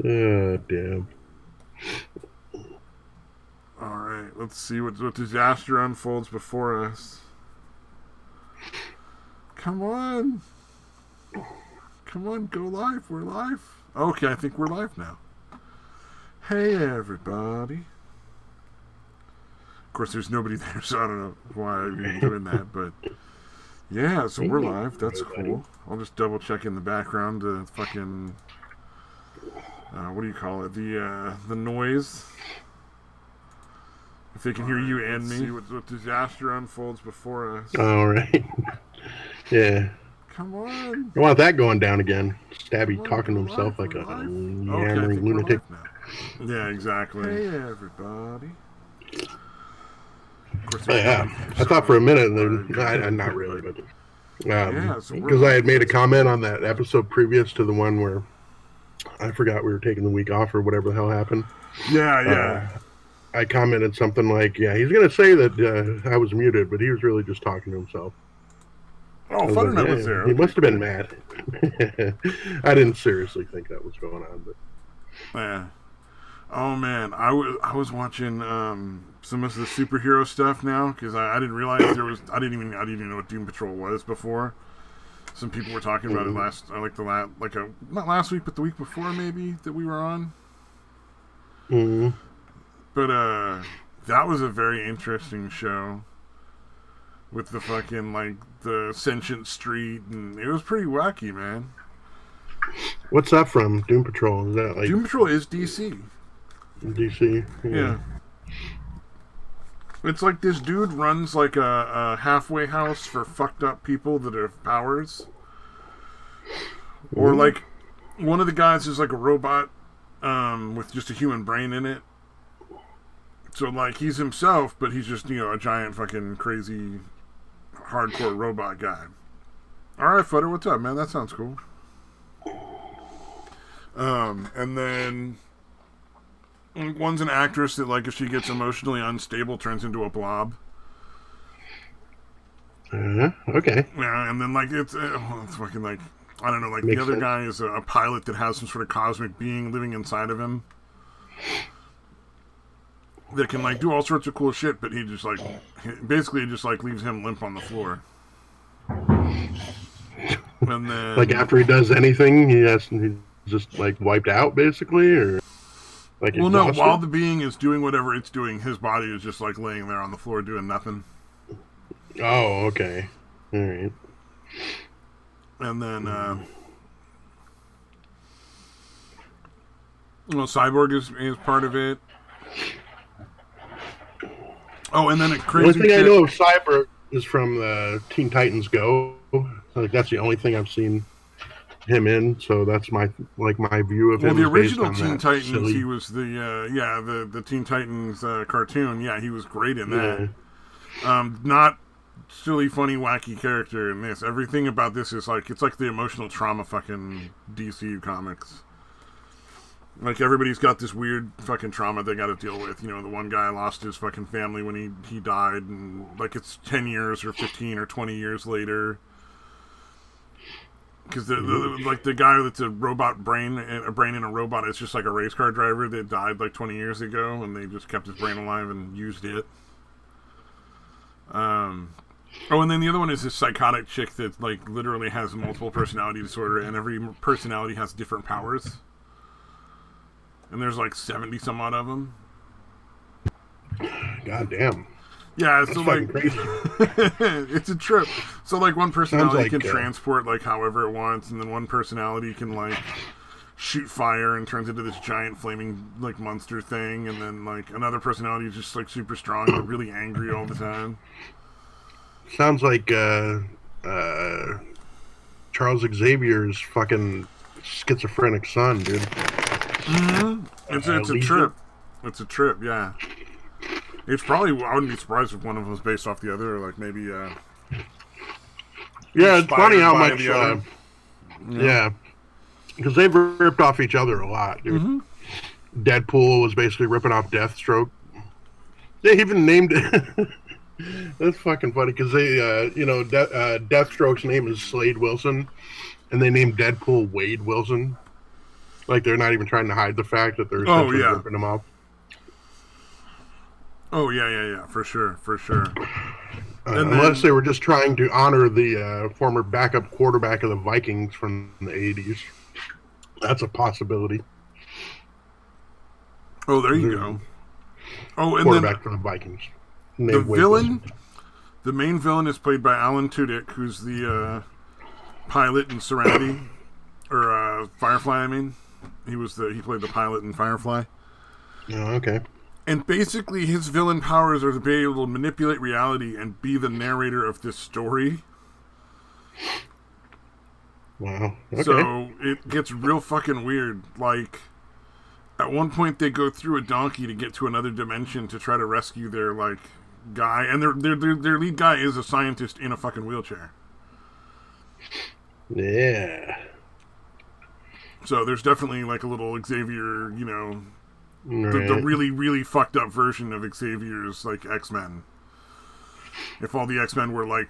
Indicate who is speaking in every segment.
Speaker 1: Damn.
Speaker 2: All right, let's see what disaster unfolds before us. Come on. Come on, go live. We're live. Okay, I think we're live now. Hey, everybody. Of course, there's nobody there, so I don't know why I'm doing that, but yeah, so we're live. That's cool. I'll just double check in the background the fucking what do you call it? The noise. If they can hear you and me. See what disaster unfolds before us.
Speaker 1: All right. Yeah.
Speaker 2: Come on.
Speaker 1: I want that going down again. Stabby
Speaker 2: Come on,
Speaker 1: talking to
Speaker 2: go
Speaker 1: himself
Speaker 2: live,
Speaker 1: like a
Speaker 2: we're live.
Speaker 1: yammering lunatic.
Speaker 2: Yeah, exactly. Hey, everybody.
Speaker 1: Yeah, I thought for a minute, not really, but because I had made a comment on that episode previous to the one where I forgot we were taking the week off or whatever the hell happened.
Speaker 2: Yeah.
Speaker 1: I commented something like, "Yeah, he's going to say that I was muted, but he was really just talking to himself."
Speaker 2: Oh, Futternut was there.
Speaker 1: He must have been mad. I didn't seriously think that was going on, but
Speaker 2: yeah. Oh man, I was watching some of the superhero stuff now because I didn't realize there was I didn't even know what Doom Patrol was before. Some people were talking about it not last week but the week before maybe that we were on. But that was a very interesting show with the fucking the sentient street, and it was pretty wacky, man.
Speaker 1: What's that from? Doom Patrol? Is that
Speaker 2: Doom Patrol is DC?
Speaker 1: DC.
Speaker 2: Yeah. It's like this dude runs like a halfway house for fucked up people that have powers. Or like one of the guys is like a robot with just a human brain in it. So like he's himself, but he's just, a giant fucking crazy hardcore robot guy. Alright, Futter, what's up, man? That sounds cool. And then one's an actress that, like, if she gets emotionally unstable, turns into a blob.
Speaker 1: Okay.
Speaker 2: Yeah, and then, like, it's fucking, like, I don't know, like,
Speaker 1: Makes
Speaker 2: the other
Speaker 1: sense.
Speaker 2: guy is a pilot that has some sort of cosmic being living inside of him that can, like, do all sorts of cool shit, but he just, like, basically just, like, leaves him limp on the floor. And then...
Speaker 1: Like, after he does anything, he's just, like, wiped out, basically, or... Like,
Speaker 2: well, no, while the being is doing whatever it's doing, his body is just, like, laying there on the floor doing nothing.
Speaker 1: Oh, okay. All right.
Speaker 2: And then, Cyborg is part of it. Oh, and then a crazy...
Speaker 1: The only thing I know of Cyborg is from Teen Titans Go. Like, that's the only thing I've seen him in, so that's my view of him.
Speaker 2: Well, the original Teen Titans, he was the Teen Titans cartoon. Yeah, he was great in that. Yeah. Not silly, funny, wacky character in this. Everything about this is like it's like the emotional trauma fucking DC comics. Like everybody's got this weird fucking trauma they got to deal with. The one guy lost his fucking family when he died, and like it's 10 years or 15 or 20 years later. Because the guy that's a robot brain, a brain in a robot, is just like a race car driver that died like 20 years ago, and they just kept his brain alive and used it. And then the other one is this psychotic chick that like literally has multiple personality disorder, and every personality has different powers. And there's like 70 some odd of them.
Speaker 1: God damn.
Speaker 2: Yeah,
Speaker 1: that's
Speaker 2: so like
Speaker 1: crazy.
Speaker 2: It's a trip. So like one personality can transport like however it wants, and then one personality can like shoot fire and turns into this giant flaming like monster thing, and then like another personality is just like super strong but really angry all the time.
Speaker 1: Sounds like Charles Xavier's fucking schizophrenic son, dude.
Speaker 2: Mm-hmm. It's a trip. It's a trip, yeah. It's probably, I wouldn't be surprised if one of them was based off the other, or like maybe,
Speaker 1: yeah, it's funny how much, yeah, because they've ripped off each other a lot, dude. Mm-hmm. Deadpool was basically ripping off Deathstroke. They even named it, that's fucking funny, because they, Deathstroke's name is Slade Wilson, and they named Deadpool Wade Wilson. Like they're not even trying to hide the fact that they're essentially ripping them off.
Speaker 2: Oh yeah, for sure.
Speaker 1: Unless they were just trying to honor the former backup quarterback of the Vikings from the 80s. That's a possibility.
Speaker 2: Oh, there you go. Oh, and
Speaker 1: quarterback for the Vikings.
Speaker 2: The villain, the main villain, is played by Alan Tudyk, who's the pilot in Serenity, or Firefly. I mean, he played the pilot in Firefly.
Speaker 1: Oh, okay.
Speaker 2: And basically, his villain powers are to be able to manipulate reality and be the narrator of this story.
Speaker 1: Wow. Okay.
Speaker 2: So it gets real fucking weird. Like, at one point, they go through a donkey to get to another dimension to try to rescue their guy, and their lead guy is a scientist in a fucking wheelchair.
Speaker 1: Yeah.
Speaker 2: So there's definitely a little Xavier,
Speaker 1: Right.
Speaker 2: the really, really fucked up version of Xavier's X-Men. If all the X-Men were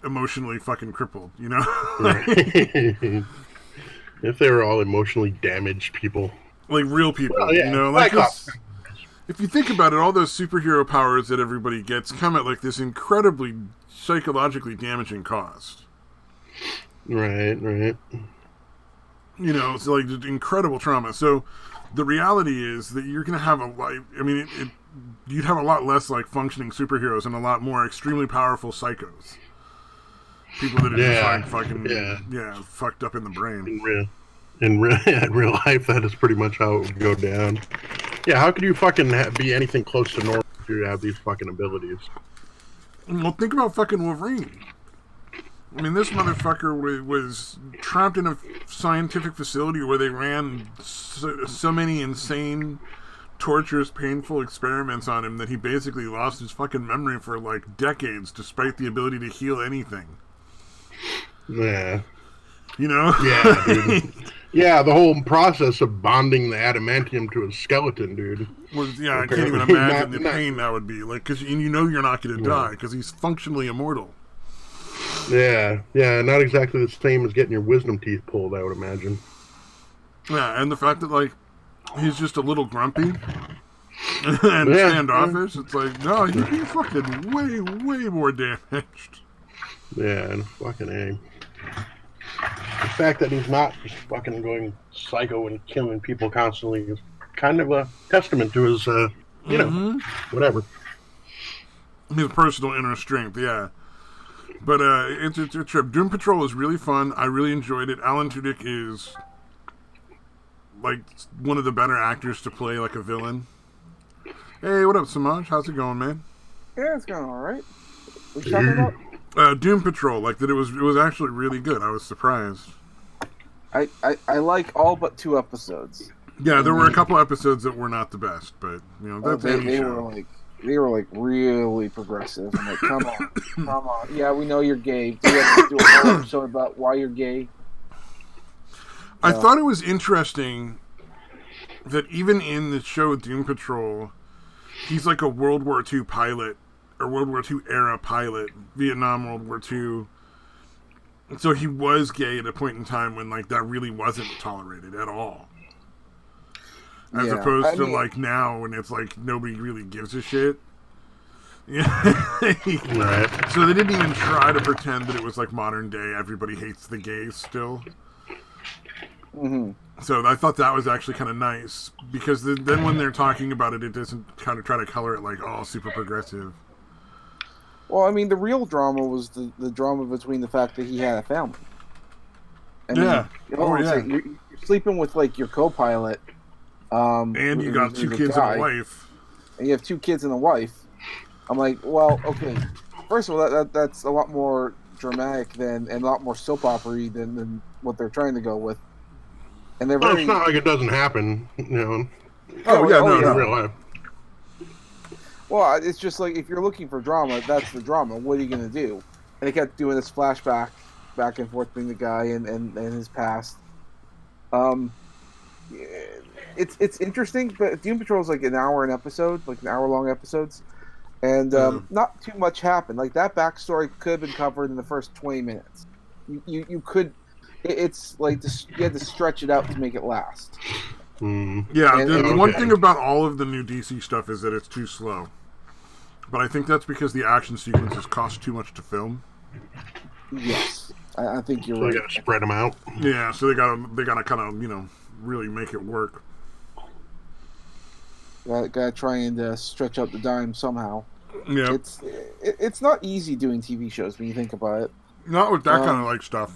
Speaker 2: emotionally fucking crippled,
Speaker 1: Right. If they were all emotionally damaged people.
Speaker 2: Real people, if you think about it, all those superhero powers that everybody gets come at this incredibly psychologically damaging cost.
Speaker 1: Right.
Speaker 2: It's incredible trauma. So the reality is that you're going to have you'd have a lot less functioning superheroes and a lot more extremely powerful psychos. People that are just fucking fucked up in the brain.
Speaker 1: In real life, that is pretty much how it would go down. Yeah, how could you fucking be anything close to normal if you have these fucking abilities?
Speaker 2: Well, think about fucking Wolverine. I mean, this motherfucker was trapped in a scientific facility where they ran so many insane, torturous, painful experiments on him that he basically lost his fucking memory for decades, despite the ability to heal anything.
Speaker 1: Yeah.
Speaker 2: Yeah,
Speaker 1: dude. Yeah, the whole process of bonding the adamantium to a skeleton, dude.
Speaker 2: I can't even imagine the pain that would be. Because you're not going to die, because he's functionally immortal.
Speaker 1: Yeah, not exactly the same as getting your wisdom teeth pulled, I would imagine.
Speaker 2: Yeah, and the fact that, he's just a little grumpy and standoffish, it's no, he's fucking way, way more damaged.
Speaker 1: Yeah, and fucking A. The fact that he's not just fucking going psycho and killing people constantly is kind of a testament to his, whatever.
Speaker 2: His personal inner strength, yeah. But it's a trip. Doom Patrol is really fun. I really enjoyed it. Alan Tudyk is one of the better actors to play a villain. Hey, what up, Samaj? How's it going, man?
Speaker 3: Yeah, it's going all right. What you talking about?
Speaker 2: Doom Patrol, that it was actually really good. I was surprised.
Speaker 3: I like all but 2 episodes.
Speaker 2: Yeah, there were a couple episodes that were not the best, but that's any show.
Speaker 3: They were really progressive. I'm come on. Yeah, we know you're gay. Do you have to do a whole episode about why you're gay?
Speaker 2: I thought it was interesting that even in the show Doom Patrol, he's a World War II pilot, or World War II era pilot, Vietnam, World War II. So he was gay at a point in time when that really wasn't tolerated at all. As opposed to now when it's nobody really gives a shit. Yeah.
Speaker 1: Right.
Speaker 2: So they didn't even try to pretend that it was modern day. Everybody hates the gays still.
Speaker 3: Mm-hmm.
Speaker 2: So I thought that was actually kind of nice because then when they're talking about it, it doesn't kind of try to color it super progressive.
Speaker 3: Well, I mean, the real drama was the drama between the fact that he had a family. You're sleeping with your co-pilot.
Speaker 2: And you got 2 kids and a wife.
Speaker 3: And you have 2 kids and a wife. I'm well, okay. First of all, that's a lot more dramatic and a lot more soap opera-y than what they're trying to go with. And they're
Speaker 1: it's not like it doesn't happen,
Speaker 2: no.
Speaker 1: In real life.
Speaker 3: Well, it's just if you're looking for drama, that's the drama. What are you going to do? And they kept doing this flashback back and forth between the guy and his past. It's interesting, but Doom Patrol is an hour an episode, an hour-long episodes. And not too much happened. That backstory could have been covered in the first 20 minutes. You could it's like you had to stretch it out to make it last.
Speaker 2: Yeah, the one thing about all of the new DC stuff is that it's too slow. But I think that's because the action sequences cost too much to film.
Speaker 3: Yes, I think you're right.
Speaker 1: So they gotta spread them out.
Speaker 2: Yeah, so they gotta kind of really make it work.
Speaker 3: Gotta try and stretch out the dime somehow.
Speaker 2: Yeah,
Speaker 3: it's not easy doing TV shows when you think about it.
Speaker 2: Not with that kind of stuff.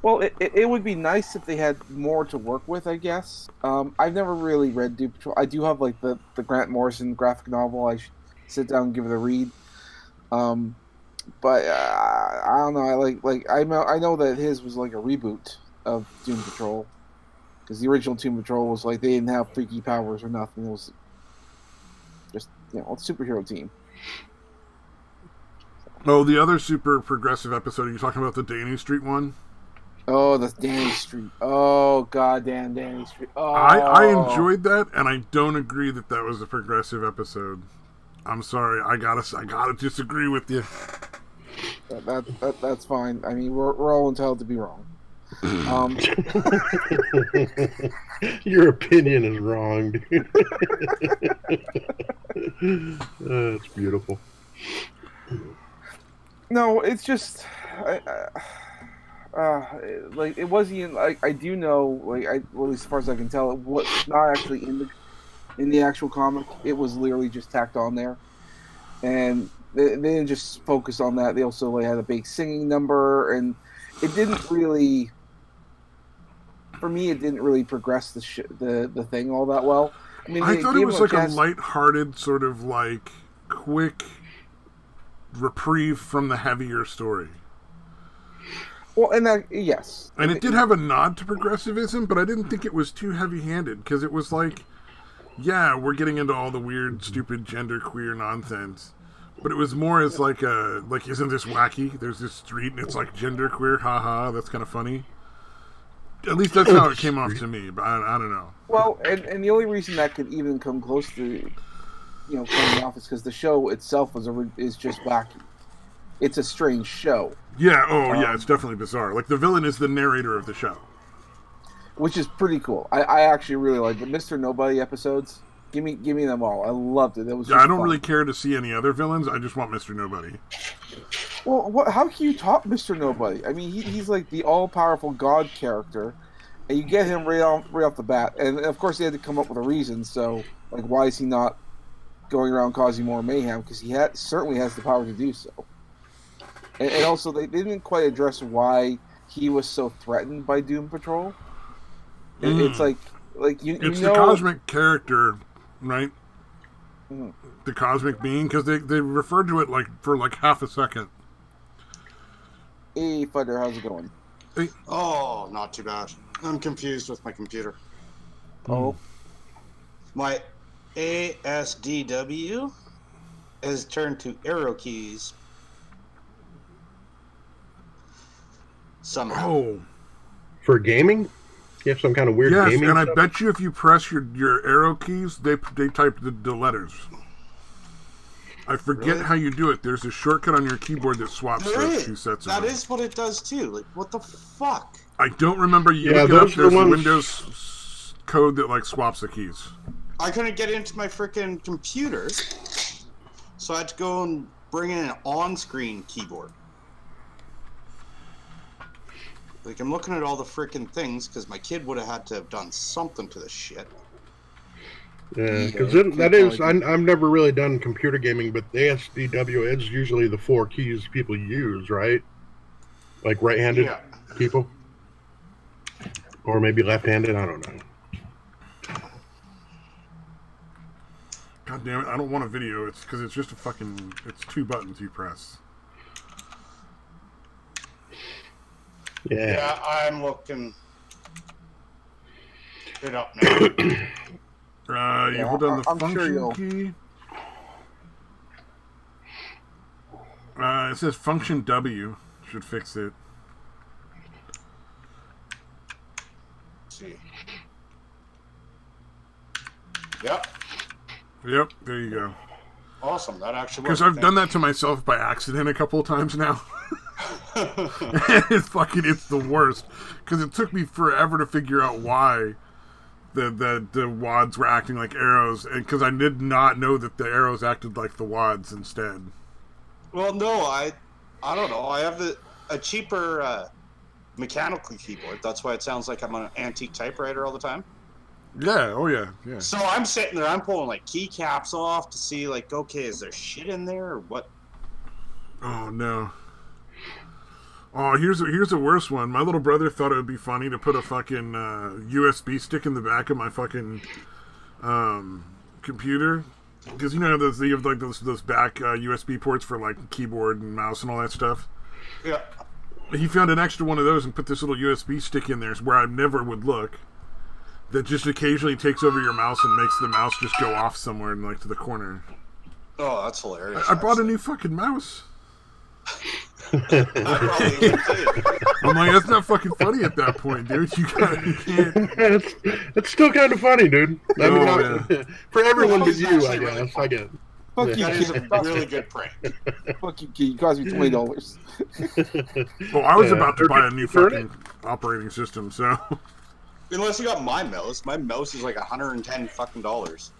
Speaker 3: Well, it would be nice if they had more to work with, I guess. I've never really read Doom Patrol. I do have the Grant Morrison graphic novel. I should sit down and give it a read. But I don't know. I know that his was like a reboot of Doom Patrol, because the original Doom Patrol was they didn't have freaky powers or nothing. It was just a superhero team.
Speaker 2: Oh, the other super progressive episode. Are you talking about the Danny Street one?
Speaker 3: Oh, the Danny Street. Oh, goddamn Danny Street. Oh.
Speaker 2: I enjoyed that, and I don't agree that was a progressive episode. I'm sorry. I gotta disagree with you.
Speaker 3: That's fine. I mean, we're all entitled to be wrong.
Speaker 1: Your opinion is wrong, dude. That's beautiful.
Speaker 3: No, it's just... it wasn't I do know at least as far as I can tell, it was not actually in the actual comic. It was literally just tacked on there, and they didn't just focus on that. They also had a big singing number, and it didn't really, for me, it didn't really progress the thing all that well. I mean,
Speaker 2: I thought it was a lighthearted sort of quick reprieve from the heavier story.
Speaker 3: Well, and that, yes.
Speaker 2: And it did have a nod to progressivism, but I didn't think it was too heavy-handed, because it was yeah, we're getting into all the weird, stupid, genderqueer nonsense. But it was more as isn't this wacky? There's this street, and it's genderqueer, haha, that's kind of funny. At least that's how it came off to me, but I don't know.
Speaker 3: Well, and the only reason that could even come close to, coming off is because the show itself is just wacky. It's a strange show.
Speaker 2: Yeah, yeah, it's definitely bizarre. The villain is the narrator of the show.
Speaker 3: Which is pretty cool. I actually really like the Mr. Nobody episodes. Give me them all. I loved it. It was.
Speaker 2: I don't really care to see any other villains. I just want Mr. Nobody.
Speaker 3: Well, how can you top Mr. Nobody? I mean, he's the all-powerful god character, and you get him right off the bat. And of course, they had to come up with a reason. So, why is he not going around causing more mayhem? Because he certainly has the power to do so. And also, they didn't quite address why he was so threatened by Doom Patrol. It's it's
Speaker 2: the cosmic character, right? The cosmic being, because they referred to it for half a second.
Speaker 3: Hey, Thunder, how's it going?
Speaker 2: Hey.
Speaker 4: Oh, not too bad. I'm confused with my computer.
Speaker 3: Oh.
Speaker 4: My ASDW has turned to arrow keys. Somehow.
Speaker 2: Oh.
Speaker 1: For gaming? You have some kind of weird gaming
Speaker 2: and
Speaker 1: stuff?
Speaker 2: I bet you if you press your arrow keys, they type the letters. I forget how you do it. There's a shortcut on your keyboard that swaps those two sets of
Speaker 4: That
Speaker 2: them.
Speaker 4: is what it does too. What the fuck?
Speaker 2: I don't remember. You look it up. There's a Windows code that swaps the keys.
Speaker 4: I couldn't get into my freaking computer, so I had to go and bring in an on-screen keyboard. I'm looking at all the freaking things because my kid would have had to have done something to this shit.
Speaker 1: Yeah, because that is, I've never really done computer gaming, but ASDW is usually the 4 keys people use, right? Right-handed people? Or maybe left-handed, I don't know.
Speaker 2: God damn it, I don't want a video. It's because it's just it's 2 buttons you press.
Speaker 4: Yeah, I'm looking it up now.
Speaker 2: You hold down the function key. It says function W. Should fix it.
Speaker 4: Let's see. Yep.
Speaker 2: Yep, there you go.
Speaker 4: Awesome, that actually
Speaker 2: because I've done that to myself by accident a couple of times now. It's the worst because it took me forever to figure out why the wads were acting like arrows, and because I did not know that the arrows acted like the wads instead.
Speaker 4: Well, no, I don't know. I have a cheaper mechanical keyboard. That's why it sounds like I'm on an antique typewriter all the time.
Speaker 2: Yeah. Oh yeah.
Speaker 4: So I'm sitting there, I'm pulling like keycaps off to see like, okay, is there shit in there or what?
Speaker 2: Oh no. Oh, here's a worse one. My little brother thought it would be funny to put a fucking USB stick in the back of my fucking computer, because you know you have like those back USB ports for like keyboard and mouse and all that stuff.
Speaker 4: Yeah.
Speaker 2: He found an extra one of those and put this little USB stick in there, where I never would look. That just occasionally takes over your mouse and makes the mouse just go off somewhere in like to the corner.
Speaker 4: Oh, that's hilarious.
Speaker 2: I bought a new fucking mouse.
Speaker 4: I probably would too.
Speaker 2: I'm like, that's not fucking funny at that point, dude. You can't.
Speaker 1: It's still kind of funny, dude. I mean, for everyone but you, I guess.
Speaker 4: Really
Speaker 1: I get it.
Speaker 3: Fuck you,
Speaker 4: That is a
Speaker 3: kid.
Speaker 4: really good prank.
Speaker 3: Fuck you, kid. You cost me $20.
Speaker 2: Well, I was about to buy a new fucking operating system, so.
Speaker 4: Unless you got my mouse is like $110 fucking dollars.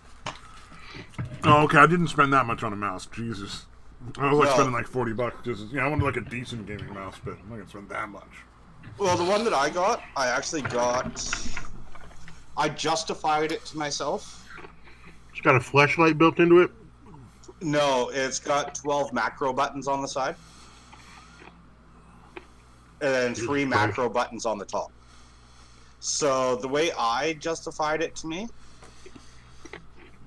Speaker 2: Oh, okay. I didn't spend that much on a mouse. Jesus. I was like spending like $40. Just I wanted like a decent gaming mouse, but I'm not gonna spend that much.
Speaker 4: Well, the one that I got, I justified it to myself.
Speaker 1: It's got a flashlight built into it.
Speaker 4: No, it's got 12 macro buttons on the side, and then 3 macro buttons on the top. So the way I justified it to me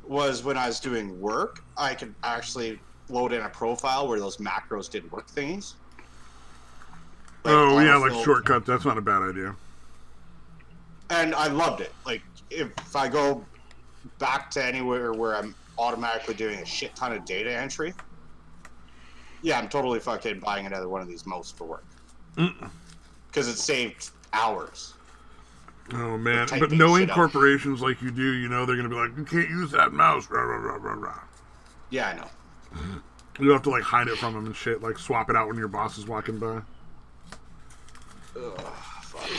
Speaker 4: was when I was doing work, I could actually load in a profile where those macros did work thingies.
Speaker 2: Like shortcuts. That's not a bad idea.
Speaker 4: And I loved it. Like, if I go back to anywhere where I'm automatically doing a shit ton of data entry, yeah, I'm totally fucking buying another one of these mouse for work. Because it saved hours.
Speaker 2: Oh, man. But knowing corporations like you do, you know they're going to be like, you can't use that mouse. Rah, rah, rah, rah, rah.
Speaker 4: Yeah, I know.
Speaker 2: You have to, like, hide it from them and shit. Like, swap it out when your boss is walking by.
Speaker 4: Ugh, fuck.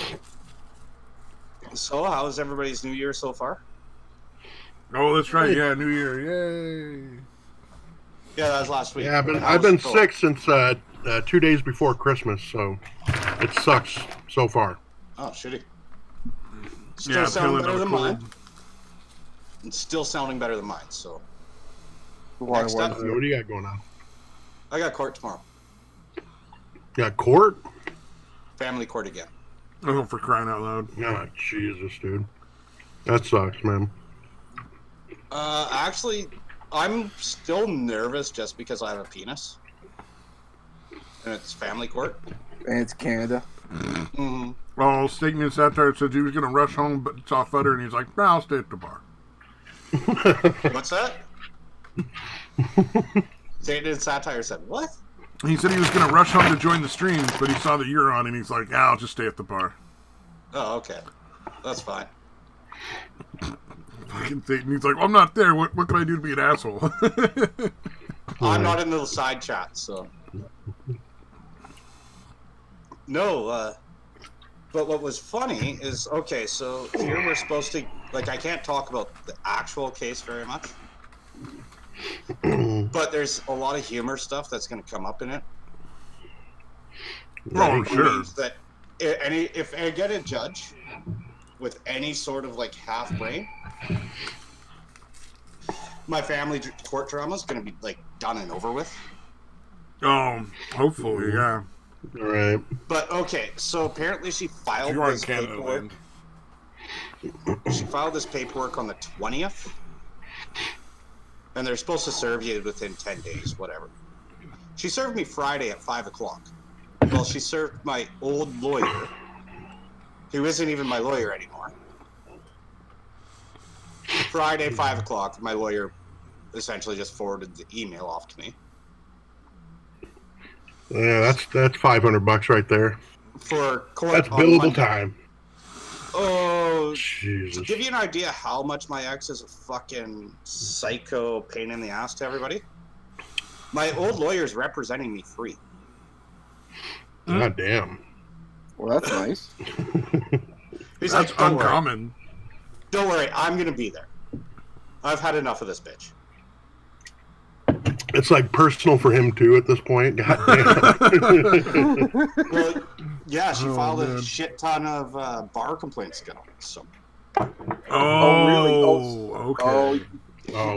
Speaker 4: So, how was everybody's New Year so far?
Speaker 2: Oh, that's right. Yeah, New Year. Yay.
Speaker 4: Yeah, that was last week.
Speaker 1: Yeah, I've been sick since 2 days before Christmas, so it sucks so far.
Speaker 4: Oh, shitty. Still sounding better than mine. It's still sounding better than mine, so.
Speaker 1: Next up, what do you got going on?
Speaker 4: I got court tomorrow.
Speaker 1: You got court?
Speaker 4: Family court again.
Speaker 2: Oh, for crying out loud.
Speaker 1: Oh, Jesus, dude. That sucks, man.
Speaker 4: Actually, I'm still nervous just because I have a penis. And it's family court.
Speaker 3: And it's Canada.
Speaker 4: Mm-hmm.
Speaker 2: Well, Statement Satire said he was going to rush home but saw Futter, and he's like, nah, I'll stay at the bar.
Speaker 4: What's that? Statement Satire said, what?
Speaker 2: He said he was going to rush home to join the streams, but he saw that you're on, and he's like, I'll just stay at the bar.
Speaker 4: Oh, okay. That's fine.
Speaker 2: Fucking Satan. He's like, well, I'm not there. What can I do to be an asshole?
Speaker 4: I'm not in the side chat, so. No, but what was funny is, okay, so here we're supposed to, like, I can't talk about the actual case very much. But there's a lot of humor stuff that's going to come up in it.
Speaker 2: Oh, sure.
Speaker 4: That if I get a judge with any sort of like half brain, my family court drama is going to be like done and over with.
Speaker 2: Oh, hopefully, yeah.
Speaker 1: All right.
Speaker 4: But okay, so apparently she filed this paperwork. She filed this paperwork on the 20th. And they're supposed to serve you within 10 days, whatever. She served me Friday at 5 o'clock. Well, she served my old lawyer, who isn't even my lawyer anymore. Friday, 5 o'clock, my lawyer essentially just forwarded the email off to me.
Speaker 1: Yeah, that's $500 right there.
Speaker 4: For court.
Speaker 1: That's billable time.
Speaker 4: Oh,
Speaker 1: Jesus.
Speaker 4: To give you an idea how much my ex is a fucking psycho pain in the ass to everybody, my old lawyer is representing me free.
Speaker 1: God damn.
Speaker 3: Well, that's nice.
Speaker 4: He's
Speaker 2: That's
Speaker 4: like, don't
Speaker 2: uncommon.
Speaker 4: Don't worry, I'm going to be there. I've had enough of this bitch.
Speaker 1: It's like personal for him too at this point. God damn.
Speaker 4: Well, yeah, she filed a shit ton of bar complaints against him. So.
Speaker 3: Oh, really?
Speaker 2: Okay.
Speaker 1: Wow.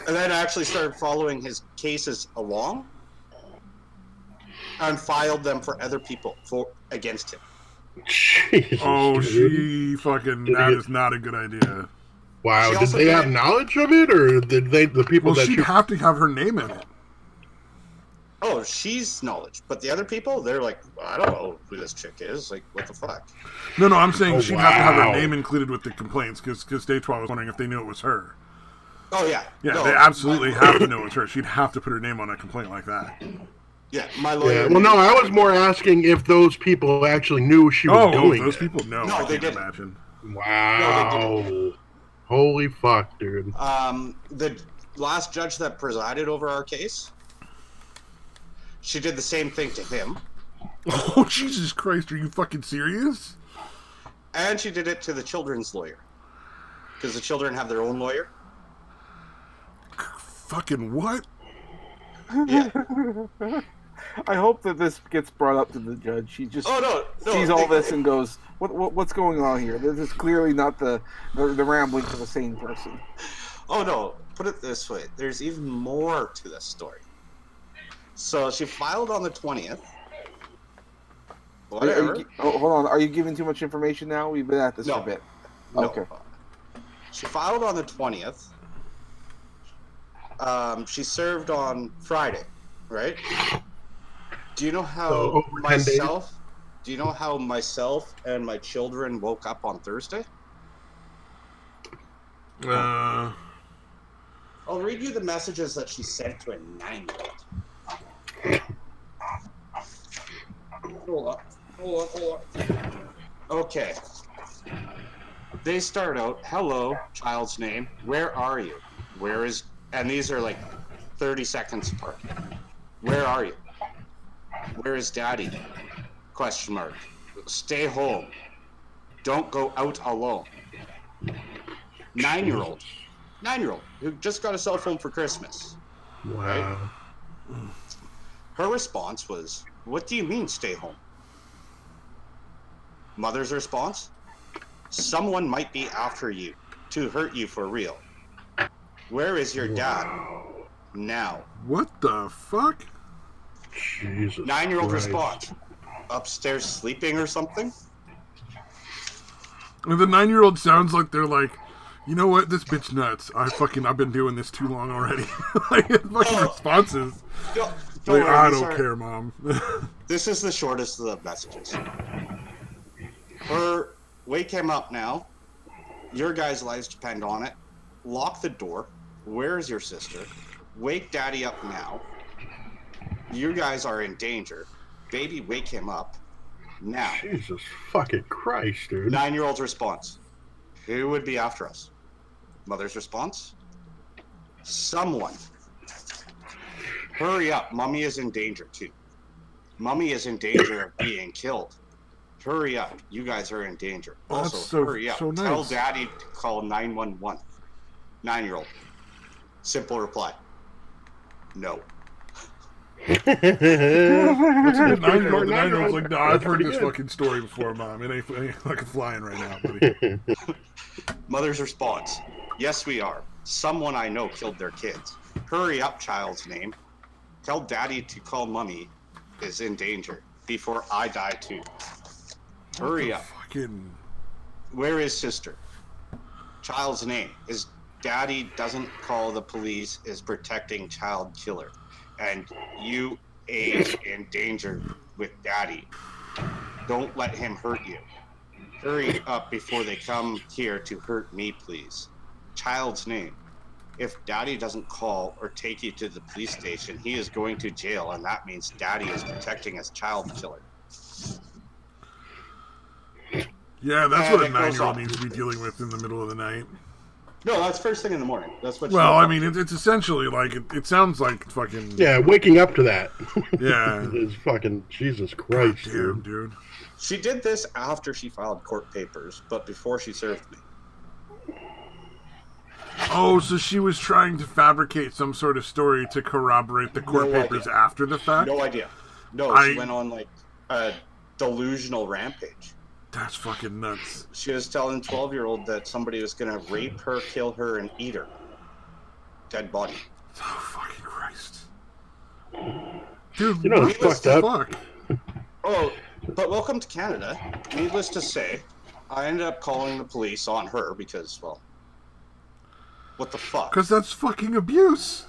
Speaker 4: And then actually started following his cases along and filed them for other people against him.
Speaker 1: Jesus,
Speaker 2: oh,
Speaker 1: dude.
Speaker 2: that is not a good idea.
Speaker 1: Wow, did they have knowledge of it, or did they, the people that
Speaker 2: she'd have to have her name in it.
Speaker 4: Oh, she's knowledge. But the other people, they're like, I don't know who this chick is. Like, what the fuck?
Speaker 2: No, I'm saying she'd have to have her name included with the complaints, because Day 12 was wondering if they knew it was her.
Speaker 4: Oh, yeah.
Speaker 2: Yeah, they absolutely have to know it's her. She'd have to put her name on a complaint like that.
Speaker 4: Yeah, my lawyer...
Speaker 1: Yeah, well, no, I was more asking if those people actually knew she was doing
Speaker 2: those people? No,
Speaker 4: they didn't.
Speaker 2: Imagine.
Speaker 1: Wow.
Speaker 4: No, they didn't.
Speaker 1: Holy fuck, dude.
Speaker 4: The last judge that presided over our case, she did the same thing to him.
Speaker 2: Oh, Jesus Christ, are you fucking serious?
Speaker 4: And she did it to the children's lawyer. Because the children have their own lawyer.
Speaker 2: Fucking what?
Speaker 4: Yeah.
Speaker 3: I hope that this gets brought up to the judge. She just sees all this and goes, "What's going on here? This is clearly not the ramblings of a sane person."
Speaker 4: Oh no! Put it this way: there's even more to this story. So she filed on the 20th. Whatever.
Speaker 3: Hold on. Are you giving too much information now? We've been at this for a bit.
Speaker 4: No.
Speaker 3: Okay.
Speaker 4: She filed on the 20th. She served on Friday, right? Do you know how myself and my children woke up on Thursday? I'll read you the messages that she sent to a 9-year-old. Hold on. Okay. They start out, hello, child's name, where are you? And these are like 30 seconds apart. Where are you? Where is daddy? Question mark. Stay home. Don't go out alone. 9-year-old who just got a cell phone for Christmas.
Speaker 1: Wow.
Speaker 4: Right? Her response was, what do you mean stay home? Mother's response, someone might be after you to hurt you for real. Where is your dad? Now.
Speaker 2: What the fuck?
Speaker 1: Jesus
Speaker 4: 9-year-old
Speaker 1: Christ.
Speaker 4: response. Upstairs sleeping or something?
Speaker 2: And the 9-year-old sounds like they're like, you know what, this bitch nuts. I've been doing this too long already. Like, fucking responses. I don't care, Mom.
Speaker 4: This is the shortest of the messages. Her wake him up now. Your guys' lives depend on it. Lock the door. Where is your sister? Wake daddy up now. You guys are in danger. Baby, wake him up now.
Speaker 1: Jesus fucking Christ, dude.
Speaker 4: 9-year-old's response. Who would be after us? Mother's response. Someone. Hurry up. Mommy is in danger too. Mommy is in danger of being killed. Hurry up. You guys are in danger. Also, hurry up.
Speaker 2: Nice.
Speaker 4: Tell daddy to call 911. 9-year-old. Simple reply. No.
Speaker 2: That's a good 9-year-old. The 9-year-old's like, no, I've heard this fucking story before, Mom. It ain't fucking flying right now, buddy.
Speaker 4: Mother's response. Yes, we are. Someone I know killed their kids. Hurry up, child's name. Tell daddy to call mommy is in danger before I die too. Hurry up.
Speaker 2: Fucking...
Speaker 4: Where is sister? Child's name. Is daddy doesn't call the police is protecting child killer. And you age in danger with daddy. Don't let him hurt you. Hurry up before they come here to hurt me, please. Child's name. If daddy doesn't call or take you to the police station, he is going to jail, and that means daddy is protecting his child killer.
Speaker 2: Yeah, that's what a 9-year-old needs to be dealing with in the middle of the night.
Speaker 4: No, that's first thing in the morning. That's what.
Speaker 2: Well, I mean, it's essentially like it sounds like fucking.
Speaker 1: Yeah, waking up to that.
Speaker 2: Yeah,
Speaker 1: is fucking Jesus Christ,
Speaker 2: damn, dude.
Speaker 4: She did this after she filed court papers, but before she served me.
Speaker 2: Oh, so she was trying to fabricate some sort of story to corroborate the court papers after the fact?
Speaker 4: No idea. No, she went on like a delusional rampage.
Speaker 2: That's fucking nuts.
Speaker 4: She was telling 12-year-old that somebody was going to rape her, kill her, and eat her. Dead body.
Speaker 2: Oh, fucking Christ. Dude,
Speaker 1: you know it's fucked up.
Speaker 2: Fuck?
Speaker 4: Oh, but welcome to Canada. Needless to say, I ended up calling the police on her because, well, what the fuck?
Speaker 2: Because that's fucking abuse.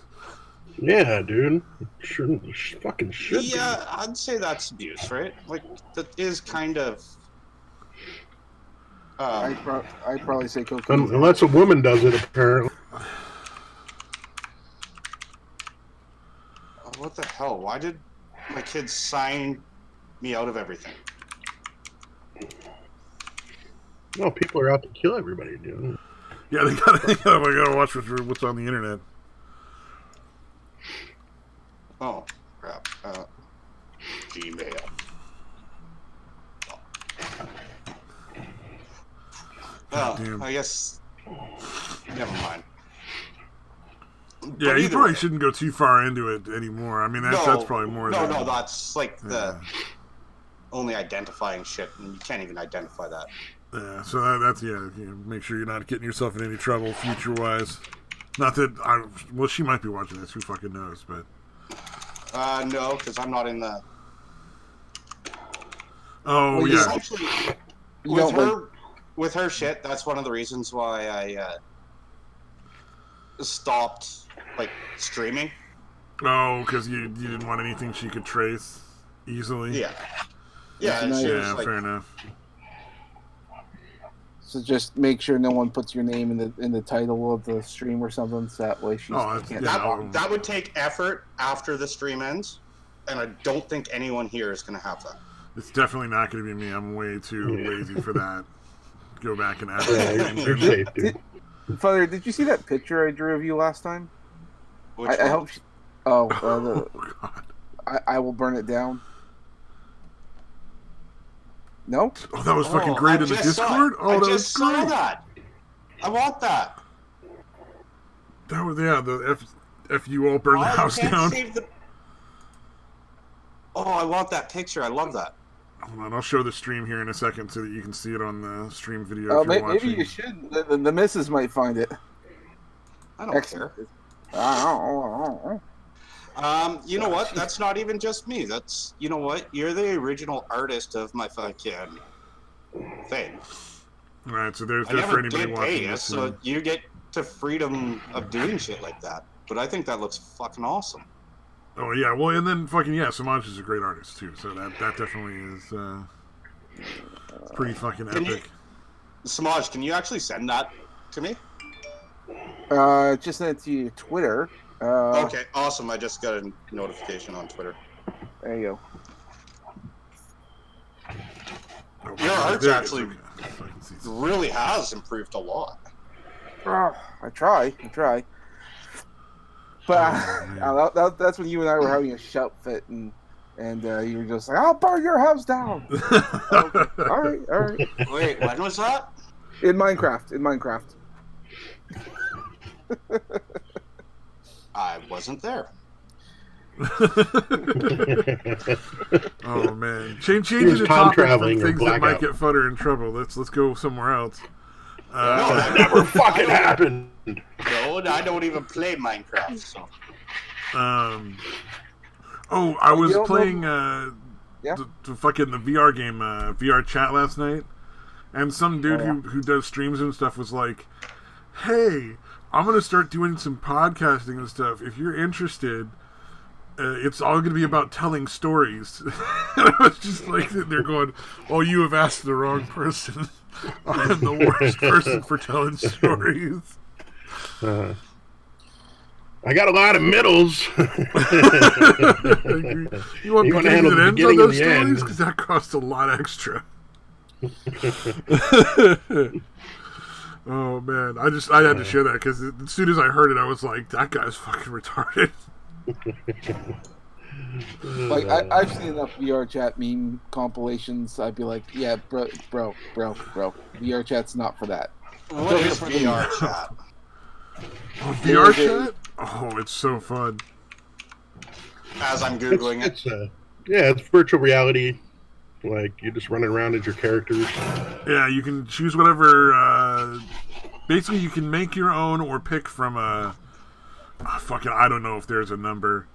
Speaker 1: Yeah, dude. Fucking should be.
Speaker 4: Yeah, I'd say that's abuse, right? Like, that is kind of...
Speaker 3: I'd probably say cocaine.
Speaker 1: Unless a woman does it, apparently.
Speaker 4: What the hell? Why did my kids sign me out of everything?
Speaker 1: No, people are out to kill everybody, dude.
Speaker 2: Yeah, they gotta watch what's on the internet.
Speaker 4: Oh, crap. Gmail. Well, I guess... Never mind.
Speaker 2: Yeah, you probably shouldn't go too far into it anymore. I mean, that's probably more than...
Speaker 4: No, that's like the only identifying shit, and you can't even identify that.
Speaker 2: Yeah, so that's make sure you're not getting yourself in any trouble future-wise. Not that well, she might be watching this. Who fucking knows? But
Speaker 4: no, because I'm not in the.
Speaker 2: Oh
Speaker 4: well,
Speaker 2: yeah.
Speaker 4: Actually, with her shit, that's one of the reasons why I stopped like streaming.
Speaker 2: Oh, because you didn't want anything she could trace easily.
Speaker 4: Yeah.
Speaker 2: Yeah. Fair enough.
Speaker 3: So just make sure no one puts your name in the title of the stream or something, so that way she can't.
Speaker 4: That would take effort after the stream ends, and I don't think anyone here is going to have that.
Speaker 2: It's definitely not going to be me. I'm way too lazy for that. Go back and add
Speaker 1: you're safe, dude.
Speaker 3: Father, did you see that picture I drew of you last time? I hope.
Speaker 2: God.
Speaker 3: I will burn it down. No?
Speaker 2: Oh, that was fucking great in the Discord?
Speaker 4: I just saw that. I want that.
Speaker 2: That was, the F you all burn the house down.
Speaker 4: Oh, I want that picture. I love that.
Speaker 2: Hold on, I'll show the stream here in a second so that you can see it on the stream video if you're watching.
Speaker 3: Maybe you should. The missus might find it.
Speaker 4: I don't care. You know what? That's not even just me. That's, you know what? You're the original artist of my fucking thing.
Speaker 2: All right, so there's for anybody watching this.
Speaker 4: So you get to freedom of doing shit like that. But I think that looks fucking awesome.
Speaker 2: Oh yeah, well, and then fucking Samaj is a great artist too. So that definitely is pretty fucking epic.
Speaker 4: Samaj, can you actually send that to me?
Speaker 3: Just send it to your Twitter.
Speaker 4: Okay, awesome. I just got a notification on Twitter.
Speaker 3: There you
Speaker 4: go. Your art's actually really has improved a lot.
Speaker 3: I try. But that's when you and I were having a shout fit, and you were just like, "I'll burn your house down." All right.
Speaker 4: Wait, when was that?
Speaker 3: In Minecraft.
Speaker 4: I wasn't there.
Speaker 2: Oh man, changing the topic from things that might get Futter in trouble. Let's go somewhere else.
Speaker 1: No, that never fucking happened.
Speaker 4: No, I don't even play Minecraft. So.
Speaker 2: I was playing the fucking the VR game, VR Chat last night, and some dude who does streams and stuff was like, "Hey, I'm gonna start doing some podcasting and stuff. If you're interested, it's all gonna be about telling stories." And I was just like, they're going, "Oh, you have asked the wrong person. I'm the worst person for telling stories."
Speaker 1: I got a lot of middles.
Speaker 2: You want to handle the beginning and the end? Because that costs a lot extra. Oh man, I had to share that because as soon as I heard it, I was like, that guy's fucking retarded.
Speaker 3: Like I've seen enough VR chat meme compilations. I'd be like, yeah, bro, VR chat's not for that.
Speaker 4: What is VR chat?
Speaker 2: VR chat? Oh, it's so fun.
Speaker 4: As I'm googling
Speaker 1: it, it's virtual reality. Like you're just running around as your characters.
Speaker 2: Yeah, you can choose whatever. Basically, you can make your own or pick from a. Fucking, I don't know if there's a number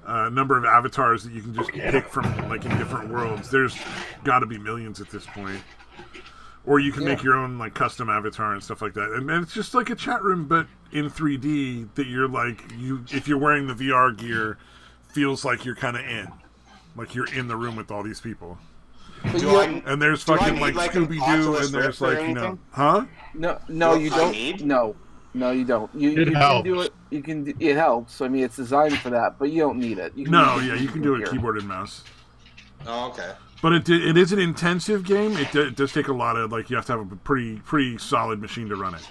Speaker 2: of avatars that you can just pick from, like in different worlds. There's got to be millions at this point. Or you can make your own like custom avatar and stuff like that, and it's just like a chat room, but in 3D. That you're like if you're wearing the VR gear, feels like you're kind of like you're in the room with all these people. And there's fucking like Scooby Doo, and there's like huh?
Speaker 3: No, you don't. No, you don't. You can do it. It helps. I mean, it's designed for that, but you don't need it. You
Speaker 2: can do it keyboard and mouse.
Speaker 4: Oh, okay.
Speaker 2: But it is an intensive game. It does take a lot of you have to have a pretty solid machine to run it.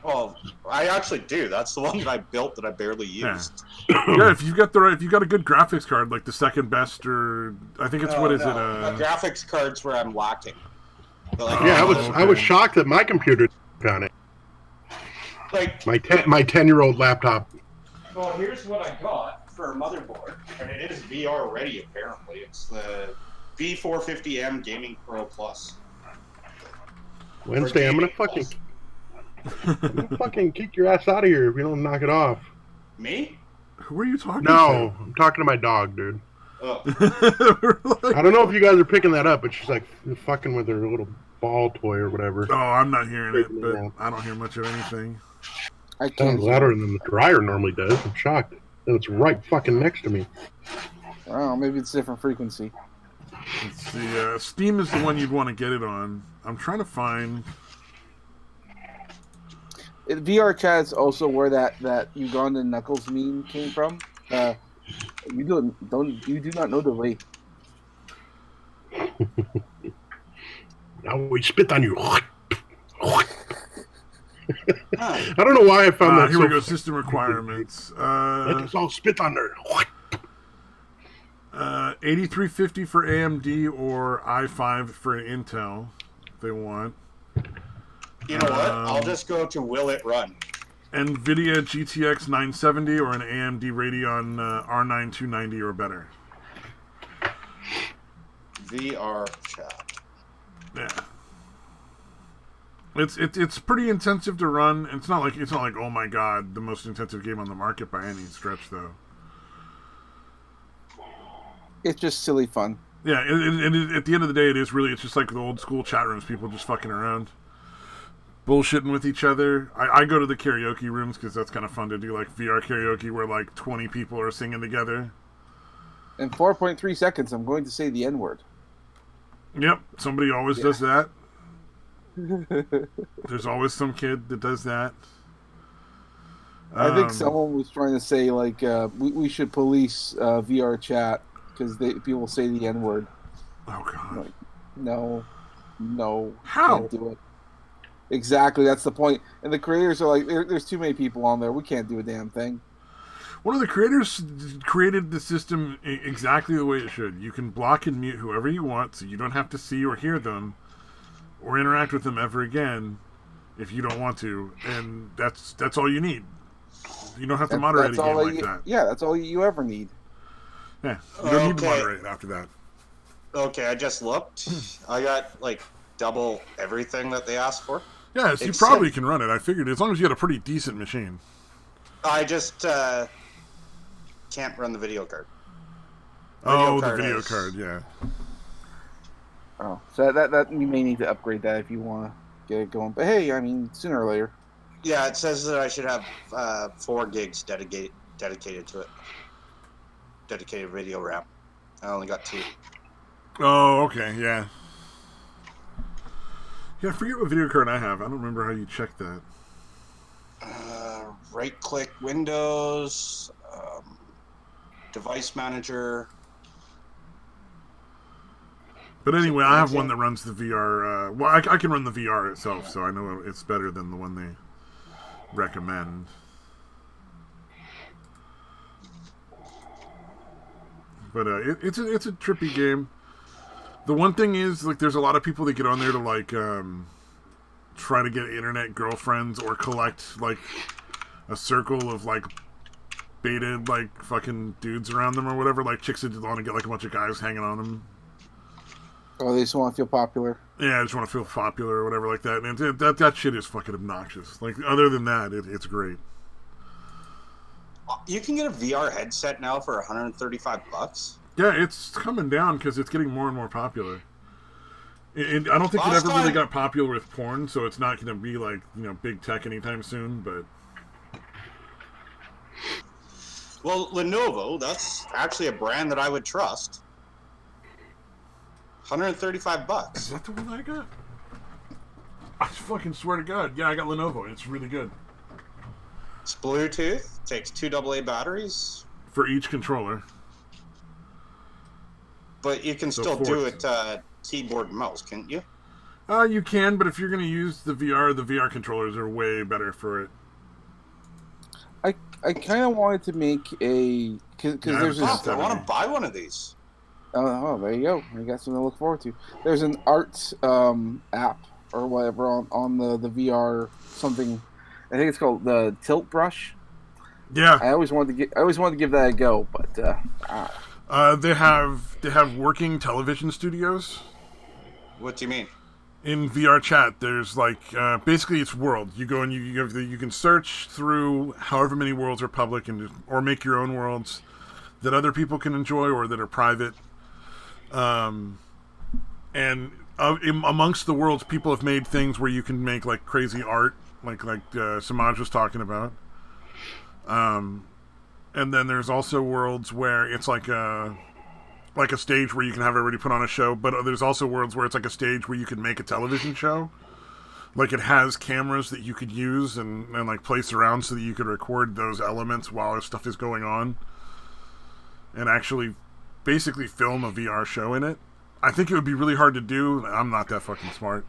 Speaker 4: Well, I actually do. That's the one that I built that I barely used.
Speaker 2: Yeah, if you've got a good graphics card, like the second best, or I think it's
Speaker 4: a graphics card's where I'm lacking. But
Speaker 1: I was shocked that my computer found it.
Speaker 4: Like
Speaker 1: my 10-year-old laptop.
Speaker 4: Well, here's what I got for a motherboard, and it is VR ready. Apparently, it's the V450M Gaming Pro Plus.
Speaker 1: Wednesday, I'm gonna fucking kick your ass out of here if you don't knock it off.
Speaker 4: Me?
Speaker 2: Who are you talking to?
Speaker 1: No, I'm talking to my dog, dude.
Speaker 4: Oh.
Speaker 1: I don't know if you guys are picking that up, but she's like fucking with her little ball toy or whatever.
Speaker 2: Oh, I'm not hearing it, but I don't hear much of anything.
Speaker 1: It sounds louder than the dryer normally does. I'm shocked. And it's right fucking next to me.
Speaker 3: Oh, maybe it's a different frequency.
Speaker 2: Let's see. Steam is the one you'd want to get it on. I'm trying to find...
Speaker 3: VR chat is also where that Ugandan Knuckles meme came from. You do not know the way.
Speaker 1: Now we spit on you. I don't know why I found that.
Speaker 2: Here we go. System requirements.
Speaker 1: Let us all spit on there.
Speaker 2: 8350 for AMD or i5 for Intel. If they want.
Speaker 4: You know what? I'll just go to Will It Run.
Speaker 2: NVIDIA GTX 970 or an AMD Radeon R9 290 or better.
Speaker 4: VR chat.
Speaker 2: Yeah. It's pretty intensive to run. It's not like oh my god, the most intensive game on the market by any stretch though.
Speaker 3: It's just silly fun.
Speaker 2: Yeah, and at the end of the day, it's just like the old school chat rooms, people just fucking around, bullshitting with each other. I go to the karaoke rooms because that's kind of fun to do, like VR karaoke where like 20 people are singing together.
Speaker 3: In 4.3 seconds, I'm going to say the N-word.
Speaker 2: Yep, somebody always does that. There's always some kid that does that.
Speaker 3: I think someone was trying to say like we should police VR chat because people say the N-word.
Speaker 2: Oh god!
Speaker 3: Like, no,
Speaker 2: how?
Speaker 3: Can't do it. Exactly, that's the point. And the creators are like, there's too many people on there. We can't do a damn thing.
Speaker 2: One of the creators created the system exactly the way it should. You can block and mute whoever you want, so you don't have to see or hear them or interact with them ever again if you don't want to. And that's all you need. You don't have to moderate a game like that.
Speaker 3: Yeah, that's all you ever need.
Speaker 2: Yeah, you don't need to moderate after that.
Speaker 4: Okay, I just looked. I got like double everything that they asked for.
Speaker 2: Yeah, so you probably can run it. I figured as long as you had a pretty decent machine.
Speaker 4: I just can't run the video card.
Speaker 2: The video card, yeah.
Speaker 3: Oh, so that you may need to upgrade that if you want to get it going. But hey, I mean, sooner or later.
Speaker 4: Yeah, it says that I should have 4 gigs dedicated to it. Dedicated video RAM. I only got 2.
Speaker 2: Oh, okay, yeah. Yeah, I forget what video card I have. I don't remember how you check that.
Speaker 4: Right-click Windows, device manager.
Speaker 2: But anyway, I have one that runs the VR. Well, I can run the VR itself, so I know it's better than the one they recommend. But it's a trippy game. The one thing is, like, there's a lot of people that get on there to like try to get internet girlfriends or collect like a circle of like baited like fucking dudes around them or whatever. Like chicks that want to get like a bunch of guys hanging on them.
Speaker 3: Oh, they just want to feel popular.
Speaker 2: Yeah, I just want to feel popular or whatever like that. And that shit is fucking obnoxious. Like, other than that, it's great.
Speaker 4: You can get a VR headset now for $135.
Speaker 2: Yeah, it's coming down because it's getting more and more popular. I don't think it ever really got popular with porn, so it's not going to be like, big tech anytime soon, but...
Speaker 4: Well, Lenovo, that's actually a brand that I would trust. $135.
Speaker 2: Is that the one I got? I fucking swear to God. Yeah, I got Lenovo. It's really good.
Speaker 4: It's Bluetooth. Takes 2 AA batteries.
Speaker 2: For each controller.
Speaker 4: But you can still do it keyboard and mouse, can't you?
Speaker 2: You can, but if you're going to use the VR controllers are way better for it.
Speaker 3: I kind of wanted to make a... Cause there's this,
Speaker 4: I want to buy one of these.
Speaker 3: Oh, there you go. You got something to look forward to. There's an art app or whatever on the VR something. I think it's called the Tilt Brush.
Speaker 2: Yeah.
Speaker 3: I always wanted to give that a go, but
Speaker 2: they have working television studios.
Speaker 4: What do you mean?
Speaker 2: In VR chat, there's like basically it's world. You go and you can search through however many worlds are public or make your own worlds that other people can enjoy or that are private. And amongst the worlds, people have made things where you can make like crazy art, like Samaj was talking about. And then there's also worlds where it's like a stage where you can have everybody put on a show, but there's also worlds where it's like a stage where you can make a television show. Like it has cameras that you could use and like place around so that you could record those elements while stuff is going on. And actually basically film a VR show in it. I think it would be really hard to do. I'm not that fucking smart.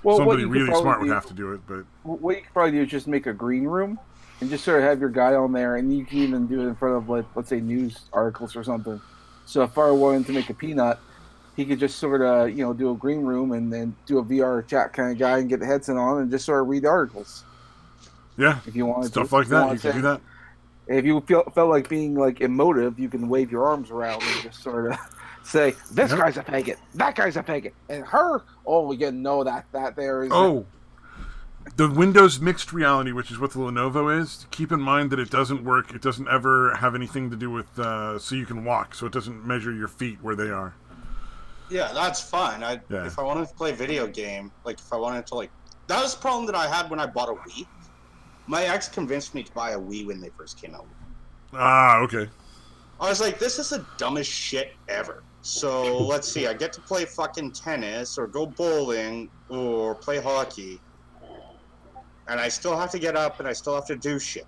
Speaker 3: Well,
Speaker 2: somebody really smart would have to do it, but...
Speaker 3: What you could probably do is just make a green room and just sort of have your guy on there, and you can even do it in front of, like, let's say, news articles or something. So if I wanted to make a peanut, he could just sort of, do a green room and then do a VR chat kind of guy and get the headset on and just sort of read articles.
Speaker 2: Yeah,
Speaker 3: if you wanted
Speaker 2: stuff like that, you can do that.
Speaker 3: If you felt like being, like, emotive, you can wave your arms around and just sort of say, this guy's a faggot, that guy's a faggot, and her, we get to know that there is...
Speaker 2: Oh, the Windows Mixed Reality, which is what the Lenovo is, keep in mind that it doesn't work, it doesn't ever have anything to do with, so you can walk, so it doesn't measure your feet where they are.
Speaker 4: Yeah, that's fine. If I wanted to play a video game, like, if I wanted to, like... That was the problem that I had when I bought a Wii. My ex convinced me to buy a Wii when they first came out.
Speaker 2: Ah, okay.
Speaker 4: I was like, this is the dumbest shit ever. So, let's see, I get to play fucking tennis, or go bowling, or play hockey. And I still have to get up, and I still have to do shit.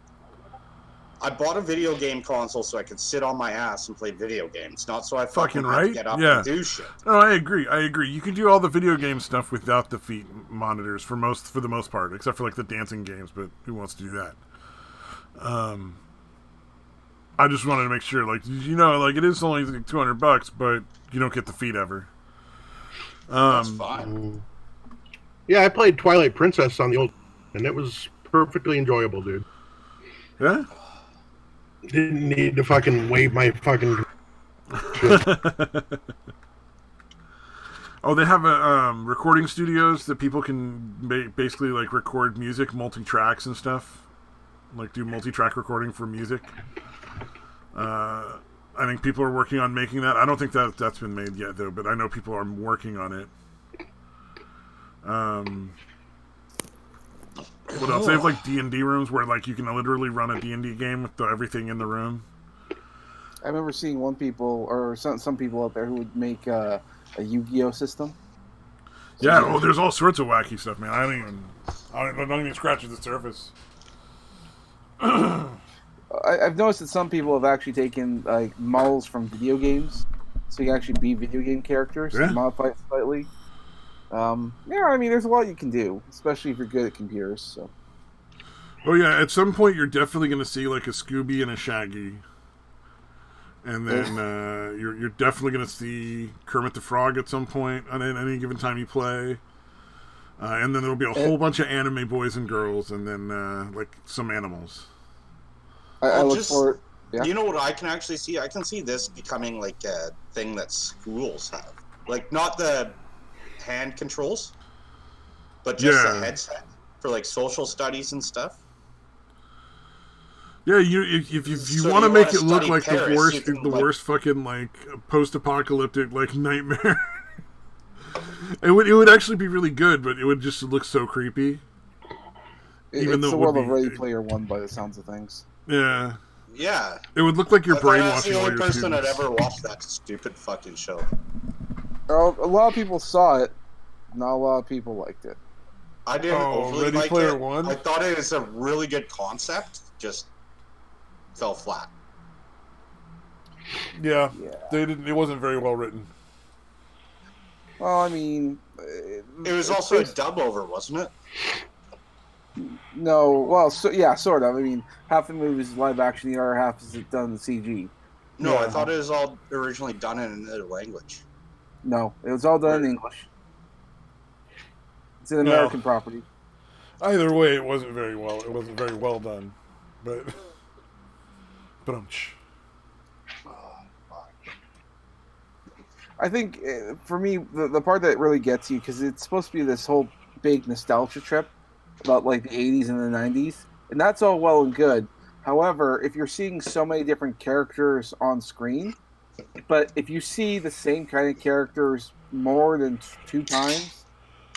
Speaker 4: I bought a video game console so I could sit on my ass and play video games, not so I fucking have to get up and do shit.
Speaker 2: No, I agree. You can do all the video game stuff without the feet monitors for the most part, except for like the dancing games, but who wants to do that? I just wanted to make sure, like, like it is only like $200, but you don't get the feet ever.
Speaker 4: That's fine.
Speaker 1: Yeah, I played Twilight Princess on the old, and it was perfectly enjoyable, dude.
Speaker 2: Yeah?
Speaker 1: Didn't need to fucking wave my fucking...
Speaker 2: Oh, they have recording studios that people can basically like record music, multi-tracks and stuff. Like do multi-track recording for music. I think people are working on making that. I don't think that's been made yet, though, but I know people are working on it. What else? They have like D&D rooms where like you can literally run a D&D game with everything in the room.
Speaker 3: I remember seeing some people out there who would make a Yu-Gi-Oh system.
Speaker 2: Yeah, there's all sorts of wacky stuff, man. I don't even scratch the surface.
Speaker 3: I've noticed that some people have actually taken like models from video games, so you can actually be video game characters and modify it slightly. Yeah, I mean, there's a lot you can do, especially if you're good at computers. So.
Speaker 2: Oh yeah, at some point you're definitely going to see like a Scooby and a Shaggy, and then you're definitely going to see Kermit the Frog at some point on any given time you play, and then there'll be a whole bunch of anime boys and girls, and then like some animals.
Speaker 3: I look for.
Speaker 4: Yeah. You know what I can actually see? I can see this becoming like a thing that schools have, like not the hand controls, but just the headset for like social studies and stuff.
Speaker 2: Yeah, if you want to make it look like the worst fucking like post-apocalyptic like nightmare, it would actually be really good, but it would just look so creepy.
Speaker 3: Even though the world of Ready Player One by the sounds of things.
Speaker 2: Yeah.
Speaker 4: Yeah.
Speaker 2: It would look like you're brainwashing all your students.
Speaker 4: I was the only person that ever watched that stupid fucking show.
Speaker 3: Oh, a lot of people saw it. Not a lot of people liked it.
Speaker 4: I didn't overly
Speaker 2: Ready
Speaker 4: like
Speaker 2: Player
Speaker 4: it.
Speaker 2: One?
Speaker 4: I thought it was a really good concept. Just fell flat.
Speaker 2: Yeah. They didn't. It wasn't very well written.
Speaker 3: Well, I mean,
Speaker 4: it was also a dub over, wasn't it?
Speaker 3: No, well, sort of. I mean, half the movie is live action, the other half is done in CG.
Speaker 4: No, I thought it was all originally done in another language.
Speaker 3: No, it was all done in English. It's an American property.
Speaker 2: Either way, it wasn't very well. It wasn't very well done, but
Speaker 3: I think for me, the part that really gets you, because it's supposed to be this whole big nostalgia trip about like the 80s and the 90s, and that's all well and good. However, if you're seeing so many different characters on screen, but if you see the same kind of characters more than 2 times,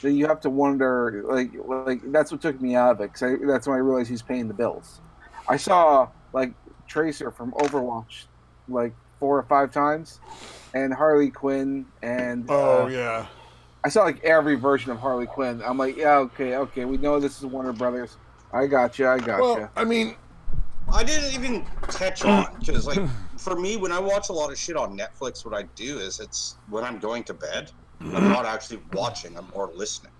Speaker 3: then you have to wonder, like that's what took me out of it, because that's when I realized he's paying the bills. I saw like Tracer from Overwatch like 4 or 5 times, and Harley Quinn, and I saw like every version of Harley Quinn. I'm like, yeah, okay, we know this is Warner Brothers. I got you.
Speaker 2: Well, I mean,
Speaker 4: I didn't even catch on, because like for me, when I watch a lot of shit on Netflix, what I do is it's when I'm going to bed. I'm not actually watching. I'm more listening.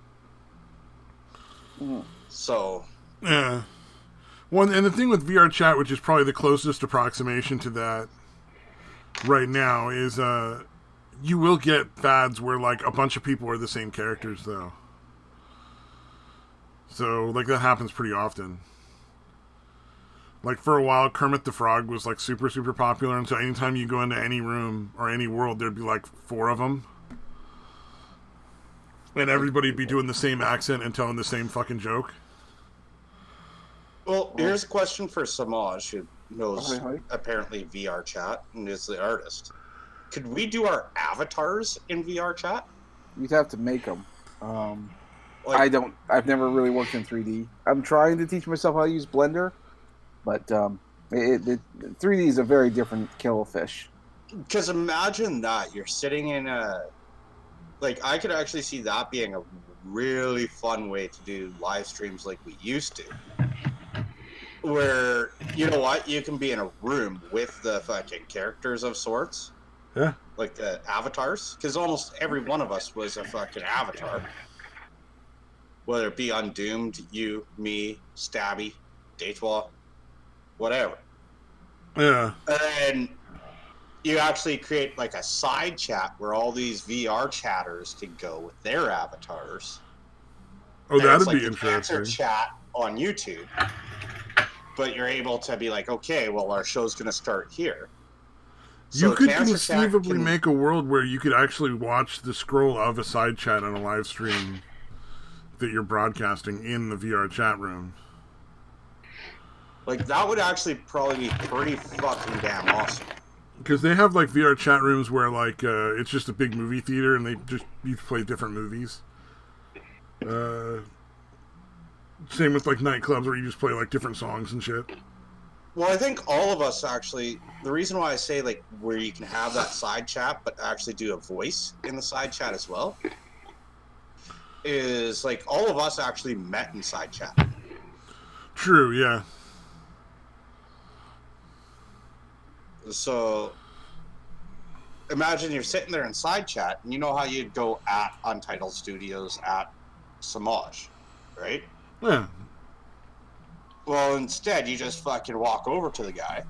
Speaker 4: So
Speaker 2: yeah. One, and the thing with VR chat, which is probably the closest approximation to that right now, is you will get fads where like a bunch of people are the same characters, though. So like that happens pretty often. Like for a while, Kermit the Frog was like super, super popular, and so anytime you go into any room or any world, there'd be like 4 of them. And everybody'd be doing the same accent and telling the same fucking joke.
Speaker 4: Well, here's a question for Samaj, who knows apparently VR chat and is the artist. Could we do our avatars in VR chat?
Speaker 3: You'd have to make them. I've never really worked in 3D. I'm trying to teach myself how to use Blender, but 3D is a very different kettle of fish.
Speaker 4: Because imagine that you're sitting in a... Like, I could actually see that being a really fun way to do live streams like we used to. Where, you know what, you can be in a room with the fucking characters of sorts.
Speaker 2: Yeah.
Speaker 4: Like the avatars. Because almost every one of us was a fucking avatar. Whether it be Undoomed, you, me, Stabby, Datewall, whatever.
Speaker 2: Yeah.
Speaker 4: And you actually create like a side chat where all these VR chatters can go with their avatars.
Speaker 2: Oh, that'd
Speaker 4: like
Speaker 2: be interesting.
Speaker 4: Chat on YouTube, but you're able to be like, okay, well, our show's going to start here.
Speaker 2: So you could conceivably make a world where you could actually watch the scroll of a side chat on a live stream that you're broadcasting in the VR chat room.
Speaker 4: Like, that would actually probably be pretty fucking damn awesome.
Speaker 2: Because they have like VR chat rooms where like it's just a big movie theater and they just you play different movies. Same with like nightclubs where you just play like different songs and shit.
Speaker 4: Well, I think all of us actually, the reason why I say like where you can have that side chat but actually do a voice in the side chat as well is like all of us actually met in side chat.
Speaker 2: True, yeah.
Speaker 4: So imagine you're sitting there in side chat, and you know how you'd go at Untitled Studios at Samaj, right?
Speaker 2: Yeah.
Speaker 4: Well, instead, you just fucking walk over to the guy,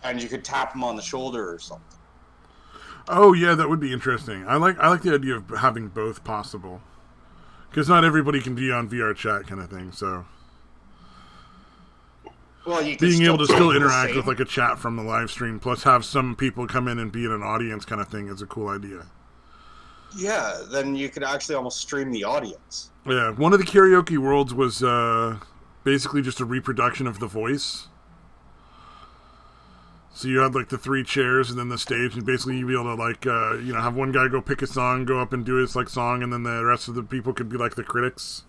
Speaker 4: and you could tap him on the shoulder or something.
Speaker 2: Oh yeah, that would be interesting. I like the idea of having both possible, because not everybody can be on VR chat kind of thing. So,
Speaker 4: well, you
Speaker 2: being able to still interact with like a chat from the live stream, plus have some people come in and be in an audience kind of thing, is a cool idea.
Speaker 4: Yeah, then you could actually almost stream the audience.
Speaker 2: Yeah, one of the karaoke worlds was basically just a reproduction of The Voice. So you had like the 3 chairs and then the stage, and basically you'd be able to like have one guy go pick a song, go up and do his like song, and then the rest of the people could be like the critics.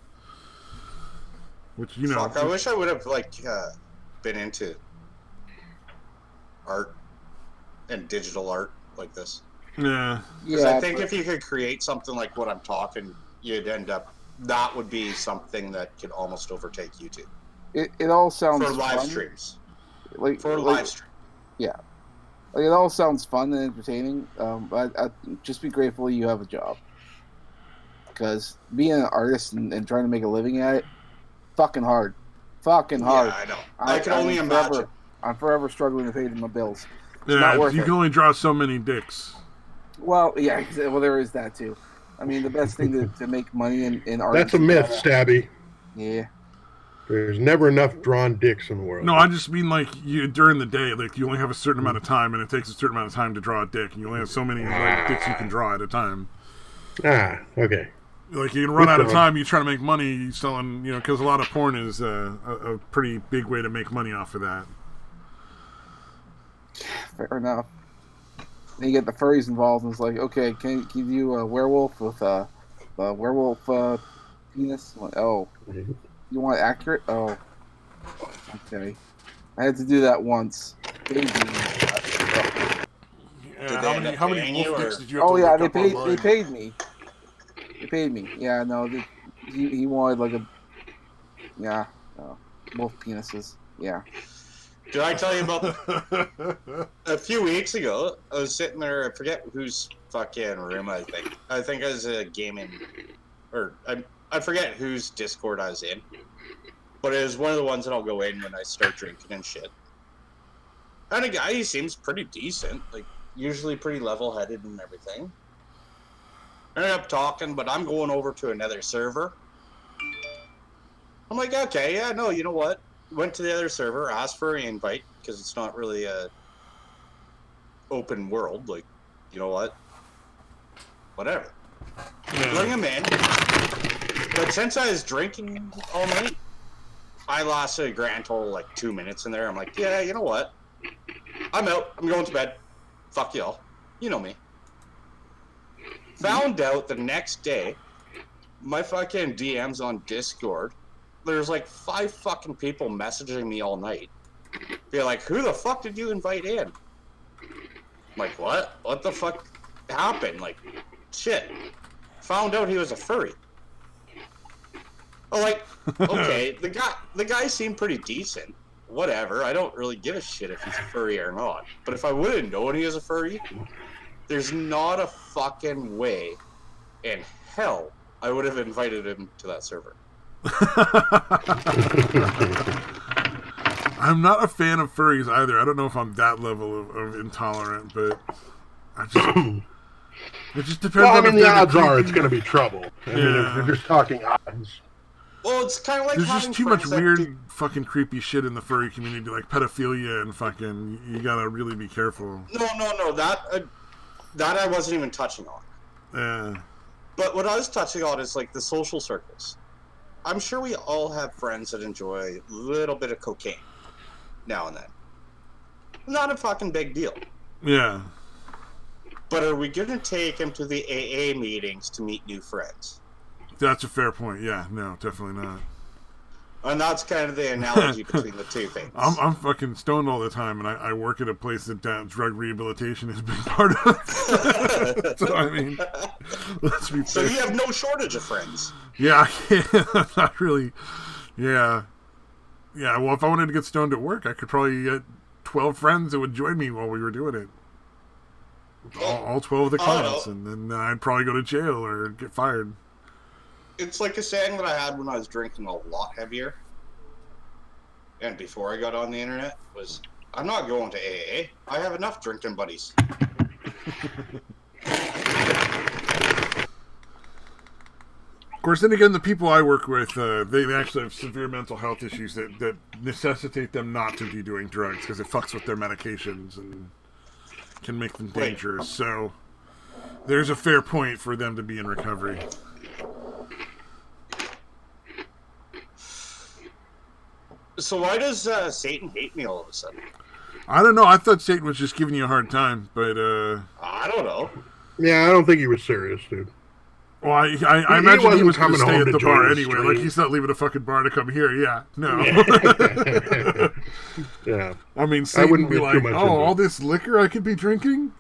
Speaker 2: Which
Speaker 4: Fuck, I wish I would have like been into art and digital art like this.
Speaker 2: Yeah.
Speaker 4: Because I think if you could create something like what I'm talking, you'd end up. That would be something that could almost overtake YouTube.
Speaker 3: It all sounds
Speaker 4: for live
Speaker 3: fun.
Speaker 4: Streams.
Speaker 3: Like
Speaker 4: Live stream.
Speaker 3: Yeah. Like, it all sounds fun and entertaining, but I'd just be grateful you have a job. Because being an artist and trying to make a living at it, fucking hard. Fucking hard.
Speaker 4: Yeah, I know. I can only imagine.
Speaker 3: I'm forever struggling to pay my bills. It's
Speaker 2: yeah,
Speaker 3: not worth
Speaker 2: you
Speaker 3: it.
Speaker 2: can only draw so many dicks.
Speaker 3: Well, yeah, well, there is that too. I mean, the best thing to make money in art...
Speaker 1: That's a myth, Stabby.
Speaker 3: Yeah.
Speaker 1: There's never enough drawn dicks in the world.
Speaker 2: No, I just mean like during the day, like you only have a certain amount of time, and it takes a certain amount of time to draw a dick, and you only have so many like dicks you can draw at a time.
Speaker 1: Ah, okay.
Speaker 2: Like you can run out of time. You try to make money selling, because a lot of porn is a pretty big way to make money off of that.
Speaker 3: Fair enough. Then you get the furries involved, and it's like, okay, can you do a werewolf with a werewolf penis? Oh. You want it accurate? Oh. Okay. I had to do that once. Baby.
Speaker 2: How many wolf dicks did you have
Speaker 3: to
Speaker 2: look
Speaker 3: up
Speaker 2: online?
Speaker 3: They paid me. They paid me. Yeah, no. He wanted like a... Yeah. No. Wolf penises. Yeah.
Speaker 4: Did I tell you about a few weeks ago, I was sitting there, I forget whose fucking room I think I was gaming, or I forget whose Discord I was in, but it was one of the ones that I'll go in when I start drinking and shit. And a guy, he seems pretty decent, like usually pretty level-headed and everything. Ended up talking, but I'm going over to another server. I'm like, okay, yeah, no, you know what? Went to the other server, asked for an invite, because it's not really a open world, like, you know what? Whatever. Bring him in. But since I was drinking all night, I lasted a grand total like 2 minutes in there. I'm like, yeah, you know what? I'm out. I'm going to bed. Fuck y'all. You know me. Found out the next day, my fucking DMs on Discord, there's like 5 fucking people messaging me all night. They're like, who the fuck did you invite in? I'm like, what? What the fuck happened? Like, shit. Found out he was a furry. Oh, like, okay, the guy seemed pretty decent. Whatever, I don't really give a shit if he's a furry or not. But if I would have known he was a furry, there's not a fucking way in hell I would have invited him to that server.
Speaker 2: I'm not a fan of furries either. I don't know if I'm that level of intolerant, but I just... It just depends on...
Speaker 1: Well, I mean, the odds are it's going to be trouble. I mean, if you're just talking odds.
Speaker 4: Well, it's kind of like
Speaker 2: there's just too much weird, fucking creepy shit in the furry community, like pedophilia and fucking. You gotta really be careful.
Speaker 4: No. That I wasn't even touching on.
Speaker 2: Yeah.
Speaker 4: But what I was touching on is like the social circles. I'm sure we all have friends that enjoy a little bit of cocaine now and then. Not a fucking big deal.
Speaker 2: Yeah.
Speaker 4: But are we going to take him to the AA meetings to meet new friends?
Speaker 2: That's a fair point. Yeah, no, definitely not.
Speaker 4: And that's kind of the analogy between the two things.
Speaker 2: I'm fucking stoned all the time, and I work at a place that drug rehabilitation is a big part of it. So, I mean, let's be fair.
Speaker 4: So you have no shortage of friends.
Speaker 2: Yeah, not really. Yeah. Yeah, well, if I wanted to get stoned at work, I could probably get 12 friends that would join me while we were doing it. all 12 of the clients, and then I'd probably go to jail or get fired.
Speaker 4: It's like a saying that I had when I was drinking a lot heavier, and before I got on the internet, was, I'm not going to AA. I have enough drinking buddies.
Speaker 2: Of course, then again, the people I work with, they actually have severe mental health issues that necessitate them not to be doing drugs because it fucks with their medications and can make them dangerous. Right. So there's a fair point for them to be in recovery.
Speaker 4: So why does Satan hate me all of a sudden?
Speaker 2: I don't know. I thought Satan was just giving you a hard time, but...
Speaker 4: I don't know.
Speaker 1: Yeah, I don't think he was serious, dude.
Speaker 2: Well, I imagine he was going to stay at the bar anyway. Like, he's not leaving a fucking bar to come here. Yeah, no.
Speaker 1: Yeah.
Speaker 2: I mean, Satan would be like, all this liquor I could be drinking?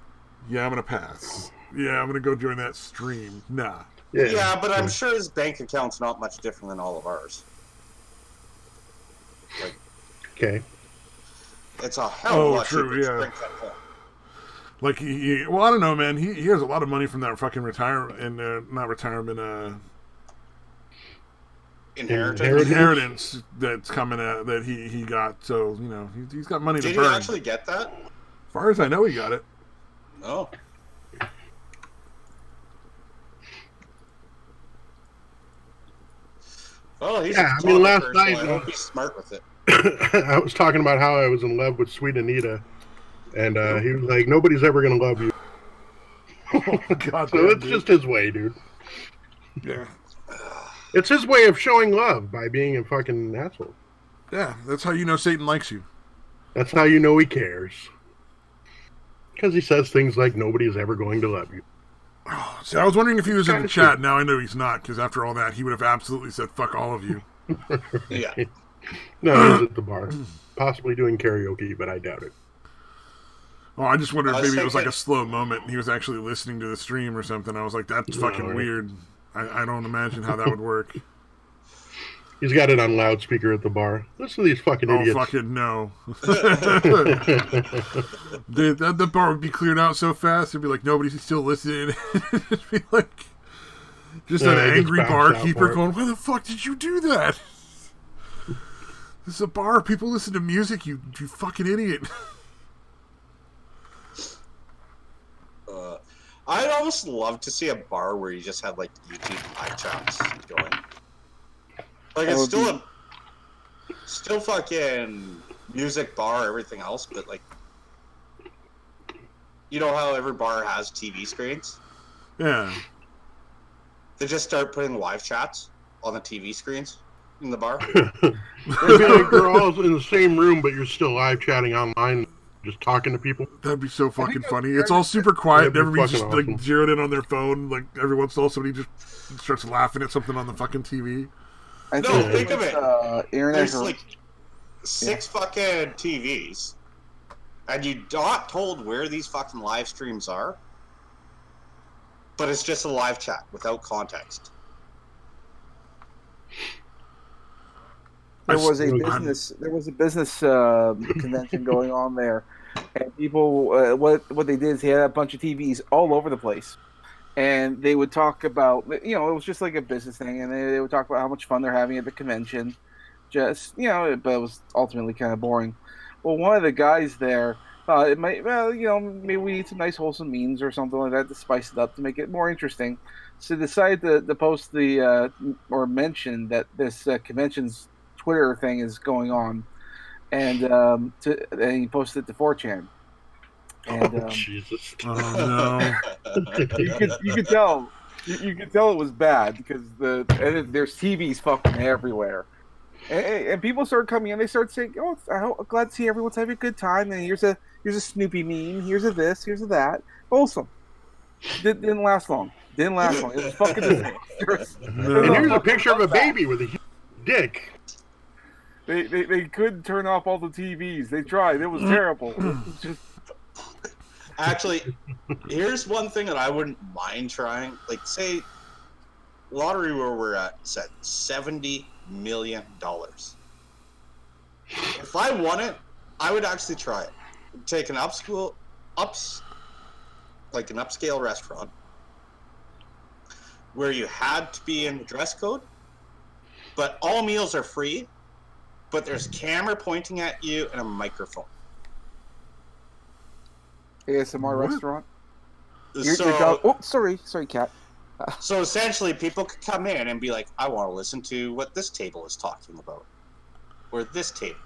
Speaker 2: Yeah, I'm going to pass. Yeah, I'm going to go join that stream. Nah.
Speaker 4: Yeah, but I'm sure his bank account's not much different than all of ours. Like,
Speaker 1: okay.
Speaker 4: It's a hell of a lot cheaper to drink at home.
Speaker 2: Like, well, I don't know, man. He has a lot of money from that fucking inheritance that's coming out that he got. So, you know, he's got money to burn.
Speaker 4: Did he actually get that?
Speaker 2: As far as I know, he got it.
Speaker 4: No. Well, he's
Speaker 1: last night,
Speaker 4: so I hope he's smart with it.
Speaker 1: I was talking about how I was in love with Sweet Anita, and he was like, "Nobody's ever gonna love you."
Speaker 2: Oh, God,
Speaker 1: so it's just his way, dude.
Speaker 2: Yeah,
Speaker 1: it's his way of showing love by being a fucking asshole.
Speaker 2: Yeah, that's how you know Satan likes you.
Speaker 1: That's how you know he cares. Because he says things like, "Nobody's ever going to love you."
Speaker 2: Oh, see, I was wondering if he was in the chat. Now I know he's not, because after all that, he would have absolutely said, "Fuck all of you."
Speaker 4: Yeah.
Speaker 1: No, he's at the bar. Possibly doing karaoke, but I doubt it.
Speaker 2: Oh, I just wondered if maybe it was like a slow moment and he was actually listening to the stream or something. I was like, that's fucking weird. I don't imagine how that would work.
Speaker 1: He's got it on loudspeaker at the bar. Listen to these fucking idiots.
Speaker 2: Oh, fucking no. The bar would be cleared out so fast, it'd be like, nobody's still listening. It'd be like, just an angry barkeeper going, why the fuck did you do that? This is a bar. People listen to music, you fucking idiot.
Speaker 4: I'd almost love to see a bar where you just had, like, YouTube live chats going. Like, it's still fucking music bar, everything else, but, like, you know how every bar has TV screens?
Speaker 2: Yeah.
Speaker 4: They just start putting live chats on the TV screens in the bar.
Speaker 1: It'd be like you're all in the same room, but you're still live chatting online, just talking to people.
Speaker 2: That'd be so fucking funny. It's all super quiet, and everybody's just awesome. Like zeroed in on their phone. Like every once in a while, somebody just starts laughing at something on the fucking TV.
Speaker 4: Think of it. There's like 6 fucking TVs, and you're not told where these fucking live streams are, but it's just a live chat without context.
Speaker 3: There was a business convention going on there, and people what they did is they had a bunch of TVs all over the place, and they would talk about, it was just like a business thing, and they would talk about how much fun they're having at the convention, but it was ultimately kind of boring. Well, one of the guys there thought it might, maybe we need some nice wholesome memes or something like that to spice it up to make it more interesting. So decided to post or mention that this convention's Twitter thing is going on, and he posted it to 4chan. And
Speaker 1: Jesus!
Speaker 2: Oh no!
Speaker 3: you could tell it was bad because there's TVs fucking everywhere, and people started coming in. They started saying, "Oh, I'm glad to see everyone's having a good time." And here's a Snoopy meme. Here's a this. Here's a that. Wholesome. Didn't last long. It was fucking disastrous.
Speaker 1: And here's a picture of a baby with a huge dick.
Speaker 3: They couldn't turn off all the TVs. They tried. It was terrible.
Speaker 4: Actually, here's one thing that I wouldn't mind trying. Like, say, lottery where we're at set $70 million. If I won it, I would actually try it. Take an like an upscale restaurant, where you had to be in the dress code, but all meals are free, but there's camera pointing at you and a microphone.
Speaker 3: ASMR restaurant.
Speaker 4: So,
Speaker 3: oh, sorry, Kat.
Speaker 4: So essentially, people could come in and be like, "I want to listen to what this table is talking about, or this table."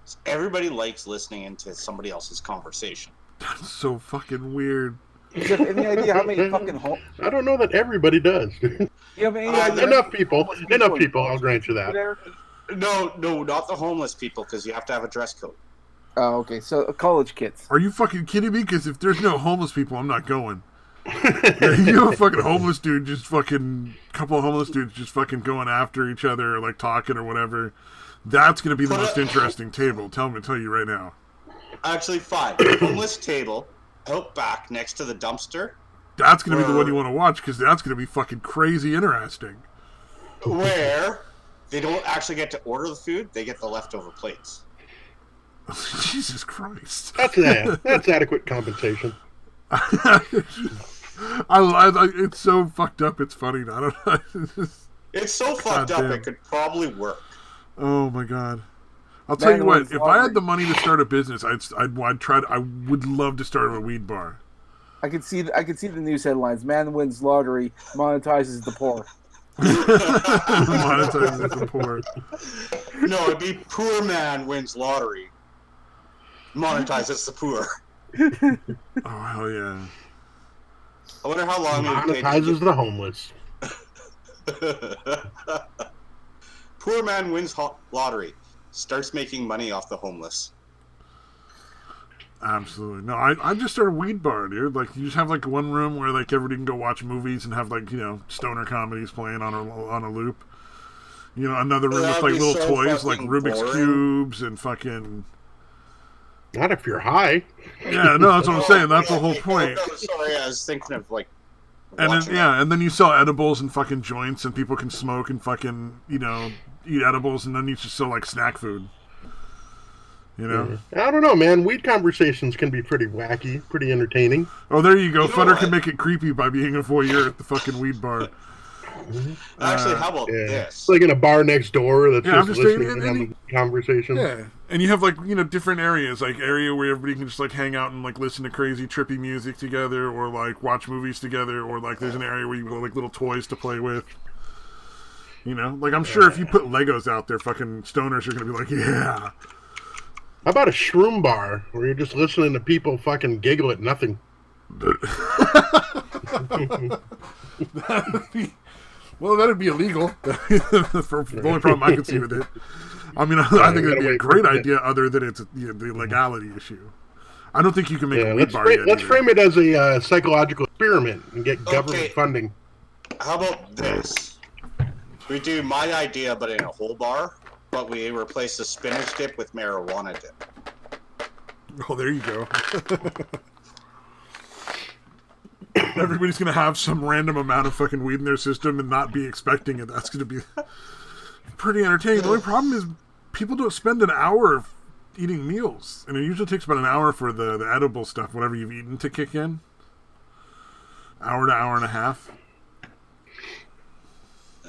Speaker 4: So everybody likes listening into somebody else's conversation.
Speaker 2: That's so fucking weird.
Speaker 3: Do you have any idea how many fucking
Speaker 1: I don't know that everybody does.
Speaker 3: You have any idea?
Speaker 1: Enough people. I'll grant you that.
Speaker 4: No, not the homeless people, because you have to have a dress code.
Speaker 3: Oh, okay. So college kids.
Speaker 2: Are you fucking kidding me? Because if there's no homeless people, I'm not going. You have a fucking homeless dude, couple of homeless dudes just fucking going after each other, or like talking or whatever. That's going to be the most interesting table. Tell you right now.
Speaker 4: Actually, fine. Homeless table out back next to the dumpster.
Speaker 2: That's going to be the one you want to watch, because that's going to be fucking crazy interesting.
Speaker 4: Where they don't actually get to order the food, they get the leftover plates.
Speaker 2: Jesus Christ.
Speaker 1: That's adequate compensation.
Speaker 2: It's so fucked up. It's funny. I don't know.
Speaker 4: It's so fucked up. It could probably work.
Speaker 2: Oh my god! I'll tell you what. If I had the money to start a business, I would love to start a weed bar.
Speaker 3: I could see the news headlines: "Man wins lottery, monetizes the poor."
Speaker 2: Monetizes the poor.
Speaker 4: No, it'd be poor man wins lottery, monetizes the poor.
Speaker 2: Oh hell yeah!
Speaker 4: I wonder how long it would take.
Speaker 1: Monetizes the homeless.
Speaker 4: Poor man wins lottery, starts making money off the homeless.
Speaker 2: Absolutely. No, I just started a weed bar, dude. Like, you just have like one room where like everybody can go watch movies and have like, stoner comedies playing on a loop. Another room with like little toys like Rubik's Cubes and fucking.
Speaker 1: Not if you're high.
Speaker 2: Yeah, no, that's what I'm saying. That's the whole point.
Speaker 4: No, sorry, I was thinking of like.
Speaker 2: And then you sell edibles and fucking joints, and people can smoke and fucking eat edibles, and then you just sell like snack food.
Speaker 1: I don't know, man. Weed conversations can be pretty wacky, pretty entertaining.
Speaker 2: Oh, there you go. Futter can make it creepy by being a voyeur at the fucking weed bar.
Speaker 4: Actually, how about this?
Speaker 1: It's like in a bar next door that's just listening and having conversations.
Speaker 2: Yeah, and you have like different areas, like area where everybody can just like hang out and like listen to crazy trippy music together, or like watch movies together, or like there's an area where you have like little toys to play with. Like I'm sure if you put Legos out there, fucking stoners are gonna be like, yeah.
Speaker 1: How about a shroom bar where you're just listening to people fucking giggle at nothing?
Speaker 2: That'd be illegal. For the only problem I could see with it. I mean, I think it'd be a great idea, other than it's the legality issue. I don't think you can make a weed bar yet.
Speaker 1: Let's frame it as a psychological experiment and get government funding.
Speaker 4: How about this? We do my idea, but in a whole bar, but we replace the spinach dip with marijuana dip.
Speaker 2: Oh, there you go. Everybody's going to have some random amount of fucking weed in their system and not be expecting it. That's going to be pretty entertaining. The only problem is people don't spend an hour eating meals. And it usually takes about an hour for the edible stuff, whatever you've eaten, to kick in. Hour to hour and a half.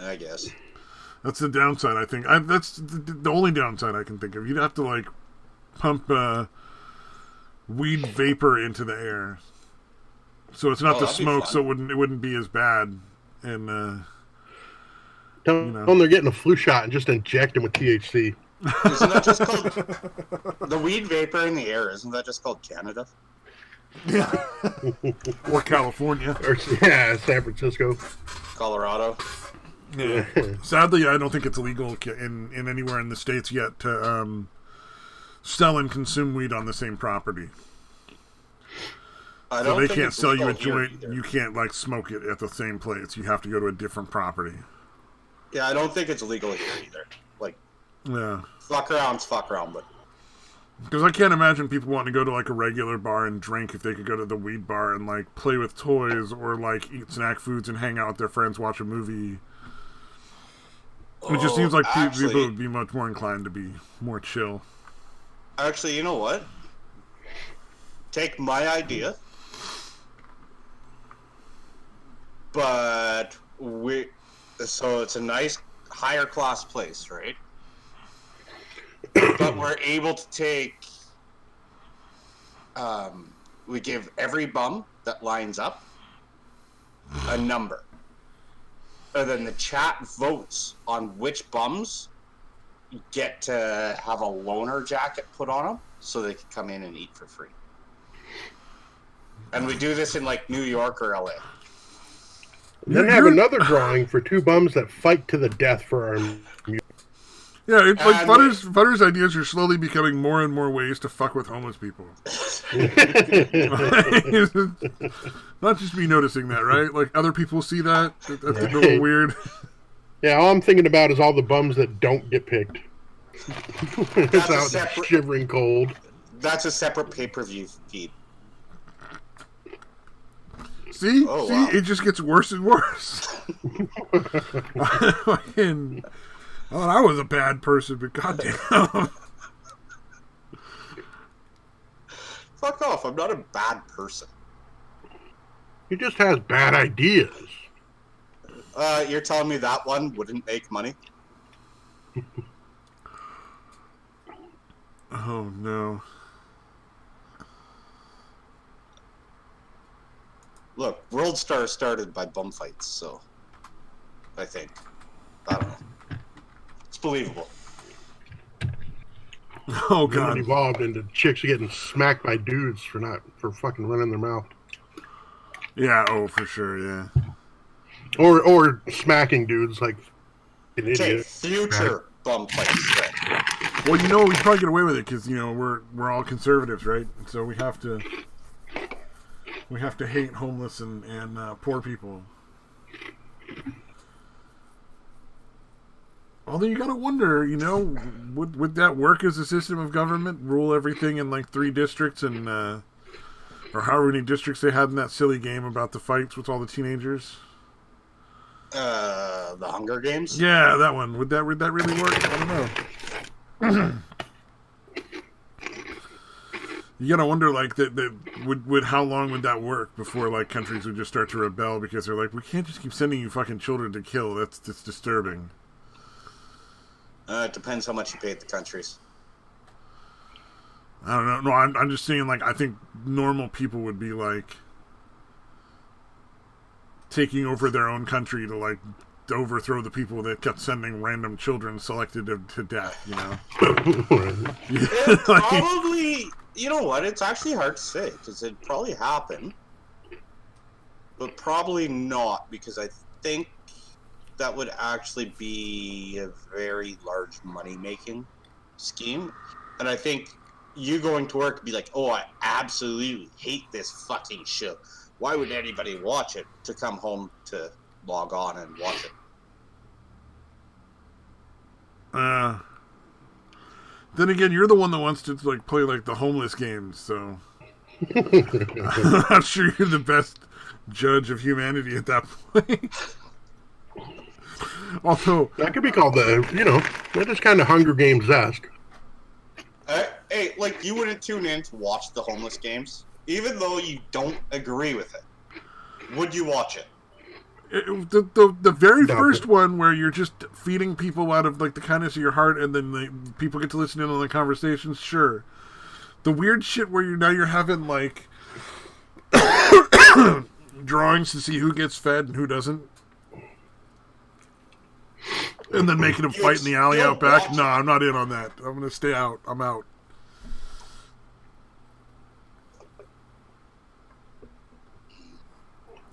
Speaker 4: I guess.
Speaker 2: That's the downside, I think. That's the only downside I can think of. You'd have to, like, pump weed vapor into the air. So it's not the smoke, so it wouldn't be as bad. And
Speaker 1: tell them they're getting a flu shot and just inject them with THC.
Speaker 4: Isn't that just called the weed vapor in the air? Isn't that just called Canada?
Speaker 2: Yeah. Or California.
Speaker 1: Or San Francisco.
Speaker 4: Colorado.
Speaker 2: Yeah. Sadly, I don't think it's illegal in anywhere in the States yet to sell and consume weed on the same property. So they can't sell you a joint. You can't like smoke it at the same place. You have to go to a different property.
Speaker 4: Yeah, I don't think it's legal here either. Like,
Speaker 2: yeah,
Speaker 4: fuck around, but
Speaker 2: because I can't imagine people wanting to go to like a regular bar and drink if they could go to the weed bar and like play with toys or like eat snack foods and hang out with their friends, watch a movie. It just seems like people would be much more inclined to be more chill.
Speaker 4: Actually, you know what? Take my idea but so it's a nice higher class place, right? But we're able to take, we give every bum that lines up a number. And then the chat votes on which bums get to have a loaner jacket put on them so they can come in and eat for free. And we do this in like New York or LA.
Speaker 1: Then have another drawing for 2 bums that fight to the death for our music.
Speaker 2: Yeah, it's like Butter's ideas are slowly becoming more and more ways to fuck with homeless people. Not just me noticing that, right? Like, other people see that. That's a little weird.
Speaker 1: Yeah, all I'm thinking about is all the bums that don't get picked. It's out shivering cold.
Speaker 4: That's a separate pay-per-view feed.
Speaker 2: See? Wow. It just gets worse and worse. I was a bad person, but goddamn.
Speaker 4: Fuck off, I'm not a bad person.
Speaker 1: He just has bad ideas.
Speaker 4: You're telling me that one wouldn't make money?
Speaker 2: Oh, no.
Speaker 4: Look, World Star started by bum fights, so I think. I don't know. It's believable.
Speaker 2: Oh, God.
Speaker 1: It evolved into chicks getting smacked by dudes for fucking running their mouth.
Speaker 2: Yeah, for sure, yeah.
Speaker 1: Or smacking dudes like an idiot.
Speaker 4: Okay, future bum fights then.
Speaker 2: Well, we probably get away with it because, we're all conservatives, right? So we have to hate homeless and poor people. Although you gotta wonder, would that work as a system of government? Rule everything in like 3 districts and or however many districts they had in that silly game about the fights with all the teenagers?
Speaker 4: The Hunger Games?
Speaker 2: Yeah, that one. Would that really work? I don't know. You gotta wonder, like, would how long would that work before like countries would just start to rebel because they're like, we can't just keep sending you fucking children to kill. That's disturbing.
Speaker 4: It depends how much you pay the countries.
Speaker 2: I don't know. No, I'm just saying, like, I think normal people would be like taking over their own country to like overthrow the people that kept sending random children selected to death.
Speaker 4: It probably. You know what? It's actually hard to say because it'd probably happen, but probably not because I think that would actually be a very large money-making scheme. And I think you going to work would be like, oh, I absolutely hate this fucking show. Why would anybody watch it? To come home to log on and watch it.
Speaker 2: Then again, you're the one that wants to like play like the homeless games, so I'm not sure you're the best judge of humanity at that point. Although
Speaker 1: that could be called that is kind of Hunger Games-esque.
Speaker 4: Hey, like you wouldn't tune in to watch the homeless games, even though you don't agree with it. Would you watch it?
Speaker 2: The very first one where you're just feeding people out of like the kindness of your heart and then people get to listen in on the conversations, sure. The weird shit where you're having like drawings to see who gets fed and who doesn't, and then making them fight in the alley out back. No, I'm not in on that. I'm gonna stay out. I'm out.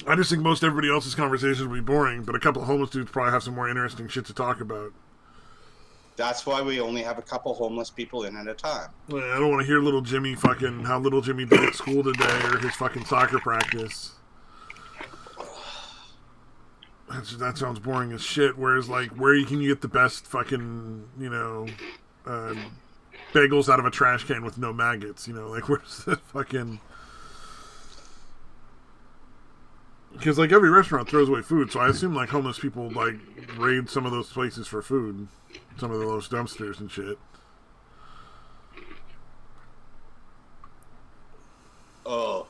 Speaker 2: I just think most everybody else's conversations will be boring, but a couple of homeless dudes probably have some more interesting shit to talk about.
Speaker 4: That's why we only have a couple homeless people in at a time.
Speaker 2: I don't want to hear little Jimmy how little Jimmy did at school today or his fucking soccer practice. That sounds boring as shit. Whereas, like, where can you get the best fucking, bagels out of a trash can with no maggots? Like, where's the fucking... Because, like, every restaurant throws away food, so I assume, like, homeless people, like, raid some of those places for food. Some of those dumpsters and shit.
Speaker 4: Oh,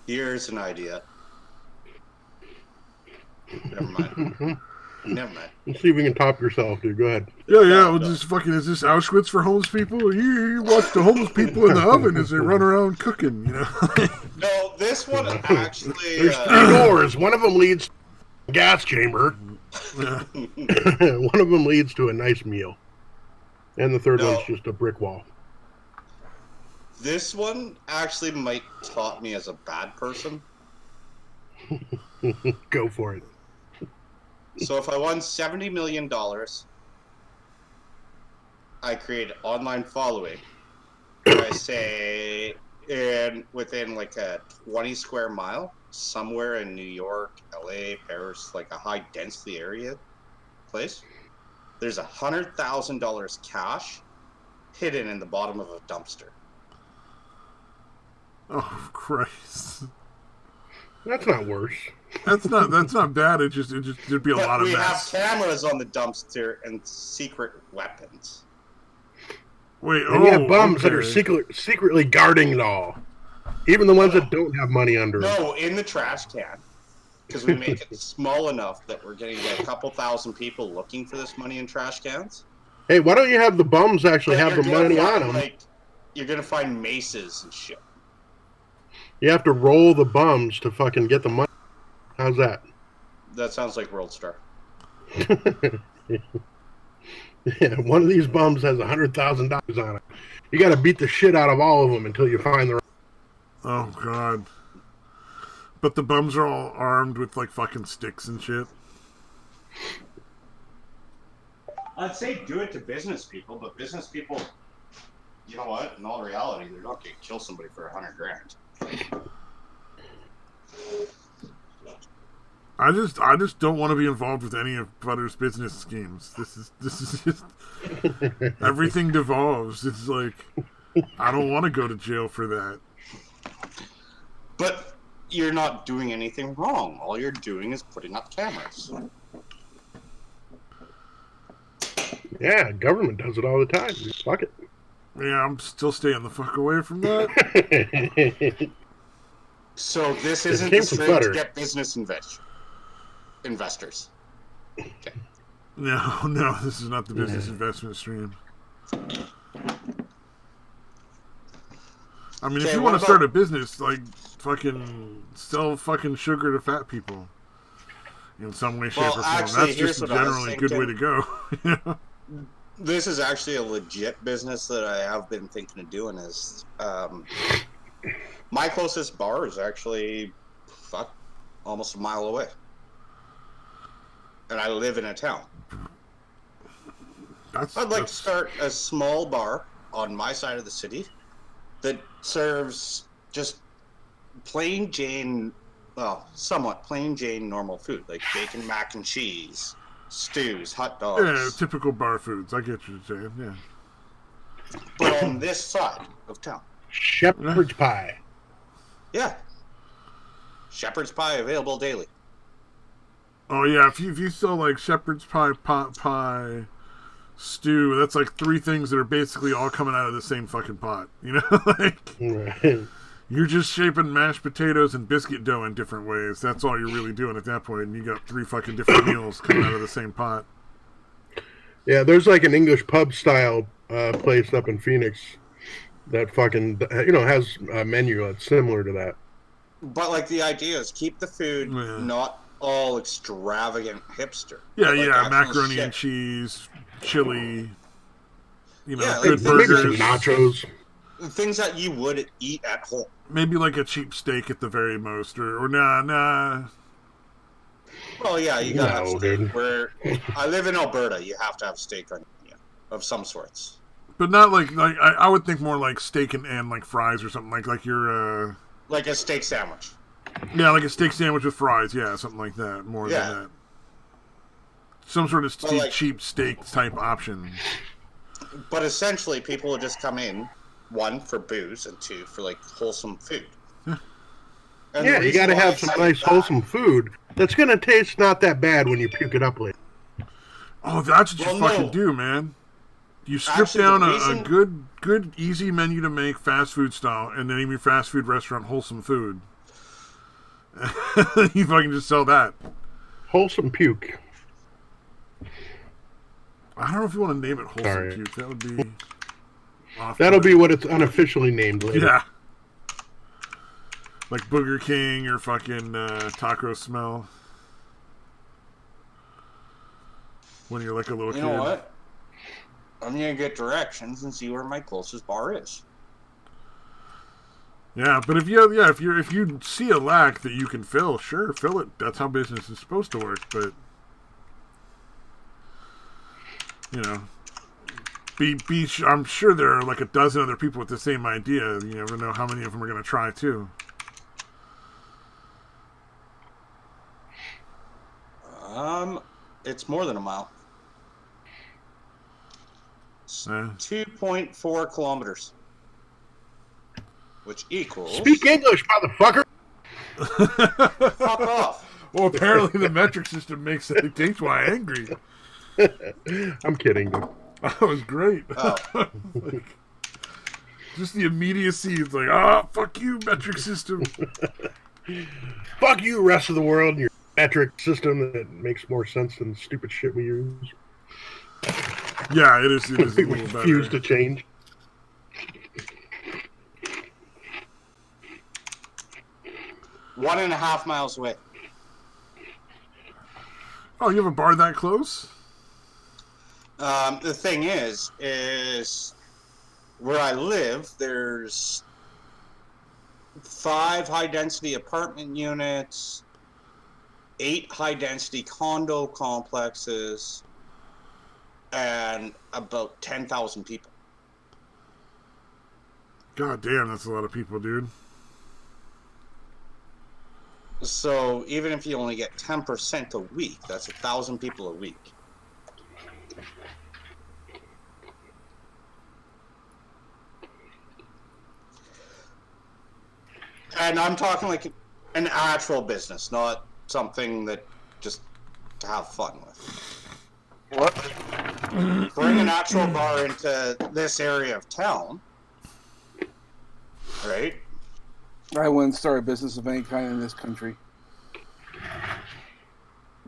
Speaker 4: here's an idea. Never mind. Never mind.
Speaker 1: Let's see if we can top yourself, dude. Go ahead.
Speaker 2: Yeah. Well, just fucking, is this Auschwitz for homeless people? You watch the homeless people in the oven as they run around cooking, you know?
Speaker 4: No, this one actually...
Speaker 1: There's 3 doors. One of them leads to a gas chamber. One of them leads to a nice meal. And the third one's just a brick wall.
Speaker 4: This one actually might taught me as a bad person.
Speaker 1: Go for it.
Speaker 4: So if I won $70 million, I create online following. I say within like a 20 square mile, somewhere in New York, LA, Paris, like a high density area place, there's $100,000 cash hidden in the bottom of a dumpster.
Speaker 2: Oh Christ.
Speaker 1: That's not worse.
Speaker 2: That's not bad. There'd be a lot of mess.
Speaker 4: We have cameras on the dumpster and secret weapons.
Speaker 2: Wait,
Speaker 1: and you have bums that are secretly guarding it all. Even the ones that don't have money under them.
Speaker 4: No, in the trash can. Because we make it small enough that we're going to get a couple thousand people looking for this money in trash cans.
Speaker 1: Hey, why don't you have the bums actually have the money on them?
Speaker 4: Like, you're going to find maces and shit.
Speaker 1: You have to roll the bums to fucking get the money. How's that?
Speaker 4: That sounds like World Star.
Speaker 1: Yeah, one of these bums has $100,000 on it. You got to beat the shit out of all of them until you find the right.
Speaker 2: Oh God! But the bums are all armed with like fucking sticks and shit.
Speaker 4: I'd say do it to business people, but business people, you know what? In all reality, they're not going to kill somebody for $100,000.
Speaker 2: I just don't want to be involved with any of Butter's business schemes. This is just everything devolves. It's like I don't want to go to jail for that.
Speaker 4: But you're not doing anything wrong. All you're doing is putting up cameras.
Speaker 1: Yeah, government does it all the time. Fuck it.
Speaker 2: Yeah, I'm still staying the fuck away from that.
Speaker 4: So this isn't the stream to get business investors. Okay.
Speaker 2: No, this is not the business investment stream. I mean, if you want to start a business, like, fucking sell fucking sugar to fat people in some way, shape, or form. That's just generally a good way to go. You know?
Speaker 4: This is actually a legit business that I have been thinking of doing. Is my closest bar is actually almost a mile away, and I live in a town. I'd like to start a small bar on my side of the city that serves just plain Jane, somewhat plain Jane normal food, like bacon, mac and cheese, stews, hot dogs.
Speaker 2: Yeah, typical bar foods. I get you saying, yeah.
Speaker 4: But on this side of town.
Speaker 1: Shepherd's pie.
Speaker 4: Yeah. Shepherd's pie available daily.
Speaker 2: Oh yeah, if you sell like shepherd's pie, pot pie, stew, that's like 3 things that are basically all coming out of the same fucking pot. You know, like you're just shaping mashed potatoes and biscuit dough in different ways. That's all you're really doing at that point, and you got 3 fucking different meals coming out of the same pot.
Speaker 1: Yeah, there's like an English pub style place up in Phoenix that fucking has a menu that's similar to that.
Speaker 4: But like the idea is keep the food not all extravagant hipster.
Speaker 2: Yeah,
Speaker 4: like
Speaker 2: macaroni and cheese, chili, good
Speaker 1: like
Speaker 2: burgers,
Speaker 1: maybe some nachos,
Speaker 4: things that you would eat at home.
Speaker 2: Maybe like a cheap steak at the very most, or nah.
Speaker 4: Well, yeah, you gotta have steak. Where I live in Alberta, you have to have steak on you of some sorts.
Speaker 2: But not like I would think more like steak and like fries or something like your
Speaker 4: like a steak sandwich.
Speaker 2: Yeah, like a steak sandwich with fries. Yeah, something like that. More than that. Some sort of cheap steak type option.
Speaker 4: But essentially, people will just come in, 1, for booze, and 2, for like wholesome food.
Speaker 1: Yeah, you got to have some nice wholesome food that's going to taste not that bad when you puke it up later.
Speaker 2: Oh, that's what you fucking do, man. You strip down a good, easy menu to make fast food style, and name your fast food restaurant wholesome food. You fucking just sell that.
Speaker 1: Wholesome Puke.
Speaker 2: I don't know if you want to name it Wholesome Puke. That would be...
Speaker 1: That'll be what it's unofficially named later.
Speaker 2: Yeah. Like Booger King or fucking Taco Smell. When you're like a little kid.
Speaker 4: You know what? I'm going to get directions and see where my closest bar is.
Speaker 2: Yeah, but if you see a lack that you can fill, sure, fill it. That's how business is supposed to work, but you know, I'm sure there are like a dozen other people with the same idea. You never know how many of them are going to try too.
Speaker 4: It's more than a mile. 2.4 kilometers. Which equals...
Speaker 1: Speak English, motherfucker!
Speaker 4: Fuck off.
Speaker 2: Well, apparently the metric system makes Y angry.
Speaker 1: I'm kidding.
Speaker 2: That was great.
Speaker 4: Oh.
Speaker 2: Just the immediacy. It's like, fuck you, metric system.
Speaker 1: Fuck you, rest of the world, and your metric system that makes more sense than the stupid shit we use.
Speaker 2: Yeah, it is a little
Speaker 1: we
Speaker 2: better.
Speaker 1: refuse to change.
Speaker 4: One and a half miles away.
Speaker 2: Oh, you have a bar that close?
Speaker 4: The thing is where I live, there's 5 high-density apartment units, 8 high-density condo complexes, and about 10,000 people.
Speaker 2: God damn, that's a lot of people, dude.
Speaker 4: So even if you only get 10% a week, that's 1,000 people a week. And I'm talking like an actual business, not something that just to have fun with.
Speaker 3: What?
Speaker 4: Bring an actual bar into this area of town, right?
Speaker 3: I wouldn't start a business of any kind in this country.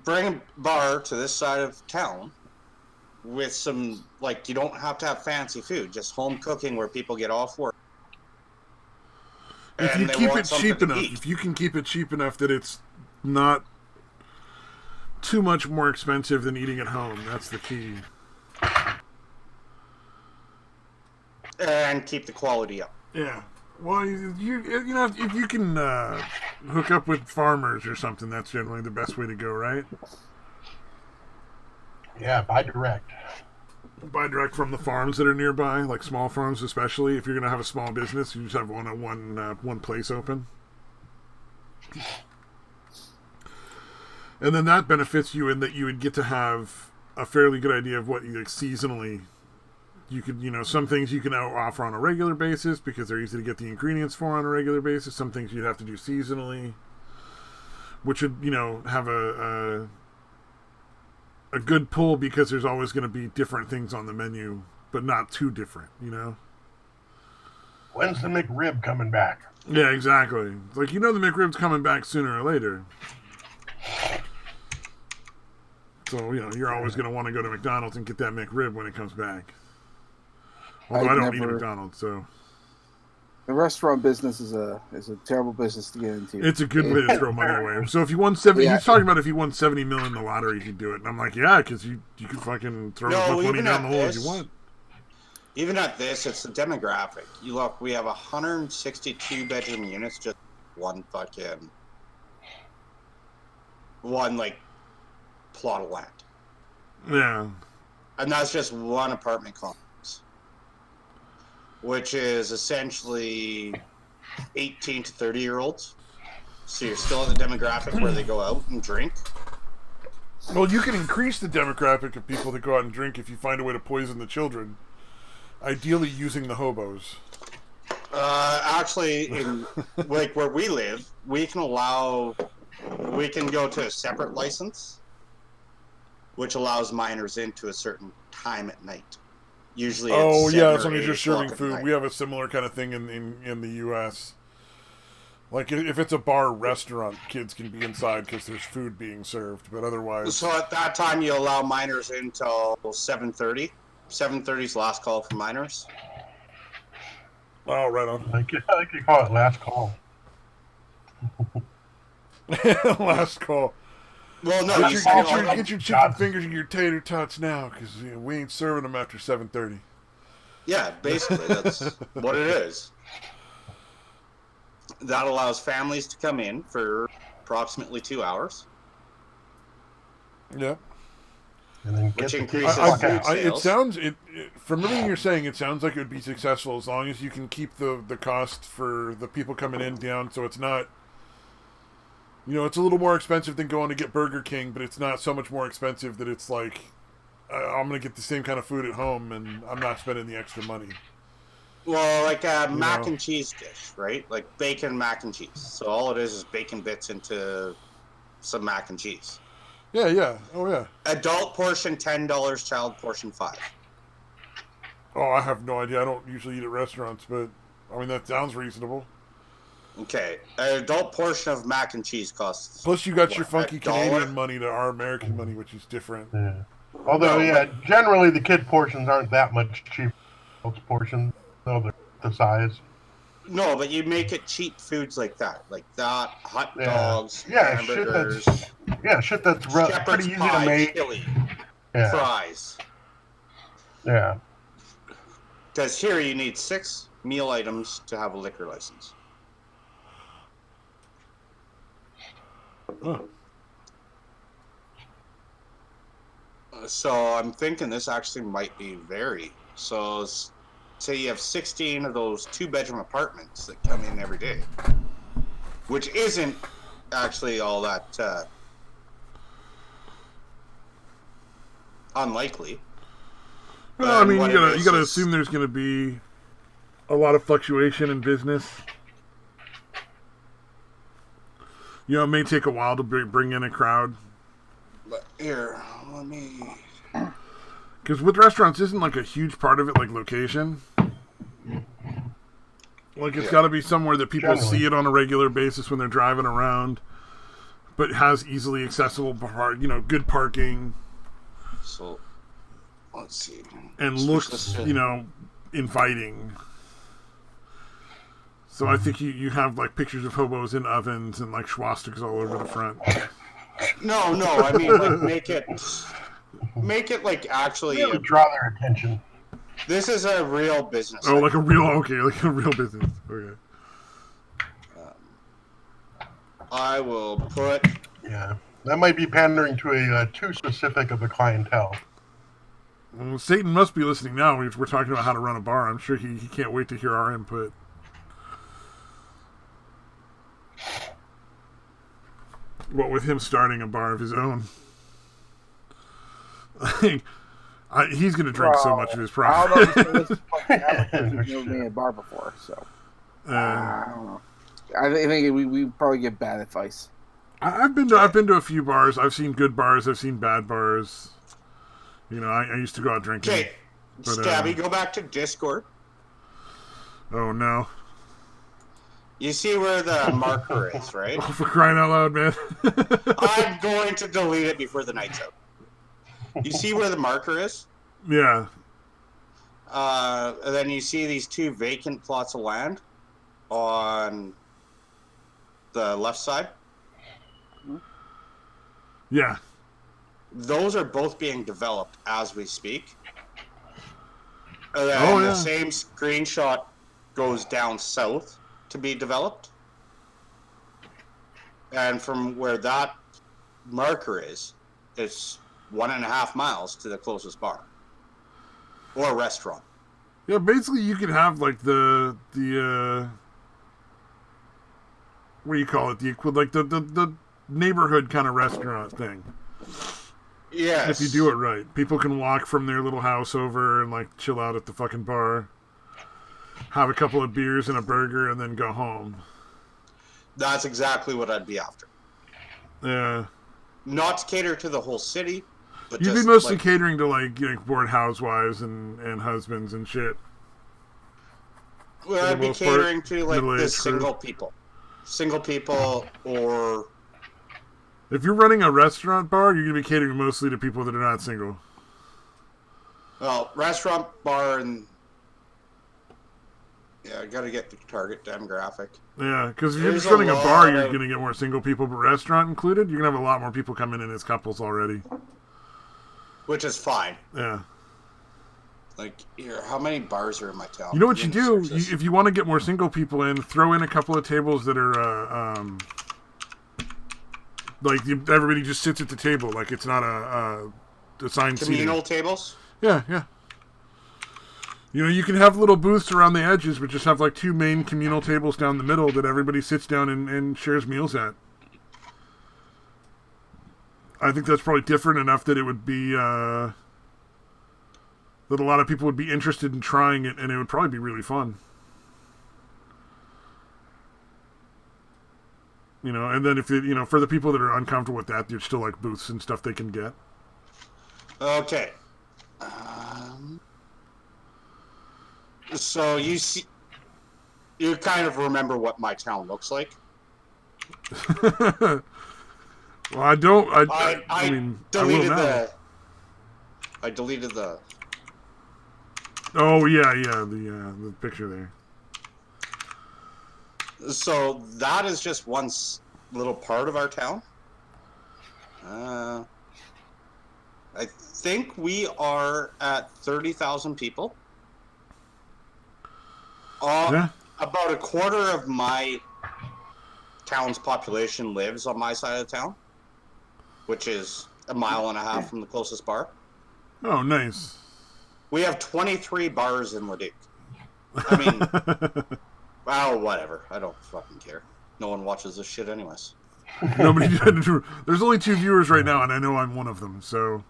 Speaker 4: Bring a bar to this side of town with some, like, you don't have to have fancy food, just home cooking where people get off work.
Speaker 2: If you keep it cheap enough, if you can keep it cheap enough that it's not too much more expensive than eating at home, that's the key.
Speaker 4: And keep the quality up.
Speaker 2: Yeah. Well, you know, if you can hook up with farmers or something, that's generally the best way to go, right?
Speaker 1: Yeah, buy direct.
Speaker 2: Buy direct from the farms that are nearby, like small farms especially. If you're going to have a small business, you just have one place open. And then that benefits you in that you would get to have a fairly good idea of what you like seasonally. You could, you know, some things you can offer on a regular basis because they're easy to get the ingredients for on a regular basis. Some things you'd have to do seasonally, which would, you know, have a good pull because there's always going to be different things on the menu, but not too different, you know?
Speaker 1: When's the McRib coming back?
Speaker 2: Yeah, exactly. It's like, you know, the McRib's coming back sooner or later. So, you know, you're always going to want to go to McDonald's and get that McRib when it comes back. Although I don't eat at McDonald's, so...
Speaker 3: The restaurant business is a terrible business to get into.
Speaker 2: It's a good way to throw money away. So if you won 70, he's talking about if you won 70 million in the lottery, you'd do it. And I'm like, yeah, because you could fucking throw as much money down the hole as you want.
Speaker 4: Even at this, it's the demographic. You look, we have 162 bedroom units, just one like plot of land.
Speaker 2: Yeah.
Speaker 4: And that's just one apartment complex, which is essentially 18 to 30-year-olds. So you're still in the demographic where they go out and drink.
Speaker 2: Well, you can increase the demographic of people that go out and drink if you find a way to poison the children. Ideally using the hobos.
Speaker 4: Actually, in like where we live, we can go to a separate license, which allows minors into a certain time at night. Usually it's
Speaker 2: as long as you're serving food. We have a similar kind of thing in the U.S. Like, if it's a bar or restaurant, kids can be inside because there's food being served, but otherwise...
Speaker 4: So at that time, you allow minors until 7:30. 7:30 is last call for minors.
Speaker 2: Oh, right on.
Speaker 1: I like you call it last call.
Speaker 2: Last call.
Speaker 4: Well, no,
Speaker 2: get your chicken fingers and your tater tots now, because we ain't serving them after 7:30.
Speaker 4: Yeah, basically, that's what it is. That allows families to come in for approximately 2 hours.
Speaker 2: Yeah.
Speaker 1: And then
Speaker 4: which increases food sales.
Speaker 2: It sounds, from everything you're saying, it sounds like it would be successful as long as you can keep the cost for the people coming in down, so it's not, it's a little more expensive than going to get Burger King, but it's not so much more expensive that it's like, I'm going to get the same kind of food at home and I'm not spending the extra money.
Speaker 4: Well, like a mac and cheese dish, right? Like bacon mac and cheese. So all it is bacon bits into some mac and cheese.
Speaker 2: Yeah. Oh, yeah.
Speaker 4: Adult portion, $10. Child portion, $5.
Speaker 2: Oh, I have no idea. I don't usually eat at restaurants, but, I mean, that sounds reasonable.
Speaker 4: Okay. An adult portion of mac and cheese costs...
Speaker 2: Plus you got your funky Canadian money to our American money, which is different.
Speaker 1: Yeah. Although, generally the kid portions aren't that much cheaper than adult portions. No, the size.
Speaker 4: No, but you make it cheap foods like that. Like that, hot dogs,
Speaker 1: hamburgers. Shit that's pretty easy to make.
Speaker 4: Chili, fries.
Speaker 1: Yeah.
Speaker 4: Because here you need 6 meal items to have a liquor license.
Speaker 2: Huh.
Speaker 4: So I'm thinking this actually might be very... So... Say you have 16 of those 2-bedroom apartments that come in every day, which isn't actually all that unlikely.
Speaker 2: Well, I mean, you gotta assume there's going to be a lot of fluctuation in business. It may take a while to bring in a crowd.
Speaker 4: But here, let me...
Speaker 2: Because with restaurants, isn't like a huge part of it like location? Like it's got to be somewhere that people see it on a regular basis when they're driving around, but has easily accessible, good parking.
Speaker 4: So, let's see.
Speaker 2: And looks, inviting. So I think you have like pictures of hobos in ovens and like swastikas all over the front.
Speaker 4: No, I mean like make it like actually
Speaker 1: really draw their attention.
Speaker 4: This is a real business.
Speaker 2: Oh, like a real business. Okay.
Speaker 4: I will put.
Speaker 1: Yeah, that might be pandering to a too specific of a clientele.
Speaker 2: Well, Satan must be listening now. We're talking about how to run a bar. I'm sure he can't wait to hear our input. What with him starting a bar of his own. He's going to drink so much of his profit.
Speaker 3: I don't know if he's been a bar before, so I don't know. I think we probably get bad advice.
Speaker 2: I've been to a few bars. I've seen good bars. I've seen bad bars. I used to go out drinking.
Speaker 4: Okay, Stabby, go back to Discord.
Speaker 2: Oh no!
Speaker 4: You see where the marker is, right?
Speaker 2: Oh, for crying out loud, man!
Speaker 4: I'm going to delete it before the night's out. You see where the marker is?
Speaker 2: Yeah.
Speaker 4: And then you see these 2 vacant plots of land on the left side?
Speaker 2: Yeah.
Speaker 4: Those are both being developed as we speak. And then the same screenshot goes down south to be developed. And from where that marker is, it's 1.5 miles to the closest bar or restaurant.
Speaker 2: Yeah, basically you could have like the what do you call it? The neighborhood kind of restaurant thing.
Speaker 4: Yes.
Speaker 2: If you do it right, people can walk from their little house over and like chill out at the fucking bar, have a couple of beers and a burger, and then go home.
Speaker 4: That's exactly what I'd be after.
Speaker 2: Yeah.
Speaker 4: Not to cater to the whole city. But
Speaker 2: you'd be mostly catering to like bored housewives and husbands and shit.
Speaker 4: Well, I'd be catering to like the single people. single people, or...
Speaker 2: If you're running a restaurant bar, you're going to be catering mostly to people that are not single.
Speaker 4: Well, restaurant, bar, and... Yeah, I got to get the target demographic.
Speaker 2: Yeah, because if you're just running a bar, you're going to get more single people, but restaurant included, you're going to have a lot more people coming in as couples already.
Speaker 4: Which is fine.
Speaker 2: Yeah.
Speaker 4: Like, here, how many bars are in my town?
Speaker 2: You know what you do? If you want to get more single people in, throw in a couple of tables that are, everybody just sits at the table. Like, it's not a assigned seating.
Speaker 4: Communal tables?
Speaker 2: Yeah, yeah. You know, you can have little booths around the edges, but just have, like, 2 main communal tables down the middle that everybody sits down and shares meals at. I think that's probably different enough that it would be, that a lot of people would be interested in trying it, and it would probably be really fun. You know, and then if it, you know, for the people that are uncomfortable with that, there's still, like, booths and stuff they can get.
Speaker 4: Okay. So you kind of remember what my town looks like?
Speaker 2: Well, I don't. I mean,
Speaker 4: deleted
Speaker 2: I
Speaker 4: deleted the.
Speaker 2: Oh yeah, the picture there.
Speaker 4: So that is just one little part of our town. I think we are at 30,000 people.
Speaker 2: Yeah.
Speaker 4: About a quarter of my town's population lives on my side of town, which is a mile and a half from the closest bar.
Speaker 2: Oh, nice.
Speaker 4: We have 23 bars in Leduc. I mean, well, whatever. I don't fucking care. No one watches this shit anyways.
Speaker 2: Nobody. There's only 2 viewers right now, and I know I'm one of them. So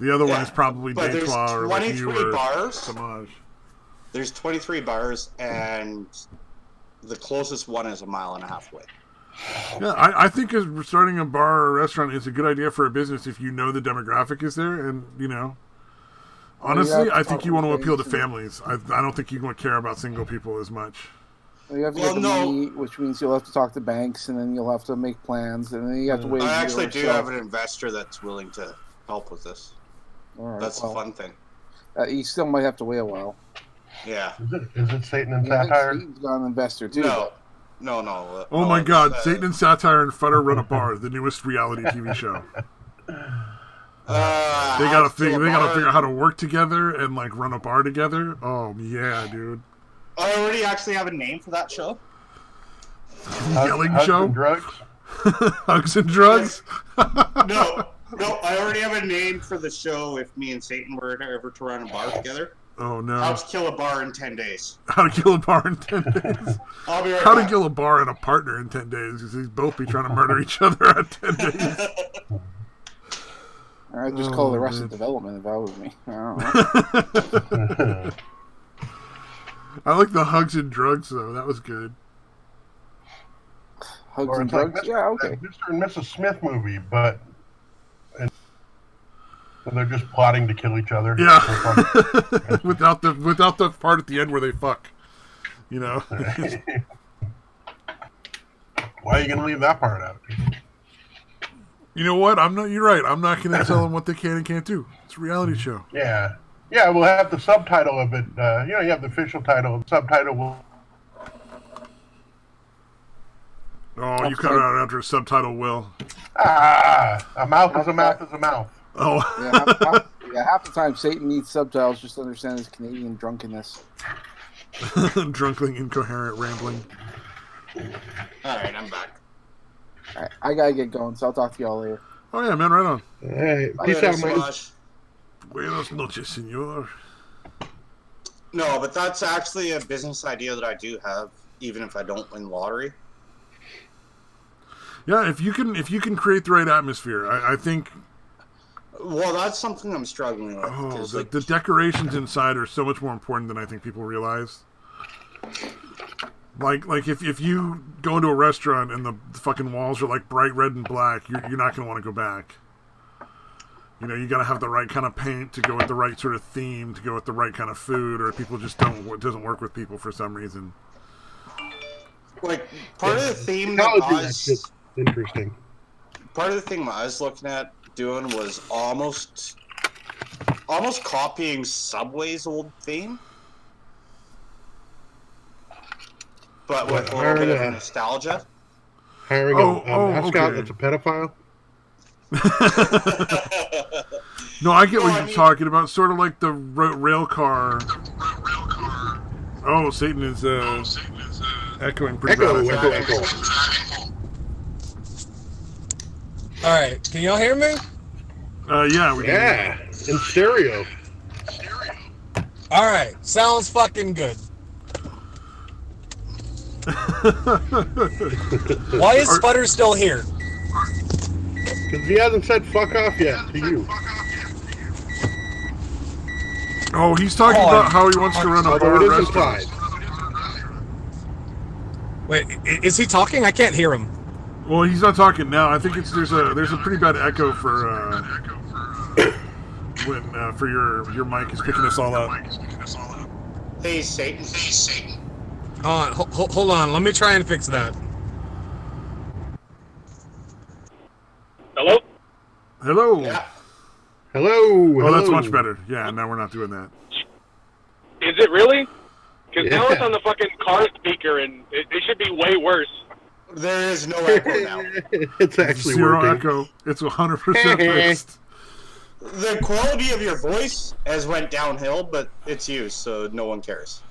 Speaker 2: the other one is probably Detroit or like you or Samaj.
Speaker 4: There's 23 bars, and the closest one is a mile and a half away.
Speaker 2: Yeah, I think starting a bar or a restaurant is a good idea for a business if you know the demographic is there, and you know. Honestly, I think you want to appeal to families. I don't think you want to care about single people as much.
Speaker 3: You have to get the money, which means you'll have to talk to banks, and then you'll have to make plans, and then you have to wait.
Speaker 4: I actually do have an investor that's willing to help with this.
Speaker 3: All right,
Speaker 4: that's a fun thing.
Speaker 3: You still might have to wait a while.
Speaker 4: Yeah.
Speaker 1: Is it Satan and Satire?
Speaker 3: Satan's got an investor too.
Speaker 4: No.
Speaker 2: Oh my God! Satan and Satire and Futter Run a Bar, the newest reality TV show. They gotta figure out how to work together and like run a bar together. Oh yeah, dude.
Speaker 4: I already actually have a name for that show.
Speaker 2: Yelling
Speaker 1: Hugs
Speaker 2: show.
Speaker 1: And drugs.
Speaker 2: Hugs and drugs.
Speaker 4: No. I already have a name for the show. If me and Satan were ever to run a bar together.
Speaker 2: Oh no!
Speaker 4: How to kill a bar in 10 days.
Speaker 2: How to kill a bar in 10 days.
Speaker 4: I'll be right
Speaker 2: How
Speaker 4: back.
Speaker 2: to kill a bar and a partner in 10 days because they'd both be trying to murder each other at 10 days.
Speaker 3: I'd just call it Arrested Development if that was me. I don't know.
Speaker 2: I like the hugs and drugs though. That was good.
Speaker 3: Hugs and drugs?
Speaker 1: Like
Speaker 3: yeah, okay.
Speaker 1: Mr. and Mrs. Smith movie, but they're just plotting to kill each other.
Speaker 2: Yeah. without the part at the end where they fuck. You know.
Speaker 1: Why are you gonna leave that part out?
Speaker 2: You know what? You're right. I'm not gonna tell them what they can and can't do. It's a reality show.
Speaker 1: Yeah. Yeah, we'll have the subtitle of it. You have the official title. The subtitle will.
Speaker 2: Oh, you cut it out after a subtitle, Will.
Speaker 1: A mouth is a mouth is a mouth.
Speaker 2: Oh.
Speaker 3: Half the time Satan needs subtitles just to understand his Canadian drunkenness.
Speaker 2: Drunkling, incoherent, rambling.
Speaker 4: Alright, I'm back.
Speaker 3: Alright, I gotta get going, so I'll talk to y'all later.
Speaker 2: Oh yeah, man, right on.
Speaker 1: Hey, peace out, man.
Speaker 2: Buenos noches, senor.
Speaker 4: No, but that's actually a business idea that I do have, even if I don't win lottery.
Speaker 2: Yeah, if you can create the right atmosphere, I think.
Speaker 4: Well, that's something I'm struggling with.
Speaker 2: Oh, the decorations inside are so much more important than I think people realize. Like if you go into a restaurant and the fucking walls are like bright red and black, you're not gonna want to go back. You know, you gotta have the right kind of paint to go with the right sort of theme to go with the right kind of food, or people just it doesn't work with people for some reason.
Speaker 4: Like, part of the theme that
Speaker 1: that's interesting.
Speaker 4: Part of the thing I was looking at doing was almost copying Subway's old theme, but with a little bit of nostalgia.
Speaker 1: Hiring a mascot that's a pedophile.
Speaker 2: No, I get what you're talking about. Sort of like the rail car. Oh, Satan is echoing pretty bad.
Speaker 1: Echo.
Speaker 5: All right, can y'all hear me?
Speaker 2: Yeah, we can.
Speaker 1: In stereo.
Speaker 5: All right, sounds fucking good. Why is Sputter still here?
Speaker 1: Because he hasn't said fuck off yet to you.
Speaker 2: Oh, he's talking about how he wants to run a bar restaurant.
Speaker 5: Wait, is he talking? I can't hear him.
Speaker 2: Well, he's not talking now. I think there's a pretty bad echo for when for your mic is picking us all up.
Speaker 4: Hey, Satan.
Speaker 5: Hold on. Let me try and fix that.
Speaker 6: Hello?
Speaker 2: Hello.
Speaker 4: Yeah.
Speaker 1: Hello.
Speaker 2: Oh, that's much better. Yeah, now we're not doing that.
Speaker 6: Is it really? Because now it's on the fucking car speaker, and it should be way worse.
Speaker 4: There is no echo now.
Speaker 1: It's actually
Speaker 2: zero
Speaker 1: working.
Speaker 2: echo. It's 100% fixed.
Speaker 4: The quality of your voice has went downhill, but it's you, so no one cares.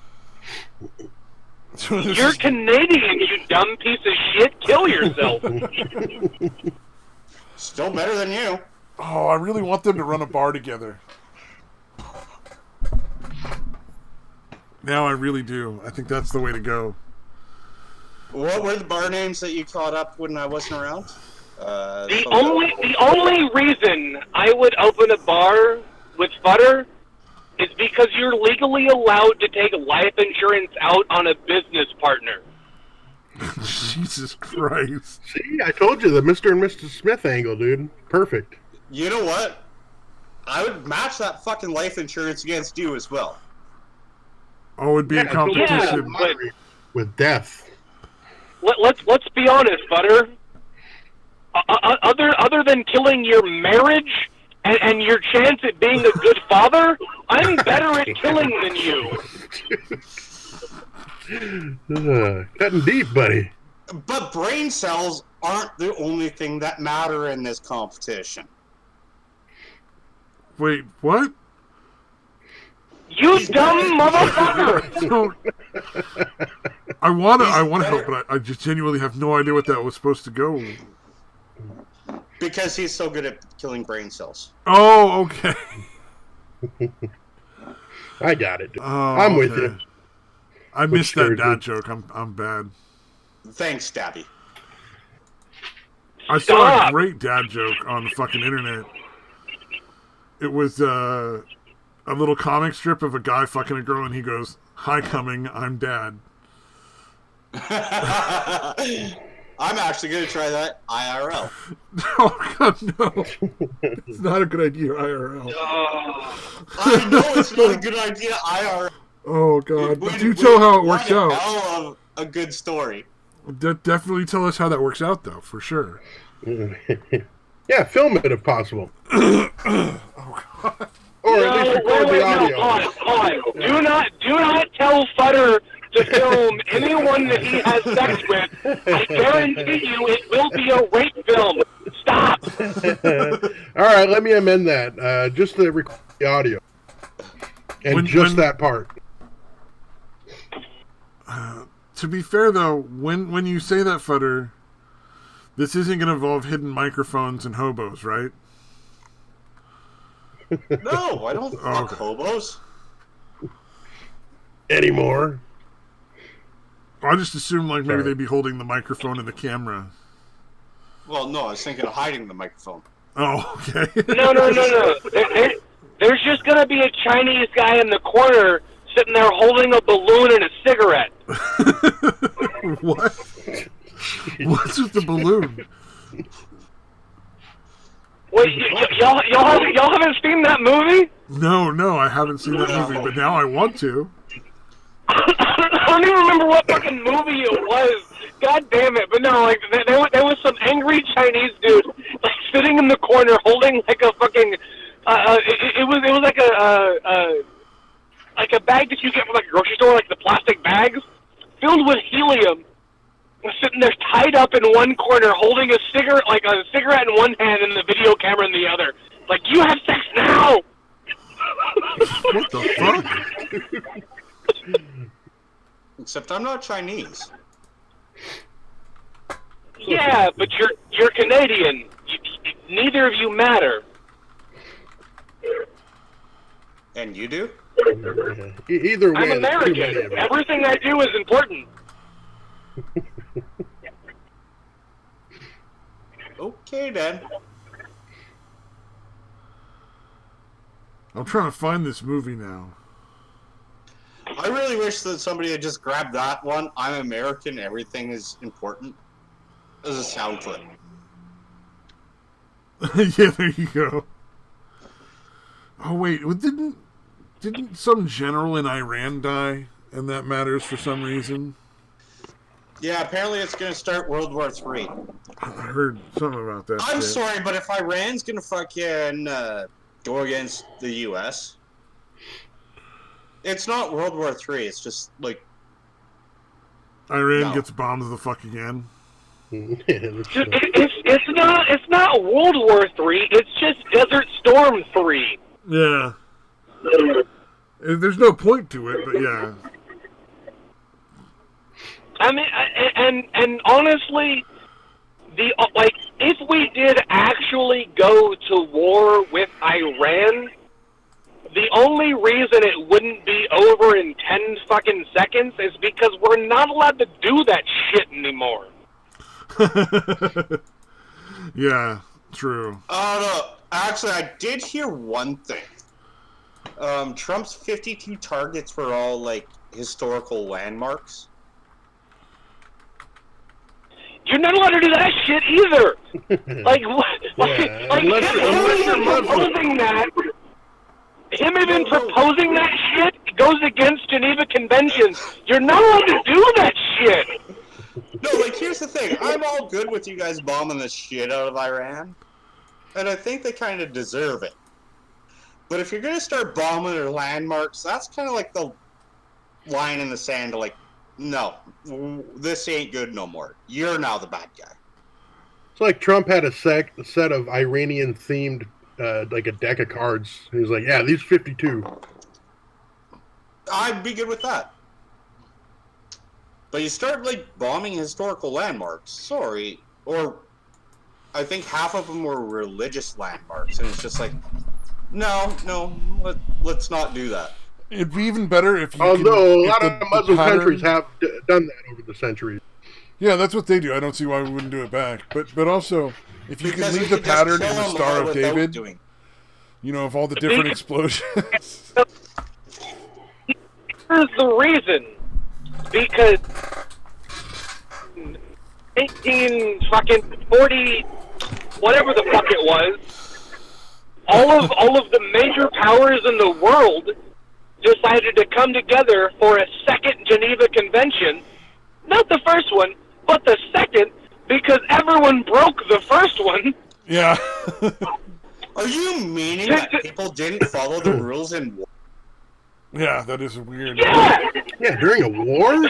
Speaker 6: You're Canadian, you dumb piece of shit. Kill yourself.
Speaker 4: Still better than you.
Speaker 2: Oh, I really want them to run a bar together. Now I really do. I think that's the way to go.
Speaker 4: What were the bar names that you caught up when I wasn't around?
Speaker 6: The only reason I would open a bar with Futter is because you're legally allowed to take life insurance out on a business partner.
Speaker 2: Jesus Christ.
Speaker 1: See, I told you the Mr. and Mrs. Smith angle, dude. Perfect.
Speaker 4: You know what? I would match that fucking life insurance against you as well.
Speaker 2: Oh, it'd be a competition.
Speaker 6: Yeah,
Speaker 1: with death.
Speaker 6: Let's be honest, Butter. Other than killing your marriage and your chance at being a good father, I'm better at killing than you.
Speaker 1: Cutting deep, buddy.
Speaker 4: But brain cells aren't the only thing that matter in this competition.
Speaker 2: Wait, what?
Speaker 6: You dumb motherfucker!
Speaker 2: I want to help, but I just genuinely have no idea what that was supposed to go.
Speaker 4: Because he's so good at killing brain cells.
Speaker 2: Oh, okay.
Speaker 1: I got it. I'm with you.
Speaker 2: I missed that dad joke. I'm bad.
Speaker 4: Thanks, Stabby.
Speaker 2: I saw a great dad joke on the fucking internet. It was a little comic strip of a guy fucking a girl, and he goes, "Hi, coming, I'm dad."
Speaker 4: I'm actually going to try that IRL.
Speaker 2: Oh, God, no. It's not a good idea, IRL.
Speaker 4: I know it's not a good idea, IRL.
Speaker 2: Oh, God. But do tell how it works out.
Speaker 4: Hell of a good story.
Speaker 2: Definitely tell us how that works out, though, for sure.
Speaker 1: Yeah, film it if possible. Oh, God. Or at least record the audio.
Speaker 6: No, do not tell Futter to film anyone that he has sex with. I guarantee you it will be a rape film. Stop.
Speaker 1: All right, let me amend that. Just the record the audio. And that part.
Speaker 2: To be fair, though, when you say that, Futter, this isn't going to involve hidden microphones and hobos, right?
Speaker 4: No, I don't fuck hobos.
Speaker 1: Anymore.
Speaker 2: I just assumed maybe they'd be holding the microphone and the camera.
Speaker 4: Well, no, I was thinking of hiding the microphone.
Speaker 2: Oh, okay.
Speaker 6: No. There's just going to be a Chinese guy in the corner sitting there holding a balloon and a cigarette.
Speaker 2: What? What's with the balloon?
Speaker 6: Wait, y'all haven't seen that movie?
Speaker 2: No, I haven't seen that movie, but now I want to.
Speaker 6: I don't even remember what fucking movie it was, God damn it! But no, like there was some angry Chinese dude like sitting in the corner holding like a fucking. It was like a bag that you get from like a grocery store, like the plastic bags filled with helium. Sitting there tied up in one corner, holding a cigarette, like a cigarette in one hand and the video camera in the other. Like, you have sex now.
Speaker 2: What the fuck?
Speaker 4: Except I'm not Chinese.
Speaker 6: Yeah, but you're Canadian. Neither of you matter.
Speaker 4: And you do?
Speaker 1: Either way,
Speaker 6: I'm American. Everything I do is important.
Speaker 4: Okay, then.
Speaker 2: I'm trying to find this movie now.
Speaker 4: I really wish that somebody had just grabbed that one. I'm American. Everything is important. As a sound clip.
Speaker 2: Yeah, there you go. Oh wait, didn't some general in Iran die, and that matters for some reason?
Speaker 4: Yeah, apparently it's going to start World War III.
Speaker 2: I heard something about that.
Speaker 4: I'm sorry, but if Iran's going to fucking go against the U.S., it's not World War III. It's just like
Speaker 2: Iran gets bombed the fuck again.
Speaker 6: It's not World War III. It's just Desert Storm 3.
Speaker 2: Yeah. There's no point to it, but yeah.
Speaker 6: I mean, and honestly, if we did actually go to war with Iran, the only reason it wouldn't be over in 10 fucking seconds is because we're not allowed to do that shit anymore.
Speaker 2: Yeah, true.
Speaker 4: No. Actually, I did hear one thing. Trump's 52 targets were all, like, historical landmarks.
Speaker 6: You're not allowed to do that shit either. Like, what?
Speaker 1: Yeah,
Speaker 6: like him even proposing that. Him even proposing that shit goes against Geneva Conventions. You're not allowed to do that shit.
Speaker 4: No, like, here's the thing. I'm all good with you guys bombing the shit out of Iran. And I think they kind of deserve it. But if you're going to start bombing their landmarks, that's kind of like the line in the sand to, like, no, this ain't good no more. You're now the bad guy.
Speaker 1: It's like Trump had a set of Iranian-themed, like a deck of cards. He was like, yeah, these 52.
Speaker 4: I'd be good with that. But you start, like, bombing historical landmarks. Sorry. Or I think half of them were religious landmarks. And it's just like, no, let's not do that.
Speaker 2: It'd be even better if you
Speaker 1: Although a lot of Muslim countries have done that over the centuries.
Speaker 2: Yeah, that's what they do. I don't see why we wouldn't do it back. But also, if you
Speaker 4: Because
Speaker 2: can leave
Speaker 4: you
Speaker 2: the
Speaker 4: could just
Speaker 2: pattern
Speaker 4: kill
Speaker 2: in the
Speaker 4: them
Speaker 2: Star
Speaker 4: all
Speaker 2: of
Speaker 4: without
Speaker 2: David,
Speaker 4: doing-
Speaker 2: you know, of all the different explosions.
Speaker 6: Here's the reason. Because 1940, whatever the fuck it was, all of the major powers in the world decided to come together for a second Geneva Convention. Not the first one, but the second, because everyone broke the first one.
Speaker 2: Yeah.
Speaker 4: Are you meaning that people didn't follow the rules in war?
Speaker 2: Yeah, that is weird.
Speaker 1: Yeah, during a war?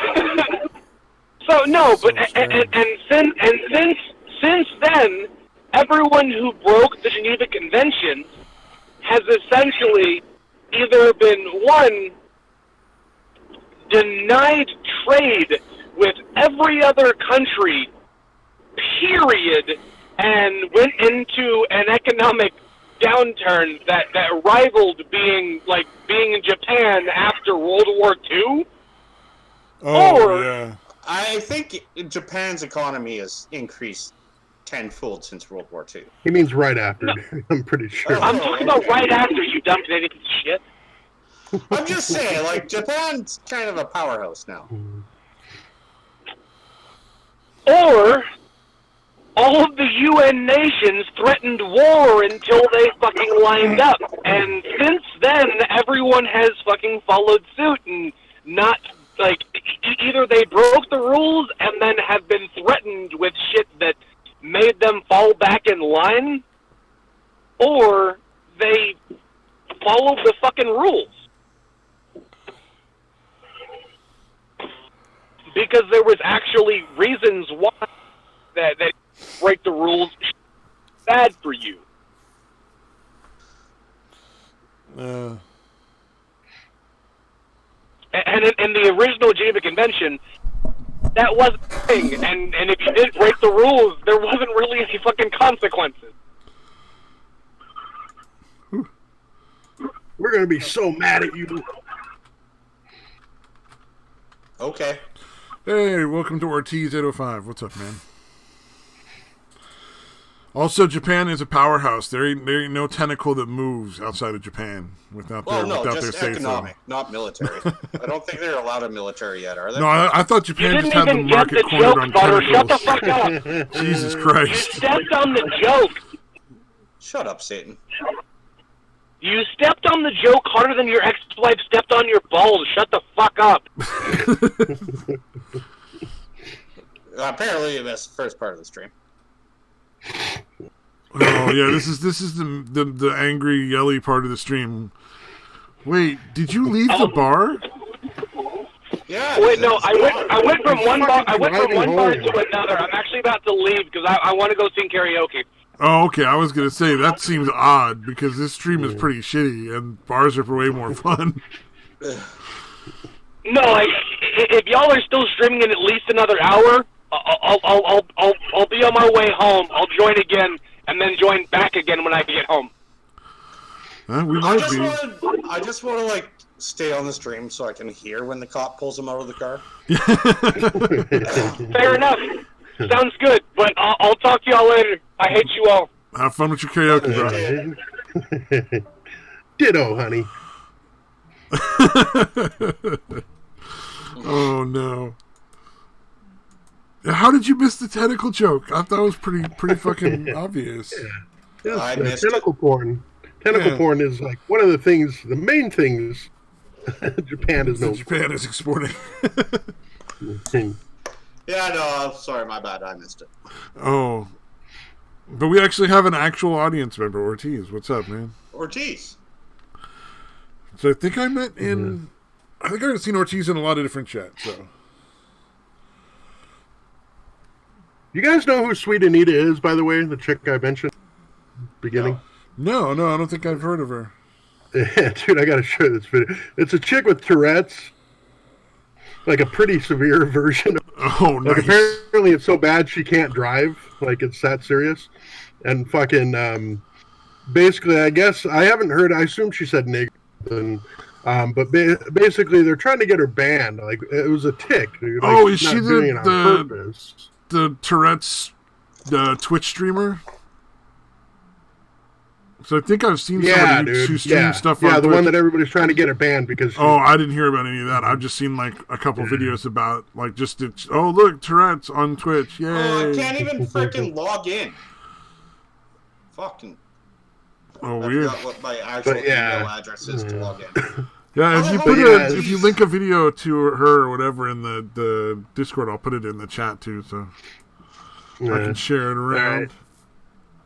Speaker 6: So no,
Speaker 2: So
Speaker 6: but
Speaker 2: strange.
Speaker 6: since then, everyone who broke the Geneva Convention has essentially either been, one, denied trade with every other country, period, and went into an economic downturn that rivaled being in Japan after World War II.
Speaker 2: Oh, yeah.
Speaker 4: I think Japan's economy has increased tenfold since World War II.
Speaker 1: He means right after. No. I'm pretty sure.
Speaker 6: I'm talking about right after, you dumb Canadian shit.
Speaker 4: I'm just saying, like, Japan's kind of a powerhouse now.
Speaker 6: Or all of the UN nations threatened war until they fucking lined up. And since then, everyone has fucking followed suit and not, like, either they broke the rules and then have been threatened with shit that made them fall back in line, or they followed the fucking rules. Because there was actually reasons why that break the rules is bad for you. And in the original Geneva Convention, that wasn't a thing. And if you did break the rules, there wasn't really any fucking consequences.
Speaker 1: We're going to be so mad at you.
Speaker 4: Okay.
Speaker 2: Hey, welcome to Ortiz 805. What's up, man? Also, Japan is a powerhouse. There ain't no tentacle that moves outside of Japan without their say
Speaker 4: economic, not military. I don't think they're allowed a military yet, are they?
Speaker 2: No, I thought Japan just had the market cornered on tentacles.
Speaker 6: Shut the fuck up.
Speaker 2: Jesus Christ.
Speaker 6: You stepped on the joke.
Speaker 4: Shut up, Satan.
Speaker 6: You stepped on the joke harder than your ex-wife stepped on your balls. Shut the fuck up.
Speaker 4: Apparently, you missed the first part of the stream.
Speaker 2: Oh yeah, this is the angry, yelly part of the stream. Wait, did you leave the bar?
Speaker 4: Yeah.
Speaker 6: Wait, no, I went from one bar to another. I'm actually about to leave because I want to go sing karaoke.
Speaker 2: Oh, okay. I was gonna say that seems odd because this stream is pretty shitty and bars are way more fun.
Speaker 6: No, if y'all are still streaming in at least another hour, I'll be on my way home. I'll join again and then join back again when I get home.
Speaker 2: We might be.
Speaker 4: I just want to like stay on the stream so I can hear when the cop pulls him out of the car.
Speaker 6: Fair enough. Sounds good, but I'll talk to y'all later. I hate you all.
Speaker 2: Have fun with your karaoke, bro.
Speaker 1: Ditto, honey.
Speaker 2: Oh no. How did you miss the tentacle joke? I thought it was pretty fucking obvious.
Speaker 1: Yeah. I missed tentacle porn. Tentacle porn is like one of the main things Japan is known for.
Speaker 2: Japan is exporting.
Speaker 4: Yeah, no, sorry, my bad, I missed it.
Speaker 2: Oh. But we actually have an actual audience member, Ortiz. What's up, man?
Speaker 4: Ortiz.
Speaker 2: So I think I met in... I think I've seen Ortiz in a lot of different chats, so...
Speaker 1: You guys know who Sweet Anita is, by the way? The chick I mentioned at the beginning?
Speaker 2: No, I don't think I've heard of her.
Speaker 1: Yeah, dude, I gotta show you this video. It's a chick with Tourette's. Like a pretty severe version.
Speaker 2: Oh, nice.
Speaker 1: Like apparently it's so bad she can't drive. Like it's that serious. And fucking, basically, I guess, I haven't heard, I assume she said nigger. But basically they're trying to get her banned. Like it was a tick. Like,
Speaker 2: oh, is she the Tourette's Twitch streamer? So I think I've seen somebody who streams stuff on Twitch.
Speaker 1: The one that everybody's trying to get her banned because
Speaker 2: I didn't hear about any of that. I've just seen like a couple videos about like look, Tourette's on Twitch. Yay.
Speaker 4: Oh, I can't even freaking log in. Fucking.
Speaker 2: Oh,
Speaker 4: I
Speaker 2: weird.
Speaker 4: forgot what my actual email address is to log in.
Speaker 2: Yeah, if you link a video to her or whatever in the Discord, I'll put it in the chat too, so I can share it around.
Speaker 1: Right.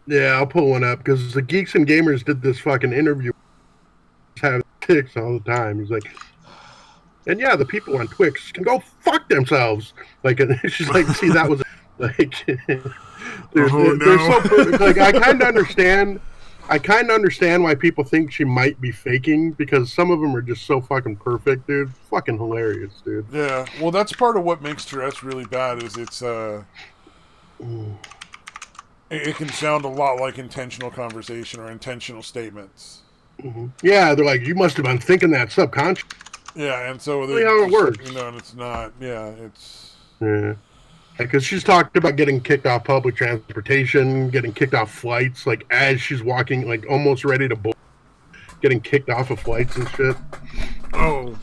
Speaker 1: Yeah, I'll pull one up because the Geeks and Gamers did this fucking interview. Have ticks all the time. He's like, and yeah, the people on Twix can go fuck themselves. Like, and she's like, see, that was like, they're so perfect. Like, I kind of understand why people think she might be faking because some of them are just so fucking perfect, dude. Fucking hilarious, dude.
Speaker 2: Yeah, well, that's part of what makes Tourette's really bad is it's it can sound a lot like intentional conversation or intentional statements.
Speaker 1: Mm-hmm. Yeah, they're like, you must have been thinking that subconscious.
Speaker 2: Yeah, and so
Speaker 1: that's how it works.
Speaker 2: And it's not. Yeah, it's.
Speaker 1: Yeah. Because she's talked about getting kicked off public transportation, getting kicked off flights, like as she's walking, like almost ready to board, getting kicked off of flights and shit.
Speaker 2: Oh,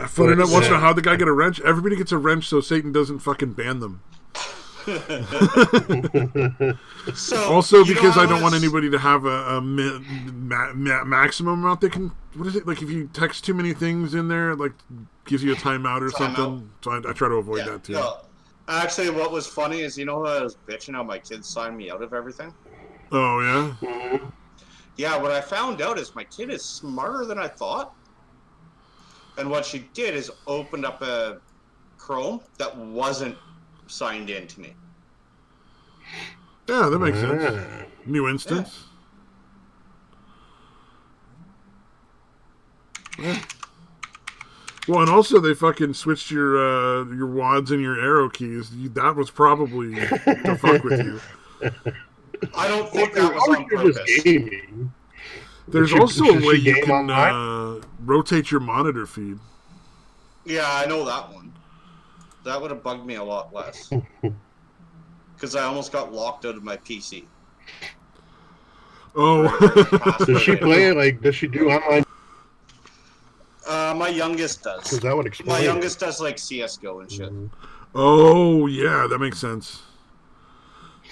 Speaker 2: funny enough, watching how the guy get a wrench. Everybody gets a wrench so Satan doesn't fucking ban them.
Speaker 4: So,
Speaker 2: also, because I don't want anybody to have a maximum amount they can what is it, like if you text too many things in there, it, like, gives you a timeout or something? So I try to avoid that, too.
Speaker 4: No. Actually, what was funny is, you know how I was bitching how my kids signed me out of everything?
Speaker 2: Oh, yeah?
Speaker 4: Yeah, what I found out is my kid is smarter than I thought. And what she did is opened up a Chrome that wasn't signed in to me.
Speaker 2: Yeah, that makes sense. New instance. Yeah. Well, and also they fucking switched your WADs and your arrow keys. That was probably to fuck with you.
Speaker 4: I don't think that was on purpose.
Speaker 1: Gaming.
Speaker 2: There's also a way you can rotate your monitor feed.
Speaker 4: Yeah, I know that one. That would have bugged me a lot less. Because I almost got locked out of my PC.
Speaker 2: Oh.
Speaker 1: Does she play, like, does she do online?
Speaker 4: My youngest does.
Speaker 1: Because that would explain.
Speaker 4: My youngest does, like, CSGO and shit.
Speaker 2: Oh, yeah, that makes sense.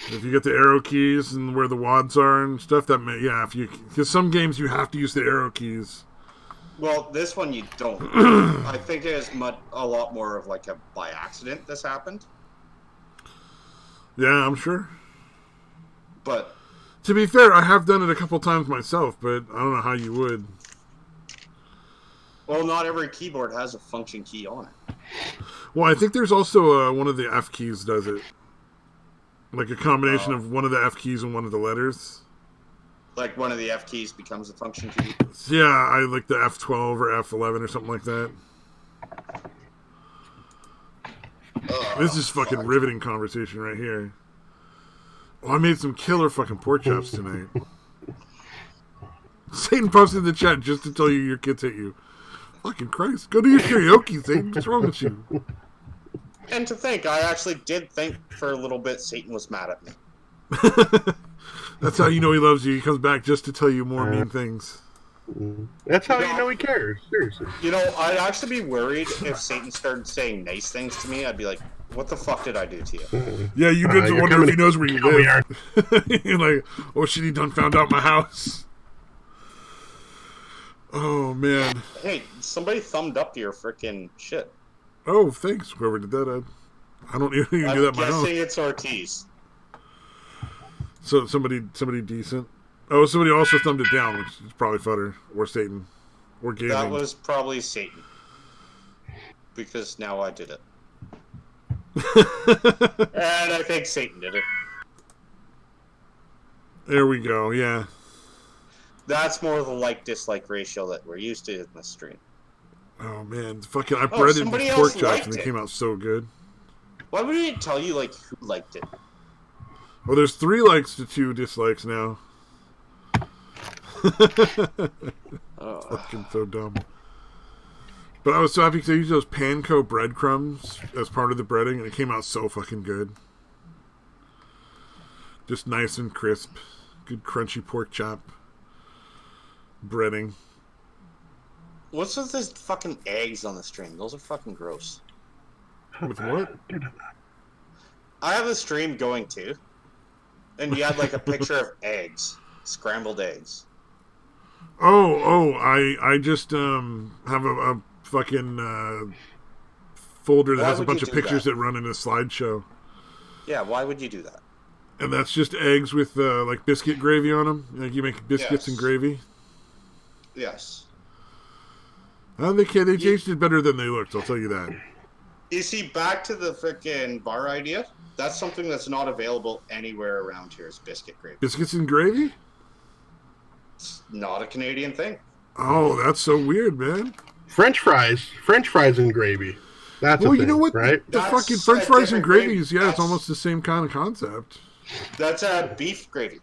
Speaker 2: If you get the arrow keys and where the WADs are and stuff, because some games you have to use the arrow keys.
Speaker 4: Well, this one you don't. I think it is a lot more of like a by accident this happened.
Speaker 2: Yeah, I'm sure.
Speaker 4: But
Speaker 2: to be fair, I have done it a couple times myself, but I don't know how you would.
Speaker 4: Well, not every keyboard has a function key on it.
Speaker 2: Well, I think there's also one of the F keys does it. Like a combination of one of the F keys and one of the letters.
Speaker 4: Like one of the F keys becomes a function key?
Speaker 2: Yeah, I like the F12 or F11 or something like that. This is fucking riveting conversation right here. Oh, I made some killer fucking pork chops tonight. Satan posted in the chat just to tell you your kids hate you. Fucking Christ. Go do your karaoke, Satan. What's wrong with you?
Speaker 4: And to think, I actually did think for a little bit Satan was mad at me.
Speaker 2: That's how you know he loves you. He comes back just to tell you more mean things.
Speaker 1: That's how you know he cares. Seriously.
Speaker 4: You know, I'd actually be worried if Satan started saying nice things to me. I'd be like, what the fuck did I do to you?
Speaker 2: Yeah, you did wonder if he knows where you live. You're like, oh shit, he done found out my house. Oh, man.
Speaker 4: Hey, somebody thumbed up your freaking shit.
Speaker 2: Oh, thanks, whoever did that. I don't even do that myself.
Speaker 4: I'm guessing it's Ortiz.
Speaker 2: So somebody decent. Oh, somebody also thumbed it down, which is probably Futter or Satan or Gaming.
Speaker 4: That was probably Satan, because now I did it, and I think Satan did it.
Speaker 2: There we go. Yeah,
Speaker 4: that's more of the like-dislike ratio that we're used to in this stream.
Speaker 2: Oh man, fucking! I breaded pork chops and they came out so good.
Speaker 4: Why would it tell you like who liked it?
Speaker 2: Well, there's 3 likes to 2 dislikes now. Fucking so dumb. But I was so happy because I used those panko breadcrumbs as part of the breading, and it came out so fucking good. Just nice and crisp. Good crunchy pork chop breading.
Speaker 4: What's with these fucking eggs on the stream? Those are fucking gross.
Speaker 2: With what?
Speaker 4: I have a stream going too. And you had like a picture of eggs. Scrambled eggs.
Speaker 2: Oh, I just have a fucking folder that has a bunch of pictures that run in a slideshow.
Speaker 4: Yeah, why would you do that?
Speaker 2: And that's just eggs with like biscuit gravy on them. Like you make biscuits and gravy.
Speaker 4: Yes.
Speaker 2: They tasted better than they looked, I'll tell you that.
Speaker 4: You see, back to the freaking bar idea, that's something that's not available anywhere around here is biscuit gravy.
Speaker 2: Biscuits and gravy?
Speaker 4: It's not a Canadian thing.
Speaker 2: Oh, that's so weird, man.
Speaker 1: French fries and gravy. That's
Speaker 2: well,
Speaker 1: a thing,
Speaker 2: you know what?
Speaker 1: Right?
Speaker 2: The fucking French fries and gravies, yeah, it's almost the same kind of concept.
Speaker 4: That's beef gravy.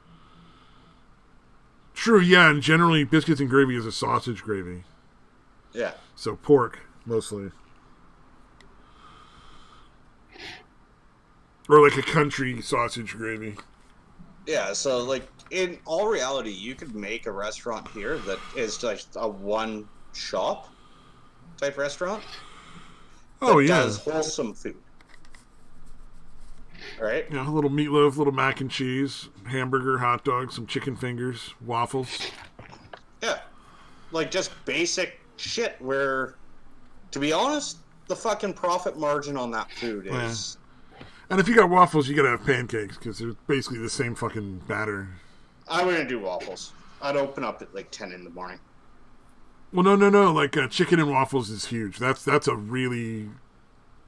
Speaker 2: True, yeah, and generally biscuits and gravy is a sausage gravy.
Speaker 4: Yeah.
Speaker 2: So pork, mostly. Or like a country sausage gravy.
Speaker 4: Yeah, so like in all reality, you could make a restaurant here that is like a one shop type restaurant.
Speaker 2: Oh yeah.
Speaker 4: Does wholesome food. Right?
Speaker 2: Yeah, a little meatloaf, a little mac and cheese, hamburger, hot dog, some chicken fingers, waffles.
Speaker 4: Yeah. like just basic shit where, to be honest, the fucking profit margin on that food is...
Speaker 2: And if you got waffles, you gotta have pancakes, because they're basically the same fucking batter.
Speaker 4: I wouldn't do waffles. I'd open up at like 10 in the morning.
Speaker 2: Well, no. Like, chicken and waffles is huge. That's a really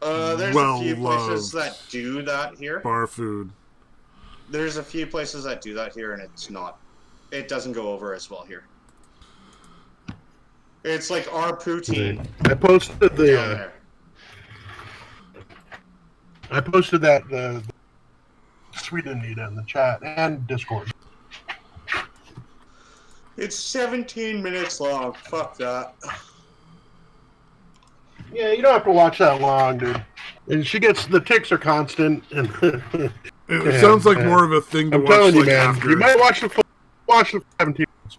Speaker 4: there's a few places that do that here.
Speaker 2: Bar food.
Speaker 4: There's a few places that do that here, and it doesn't go over as well here. It's like our poutine.
Speaker 1: I posted the Sweden Nita in the chat and Discord.
Speaker 4: It's 17 minutes long. Fuck that.
Speaker 1: Yeah, you don't have to watch that long, dude. And the ticks are constant. And
Speaker 2: it sounds like more of a thing to watch. I'm telling you, man. After.
Speaker 1: You might watch the 17 minutes.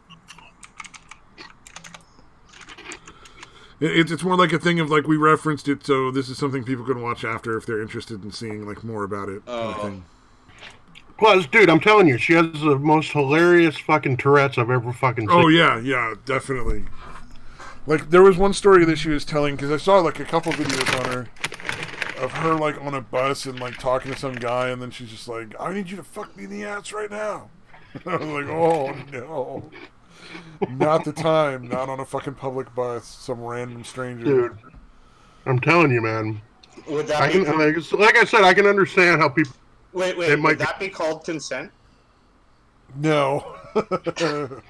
Speaker 2: It's more like a thing of like we referenced it, so this is something people can watch after if they're interested in seeing like more about it. Kind of thing.
Speaker 1: Plus, dude, I'm telling you, she has the most hilarious fucking Tourette's I've ever fucking seen.
Speaker 2: Oh, yeah, definitely. Like, there was one story that she was telling, because I saw, like, a couple videos on her, of her, like, on a bus and, like, talking to some guy, and then she's just like, I need you to fuck me in the ass right now. I was like, oh, no. Not the time. Not on a fucking public bus. Some random stranger.
Speaker 1: Dude, I'm telling you, man.
Speaker 4: Would that
Speaker 1: like I said, I can understand how people...
Speaker 4: Wait, would that be called consent?
Speaker 2: No. Because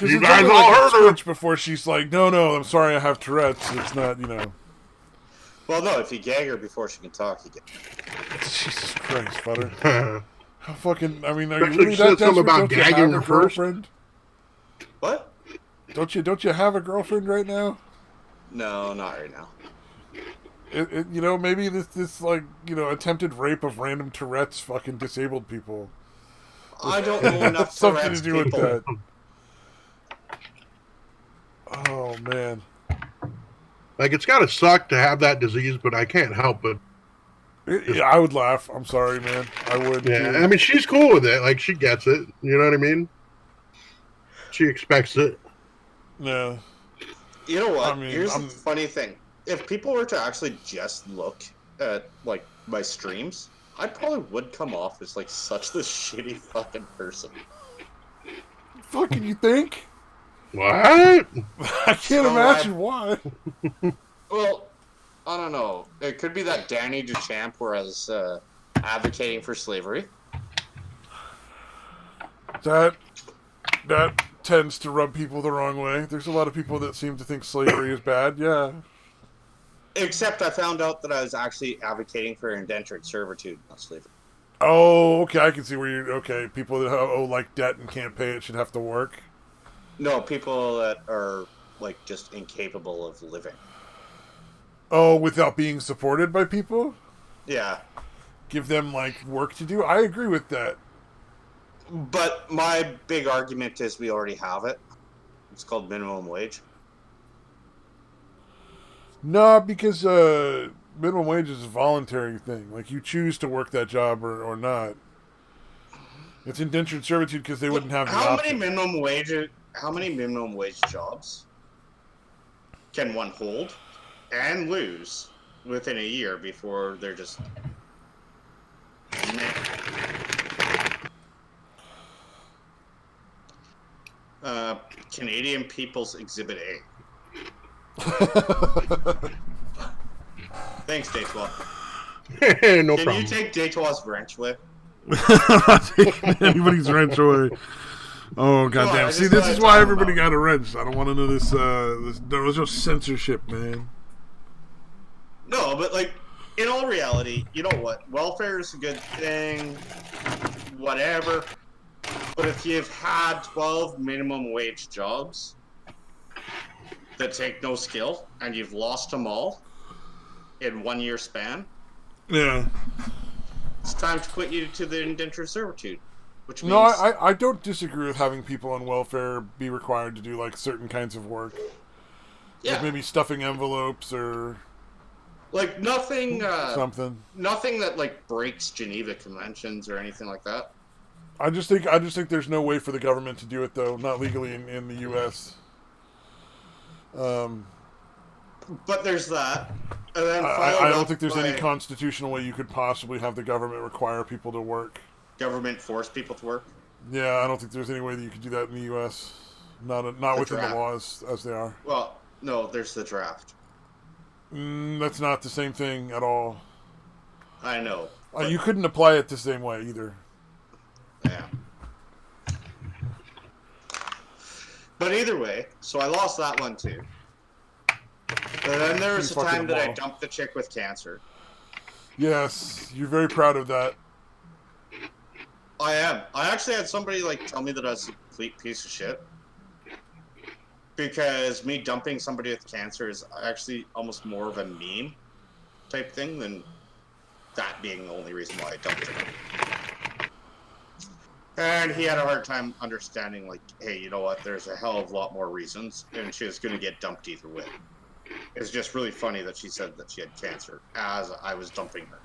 Speaker 1: you guys all heard her
Speaker 2: before she's like, no, I'm sorry, I have Tourette's. It's not,
Speaker 4: Well, no, if you gag her before she can talk, you get...
Speaker 2: Jesus Christ, butter. How fucking, are you
Speaker 1: really that desperate? About gagging her girlfriend?
Speaker 4: What?
Speaker 2: Don't you have a girlfriend right now?
Speaker 4: No, not right now.
Speaker 2: Maybe this like, attempted rape of random Tourette's fucking disabled people.
Speaker 4: I don't know enough
Speaker 2: something
Speaker 4: Tourette's
Speaker 2: to do
Speaker 4: people.
Speaker 2: with that. Oh, man.
Speaker 1: Like, it's gotta suck to have that disease, but I can't help it.
Speaker 2: I would laugh. I'm sorry, man. I would.
Speaker 1: Yeah, I mean, she's cool with it. Like, she gets it. You know what I mean? She expects it.
Speaker 2: Yeah.
Speaker 4: You know what? Here's the funny thing. If people were to actually just look at, like, my streams, I probably would come off as, like, such the shitty fucking person.
Speaker 2: Fucking you think?
Speaker 1: What?
Speaker 2: I can't imagine why.
Speaker 4: Well, I don't know. It could be that Danny Duchamp was advocating for slavery.
Speaker 2: That tends to rub people the wrong way. There's a lot of people that seem to think slavery is bad, yeah.
Speaker 4: Except I found out that I was actually advocating for indentured servitude, not slavery.
Speaker 2: Oh, okay, I can see where you're... Okay, people that owe, like, debt and can't pay it should have to work.
Speaker 4: No, people that are, like, just incapable of living.
Speaker 2: Oh, without being supported by people?
Speaker 4: Yeah.
Speaker 2: Give them, like, work to do? I agree with that.
Speaker 4: But my big argument is we already have it. It's called minimum wage.
Speaker 2: No, because minimum wage is a voluntary thing. Like, you choose to work that job or not. It's indentured servitude because they wouldn't have the option.
Speaker 4: How many minimum wage jobs can one hold and lose within a year before they're just... Canadian People's Exhibit A. Thanks, Daytwa.
Speaker 1: No problem.
Speaker 4: Can you take Daytwa's wrench away?
Speaker 2: I'm not taking anybody's wrench away. Oh, goddamn. See, this is why everybody got a wrench. I don't want to know this. There was no censorship, man.
Speaker 4: No, but, like, in all reality, you know what? Welfare is a good thing. Whatever. But if you've had 12 minimum wage jobs that take no skill, and you've lost them all in 1 year span,
Speaker 2: yeah,
Speaker 4: it's time to put you to the indentured servitude. Which means...
Speaker 2: No, I don't disagree with having people on welfare be required to do, like, certain kinds of work.
Speaker 4: Yeah.
Speaker 2: Like maybe stuffing envelopes or...
Speaker 4: Like, nothing...
Speaker 2: something.
Speaker 4: Nothing that, like, breaks Geneva Conventions or anything like that.
Speaker 2: I just think there's no way for the government to do it, though. Not legally in the U.S.
Speaker 4: But there's that. And then
Speaker 2: I don't think there's any constitutional way you could possibly have the government require people to work.
Speaker 4: Government force people to work?
Speaker 2: Yeah, I don't think there's any way that you could do that in the U.S. Not within the laws as they are.
Speaker 4: Well, no, there's the draft.
Speaker 2: That's not the same thing at all.
Speaker 4: I know.
Speaker 2: You couldn't apply it the same way either.
Speaker 4: Yeah. But either way, so I lost that one too. And then there was a time that I dumped the chick with cancer.
Speaker 2: Yes, you're very proud of that.
Speaker 4: I am. I actually had somebody tell me that I was a complete piece of shit. Because me dumping somebody with cancer is actually almost more of a meme type thing than that being the only reason why I dumped her. And he had a hard time understanding, hey, you know what, there's a hell of a lot more reasons, and she was going to get dumped either way. It's just really funny that she said that she had cancer as I was dumping her.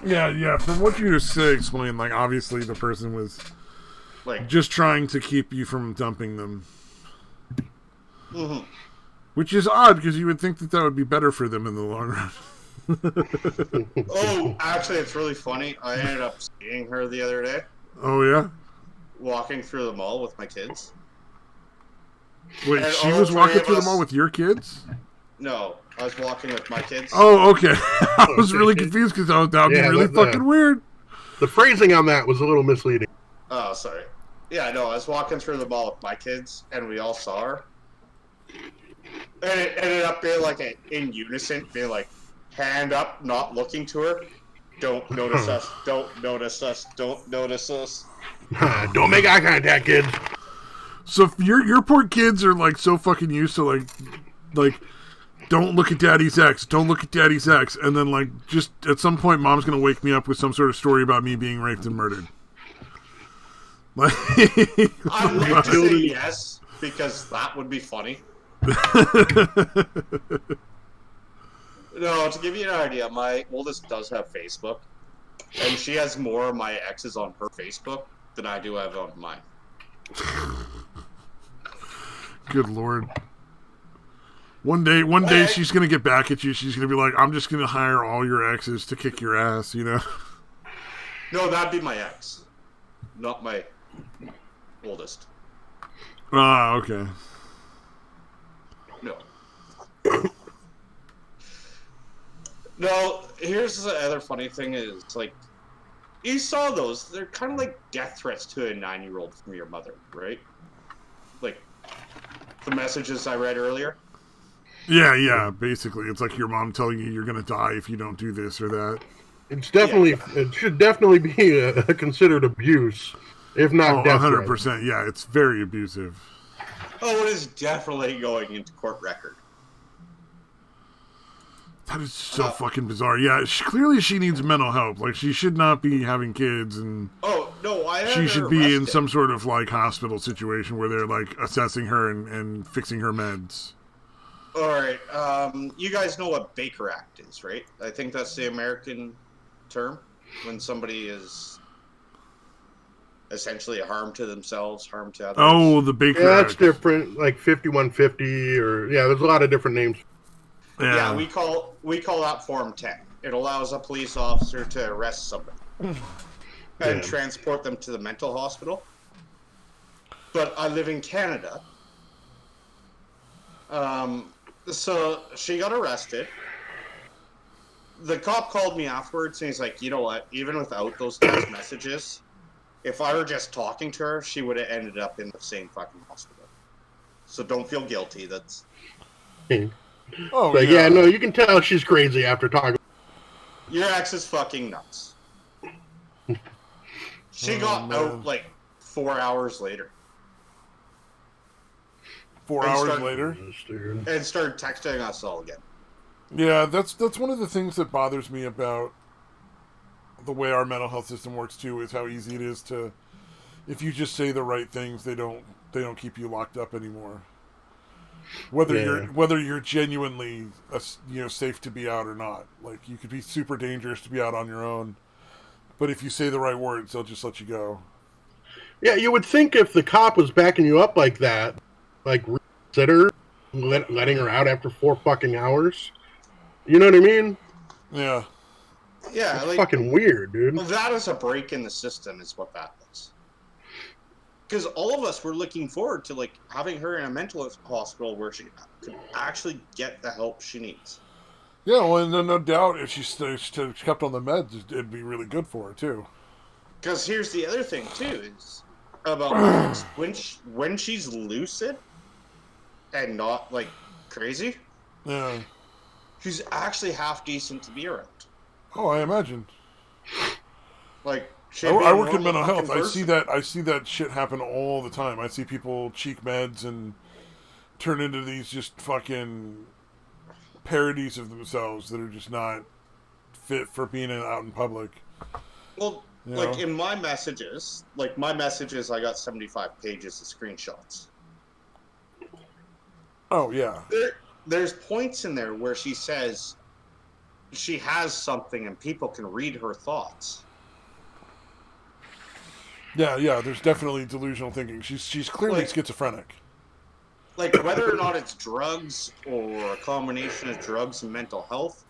Speaker 2: Yeah, from what you just explained, obviously the person was just trying to keep you from dumping them.
Speaker 4: Mm-hmm.
Speaker 2: Which is odd, because you would think that would be better for them in the long run.
Speaker 4: Oh, actually, it's really funny. I ended up seeing her the other day.
Speaker 2: Oh, yeah?
Speaker 4: Walking through the mall with my kids.
Speaker 2: Wait, and she was walking through the mall with your kids?
Speaker 4: No, I was walking with my kids.
Speaker 2: Oh, okay. I was really confused because that would be really fucking weird.
Speaker 1: The phrasing on that was a little misleading.
Speaker 4: Oh, sorry. Yeah, no, I was walking through the mall with my kids, and we all saw her. And it ended up being in unison, being hand up, not looking to her. Don't notice us, don't notice us, don't notice us.
Speaker 1: Don't make eye contact, kids.
Speaker 2: So your poor kids are so fucking used to don't look at daddy's ex, don't look at daddy's ex, and then just at some point mom's gonna wake me up with some sort of story about me being raped and murdered.
Speaker 4: I'd like to say yes, because that would be funny. No, to give you an idea, my oldest does have Facebook, and she has more of my exes on her Facebook than I do have on mine.
Speaker 2: Good Lord. One day she's gonna get back at you. She's gonna be like, I'm just gonna hire all your exes to kick your ass, you know?
Speaker 4: No, that'd be my ex, not my oldest.
Speaker 2: Ah, okay.
Speaker 4: No. No, here's the other funny thing is, you saw those. They're kind of like death threats to a 9-year-old from your mother, right? The messages I read earlier.
Speaker 2: Yeah, basically. It's like your mom telling you you're going to die if you don't do this or that.
Speaker 1: It's definitely, It should definitely be a considered abuse, if not death
Speaker 2: 100%.
Speaker 1: threat.
Speaker 2: Yeah, it's very abusive.
Speaker 4: Oh, it is definitely going into court record.
Speaker 2: That is so fucking bizarre. Yeah, clearly she needs mental help. She should not be having kids, and
Speaker 4: oh no,
Speaker 2: she should be in some sort of hospital situation where they're assessing her and fixing her meds.
Speaker 4: All right, you guys know what Baker Act is, right? I think that's the American term when somebody is essentially a harm to themselves, harm to others.
Speaker 2: Oh, the Baker Act.
Speaker 1: That's different, 5150, or there's a lot of different names.
Speaker 4: Yeah, we call that Form 10. It allows a police officer to arrest somebody and transport them to the mental hospital. But I live in Canada. So she got arrested. The cop called me afterwards and he's like, you know what, even without those text messages, if I were just talking to her, she would have ended up in the same fucking hospital. So don't feel guilty. That's...
Speaker 2: Oh,
Speaker 1: but yeah, no, you can tell she's crazy after talking.
Speaker 4: Your ex is fucking nuts. She got out 4 hours later.
Speaker 2: 4 hours later?
Speaker 4: And started texting us all again.
Speaker 2: Yeah, that's one of the things that bothers me about the way our mental health system works too, is how easy it is to, if you just say the right things, they don't keep you locked up anymore. Whether you're genuinely safe to be out or not. You could be super dangerous to be out on your own, but if you say the right words, they'll just let you go.
Speaker 1: Yeah, you would think if the cop was backing you up like that, reconsider letting her out after 4 fucking hours. You know what I mean?
Speaker 2: Yeah.
Speaker 4: Yeah,
Speaker 1: That's
Speaker 4: like
Speaker 1: fucking weird, dude.
Speaker 4: well, that is a break in the system, is what that was. Because all of us were looking forward to like having her in a mental hospital where she could actually get the help she needs.
Speaker 2: Yeah, well, no doubt if she kept on the meds, it'd be really good for her too.
Speaker 4: Because here's the other thing too is about Max when she's lucid and not like crazy,
Speaker 2: Yeah.
Speaker 4: she's actually half decent to be around.
Speaker 2: Oh, I imagine.
Speaker 4: Like
Speaker 2: I work in mental health. I see that shit happen all the time. I see people cheek meds and turn into these just fucking parodies of themselves that are just not fit for being out in public.
Speaker 4: Well, like in my messages, I got 75 pages of screenshots.
Speaker 2: Oh yeah.
Speaker 4: There's points in there where she says she has something and people can read her thoughts.
Speaker 2: Yeah, there's definitely delusional thinking. She's clearly schizophrenic.
Speaker 4: Like whether or not it's drugs or a combination of drugs and mental health.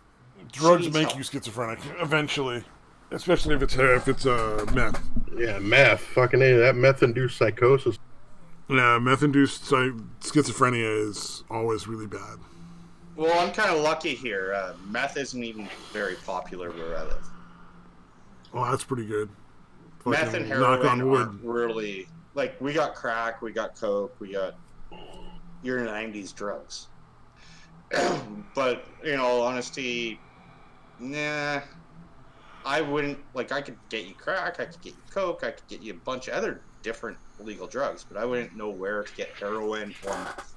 Speaker 2: Drugs make you schizophrenic eventually, especially if it's meth.
Speaker 1: Yeah, meth. Fucking A, that meth-induced psychosis.
Speaker 2: Yeah, meth-induced schizophrenia is always really bad.
Speaker 4: Well, I'm kind of lucky here. Meth isn't even very popular where I live.
Speaker 2: Oh, that's pretty good.
Speaker 4: Meth and heroin aren't really like we got crack, we got coke, we got your 90s drugs. But in all honesty, nah, I wouldn't like. I could get you crack, I could get you coke, I could get you a bunch of other different illegal drugs, but I wouldn't know where to get heroin or meth.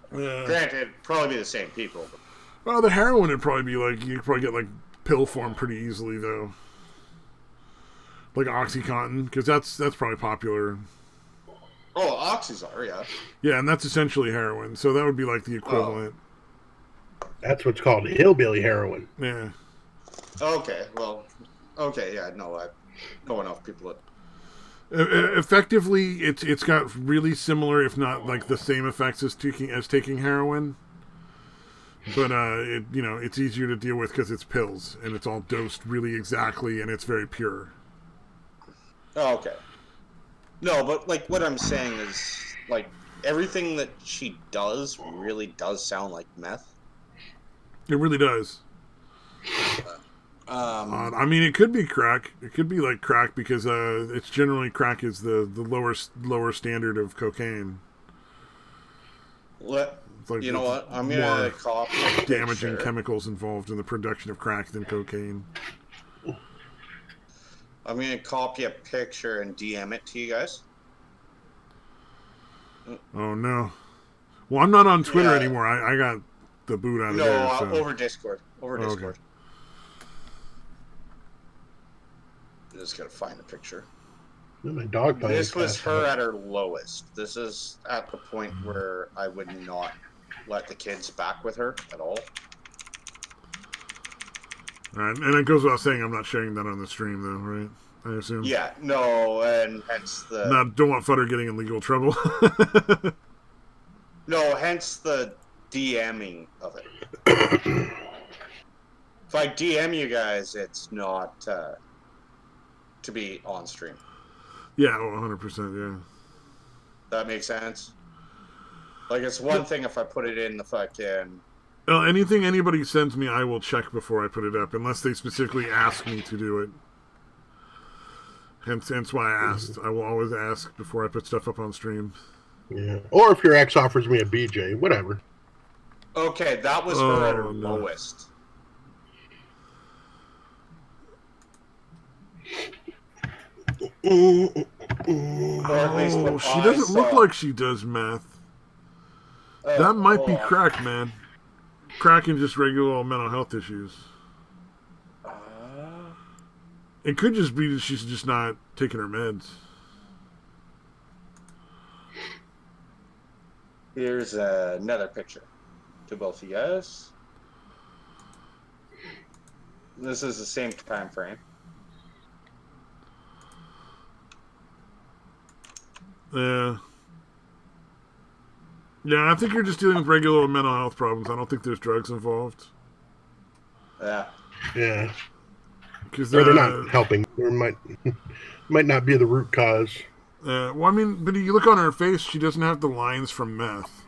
Speaker 4: Granted, it'd probably be the same people. But...
Speaker 2: Well, the heroin would probably be like you could probably get like pill form pretty easily though. Like OxyContin, because that's probably popular.
Speaker 4: Oh, Oxys are, yeah.
Speaker 2: Yeah, and that's essentially heroin, so that would be like the equivalent.
Speaker 1: Oh. That's what's called hillbilly heroin.
Speaker 2: Yeah.
Speaker 4: Okay, well, yeah, no, I know enough people that...
Speaker 2: Effectively, it's got really similar, if not like the same effects as taking heroin. But it's easier to deal with because it's pills, and it's all dosed really exactly, and it's very pure.
Speaker 4: Oh, okay. No, but like what I'm saying is like everything that she does really does sound like meth.
Speaker 2: It really does. I mean, it could be crack. It could be like crack because it's generally crack is the lower standard of cocaine.
Speaker 4: Like you know what? I'm gonna copy
Speaker 2: damaging chemicals involved in the production of crack than cocaine.
Speaker 4: I'm going to copy a picture and DM it to you guys.
Speaker 2: Oh, no. Well, I'm not on Twitter anymore. I got the boot out of there. So.
Speaker 4: Over Discord. Discord. Okay. I just got to find the picture.
Speaker 1: My dog.
Speaker 4: This was her at her lowest. This is at the point where I would not let the kids back with her at all.
Speaker 2: And it goes without saying I'm not sharing that on the stream, though, right? I assume.
Speaker 4: Yeah, no, and hence the...
Speaker 2: No, don't want Futter getting in legal trouble.
Speaker 4: No, hence the DMing of it. If I DM you guys, it's not to be on stream.
Speaker 2: Yeah, 100%, yeah.
Speaker 4: That makes sense? Like, it's one thing if I put it in the fucking...
Speaker 2: Well, anything anybody sends me, I will check before I put it up, unless they specifically ask me to do it. Hence why I asked. I will always ask before I put stuff up on stream.
Speaker 1: Yeah. Or if your ex offers me a BJ, whatever.
Speaker 4: Okay, that was her at her lowest.
Speaker 2: Oh, she doesn't look like she does meth. That might be crack, man. Crack and just regular old mental health issues. It could just be that she's just not taking her meds.
Speaker 4: Here's another picture to both of you guys. This is the same time frame.
Speaker 2: Yeah. Yeah, I think you're just dealing with regular mental health problems. I don't think there's drugs involved.
Speaker 4: Yeah.
Speaker 1: Yeah.
Speaker 2: Because
Speaker 1: they're not helping. There might not be the root cause.
Speaker 2: Well, I mean, but you look on her face; she doesn't have the lines from meth.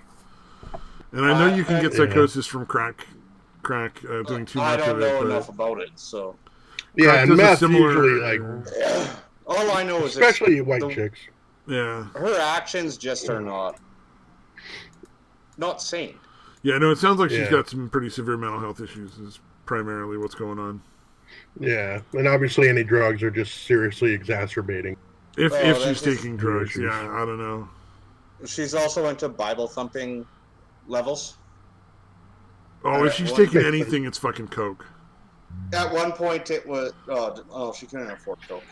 Speaker 2: And I know you can get psychosis from crack doing too much of it.
Speaker 4: I don't know enough about it, so.
Speaker 1: Yeah, and meth usually
Speaker 4: all I know is
Speaker 1: especially white chicks.
Speaker 2: Yeah.
Speaker 4: Her actions just are not sane.
Speaker 2: Yeah, no, it sounds like she's got some pretty severe mental health issues. Is primarily what's going on.
Speaker 1: Yeah, and obviously any drugs are just seriously exacerbating.
Speaker 2: If she's taking drugs, yeah, I don't know.
Speaker 4: She's also into Bible thumping levels.
Speaker 2: Oh, if she's taking anything, it's fucking coke.
Speaker 4: At one point, it was she couldn't afford coke.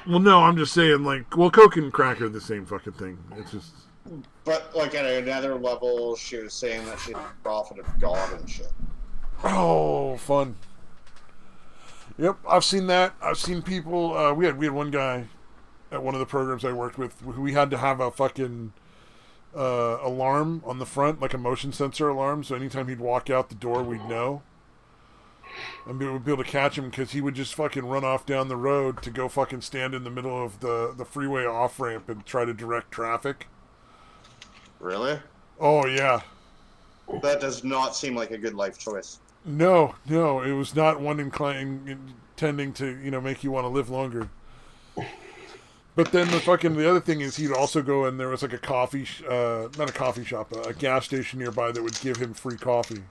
Speaker 2: Well, no, I'm just saying, coke and crack are the same fucking thing. It's just.
Speaker 4: But at another level, she was saying that she's a prophet of God and shit.
Speaker 2: Oh, fun. Yep, I've seen that. I've seen people. We had one guy at one of the programs I worked with. We had to have a fucking alarm on the front, like a motion sensor alarm. So anytime he'd walk out the door, we'd know, and we would be able to catch him because he would just fucking run off down the road to go fucking stand in the middle of the freeway off ramp and try to direct traffic.
Speaker 4: Really?
Speaker 2: Oh yeah.
Speaker 4: That does not seem like a good life choice.
Speaker 2: No, it was not one intending to, make you want to live longer. But then the other thing is he'd also go and there was like a not a coffee shop, a gas station nearby that would give him free coffee.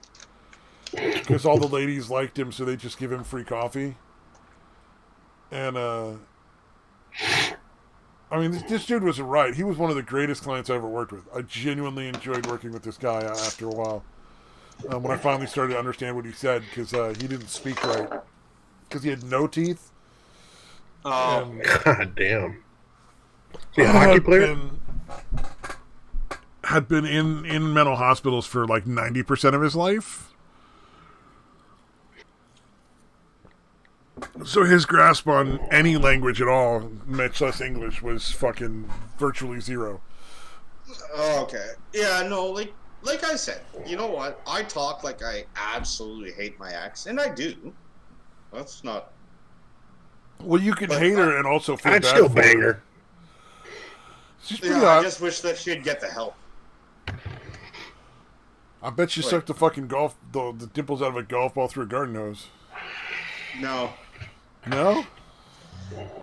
Speaker 2: Because all the ladies liked him, so they'd just give him free coffee. And, I mean, this dude was a riot. He was one of the greatest clients I ever worked with. I genuinely enjoyed working with this guy after a while. When I finally started to understand what he said, because he didn't speak right. Because he had no teeth.
Speaker 1: Oh, God damn. Is he a hockey player?
Speaker 2: Had been in mental hospitals for like 90% of his life. So his grasp on any language at all, much less English, was fucking virtually zero.
Speaker 4: Oh, okay. Yeah, no, like I said, you know what? I talk like I absolutely hate my ex, and I do. That's not...
Speaker 2: Well, you can hate her and also feel bad for her.
Speaker 1: I'd still bang her.
Speaker 4: I just wish that she'd get the help.
Speaker 2: I bet she sucked the fucking the dimples out of a golf ball through a garden hose.
Speaker 4: No.
Speaker 2: No?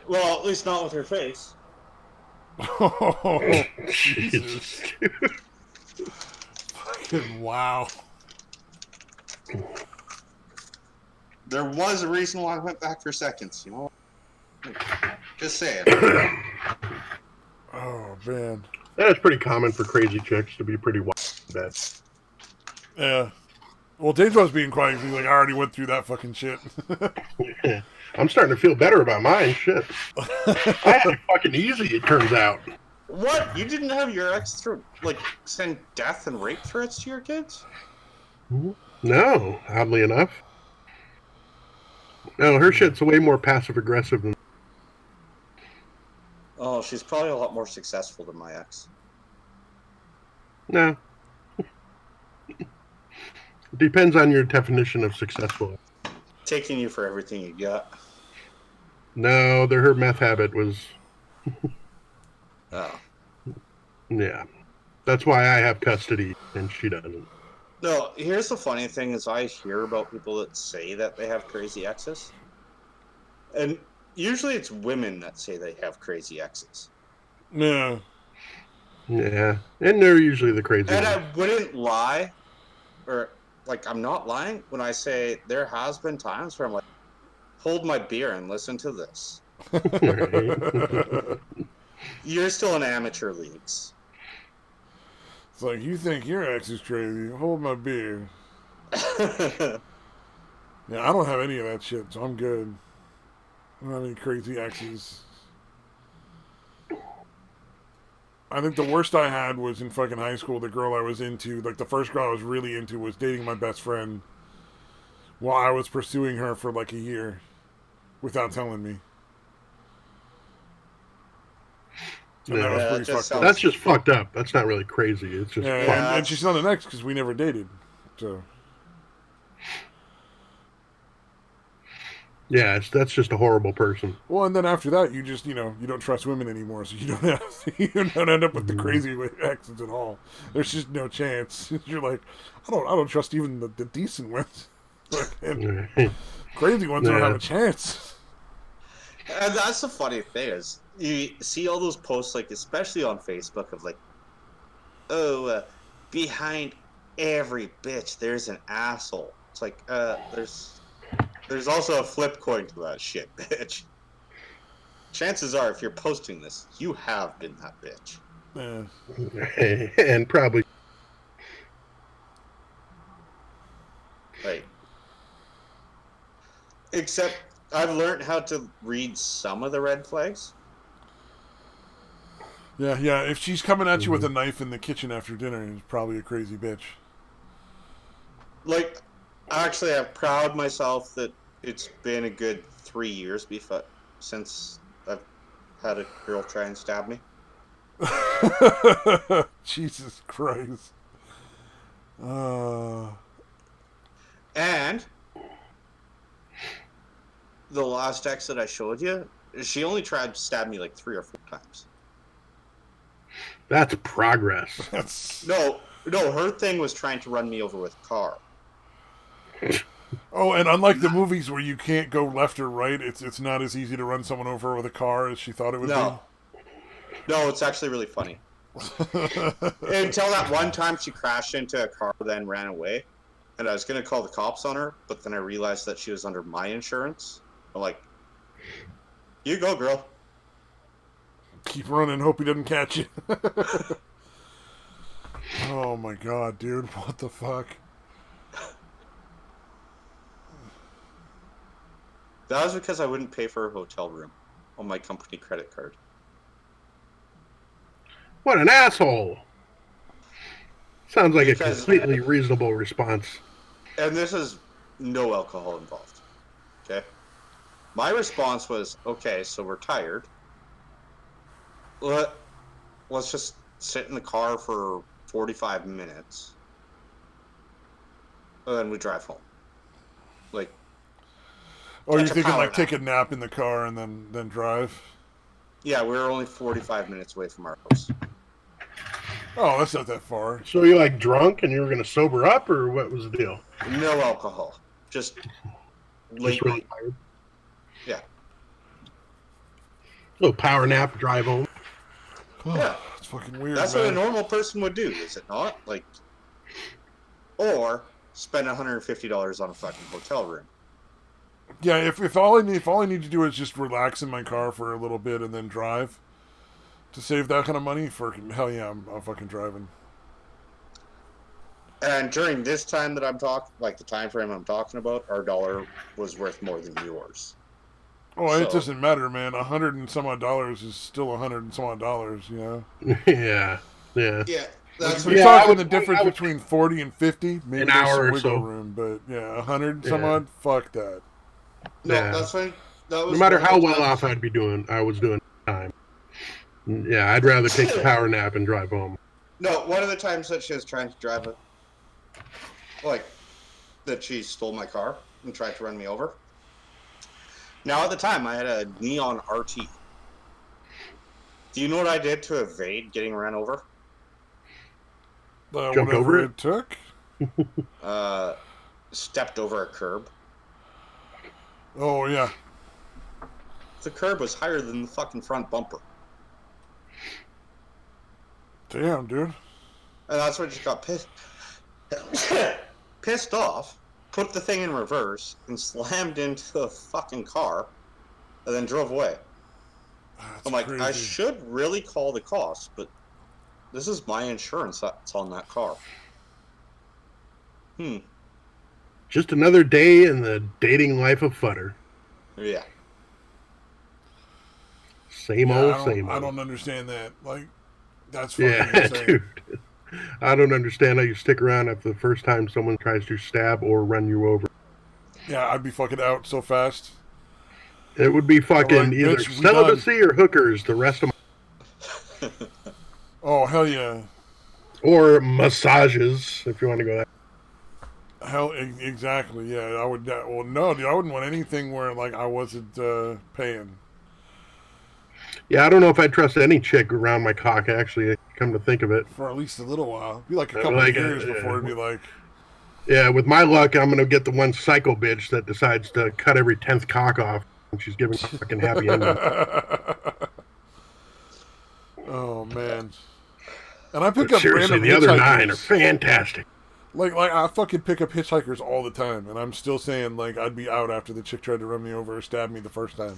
Speaker 4: Well, at least not with her face.
Speaker 2: Oh, Jesus. Fucking wow.
Speaker 4: There was a reason why I went back for seconds, you know? Just saying.
Speaker 2: Oh, man.
Speaker 1: That is pretty common for crazy chicks to be pretty wild in bed.
Speaker 2: Yeah. Well, Dave's being quiet. He's like, I already went through that fucking shit.
Speaker 1: I'm starting to feel better about mine. Shit. I had it fucking easy, it turns out.
Speaker 4: What? You didn't have your ex send death and rape threats to your kids?
Speaker 1: No, oddly enough. No, her shit's way more passive-aggressive than...
Speaker 4: Oh, she's probably a lot more successful than my ex.
Speaker 1: No. Depends on your definition of successful.
Speaker 4: Taking you for everything you got.
Speaker 1: No, her meth habit was...
Speaker 4: Oh.
Speaker 1: Yeah. That's why I have custody, and she doesn't.
Speaker 4: No, here's the funny thing is I hear about people that say that they have crazy exes. And usually it's women that say they have crazy exes.
Speaker 2: No.
Speaker 1: Yeah. And they're usually the crazy ones.
Speaker 4: And I wouldn't lie, or, I'm not lying when I say there has been times where I'm like, hold my beer and listen to this. You're still in amateur leagues.
Speaker 2: It's like, you think your ex is crazy. Hold my beer. Yeah, I don't have any of that shit, so I'm good. I don't have any crazy exes. I think the worst I had was in fucking high school. The girl I was into, the first girl I was really into was dating my best friend while I was pursuing her for a year without telling me. And that was pretty fucked up.
Speaker 1: That's just fucked up. That's not really crazy. It's just
Speaker 2: and she's on the next because we never dated. So
Speaker 1: yeah, that's just a horrible person.
Speaker 2: Well, and then after that, you just you don't trust women anymore, so you don't end up with the crazy exes at all. There's just no chance. You're like, I don't trust even the decent ones. Crazy ones don't have a chance.
Speaker 4: And that's the funny thing is, you see all those posts, like especially on Facebook, of like, behind every bitch there's an asshole. It's like, there's also a flip coin to that shit, bitch. Chances are, if you're posting this, you have been that bitch.
Speaker 1: And probably.
Speaker 4: Like, except I've learned how to read some of the red flags.
Speaker 2: Yeah. If she's coming at you with a knife in the kitchen after dinner, it's probably a crazy bitch.
Speaker 4: Like, actually, I'm proud of myself that it's been a good 3 years since I've had a girl try and stab me.
Speaker 2: Jesus Christ.
Speaker 4: And the last ex that I showed you, she only tried to stab me like 3 or 4 times.
Speaker 1: That's progress.
Speaker 4: No, her thing was trying to run me over with a car.
Speaker 2: Oh, and unlike the movies where you can't go left or right, it's not as easy to run someone over with a car as she thought it would be.
Speaker 4: No, it's actually really funny. Until that one time she crashed into a car, then ran away. And I was going to call the cops on her, but then I realized that she was under my insurance. I'm like, you go, girl.
Speaker 2: Keep running, hope he doesn't catch you. Oh my god, dude, what the fuck?
Speaker 4: That was because I wouldn't pay for a hotel room on my company credit card.
Speaker 1: What an asshole! Sounds like a completely reasonable response.
Speaker 4: And this is no alcohol involved. Okay? My response was, okay, so we're tired. Let's just sit in the car for 45 minutes. And then we drive home. Like,
Speaker 2: oh, you're thinking like take a nap in the car and then drive?
Speaker 4: Yeah, we were only 45 minutes away from our house.
Speaker 2: Oh, that's not that far.
Speaker 1: So you're like drunk and you were going to sober up, or what was the deal?
Speaker 4: No alcohol. Just really
Speaker 1: tired?
Speaker 4: Yeah.
Speaker 1: A little power nap, drive home.
Speaker 4: Yeah.
Speaker 2: It's fucking weird.
Speaker 4: That's what a normal person would do, is it not? Like, or spend $150 on a fucking hotel room.
Speaker 2: Yeah, if all I need to do is just relax in my car for a little bit and then drive to save that kind of money, hell yeah, I'm fucking driving.
Speaker 6: And during this time that I'm talking, like the time frame I'm talking about, our dollar was worth more than yours.
Speaker 2: Oh, it doesn't matter, man. $100 and some odd dollars is still $100 and some odd dollars, you know?
Speaker 1: Yeah.
Speaker 2: That's we're talking the difference between 40 and 50. Maybe
Speaker 1: an
Speaker 2: there's
Speaker 1: hour
Speaker 2: some
Speaker 1: or
Speaker 2: wiggle
Speaker 1: so.
Speaker 2: room, but yeah, 100 some odd, fuck that.
Speaker 4: No,
Speaker 1: Yeah.
Speaker 4: that's fine. That was
Speaker 1: no matter how well off I was doing at the time. Yeah, I'd rather take the power nap and drive home.
Speaker 4: No, one of the times that she was trying to drive it, like, that she stole my car and tried to run me over. Now, at the time, I had a neon RT. Do you know what I did to evade getting ran over?
Speaker 1: Jumped over it?
Speaker 2: Took?
Speaker 4: Stepped over a curb.
Speaker 2: Oh, yeah.
Speaker 4: The curb was higher than the fucking front bumper.
Speaker 2: Damn, dude.
Speaker 4: And that's when she got pissed off, put the thing in reverse, and slammed into the fucking car, and then drove away.
Speaker 2: That's
Speaker 4: I'm like,
Speaker 2: crazy.
Speaker 4: I should really call the cops, but this is my insurance that's on that car.
Speaker 1: Just another day in the dating life of Futter.
Speaker 4: Yeah.
Speaker 1: Same old.
Speaker 2: I don't understand that. Like, that's fucking insane.
Speaker 1: Dude. I don't understand how you stick around after the first time someone tries to stab or run you over.
Speaker 2: Yeah, I'd be fucking out so fast.
Speaker 1: It would be fucking
Speaker 2: Like,
Speaker 1: either
Speaker 2: bitch, we
Speaker 1: celibacy or hookers the rest of my
Speaker 2: Oh, hell yeah.
Speaker 1: Or massages, if you want to go that.
Speaker 2: Hell, exactly, yeah. I would, well, no, dude, I wouldn't want anything where, like, I wasn't paying.
Speaker 1: Yeah, I don't know if I'd trust any chick around my cock, actually, come to think of it.
Speaker 2: For at least a little while. It'd be like a couple of years before it'd be like...
Speaker 1: Yeah, with my luck, I'm going to get the one psycho bitch that decides to cut every 10th cock off when she's giving a fucking happy ending.
Speaker 2: Oh, man. And I pick up
Speaker 1: seriously,
Speaker 2: random
Speaker 1: the other
Speaker 2: hitchhikers.
Speaker 1: 9 are fantastic.
Speaker 2: Like I fucking pick up hitchhikers all the time, and I'm still saying, like, I'd be out after the chick tried to run me over or stab me the first time.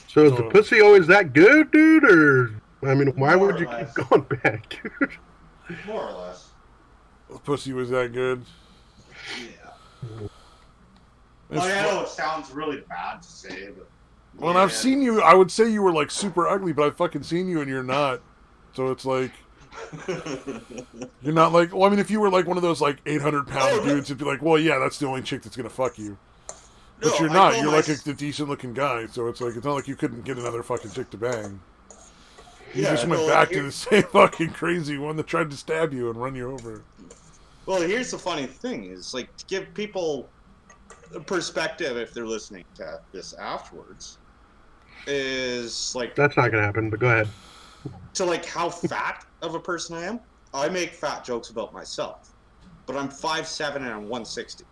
Speaker 1: So is the pussy always that good, dude? Or, I mean, why would you keep going back, dude?
Speaker 4: More or less.
Speaker 2: The pussy was that good?
Speaker 4: Yeah. I know it sounds really bad to say, but...
Speaker 2: Well, I've seen you, I would say you were, like, super ugly, but I've fucking seen you and you're not. So it's like... You're not like... Well, I mean, if you were, like, one of those, like, 800-pound dudes, it'd be like, well, yeah, that's the only chick that's gonna fuck you. But you're not. You're, like, a decent-looking guy, so it's like, it's not like you couldn't get another fucking chick to bang. You just went back to the same fucking crazy one that tried to stab you and run you over.
Speaker 4: Well, here's the funny thing, is, like, to give people a perspective if they're listening to this afterwards, is, like...
Speaker 1: That's not going to happen, but go ahead.
Speaker 4: To, like, how fat of a person I am, I make fat jokes about myself. But I'm 5'7" and I'm 160.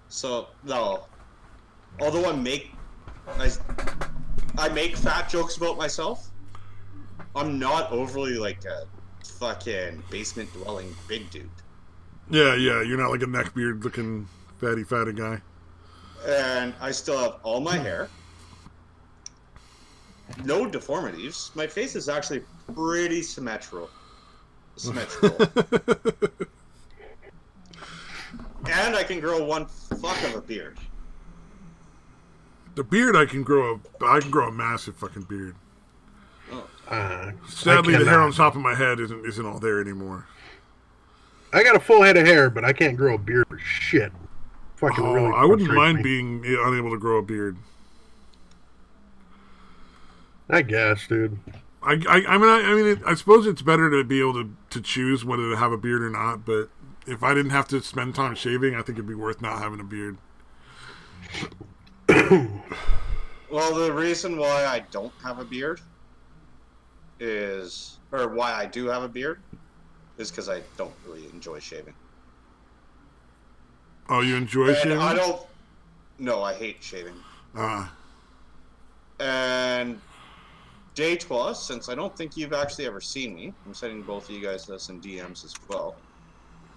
Speaker 4: So, no. Although I make fat jokes about myself, I'm not overly, like, a fucking basement-dwelling big dude.
Speaker 2: Yeah, you're not like a neckbeard-looking fatty guy.
Speaker 4: And I still have all my hair. No deformities. My face is actually pretty symmetrical. And I can grow one fuck of a beard.
Speaker 2: The beard I can grow a massive fucking beard.
Speaker 4: Oh.
Speaker 2: Sadly, the hair on top of my head isn't all there anymore.
Speaker 1: I got a full head of hair, but I can't grow a beard for shit. Fucking really.
Speaker 2: I wouldn't mind being unable to grow a beard.
Speaker 1: I guess, dude.
Speaker 2: I mean, I suppose it's better to be able to choose whether to have a beard or not. But if I didn't have to spend time shaving, I think it'd be worth not having a beard.
Speaker 4: Well, the reason why I don't have a beard or why I do have a beard, is because I don't really enjoy shaving.
Speaker 2: Oh, you enjoy shaving?
Speaker 4: No, I hate shaving. And J-Twa, since I don't think you've actually ever seen me, I'm sending both of you guys this in DMs as well.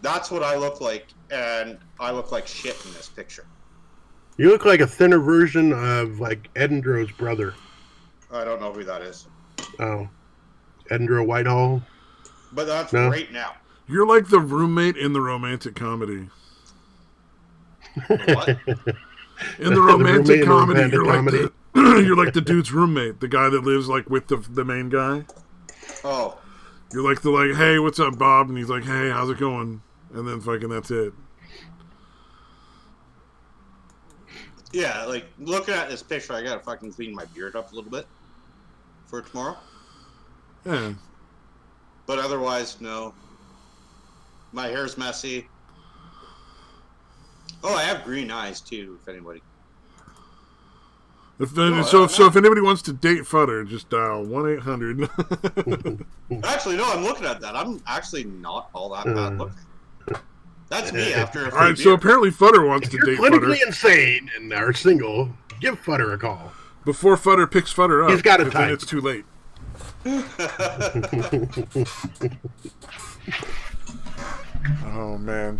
Speaker 4: That's what I look like, and I look like shit in this picture.
Speaker 1: You look like a thinner version of, like, Edendro's brother.
Speaker 4: I don't know who that is.
Speaker 1: Oh. Edendro Whitehall?
Speaker 4: But that's right now.
Speaker 2: You're like the roommate in the romantic comedy.
Speaker 4: What?
Speaker 2: In the romantic comedy, you're like the dude's roommate, the guy that lives, like, with the main guy.
Speaker 4: Oh.
Speaker 2: You're like hey, what's up, Bob? And he's like, hey, how's it going? And then fucking that's it.
Speaker 4: Yeah, like, looking at this picture, I gotta fucking clean my beard up a little bit for tomorrow.
Speaker 2: Yeah.
Speaker 4: But otherwise, no. My hair's messy. Oh, I have green eyes, too, if anybody.
Speaker 2: If anybody wants to date Futter, just dial 1-800.
Speaker 4: Actually, no, I'm looking at that. I'm actually not all that bad looking. That's me after a few
Speaker 2: Alright, so apparently Futter wants to date Futter.
Speaker 1: If you're clinically insane and are single, give Futter a call.
Speaker 2: Before Futter picks Futter up,
Speaker 1: he's got a type.
Speaker 2: Then it's too late. Oh, man.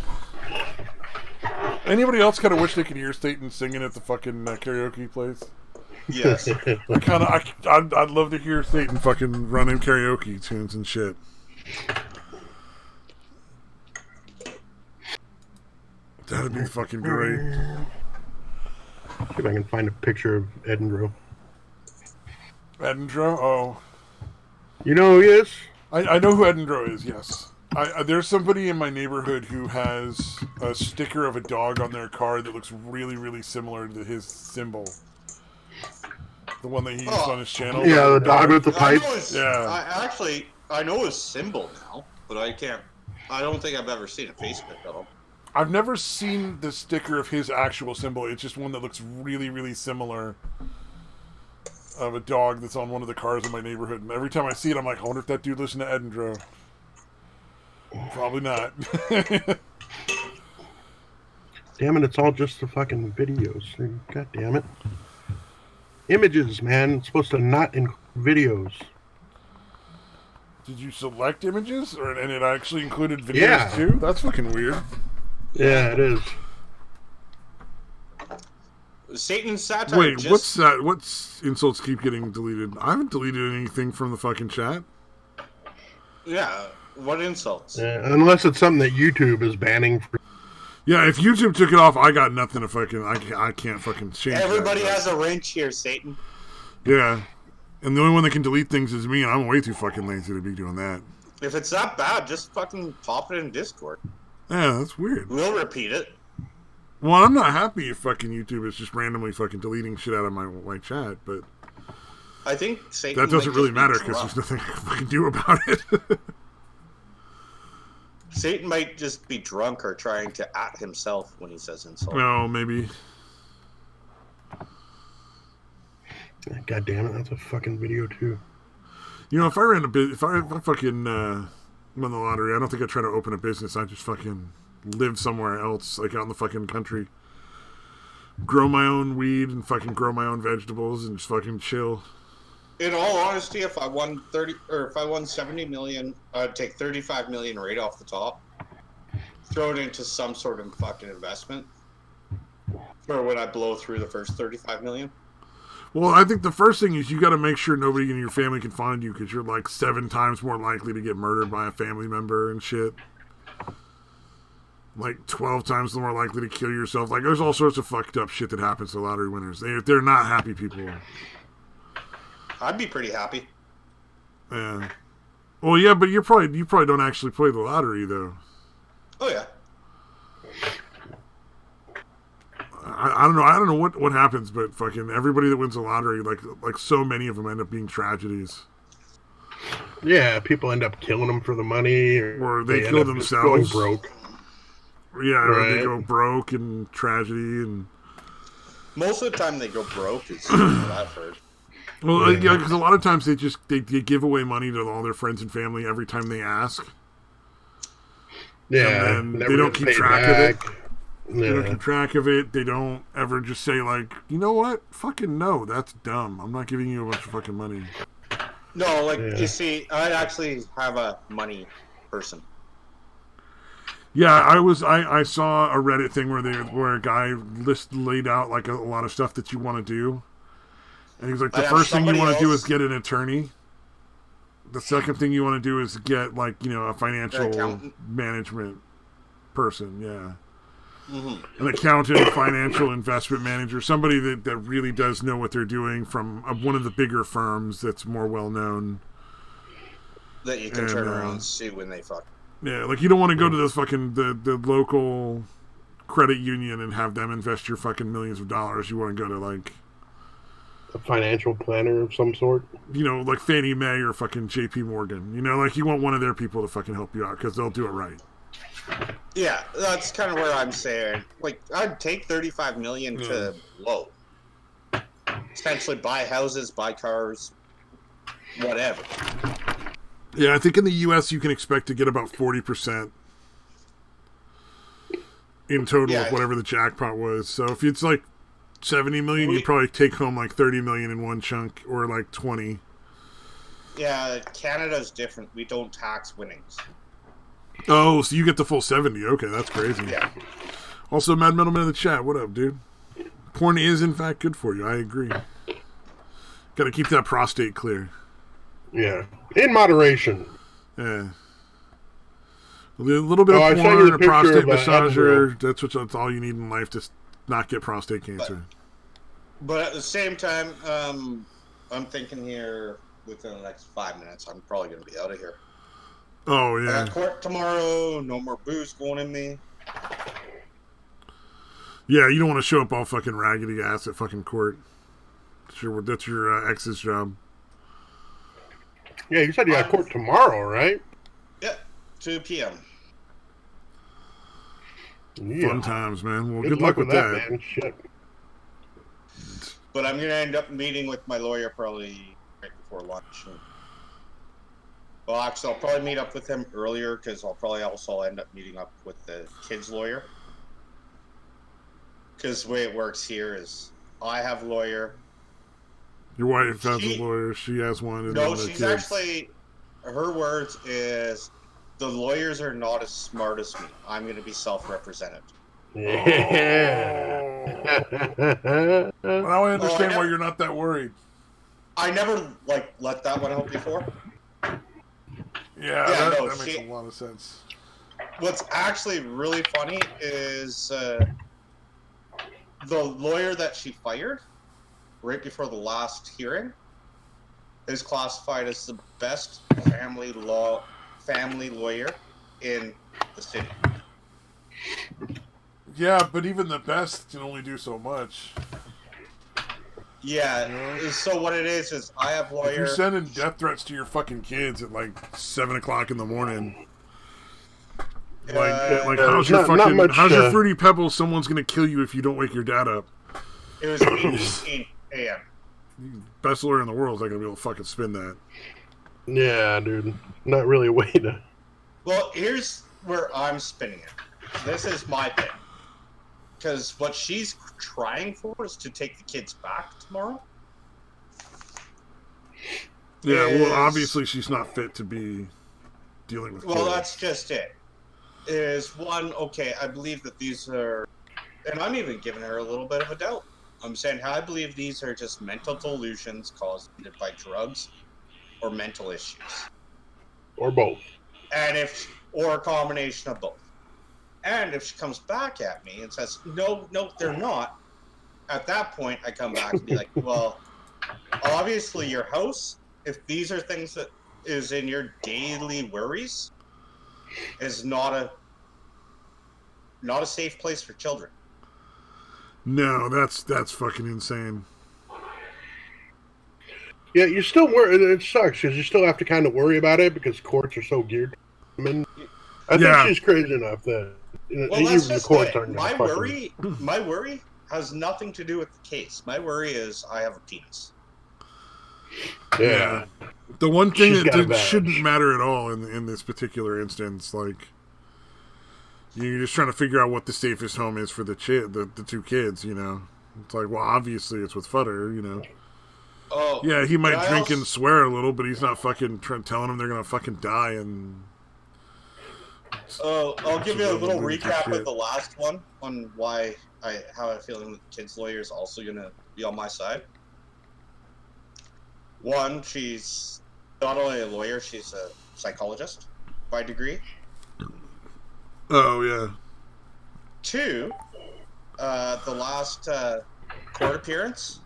Speaker 2: Anybody else kind of wish they could hear Staten singing at the fucking karaoke place?
Speaker 4: Yes.
Speaker 2: I'd love to hear Staten fucking running karaoke tunes and shit. That'd be fucking great.
Speaker 1: See if I can find a picture of Edendro.
Speaker 2: Edendro? Oh.
Speaker 1: You know who he is?
Speaker 2: I know who Edendro is, yes. There's somebody in my neighborhood who has a sticker of a dog on their car that looks really, really similar to his symbol. The one that he used on his channel.
Speaker 1: Yeah, the dog with the pipe.
Speaker 4: I know his symbol now, but I don't think I've ever seen a Facebook of him.
Speaker 2: I've never seen the sticker of his actual symbol. It's just one that looks really, really similar of a dog that's on one of the cars in my neighborhood. And every time I see it, I'm like, I wonder if that dude listened to Edinburgh. Probably not.
Speaker 1: Damn it, it's all just the fucking videos. God damn it. Images, man. It's supposed to not include videos.
Speaker 2: Did you select images? And it actually included videos too? That's fucking weird.
Speaker 1: Yeah, it is.
Speaker 4: Satan's satire.
Speaker 2: Wait, what's that? What insults keep getting deleted? I haven't deleted anything from the fucking chat.
Speaker 4: Yeah, what insults?
Speaker 1: Unless it's something that YouTube is banning.
Speaker 2: Yeah, if YouTube took it off, I got nothing to fucking. I can't fucking change.
Speaker 4: Everybody has a wrench here, Satan.
Speaker 2: Yeah, and the only one that can delete things is me, and I'm way too fucking lazy to be doing that.
Speaker 4: If it's that bad, just fucking pop it in Discord.
Speaker 2: Yeah, that's weird.
Speaker 4: We'll repeat it.
Speaker 2: Well, I'm not happy if fucking YouTube is just randomly fucking deleting shit out of my chat, but
Speaker 4: I think Satan
Speaker 2: that doesn't really matter because there's nothing I can do about it.
Speaker 4: Satan might just be drunk or trying to at himself when he says insult.
Speaker 2: No, maybe.
Speaker 1: God damn it, that's a fucking video too.
Speaker 2: You know, if I fucking won the lottery, I don't think I'd try to open a business. I'd just fucking live somewhere else, like out in the fucking country. Grow my own weed and fucking grow my own vegetables and just fucking chill.
Speaker 4: In all honesty, if I won 70 million, I'd take 35 million right off the top, throw it into some sort of fucking investment. Or would I blow through the first 35 million?
Speaker 2: Well, I think the first thing is you got to make sure nobody in your family can find you because you're like 7 times more likely to get murdered by a family member and shit. Like 12 times more likely to kill yourself. Like there's all sorts of fucked up shit that happens to lottery winners. They're not happy people.
Speaker 4: I'd be pretty happy.
Speaker 2: Yeah. Well, yeah, but you probably don't actually play the lottery though.
Speaker 4: Oh yeah.
Speaker 2: I don't know. I don't know what happens, but fucking everybody that wins the lottery, like so many of them end up being tragedies.
Speaker 1: Yeah, people end up killing them for the money,
Speaker 2: or they kill themselves.
Speaker 1: Going broke.
Speaker 2: Yeah, right. Or they go broke and tragedy, and
Speaker 4: most of the time they go broke. Is what I've heard.
Speaker 2: Well, yeah, because a lot of times they give away money to all their friends and family every time they ask.
Speaker 1: Yeah,
Speaker 2: and then they don't keep track of it. They don't keep track of it. They don't ever just say, like, you know what? Fucking no, that's dumb. I'm not giving you a bunch of fucking money.
Speaker 4: No, you see, I actually have a money person.
Speaker 2: Yeah, I saw a Reddit thing where a guy laid out like a lot of stuff that you want to do. And he's like, the first thing you want to do is get an attorney. The second thing you want to do is get, like, you know, a financial management person, yeah. Mm-hmm. An accountant, financial investment manager, somebody that really does know what they're doing from one of the bigger firms that's more well known.
Speaker 4: That you can turn around and sue when they fuck.
Speaker 2: Yeah, like you don't want to go to this fucking the local credit union and have them invest your fucking millions of dollars. You want to go to like
Speaker 1: a financial planner of some sort.
Speaker 2: You know, like Fannie Mae or fucking JP Morgan. You know, like you want one of their people to fucking help you out because they'll do it right.
Speaker 4: Yeah, that's kind of where I'm saying. Like, I'd take 35 million to blow. Essentially buy houses, buy cars, whatever.
Speaker 2: Yeah, I think in the U.S. you can expect to get about 40% in total of whatever the jackpot was. So if it's like 70 million, you probably take home like 30 million in one chunk or like 20.
Speaker 4: Yeah, Canada's different. We don't tax winnings.
Speaker 2: Oh, so you get the full 70. Okay, that's crazy.
Speaker 4: Yeah.
Speaker 2: Also, Mad Metalman in the chat. What up, dude? Porn is, in fact, good for you. I agree. Got to keep that prostate clear.
Speaker 1: Yeah. In moderation.
Speaker 2: Yeah. A little bit of porn, a prostate massager. That's all you need in life to not get prostate cancer.
Speaker 4: But at the same time, I'm thinking here within the next 5 minutes, I'm probably going to be out of here.
Speaker 2: Oh, yeah.
Speaker 4: I got court tomorrow. No more booze going in me.
Speaker 2: Yeah, you don't want to show up all fucking raggedy ass at fucking court. That's your ex's job.
Speaker 1: Yeah, you said you got court tomorrow, right?
Speaker 4: Yeah, 2 p.m.
Speaker 1: Yeah.
Speaker 2: Fun times, man. Well, good luck with that.
Speaker 1: Man. Shit.
Speaker 4: But I'm going to end up meeting with my lawyer probably right before lunch. Well, actually, I'll probably meet up with him earlier because I'll probably also end up meeting up with the kid's lawyer. Because the way it works here is I have a lawyer.
Speaker 2: Your wife has a lawyer. She has one. And
Speaker 4: no, she's actually, her words is, the lawyers are not as smart as me. I'm going to be self-represented.
Speaker 1: Yeah.
Speaker 2: Well, now I understand why you're not that worried.
Speaker 4: I never let that one out before.
Speaker 2: Yeah, that makes a lot of sense.
Speaker 4: What's actually really funny is the lawyer that she fired right before the last hearing is classified as the best family lawyer in the city.
Speaker 2: Yeah, but even the best can only do so much.
Speaker 4: Yeah, so what it is I have lawyers.
Speaker 2: If you're sending death threats to your fucking kids at 7 o'clock in the morning. How's your Fruity Pebbles? Someone's gonna kill you if you don't wake your dad up.
Speaker 4: It was 8:15 a.m.
Speaker 2: Best lawyer in the world is not gonna be able to fucking spin that.
Speaker 1: Yeah, dude. Not really a way to.
Speaker 4: Well, here's where I'm spinning it. This is my thing. Because what she's trying for is to take the kids back tomorrow.
Speaker 2: Yeah, well, obviously she's not fit to be dealing with kids.
Speaker 4: Well, that's just it. I believe that these are... And I'm even giving her a little bit of a doubt. I'm saying, I believe these are just mental delusions caused by drugs or mental issues.
Speaker 1: Or both.
Speaker 4: Or a combination of both. And if she comes back at me and says, no, they're not, at that point, I come back and be like, well, obviously your house, if these are things that is in your daily worries, is not a safe place for children.
Speaker 2: No, that's fucking insane.
Speaker 1: Yeah, you still worry. It sucks because you still have to kind of worry about it because courts are so geared. I mean, I think she's crazy enough that
Speaker 4: that's just it. My worry has nothing to do with the case. My worry is I have a penis.
Speaker 1: Yeah.
Speaker 2: The one thing that shouldn't matter at all in this particular instance, you're just trying to figure out what the safest home is for the two kids, It's like, well, obviously it's with Futter,
Speaker 4: Oh.
Speaker 2: Yeah, he might drink and swear a little, but he's not fucking telling them they're going to fucking die and...
Speaker 4: I'll give you a little recap of the last one on why I have a feeling that the kid's lawyer is also going to be on my side. One, she's not only a lawyer, she's a psychologist by degree.
Speaker 2: Oh, yeah.
Speaker 4: Two, the last court appearance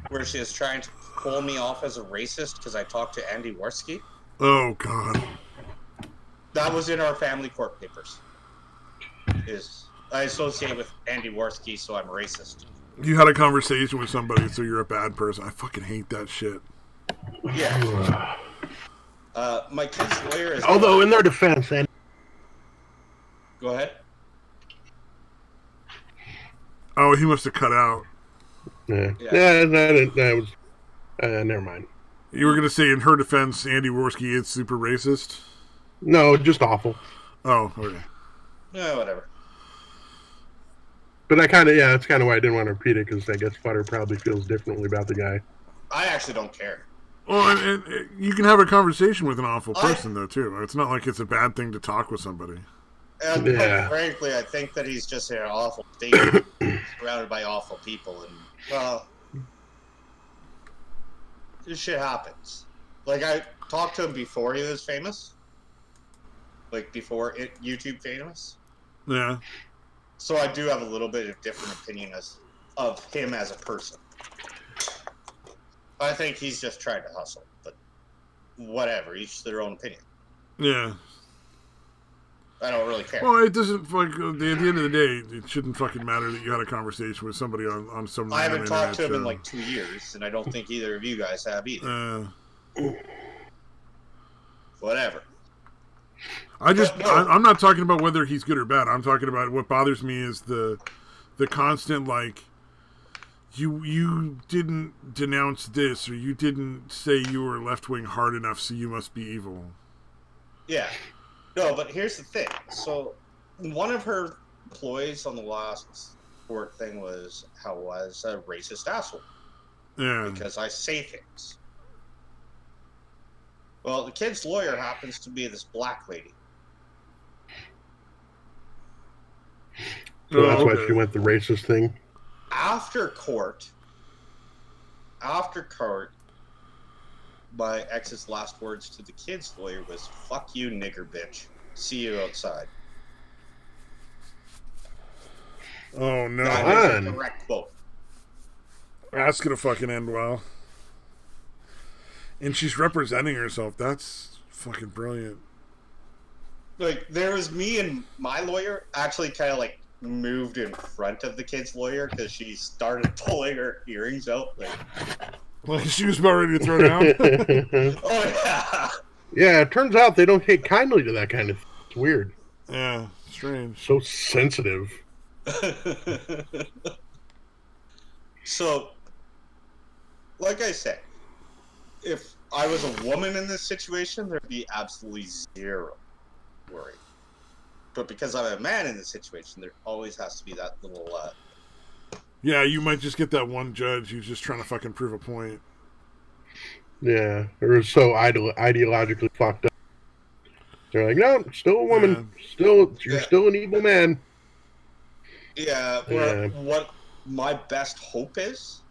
Speaker 4: where she is trying to pull me off as a racist because I talked to Andy Warski.
Speaker 2: Oh, God.
Speaker 4: That was in our family court papers. I associate with Andy Warski, so I'm racist.
Speaker 2: You had a conversation with somebody, so you're a bad person. I fucking hate that shit.
Speaker 4: Yeah. My kid's lawyer is...
Speaker 1: Although, in their defense...
Speaker 4: Go ahead.
Speaker 2: Oh, he must have cut out.
Speaker 1: Yeah, that was... never mind.
Speaker 2: You were going to say, in her defense, Andy Warski is super racist?
Speaker 1: No, just awful.
Speaker 2: Oh, okay.
Speaker 4: Yeah, whatever.
Speaker 1: But that's kind of why I didn't want to repeat it, because I guess Futter probably feels differently about the guy.
Speaker 4: I actually don't care.
Speaker 2: Well, and you can have a conversation with an awful person, though, too. It's not like it's a bad thing to talk with somebody.
Speaker 4: And quite frankly, I think that he's just in an awful state, surrounded by awful people, and, well, this shit happens. I talked to him before he was famous. Before YouTube famous.
Speaker 2: Yeah.
Speaker 4: So I do have a little bit of different opinion of him as a person. I think he's just trying to hustle, but whatever, each their own opinion.
Speaker 2: Yeah.
Speaker 4: I don't really care.
Speaker 2: Well, it doesn't, like, at the end of the day, it shouldn't fucking matter that you had a conversation with somebody on some
Speaker 4: I haven't talked to him
Speaker 2: show.
Speaker 4: in like 2 years, and I don't think either of you guys have either. Whatever.
Speaker 2: I'm not talking about whether he's good or bad. I'm talking about what bothers me is the constant, like, you didn't denounce this, or you didn't say you were left-wing hard enough, so you must be evil.
Speaker 4: Yeah. No, but here's the thing. So, one of her ploys on the last court thing was how I was a racist asshole.
Speaker 2: Yeah.
Speaker 4: Because I say things. Well, the kid's lawyer happens to be this black lady.
Speaker 1: So that's why she went the racist thing?
Speaker 4: After court, my ex's last words to the kid's lawyer was, "Fuck you, nigger bitch. See you outside."
Speaker 2: Oh, no.
Speaker 4: That is a direct quote.
Speaker 2: That's gonna fucking end well. And she's representing herself. That's fucking brilliant.
Speaker 4: Like, there was me and my lawyer actually kind of, like, moved in front of the kid's lawyer because she started pulling her earrings out.
Speaker 2: Like she was about ready to throw down?
Speaker 4: Oh, yeah.
Speaker 1: Yeah, it turns out they don't take kindly to that kind of thing. It's weird.
Speaker 2: Yeah, strange.
Speaker 1: So sensitive.
Speaker 4: So, like I said, if I was a woman in this situation, there'd be absolutely zero worry. But because I'm a man in this situation, there always has to be that little...
Speaker 2: Yeah, you might just get that one judge who's just trying to fucking prove a point.
Speaker 1: Yeah, or so ideologically fucked up. They're like, no, still a woman. Yeah. You're still an evil man.
Speaker 4: Yeah, what my best hope is,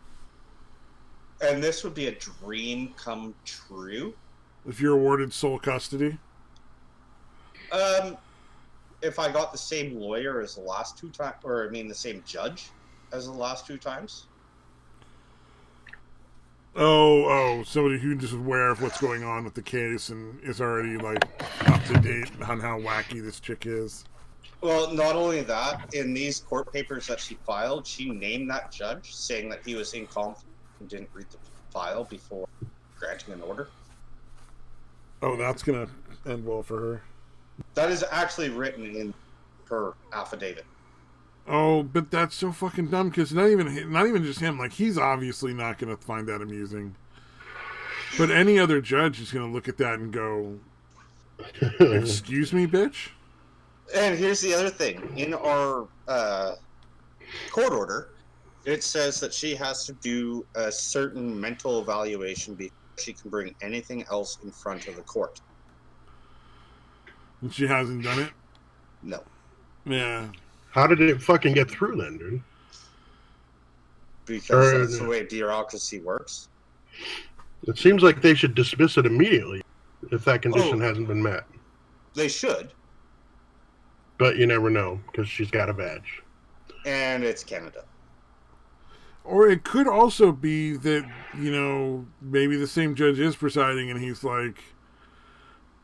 Speaker 4: and this would be a dream come true.
Speaker 2: If you're awarded sole custody?
Speaker 4: If I got the same lawyer as the last two times, or I mean the same judge as the last two times.
Speaker 2: Oh, somebody who just aware of what's going on with the case and is already, like, up to date on how wacky this chick is.
Speaker 4: Well, not only that, in these court papers that she filed, she named that judge, saying that he was incompetent and didn't read the file before granting an order.
Speaker 2: Oh, that's gonna end well for her.
Speaker 4: That is actually written in her affidavit.
Speaker 2: Oh, but that's so fucking dumb, because not even just him, like, he's obviously not going to find that amusing. But any other judge is going to look at that and go, excuse me, bitch?
Speaker 4: And here's the other thing. In our court order, it says that she has to do a certain mental evaluation before she can bring anything else in front of the court.
Speaker 2: And she hasn't done it?
Speaker 4: No.
Speaker 2: Yeah.
Speaker 1: How did it fucking get through then, dude?
Speaker 4: Because that's the way bureaucracy works.
Speaker 1: It seems like they should dismiss it immediately if that condition hasn't been met.
Speaker 4: They should.
Speaker 1: But you never know, because she's got a badge.
Speaker 4: And it's Canada.
Speaker 2: Or it could also be that, maybe the same judge is presiding and he's like,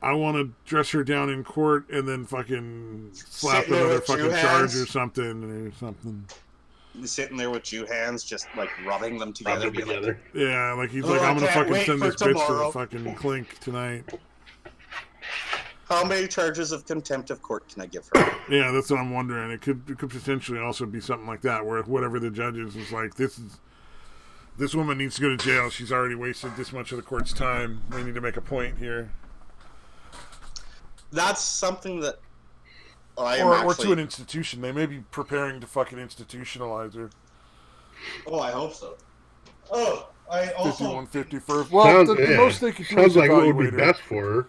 Speaker 2: I want to dress her down in court and then fucking slap another fucking charge or something.
Speaker 4: Sitting there with 2 hands, just like rubbing them together.
Speaker 2: Yeah, like he's like, I'm going to fucking send this bitch to the fucking clink tonight.
Speaker 4: How many charges of contempt of court can I give her?
Speaker 2: Yeah, that's what I'm wondering. It could potentially also be something like that, where whatever the judge is like, this woman needs to go to jail. She's already wasted this much of the court's time. We need to make a point here.
Speaker 4: That's something that
Speaker 2: or to an institution. They may be preparing to fucking institutionalize her.
Speaker 4: Oh, I hope so. Oh, I also
Speaker 2: 5150 for the most they could do is
Speaker 1: sounds like what would be
Speaker 2: her.
Speaker 1: best for her.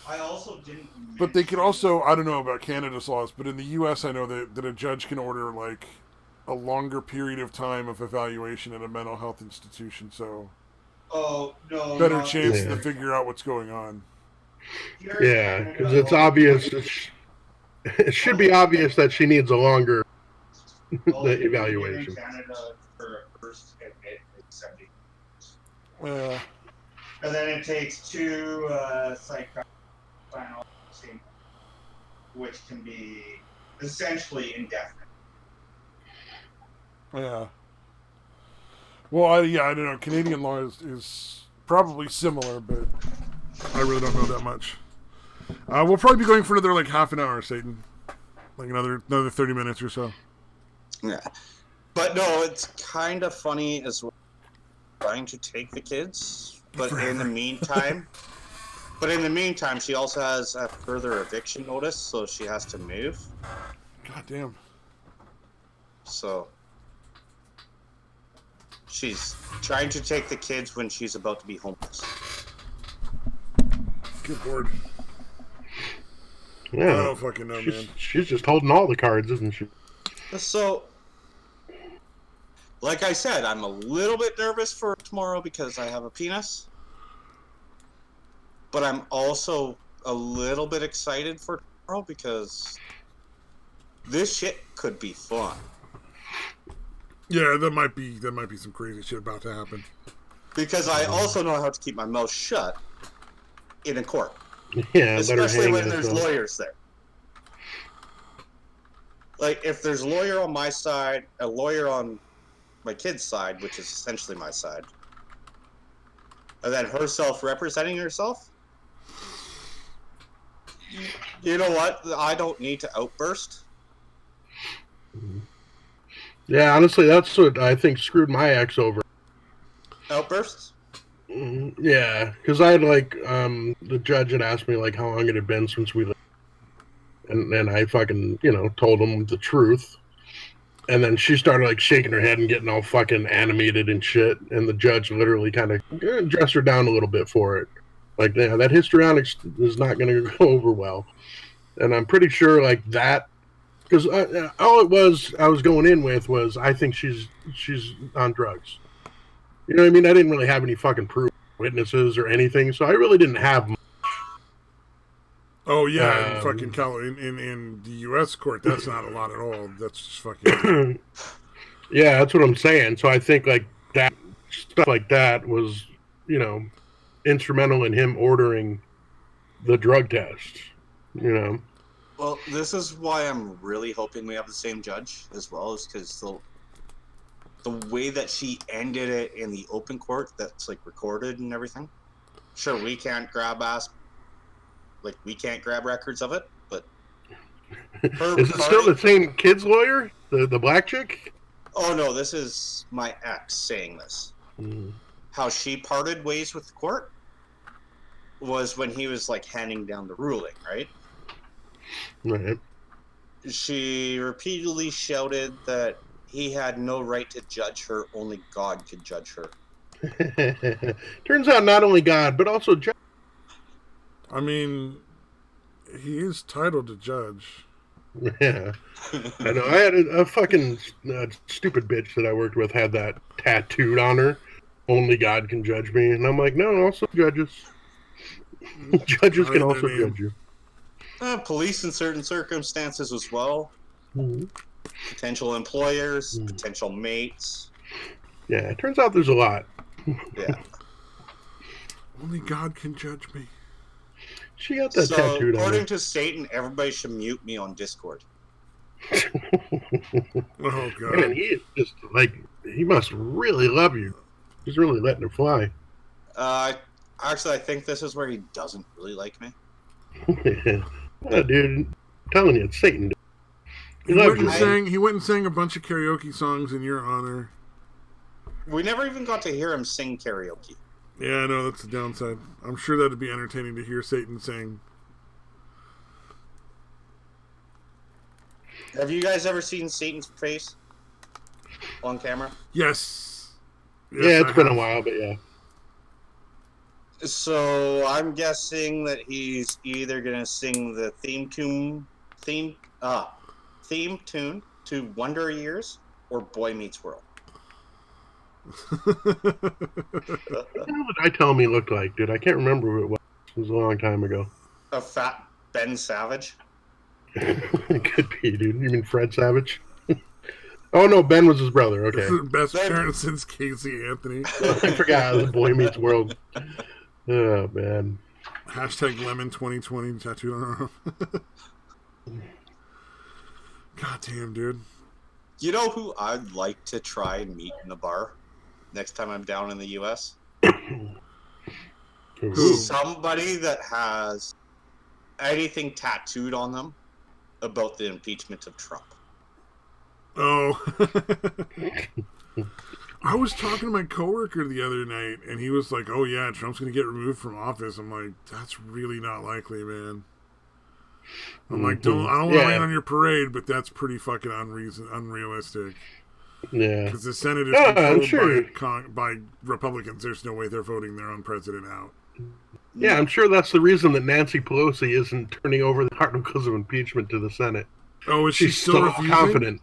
Speaker 4: I also didn't.
Speaker 2: But they could also, I don't know about Canada's laws, but in the U.S. I know that a judge can order like a longer period of time of evaluation at a mental health institution. So, better chance to figure out what's going on.
Speaker 1: Yeah, because it's obvious. It should be obvious that she needs a longer evaluation.
Speaker 4: And then it takes 2 psychiatrists. which can be essentially indefinite.
Speaker 2: Yeah. Well, I don't know. Canadian law is probably similar, but I really don't know that much. We'll probably be going for another half an hour, Satan. Like another 30 minutes or so.
Speaker 4: Yeah. But no, it's kind of funny as well, trying to take the kids, but in the meantime, she also has a further eviction notice, so she has to move.
Speaker 2: God damn.
Speaker 4: So she's trying to take the kids when she's about to be homeless.
Speaker 2: Good lord.
Speaker 1: Yeah.
Speaker 2: I don't fucking know, man.
Speaker 1: She's just holding all the cards, isn't she?
Speaker 4: So, like I said, I'm a little bit nervous for tomorrow because I have a penis. But I'm also a little bit excited for tomorrow because this shit could be fun.
Speaker 2: Yeah, that might be some crazy shit about to happen.
Speaker 4: Because I also know how to keep my mouth shut in a court.
Speaker 1: Yeah,
Speaker 4: especially when there's lawyers there. Like, if there's a lawyer on my side, a lawyer on my kid's side, which is essentially my side, and then herself representing herself, you know what? I don't need to outburst.
Speaker 1: Yeah, honestly, that's what I think screwed my ex over.
Speaker 4: Outbursts?
Speaker 1: Yeah, because I had the judge had asked me how long it had been since we lived, and I fucking told him the truth, and then she started shaking her head and getting all fucking animated and shit, and the judge literally kind of dressed her down a little bit for it, yeah, that histrionics is not going to go over well, and I'm pretty sure that. Because all it was I was going in with was I think she's on drugs. You know what I mean? I didn't really have any fucking proof, witnesses, or anything, so I really didn't have much.
Speaker 2: Oh, yeah, in fucking in the U.S. court, that's not a lot at all. That's just fucking...
Speaker 1: Yeah, that's what I'm saying. So I think, that stuff like that was, instrumental in him ordering the drug test,
Speaker 4: Well, this is why I'm really hoping we have the same judge as well, is because the way that she ended it in the open court, that's recorded and everything. Sure, we can't grab we can't grab records of it, but
Speaker 1: is it still the same kid's lawyer, the black chick?
Speaker 4: Oh no, this is my ex saying this. How she parted ways with the court was when he was handing down the ruling, right?
Speaker 1: Right. She
Speaker 4: repeatedly shouted that he had no right to judge her, only God could judge her.
Speaker 1: Turns out not only God, but also judge.
Speaker 2: I mean, he is titled to judge.
Speaker 1: Yeah. I know. I had a fucking stupid bitch that I worked with had that tattooed on her. Only God can judge me. And I'm like, no, also judges. Judges can also judge you.
Speaker 4: Police in certain circumstances as well.
Speaker 1: Mm-hmm.
Speaker 4: Potential employers, potential mates.
Speaker 1: Yeah, it turns out there's a lot.
Speaker 4: Yeah.
Speaker 2: Only God can judge me.
Speaker 1: She got that tattooed on her.
Speaker 4: According to Satan, everybody should mute me on Discord.
Speaker 2: Oh, God.
Speaker 1: Man, he is just he must really love you. He's really letting her fly.
Speaker 4: Actually, I think this is where he doesn't really like me.
Speaker 1: Oh, dude, I'm telling you, it's Satan.
Speaker 2: He went and sang a bunch of karaoke songs in your honor.
Speaker 4: We never even got to hear him sing karaoke.
Speaker 2: Yeah, I know, that's the downside. I'm sure that'd be entertaining to hear Satan sing.
Speaker 4: Have you guys ever seen Satan's face on camera?
Speaker 2: Yes.
Speaker 1: Yeah, it's been a while, but yeah.
Speaker 4: So I'm guessing that he's either gonna sing the theme tune to Wonder Years or Boy Meets World.
Speaker 1: What did I tell him he looked like, dude? I can't remember who it was. It was a long time ago.
Speaker 4: A fat Ben Savage?
Speaker 1: It could be, dude. You mean Fred Savage? Oh, no, Ben was his brother. Okay.
Speaker 2: This is the best parent since Casey Anthony.
Speaker 1: I forgot it was Boy Meets World. Oh, man.
Speaker 2: #Lemon 2020 tattooed on her arm. Damn, dude.
Speaker 4: You know who I'd like to try and meet in a bar next time I'm down in the U.S.?
Speaker 2: Who?
Speaker 4: Somebody that has anything tattooed on them about the impeachment of Trump.
Speaker 2: Oh. I was talking to my coworker the other night, and he was like, "Oh yeah, Trump's gonna get removed from office." I'm like, "That's really not likely, man." I'm like, I don't want to rain on your parade, but that's pretty fucking unrealistic.
Speaker 1: Yeah,
Speaker 2: because the Senate is controlled by Republicans. There's no way they're voting their own president out.
Speaker 1: Yeah, I'm sure that's the reason that Nancy Pelosi isn't turning over the articles of impeachment to the Senate.
Speaker 2: Oh, is she still refusing?
Speaker 1: Confident.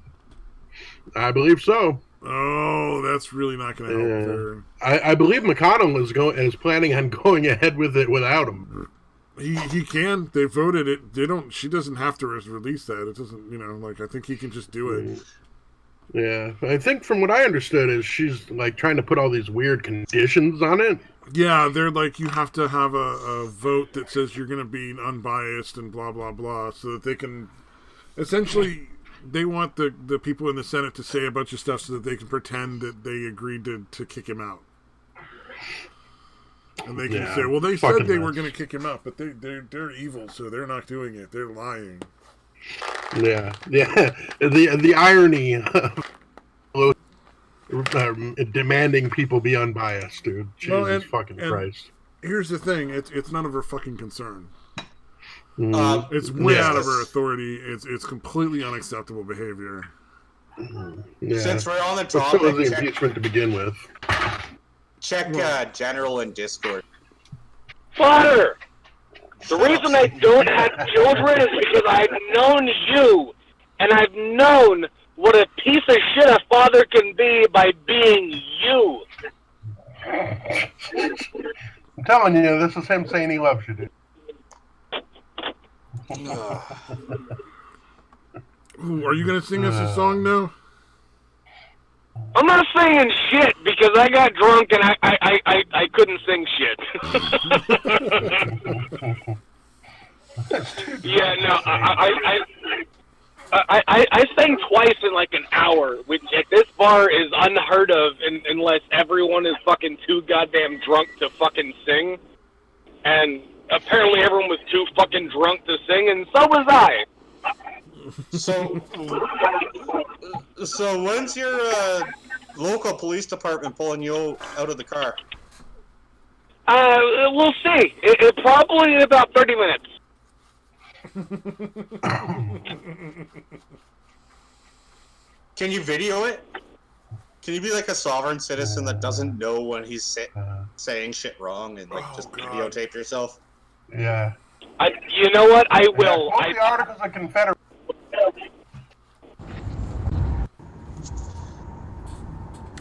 Speaker 1: I believe so.
Speaker 2: Oh, that's really not going to help her.
Speaker 1: I believe McConnell is planning on going ahead with it without him.
Speaker 2: He can. They voted it. They don't. She doesn't have to release that. It doesn't. I think he can just do it.
Speaker 1: Yeah, I think from what I understood is she's like trying to put all these weird conditions on it.
Speaker 2: Yeah, they're like, you have to have a vote that says you're going to be unbiased and blah blah blah, so that they can essentially. They want the people in the Senate to say a bunch of stuff so that they can pretend that they agreed to kick him out. And they can say, well, they said they were going to kick him out, but they're evil, so they're not doing it. They're lying.
Speaker 1: Yeah. The irony of demanding people be unbiased, dude. Jesus fucking Christ.
Speaker 2: Here's the thing. It's none of her fucking concern. It's way out of her authority. It's completely unacceptable behavior.
Speaker 1: Yeah.
Speaker 4: Since we're on the topic,
Speaker 1: so was the impeachment to begin with.
Speaker 4: Check General in Discord.
Speaker 6: Father! The reason I don't have children is because I've known you, and I've known what a piece of shit a father can be by being you.
Speaker 1: I'm telling you, this is him saying he loves you, dude.
Speaker 2: Are you going to sing us a song now?
Speaker 6: I'm not singing shit because I got drunk and I couldn't sing shit. Yeah, no, I sang twice in like an hour, which at this bar is unheard of unless everyone is fucking too goddamn drunk to fucking sing. And apparently everyone was too fucking drunk to sing, and so was I.
Speaker 4: So when's your local police department pulling you out of the car?
Speaker 6: We'll see. It probably in about 30 minutes.
Speaker 4: Can you video it? Can you be like a sovereign citizen that doesn't know when he's saying shit wrong and just videotape yourself?
Speaker 1: Yeah.
Speaker 6: You know what? I will.
Speaker 1: The articles of Confederate.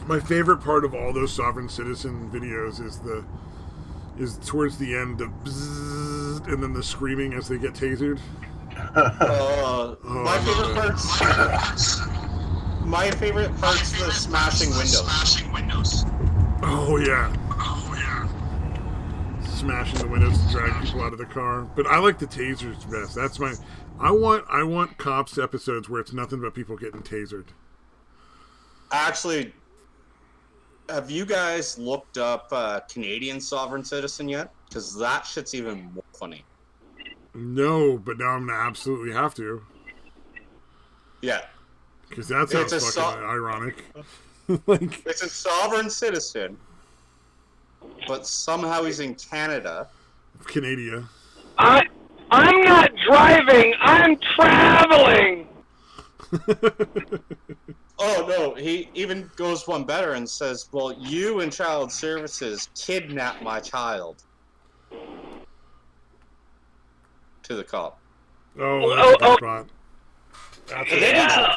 Speaker 2: My favorite part of all those sovereign citizen videos is towards the end the bzzz, and then the screaming as they get tasered.
Speaker 4: My favorite part's the smashing windows.
Speaker 2: Oh yeah. Smashing the windows to drag people out of the car. But I like the tasers best. That's my. I want cops episodes where it's nothing but people getting tasered.
Speaker 4: Actually, have you guys looked up Canadian sovereign citizen yet? Because that shit's even more funny.
Speaker 2: No, but now I'm gonna absolutely have to.
Speaker 4: Yeah.
Speaker 2: Because that sounds fucking ironic.
Speaker 4: It's a sovereign citizen, but somehow he's in Canada.
Speaker 2: Canada.
Speaker 6: I'm not driving. I'm traveling.
Speaker 4: Oh no! He even goes one better and says, "Well, you and Child Services kidnapped my child." To the cop.
Speaker 2: Oh, that's a good spot.
Speaker 6: Yeah.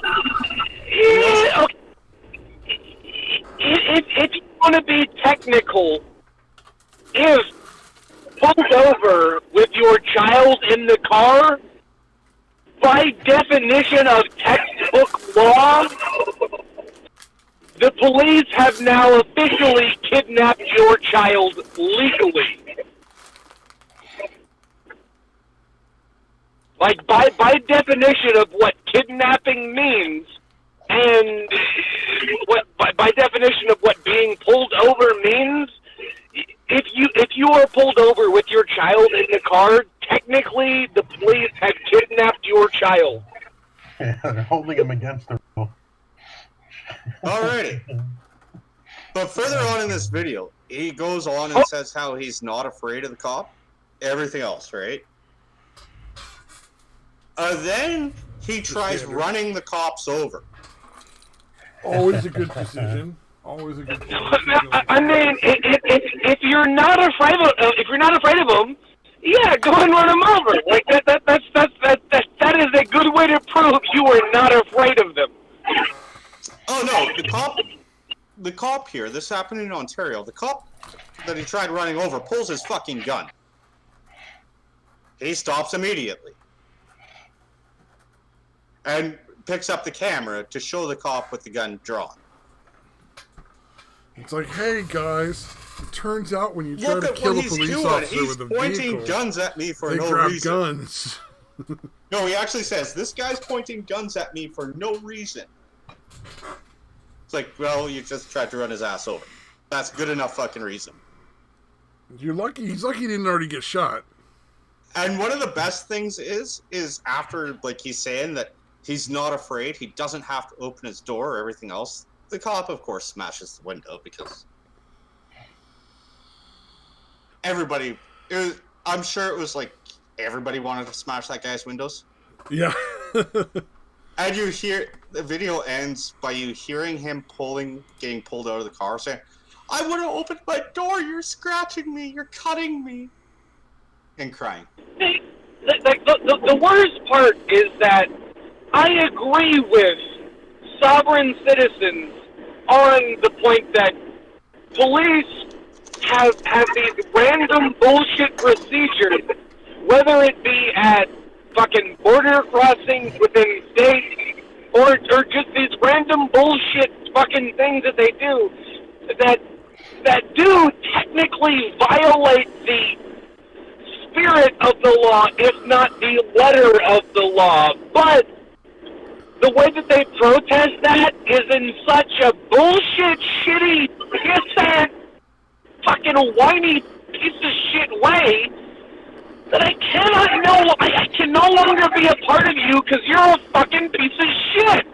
Speaker 6: If you want to be technical, if pulled over with your child in the car, by definition of textbook law, the police have now officially kidnapped your child legally. Like, by definition of what kidnapping means, and what by definition of what being pulled over means, if you are pulled over with your child in the car, technically the police have kidnapped your child.
Speaker 1: Yeah, they're holding him against the wall.
Speaker 4: Alrighty. But further on in this video, he goes on and says how he's not afraid of the cop. Everything else, right? Then he tries running the cops over.
Speaker 2: Always a good decision. Always a good decision.
Speaker 6: I mean, if you're not afraid of them, yeah, go and run them over. Like that is a good way to prove you are not afraid of them.
Speaker 4: Oh no, the cop here. This happened in Ontario. The cop that he tried running over pulls his fucking gun. He stops immediately and picks up the camera to show the cop with the gun drawn.
Speaker 2: It's like, hey guys, it turns out when you try to kill a police officer with a vehicle,
Speaker 4: he's pointing guns at me for no
Speaker 2: grab
Speaker 4: reason.
Speaker 2: Guns.
Speaker 4: No, he actually says, this guy's pointing guns at me for no reason. It's like, well, you just tried to run his ass over. That's good enough fucking reason.
Speaker 2: You're lucky. He's lucky he didn't already get shot.
Speaker 4: And one of the best things is after, like, he's saying that he's not afraid, he doesn't have to open his door or everything else. The cop, of course, smashes the window because everybody, I'm sure it was like everybody wanted to smash that guy's windows.
Speaker 2: Yeah.
Speaker 4: And you hear, the video ends by you hearing him getting pulled out of the car saying, I want to open my door, you're scratching me, you're cutting me. And crying.
Speaker 6: The worst part is that I agree with sovereign citizens on the point that police have these random bullshit procedures, whether it be at fucking border crossings within states or just these random bullshit fucking things that they do that do technically violate the spirit of the law, if not the letter of the law. But the way that they protest that is in such a bullshit, shitty, pissant, fucking whiny piece of shit way that I can no longer be a part of you because you're a fucking piece of shit.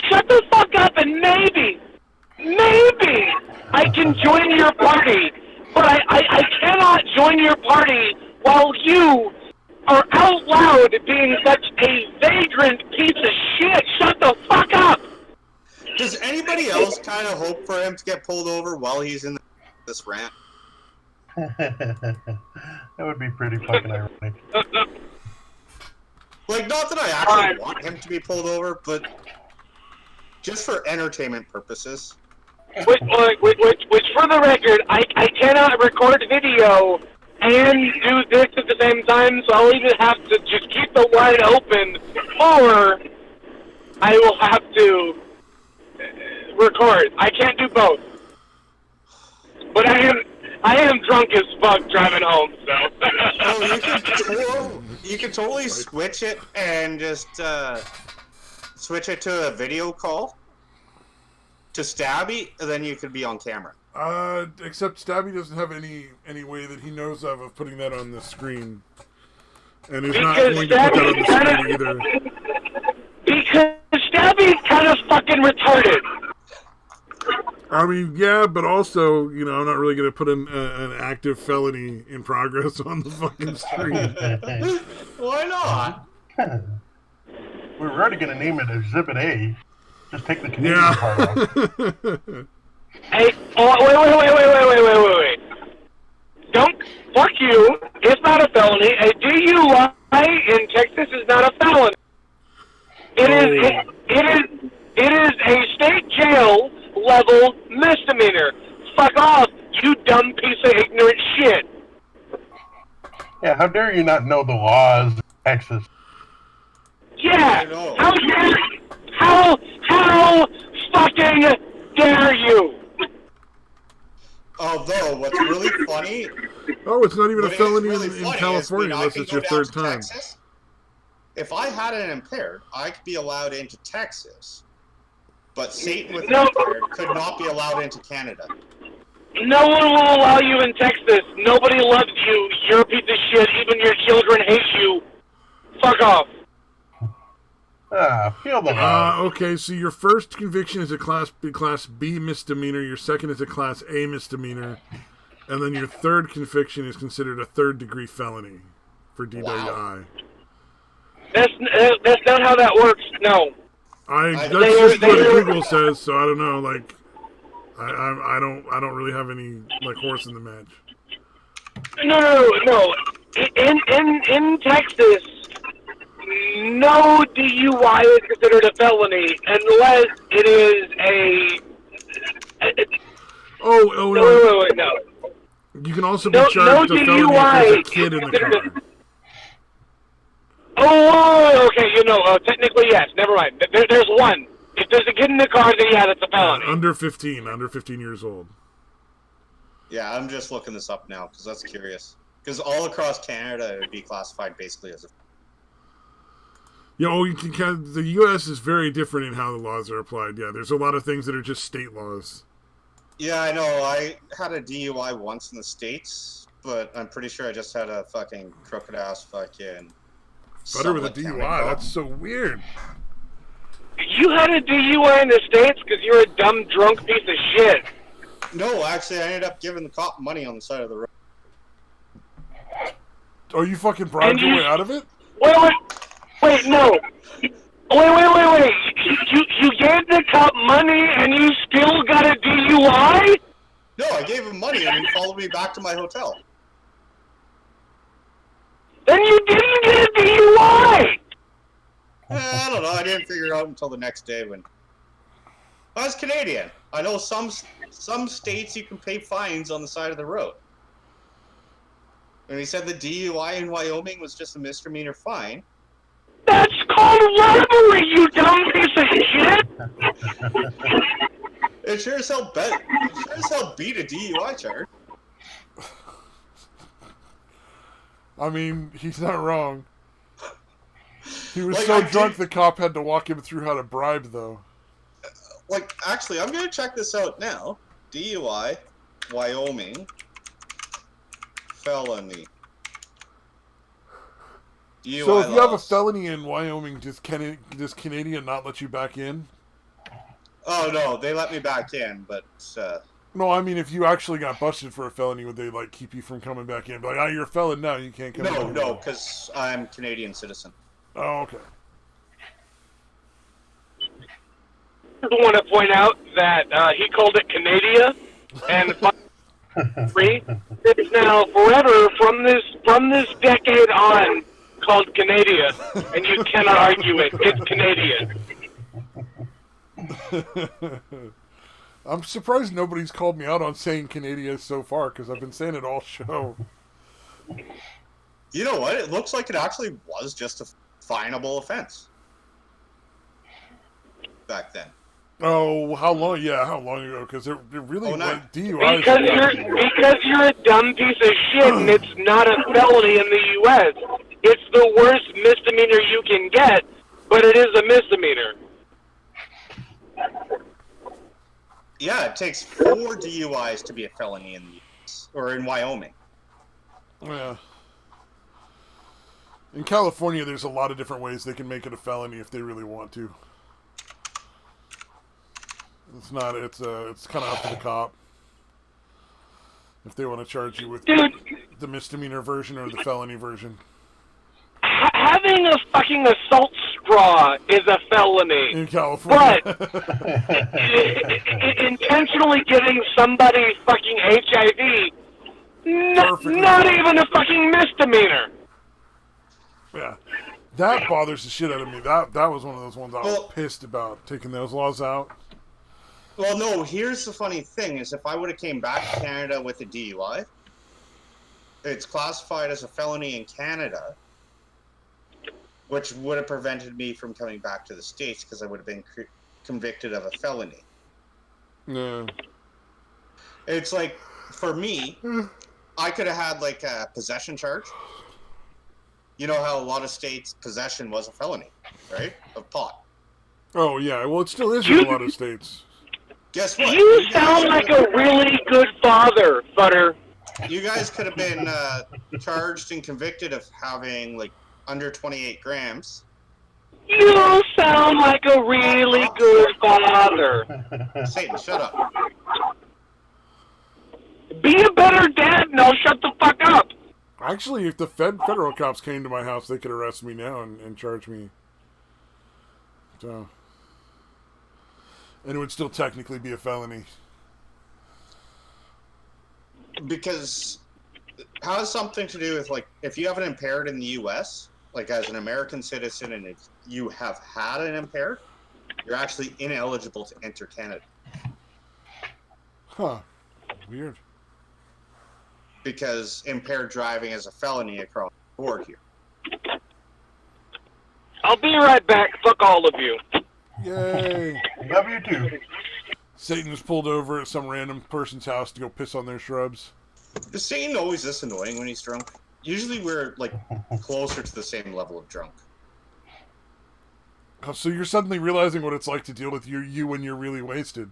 Speaker 6: Shut the fuck up and maybe I can join your party, but I cannot join your party while you are out loud being such a vagrant piece of shit. Shut the fuck up!
Speaker 4: Does anybody else kind of hope for him to get pulled over while he's in this rant?
Speaker 1: That would be pretty fucking ironic.
Speaker 4: Like, not that I actually want him to be pulled over, but just for entertainment purposes.
Speaker 6: Which for the record, I cannot record video and do this at the same time, so I'll either have to just keep the line open, or I will have to record. I can't do both. But I am drunk as fuck driving home, so.
Speaker 4: Oh, you can totally switch it and just switch it to a video call to Stabby, and then you could be on camera.
Speaker 2: Except Stabby doesn't have any way that he knows of putting that on the screen. And is not going to put that on the screen either.
Speaker 6: Because Stabby's kind of fucking retarded.
Speaker 2: I mean, yeah, but also, you know, I'm not really going to put an active felony in progress on the fucking screen.
Speaker 4: Why not?
Speaker 1: We were already going to name it Exhibit A. Just take the Canadian part out.
Speaker 6: Hey, wait. Don't, fuck you. It's not a felony. A DUI in Texas is not a felony. It is a state jail level misdemeanor. Fuck off, you dumb piece of ignorant shit.
Speaker 1: Yeah, how dare you not know the laws of Texas?
Speaker 6: Yeah, how fucking dare you?
Speaker 4: Although, what's really funny...
Speaker 2: Oh, it's not even a felony
Speaker 4: really
Speaker 2: in California unless it's your third time. Texas,
Speaker 4: if I had an impaired, I could be allowed into Texas, but Satan with
Speaker 6: No.
Speaker 4: an impaired could not be allowed into Canada.
Speaker 6: No one will allow you in Texas. Nobody loves you. You're a piece of shit. Even your children hate you. Fuck off.
Speaker 1: Feel the love.
Speaker 2: Okay, so your first conviction is a Class B misdemeanor. Your second is a Class A misdemeanor. And then your third conviction is considered a third-degree felony for DWI.
Speaker 4: Wow.
Speaker 6: That's not how that works. No.
Speaker 2: That's just what Google says, so I don't know. Like, I don't really have any like horse in the match.
Speaker 6: No. In Texas, no DUI is considered a felony unless it is a. No.
Speaker 2: You can also be charged a felony if there's a kid in the car.
Speaker 6: Oh, okay. Technically yes. Never mind. There's one. If there's a kid in the car, then yeah, that's a felony.
Speaker 2: Under 15 years old.
Speaker 4: Yeah, I'm just looking this up now because that's curious. Because all across Canada, it would be classified basically as a.
Speaker 2: Yeah, the U.S. is very different in how the laws are applied. Yeah, there's a lot of things that are just state laws.
Speaker 4: Yeah, I know. I had a DUI once in the States, but I'm pretty sure I just had a fucking crooked ass fucking.
Speaker 2: Butter with a DUI. That's so weird.
Speaker 6: You had a DUI in the States because you're a dumb, drunk piece of shit.
Speaker 4: No, actually, I ended up giving the cop money on the side of the road.
Speaker 2: Oh, you fucking bribed your way out of it?
Speaker 6: Wait, no. Wait. You gave the cop money and you still got a DUI?
Speaker 4: No, I gave him money and he followed me back to my hotel.
Speaker 6: Then you didn't get a DUI!
Speaker 4: I don't know. I didn't figure it out until the next day when. I was Canadian. I know some states you can pay fines on the side of the road. And he said the DUI in Wyoming was just a misdemeanor fine.
Speaker 6: That's called robbery, you dumb piece of shit!
Speaker 4: It sure as hell beat a DUI charge.
Speaker 2: I mean, he's not wrong. He was so drunk the cop had to walk him through how to bribe, though.
Speaker 4: Actually, I'm going to check this out now. DUI, Wyoming, felony. DUI
Speaker 2: so if you have a felony in Wyoming, does Canadian not let you back in?
Speaker 4: Oh, no, they let me back in, but...
Speaker 2: No, I mean, if you actually got busted for a felony, would they, keep you from coming back in? Like, you're a felon now, you can't come in.
Speaker 4: No, because I'm Canadian citizen.
Speaker 2: Oh, okay.
Speaker 6: I want to point out that he called it Canada, and free. It's now forever from this decade on called Canada, and you cannot argue it. It's Canadian.
Speaker 2: I'm surprised nobody's called me out on saying Canada so far, because I've been saying it all show.
Speaker 4: You know what? It looks like it actually was just a finable offense back then.
Speaker 2: Oh, how long? Yeah, how long ago? Because it really was DUI.
Speaker 6: Because you're a dumb piece of shit, and it's not a felony in the U.S. It's the worst misdemeanor you can get, but it is a misdemeanor.
Speaker 4: Yeah, it takes 4 DUIs to be a felony in the U.S. or in Wyoming.
Speaker 2: Yeah. In California, there's a lot of different ways they can make it a felony if they really want to. It's kind of up to the cop if they want to charge you with the misdemeanor version or the felony version.
Speaker 6: Having a fucking assault straw is a felony
Speaker 2: in California,
Speaker 6: but intentionally giving somebody fucking HIV, not even a fucking misdemeanor.
Speaker 2: Yeah, that bothers the shit out of me. That was one of those ones I was pissed about, taking those laws out.
Speaker 4: Well, no, here's the funny thing, is if I would have came back to Canada with a DUI, it's classified as a felony in Canada, which would have prevented me from coming back to the States because I would have been convicted of a felony.
Speaker 2: No.
Speaker 4: It's like, for me, I could have had a possession charge. you know how a lot of states possession was a felony, right? Of pot.
Speaker 2: Oh, yeah. Well, it still is in a lot of states.
Speaker 4: Guess what?
Speaker 6: You sound like a really good father, Butter.
Speaker 4: You guys could have been charged and convicted of having, like, under 28 grams.
Speaker 6: You sound like a really good father.
Speaker 4: Satan, shut up.
Speaker 6: Be a better dad and I'll shut the fuck up.
Speaker 2: Actually, if the federal cops came to my house, they could arrest me now and charge me. So, and it would still technically be a felony.
Speaker 4: Because it has something to do with, like, if you have an impaired in the U.S., like as an American citizen, and if you have had an impaired, you're actually ineligible to enter Canada.
Speaker 2: Huh. Weird.
Speaker 4: Because impaired driving is a felony across the board here.
Speaker 6: I'll be right back. Fuck all of you.
Speaker 2: Yay.
Speaker 1: Love you too.
Speaker 2: Satan was pulled over at some random person's house to go piss on their shrubs.
Speaker 4: Is Satan always this annoying when he's drunk? Usually we're, like, closer to the same level of drunk.
Speaker 2: Oh, so you're suddenly realizing what it's like to deal with you when you're really wasted.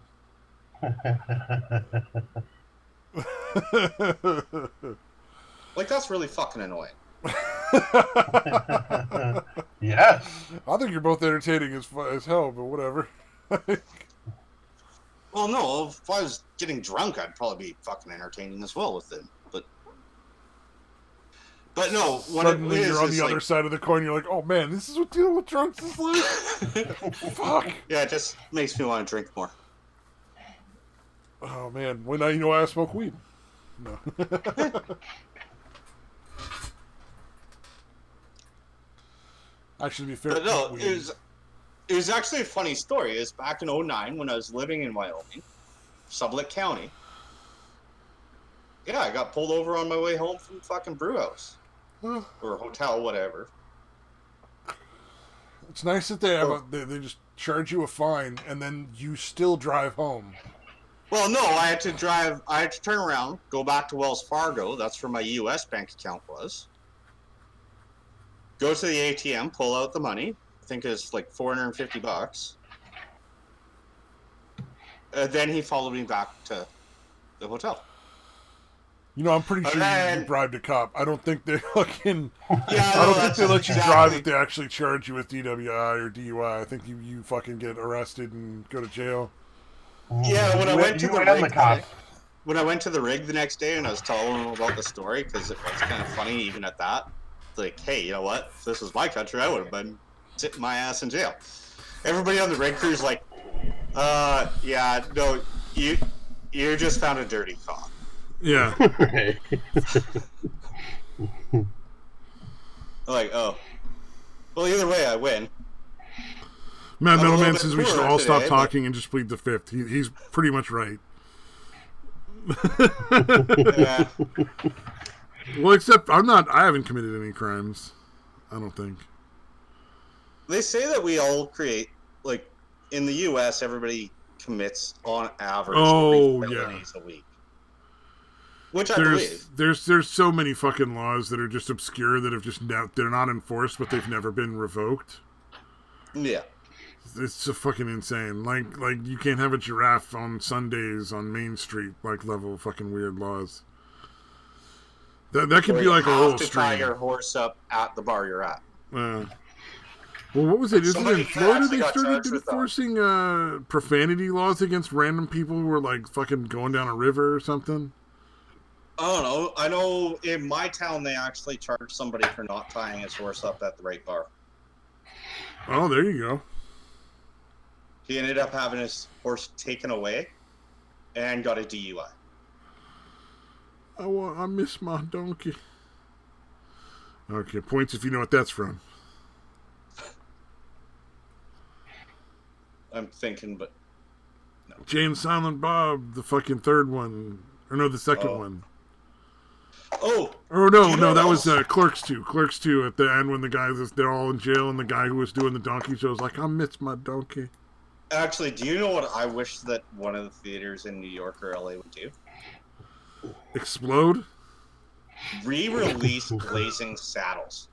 Speaker 4: Like, that's really fucking annoying.
Speaker 1: Yes.
Speaker 2: I think you're both entertaining as hell, but whatever.
Speaker 4: Well, no, if I was getting drunk, I'd probably be fucking entertaining as well with him. But no, when
Speaker 2: suddenly you're on the
Speaker 4: like,
Speaker 2: other side of the coin, you're like, oh man, this is what dealing with drunks is like? Fuck.
Speaker 4: Yeah, it just makes me want to drink more.
Speaker 2: Oh man, well now you know I smoke weed. No. Actually, to be fair,
Speaker 4: But no, it was actually a funny story. It was back in 2009 when I was living in Wyoming, Sublette County. Yeah, I got pulled over on my way home from fucking brew house. Or hotel, whatever.
Speaker 2: It's nice that they just charge you a fine and then you still drive home.
Speaker 4: Well, no, I had to turn around, go back to Wells Fargo. That's where my U.S. bank account was. Go to the ATM, pull out the money. I think it's like $450. Then he followed me back to the hotel.
Speaker 2: You know, I'm pretty sure you bribed a cop. I don't think they fucking...
Speaker 4: Yeah,
Speaker 2: I don't think they let you drive if they actually charge you with DWI or DUI. I think you fucking get arrested and go to jail.
Speaker 4: Yeah, when I went to the rig the next day and I was telling them about the story, because it was kind of funny even at that. Like, hey, you know what? If this was my country, I would have been sitting my ass in jail. Everybody on the rig crew's like, yeah, no, you just found a dirty cop.
Speaker 2: Yeah.
Speaker 4: Like, oh. Well, either way, I win.
Speaker 2: Metal Man says we should all stop talking and just plead the fifth. He's pretty much right.
Speaker 4: Yeah.
Speaker 2: Well, except I haven't committed any crimes. I don't think.
Speaker 4: They say that we all create, like, in the U.S., everybody commits on average 3 felonies a week. Which I believe.
Speaker 2: There's so many fucking laws that are just obscure that have just they're not enforced, but they've never been revoked.
Speaker 4: Yeah.
Speaker 2: It's so fucking insane. Like you can't have a giraffe on Sundays on Main Street, like level fucking weird laws. That could be like a whole stream.
Speaker 4: Tie your horse up at the bar you're at.
Speaker 2: Well, what was it? Isn't it in Florida they started enforcing profanity laws against random people who were like fucking going down a river or something?
Speaker 4: I don't know. I know in my town they actually charged somebody for not tying his horse up at the right bar.
Speaker 2: Oh, there you go.
Speaker 4: He ended up having his horse taken away and got a DUI.
Speaker 2: Oh, I miss my donkey. Okay, points if you know what that's from.
Speaker 4: I'm thinking, but no.
Speaker 2: Jay and Silent Bob, the fucking third one. Or no, the second one.
Speaker 4: Oh!
Speaker 2: Or no, that was Clerks 2. Clerks 2 at the end when the guys, they're all in jail and the guy who was doing the donkey show was like, I miss my donkey.
Speaker 4: Actually, do you know what I wish that one of the theaters in New York or LA would do?
Speaker 2: Explode?
Speaker 4: Re-release Blazing Saddles.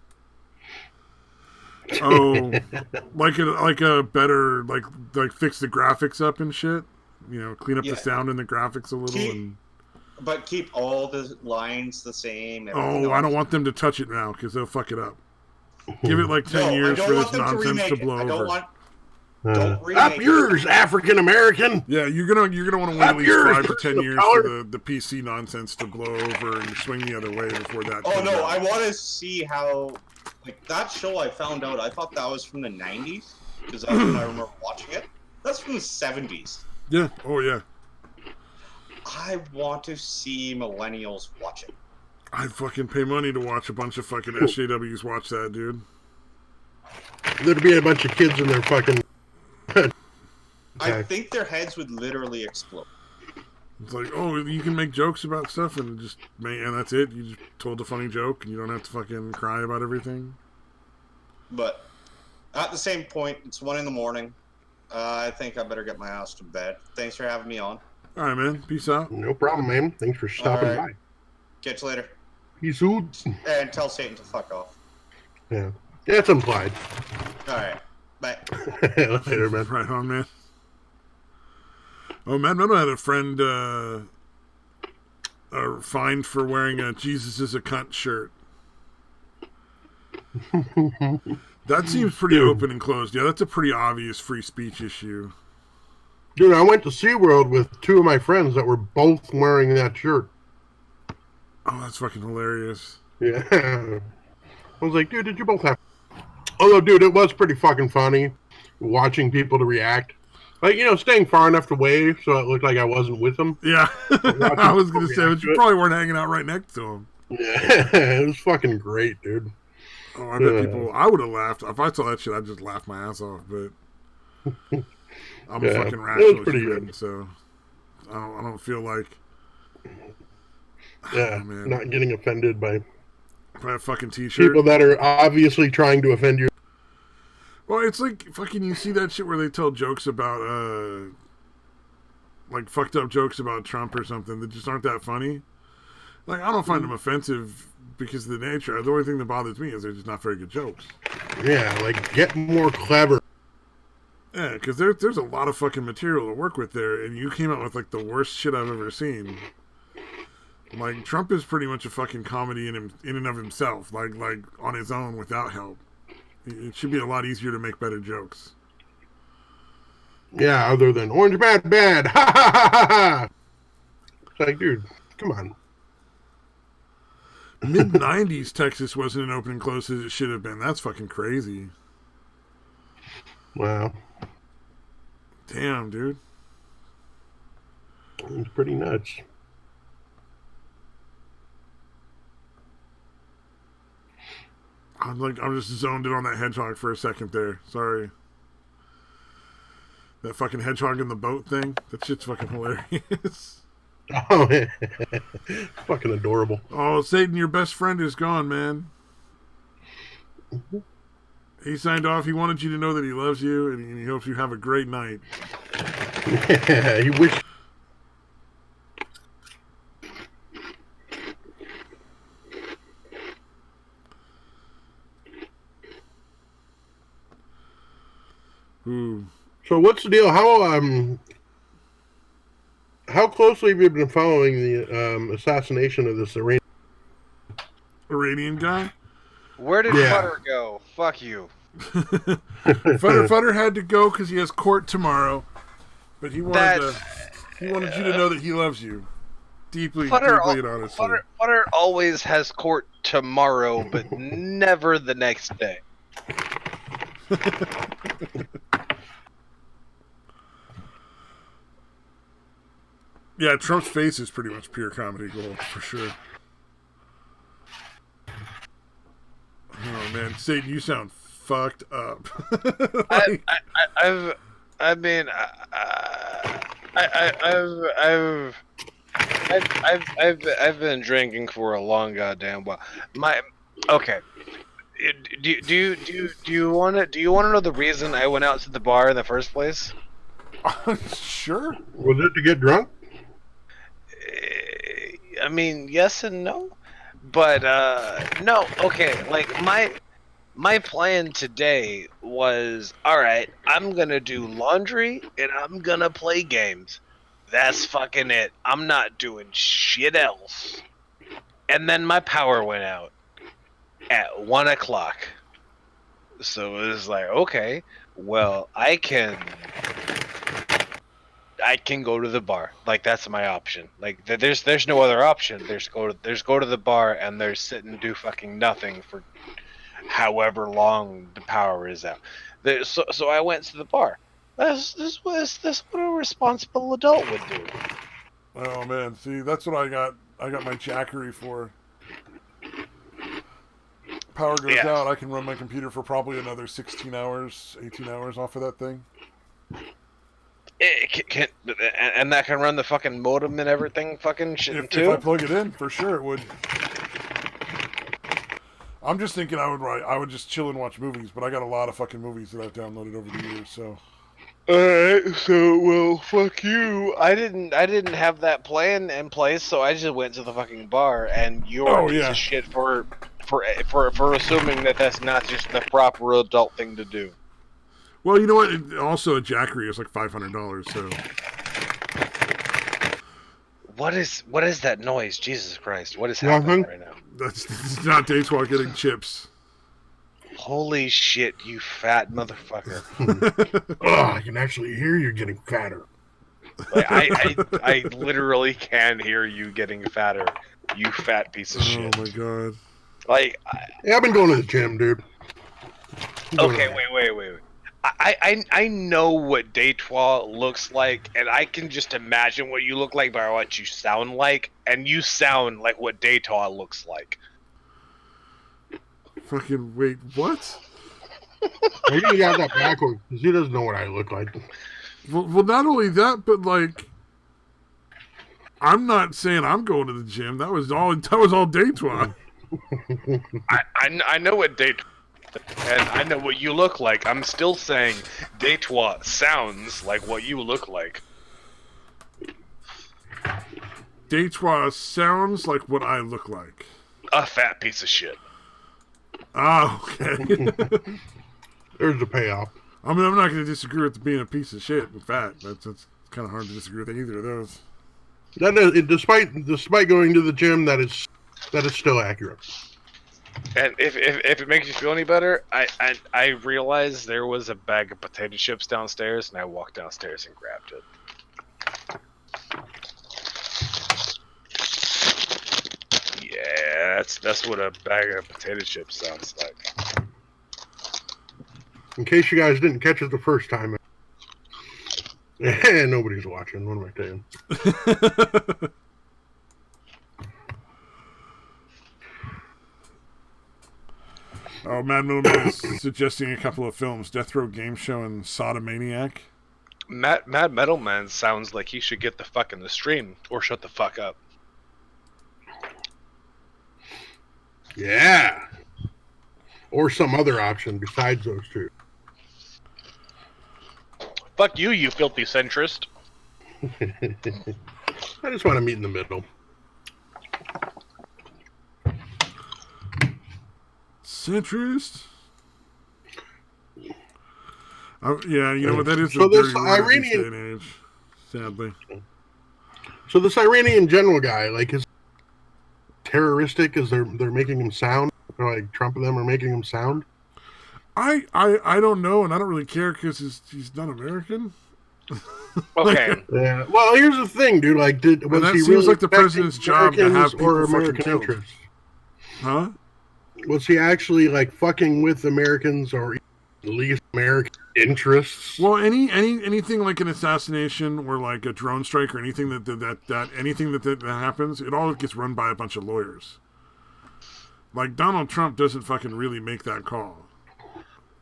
Speaker 2: Oh, like a better like fix the graphics up and shit. You know, clean up the sound and the graphics a little,
Speaker 4: but keep all the lines the same.
Speaker 2: Oh, I don't want them to touch it now because they'll fuck it up. Give it like 10 years for this nonsense to blow over.
Speaker 4: Don't remake
Speaker 1: up yours, African American.
Speaker 2: Yeah, you're gonna want to wait at least 5 to 10 years for the PC nonsense to blow over and swing the other way before that.
Speaker 4: Oh no, I want to see how that show. I found out. I thought that was from the 90s because that's when I remember watching it. That's from the 70s.
Speaker 2: Yeah. Oh yeah.
Speaker 4: I want to see millennials watch it.
Speaker 2: I'd fucking pay money to watch a bunch of fucking SJWs watch that, dude.
Speaker 1: There'd be a bunch of kids in their fucking.
Speaker 4: I think their heads would literally explode.
Speaker 2: It's like, oh, you can make jokes about stuff and and that's it. You just told a funny joke and you don't have to fucking cry about everything.
Speaker 4: But at the same point, it's 1 a.m. I think I better get my ass to bed. Thanks for having me on.
Speaker 2: All right, man. Peace out.
Speaker 1: No problem, man. Thanks for stopping by.
Speaker 4: Catch you later.
Speaker 1: Peace out.
Speaker 4: And tell Satan to fuck off.
Speaker 1: Yeah. That's implied.
Speaker 4: All right. Bye.
Speaker 1: Later, man.
Speaker 2: Right on, man. Oh, man, I had a friend fined for wearing a Jesus is a cunt shirt. That seems pretty open and closed. Yeah, that's a pretty obvious free speech issue.
Speaker 1: Dude, I went to SeaWorld with 2 of my friends that were both wearing that shirt.
Speaker 2: Oh, that's fucking hilarious.
Speaker 1: Yeah. I was like, dude, did you both have... Although, dude, it was pretty fucking funny watching people to react. Like, staying far enough away so it looked like I wasn't with them.
Speaker 2: Yeah. I was going to say, but you probably weren't hanging out right next to them.
Speaker 1: Yeah, it was fucking great, dude.
Speaker 2: Oh, I bet people... I would have laughed. If I saw that shit, I'd just laugh my ass off, but... I'm a fucking rational human, so... I don't feel like...
Speaker 1: Yeah, not getting offended by
Speaker 2: a fucking t-shirt.
Speaker 1: People that are obviously trying to offend you.
Speaker 2: Well, it's like fucking you see that shit where they tell jokes about like fucked up jokes about Trump or something that just aren't that funny. Like, I don't find them offensive because of the nature. The only thing that bothers me is they're just not very good jokes.
Speaker 1: Yeah, like, get more clever.
Speaker 2: Yeah, because there's a lot of fucking material to work with there, and you came out with like the worst shit I've ever seen. Like, Trump is pretty much a fucking comedy in and of himself, like on his own without help. It should be a lot easier to make better jokes.
Speaker 1: Yeah, other than orange bad, ha ha ha ha ha. It's like, dude, come on.
Speaker 2: Mid-90s Texas wasn't as open and close as it should have been. That's fucking crazy.
Speaker 1: Wow.
Speaker 2: Damn, dude.
Speaker 1: It's pretty nuts.
Speaker 2: I'm just zoned in on that hedgehog for a second there. Sorry. That fucking hedgehog in the boat thing. That shit's fucking hilarious.
Speaker 1: Oh, yeah. Fucking adorable.
Speaker 2: Oh, Satan, your best friend is gone, man.
Speaker 1: Mm-hmm.
Speaker 2: He signed off. He wanted you to know that he loves you, and he hopes you have a great night.
Speaker 1: Yeah, he wished.
Speaker 2: Ooh.
Speaker 1: So what's the deal? How closely have you been following the assassination of this
Speaker 2: Iranian guy?
Speaker 7: Where did Futter go? Fuck you.
Speaker 2: Futter had to go because he has court tomorrow, but he wanted you to know that he loves you deeply, deeply and honestly.
Speaker 7: Futter always has court tomorrow, but never the next day.
Speaker 2: Yeah, Trump's face is pretty much pure comedy gold, for sure. Oh, man. Satan, you sound fucked up.
Speaker 7: I've been drinking for a long goddamn while. Okay. Do you want to know the reason I went out to the bar in the first place?
Speaker 2: Sure.
Speaker 1: Was it to get drunk?
Speaker 7: I mean, yes and no, but no. Okay, like My plan today was, all right, I'm going to do laundry and I'm going to play games. That's fucking it. I'm not doing shit else. And then my power went out at 1 o'clock. So it was like, okay, well, I can go to the bar. Like, that's my option. Like, there's no other option. There's go to the bar and there's sit and do fucking nothing for however long the power is out. So I went to the bar. This what a responsible adult would do.
Speaker 2: Oh man, see, that's what I got my Jackery for. Power goes out, I can run my computer for probably another 16 hours, 18 hours off of that thing.
Speaker 7: And that can run the fucking modem and everything fucking shit too?
Speaker 2: If I plug it in, for sure it would. I'm just thinking I would just chill and watch movies, but I got a lot of fucking movies that I've downloaded over the years, so.
Speaker 7: Alright, so, well, fuck you. I didn't have that plan in place, so I just went to the fucking bar, and you're a piece of shit for assuming that that's not just the proper adult thing to do.
Speaker 2: Well, you know what? Also, a Jackery is like $500, so.
Speaker 7: What is that noise? Jesus Christ! What is happening right now?
Speaker 2: That's not Dayswalk getting chips.
Speaker 7: Holy shit, you fat motherfucker!
Speaker 1: I can actually hear you getting fatter.
Speaker 7: Like, I literally can hear you getting fatter. You fat piece of shit.
Speaker 2: Oh my god!
Speaker 7: Like,
Speaker 1: I've been going to the gym, dude.
Speaker 7: Okay, wait. I know what Detroit looks like, and I can just imagine what you look like by what you sound like, and you sound like what Detroit looks like.
Speaker 2: Fucking wait, what?
Speaker 1: Maybe he got that backwards, because he doesn't know what I look like.
Speaker 2: Well, not only that, but like, I'm not saying I'm going to the gym. That was all Detroit.
Speaker 7: I know what Detroit. And I know what you look like. I'm still saying Detroit sounds like what you look like.
Speaker 2: Detroit sounds like what I look like.
Speaker 7: A fat piece of shit.
Speaker 2: Ah, okay.
Speaker 1: There's the payoff.
Speaker 2: I mean, I'm not going to disagree with being a piece of shit with fat. That's kind of hard to disagree with either of those.
Speaker 1: That is, despite going to the gym, that is still accurate.
Speaker 7: And if it makes you feel any better, I realized there was a bag of potato chips downstairs, and I walked downstairs and grabbed it. Yeah, that's what a bag of potato chips sounds like.
Speaker 1: In case you guys didn't catch it the first time, nobody's watching. What am I saying?
Speaker 2: Oh, Mad Middleman is suggesting a couple of films: Death Row Game Show and Sodomaniac.
Speaker 7: Mad Metalman sounds like he should get the fuck in the stream or shut the fuck up.
Speaker 1: Yeah. Or some other option besides those two.
Speaker 7: Fuck you, you filthy centrist.
Speaker 1: I just want to meet in the middle.
Speaker 2: Centrist? Yeah, you know what, that is
Speaker 1: so
Speaker 2: a
Speaker 1: this
Speaker 2: dirty
Speaker 1: Iranian
Speaker 2: day and age, sadly.
Speaker 1: So this Iranian general guy, like, is terroristic as they're making him sound? Or like Trump and them are making him sound?
Speaker 2: I don't know, and I don't really care because he's not American.
Speaker 7: Okay.
Speaker 1: Yeah. Well, here's the thing, dude. Like, was he
Speaker 2: seems
Speaker 1: really
Speaker 2: like the president's job to have people
Speaker 1: or
Speaker 2: fucking
Speaker 1: American
Speaker 2: killed.
Speaker 1: interests?
Speaker 2: Huh?
Speaker 1: Was he actually like fucking with Americans or at least American interests?
Speaker 2: Well, anything like an assassination or like a drone strike or anything that happens, it all gets run by a bunch of lawyers. Like, Donald Trump doesn't fucking really make that call.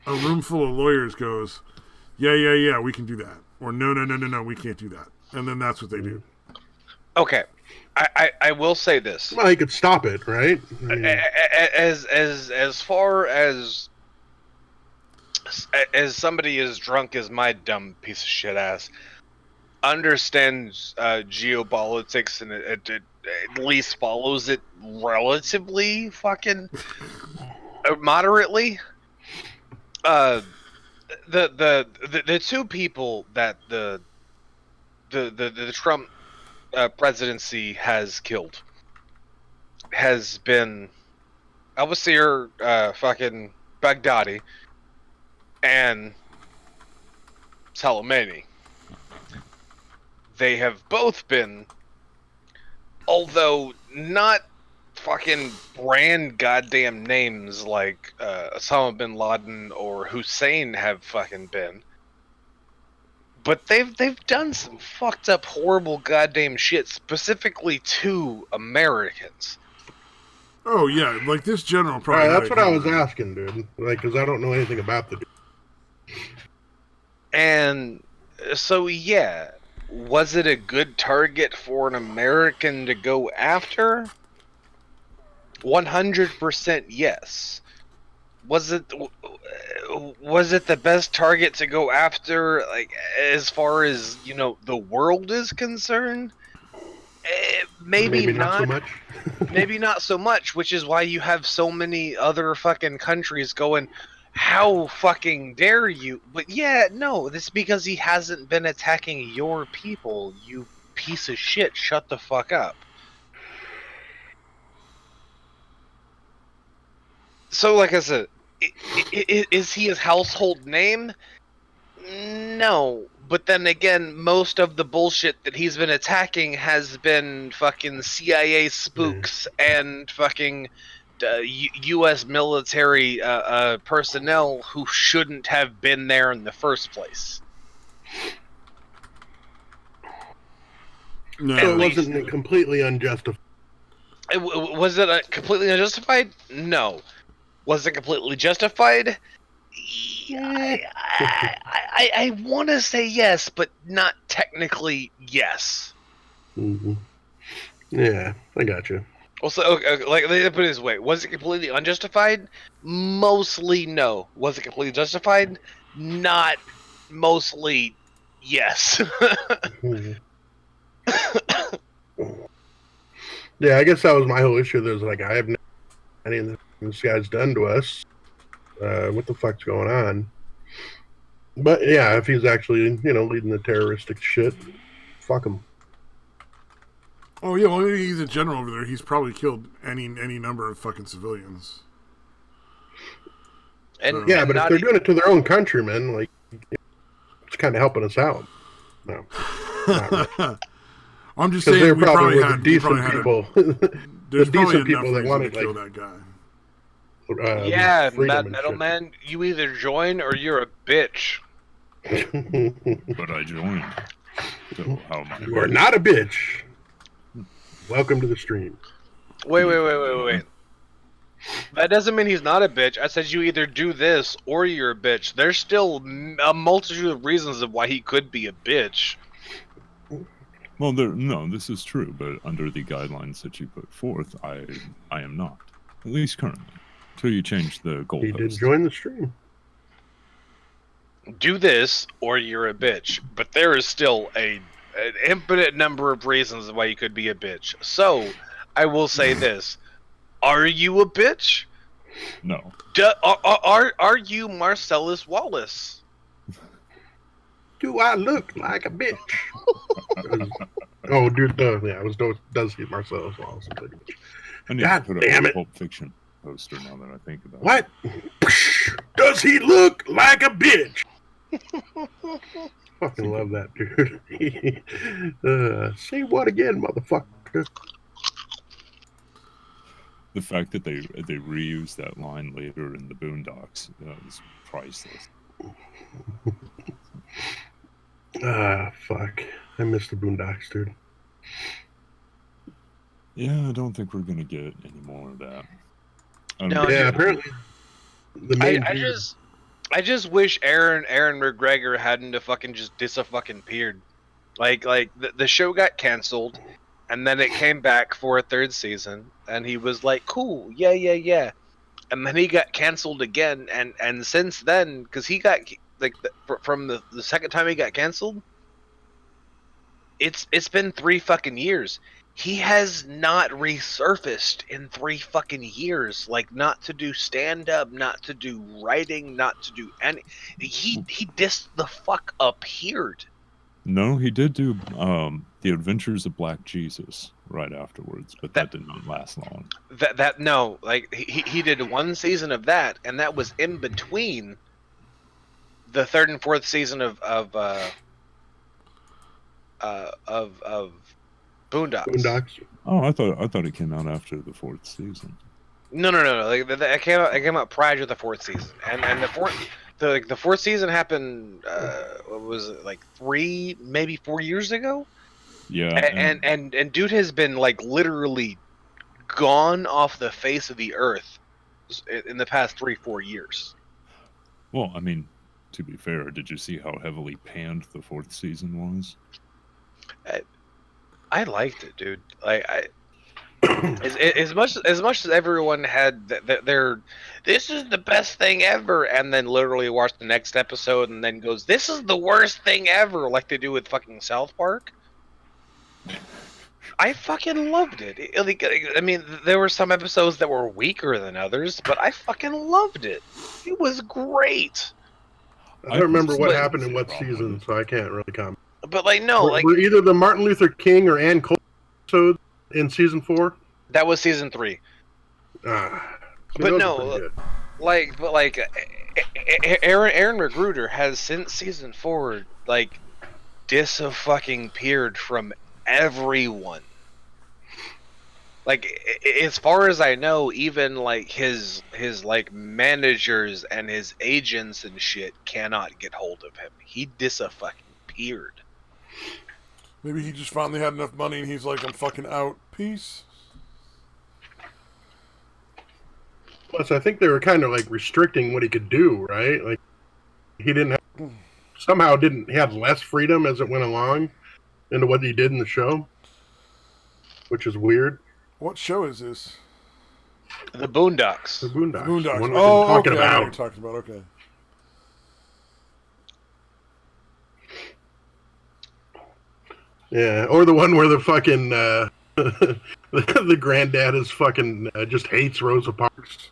Speaker 2: A room full of lawyers goes, yeah, we can do that. Or no, we can't do that. And then that's what they do.
Speaker 7: Okay. I will say this.
Speaker 1: Well, he could stop it, right? I mean,
Speaker 7: as far as somebody as drunk as my dumb piece of shit ass understands geopolitics and it at least follows it relatively fucking moderately, The two people that the Trump presidency has killed has been Al-Bashir, fucking Baghdadi, and Soleimani. They have both been, although not fucking brand goddamn names like Osama bin Laden or Hussein have fucking been, but they've done some fucked up, horrible goddamn shit, specifically to Americans.
Speaker 2: Oh yeah, like this general probably.
Speaker 1: That's what I was asking, dude. Like, because I don't know anything about the dude.
Speaker 7: And so yeah, was it a good target for an American to go after? 100% yes. Was it the best target to go after, like, as far as, you know, the world is concerned? Maybe not
Speaker 1: so much.
Speaker 7: Maybe not so much, which is why you have so many other fucking countries going, how fucking dare you? But yeah, no, this is because he hasn't been attacking your people, you piece of shit. Shut the fuck up. So, like I said, is he a household name? No. But then again, most of the bullshit that he's been attacking has been fucking CIA spooks and fucking U.S. military personnel who shouldn't have been there in the first place.
Speaker 1: No. So it wasn't completely unjustified.
Speaker 7: Was it completely unjustified? No. Was it completely justified? I want to say yes, but not technically yes.
Speaker 1: Mm-hmm. Yeah, I got you.
Speaker 7: Also, okay, like, let me put it this way: was it completely unjustified? Mostly no. Was it completely justified? Not mostly yes.
Speaker 1: Yeah, I guess that was my whole issue. There's like, I have no idea anything this guy's done to us. What the fuck's going on? But yeah, if he's actually, you know, leading the terroristic shit, fuck him.
Speaker 2: Oh yeah, well he's a general over there. He's probably killed any number of fucking civilians.
Speaker 1: And yeah, but if they're doing it to their own countrymen, like, it's kind of helping us out. No, really.
Speaker 2: I'm just saying
Speaker 1: we probably had decent people.
Speaker 2: There's
Speaker 1: decent people that wanted
Speaker 2: to kill that guy.
Speaker 7: Yeah, Metal Man, you either join or you're a bitch.
Speaker 8: But I joined. So how am I?
Speaker 1: You are not a bitch. Welcome to the stream.
Speaker 7: Wait. That doesn't mean he's not a bitch. I said you either do this or you're a bitch. There's still a multitude of reasons of why he could be a bitch.
Speaker 8: Well, no, this is true, but under the guidelines that you put forth, I am not. At least currently. Until you change the goalpost.
Speaker 1: He did join the stream.
Speaker 7: Do this or you're a bitch. But there is still an infinite number of reasons why you could be a bitch. So, I will say this. Are you a bitch?
Speaker 8: No.
Speaker 7: Are you Marcellus Wallace?
Speaker 1: Do I look like a bitch? Oh, dude, yeah, it does get Marcellus Wallace.
Speaker 8: I need to put up a Pulp Fiction poster now that I think about
Speaker 1: it. What? Does he look like a bitch? Fucking love that, dude. Say what again, motherfucker?
Speaker 8: The fact that they reused that line later in the Boondocks is priceless.
Speaker 1: Fuck. I miss the Boondocks, dude.
Speaker 8: Yeah, I don't think we're gonna get any more of that.
Speaker 7: No,
Speaker 1: yeah, apparently.
Speaker 7: I just wish Aaron McGregor hadn't to fucking just disappeared. Like the show got canceled, and then it came back for a third season, and he was like, "Cool, yeah," and then he got canceled again, and since then, because he got from the second time he got canceled, it's been 3 fucking years. he has not resurfaced in 3 fucking years. Like, not to do stand-up, not to do writing, not to do any... He just the fuck appeared.
Speaker 8: No, he did do The Adventures of Black Jesus right afterwards, but that did not last long.
Speaker 7: No, like, he did 1 season of that, and that was in between the 3rd and 4th season of Boondocks.
Speaker 8: Oh, I thought it came out after the 4th season.
Speaker 7: No. Like, it came out prior to the 4th season, and the 4th season happened. What was it, like 3, maybe 4 years ago?
Speaker 8: Yeah,
Speaker 7: and dude has been like literally gone off the face of the earth in the past 3-4 years.
Speaker 8: Well, I mean, to be fair, did you see how heavily panned the 4th season was?
Speaker 7: I liked it, dude. Like, as much as everyone had their this is the best thing ever, and then literally watch the next episode and then goes, this is the worst thing ever, like they do with fucking South Park. I fucking loved it. I mean, there were some episodes that were weaker than others, but I fucking loved it. It was great.
Speaker 1: I don't remember what happened in what season, so I can't really comment.
Speaker 7: But like, no,
Speaker 1: were either the Martin Luther King or Ann Cole episodes in season 4?
Speaker 7: That was season 3.
Speaker 1: But
Speaker 7: no, like Aaron McGruder has since season 4 like dis-fucking-peered from everyone. Like, as far as I know, even like his like managers and his agents and shit cannot get hold of him. He dis-fucking-peered.
Speaker 2: Maybe he just finally had enough money and he's like, I'm fucking out. Peace.
Speaker 1: Plus, I think they were kind of like restricting what he could do, right? Like, he didn't have, somehow he had less freedom as it went along into what he did in the show, which is weird.
Speaker 2: What show is this?
Speaker 7: The Boondocks.
Speaker 1: The Boondocks.
Speaker 2: Oh, okay. I know what you're talking about. Okay.
Speaker 1: Yeah, or the one where the fucking the granddad is fucking just hates Rosa Parks.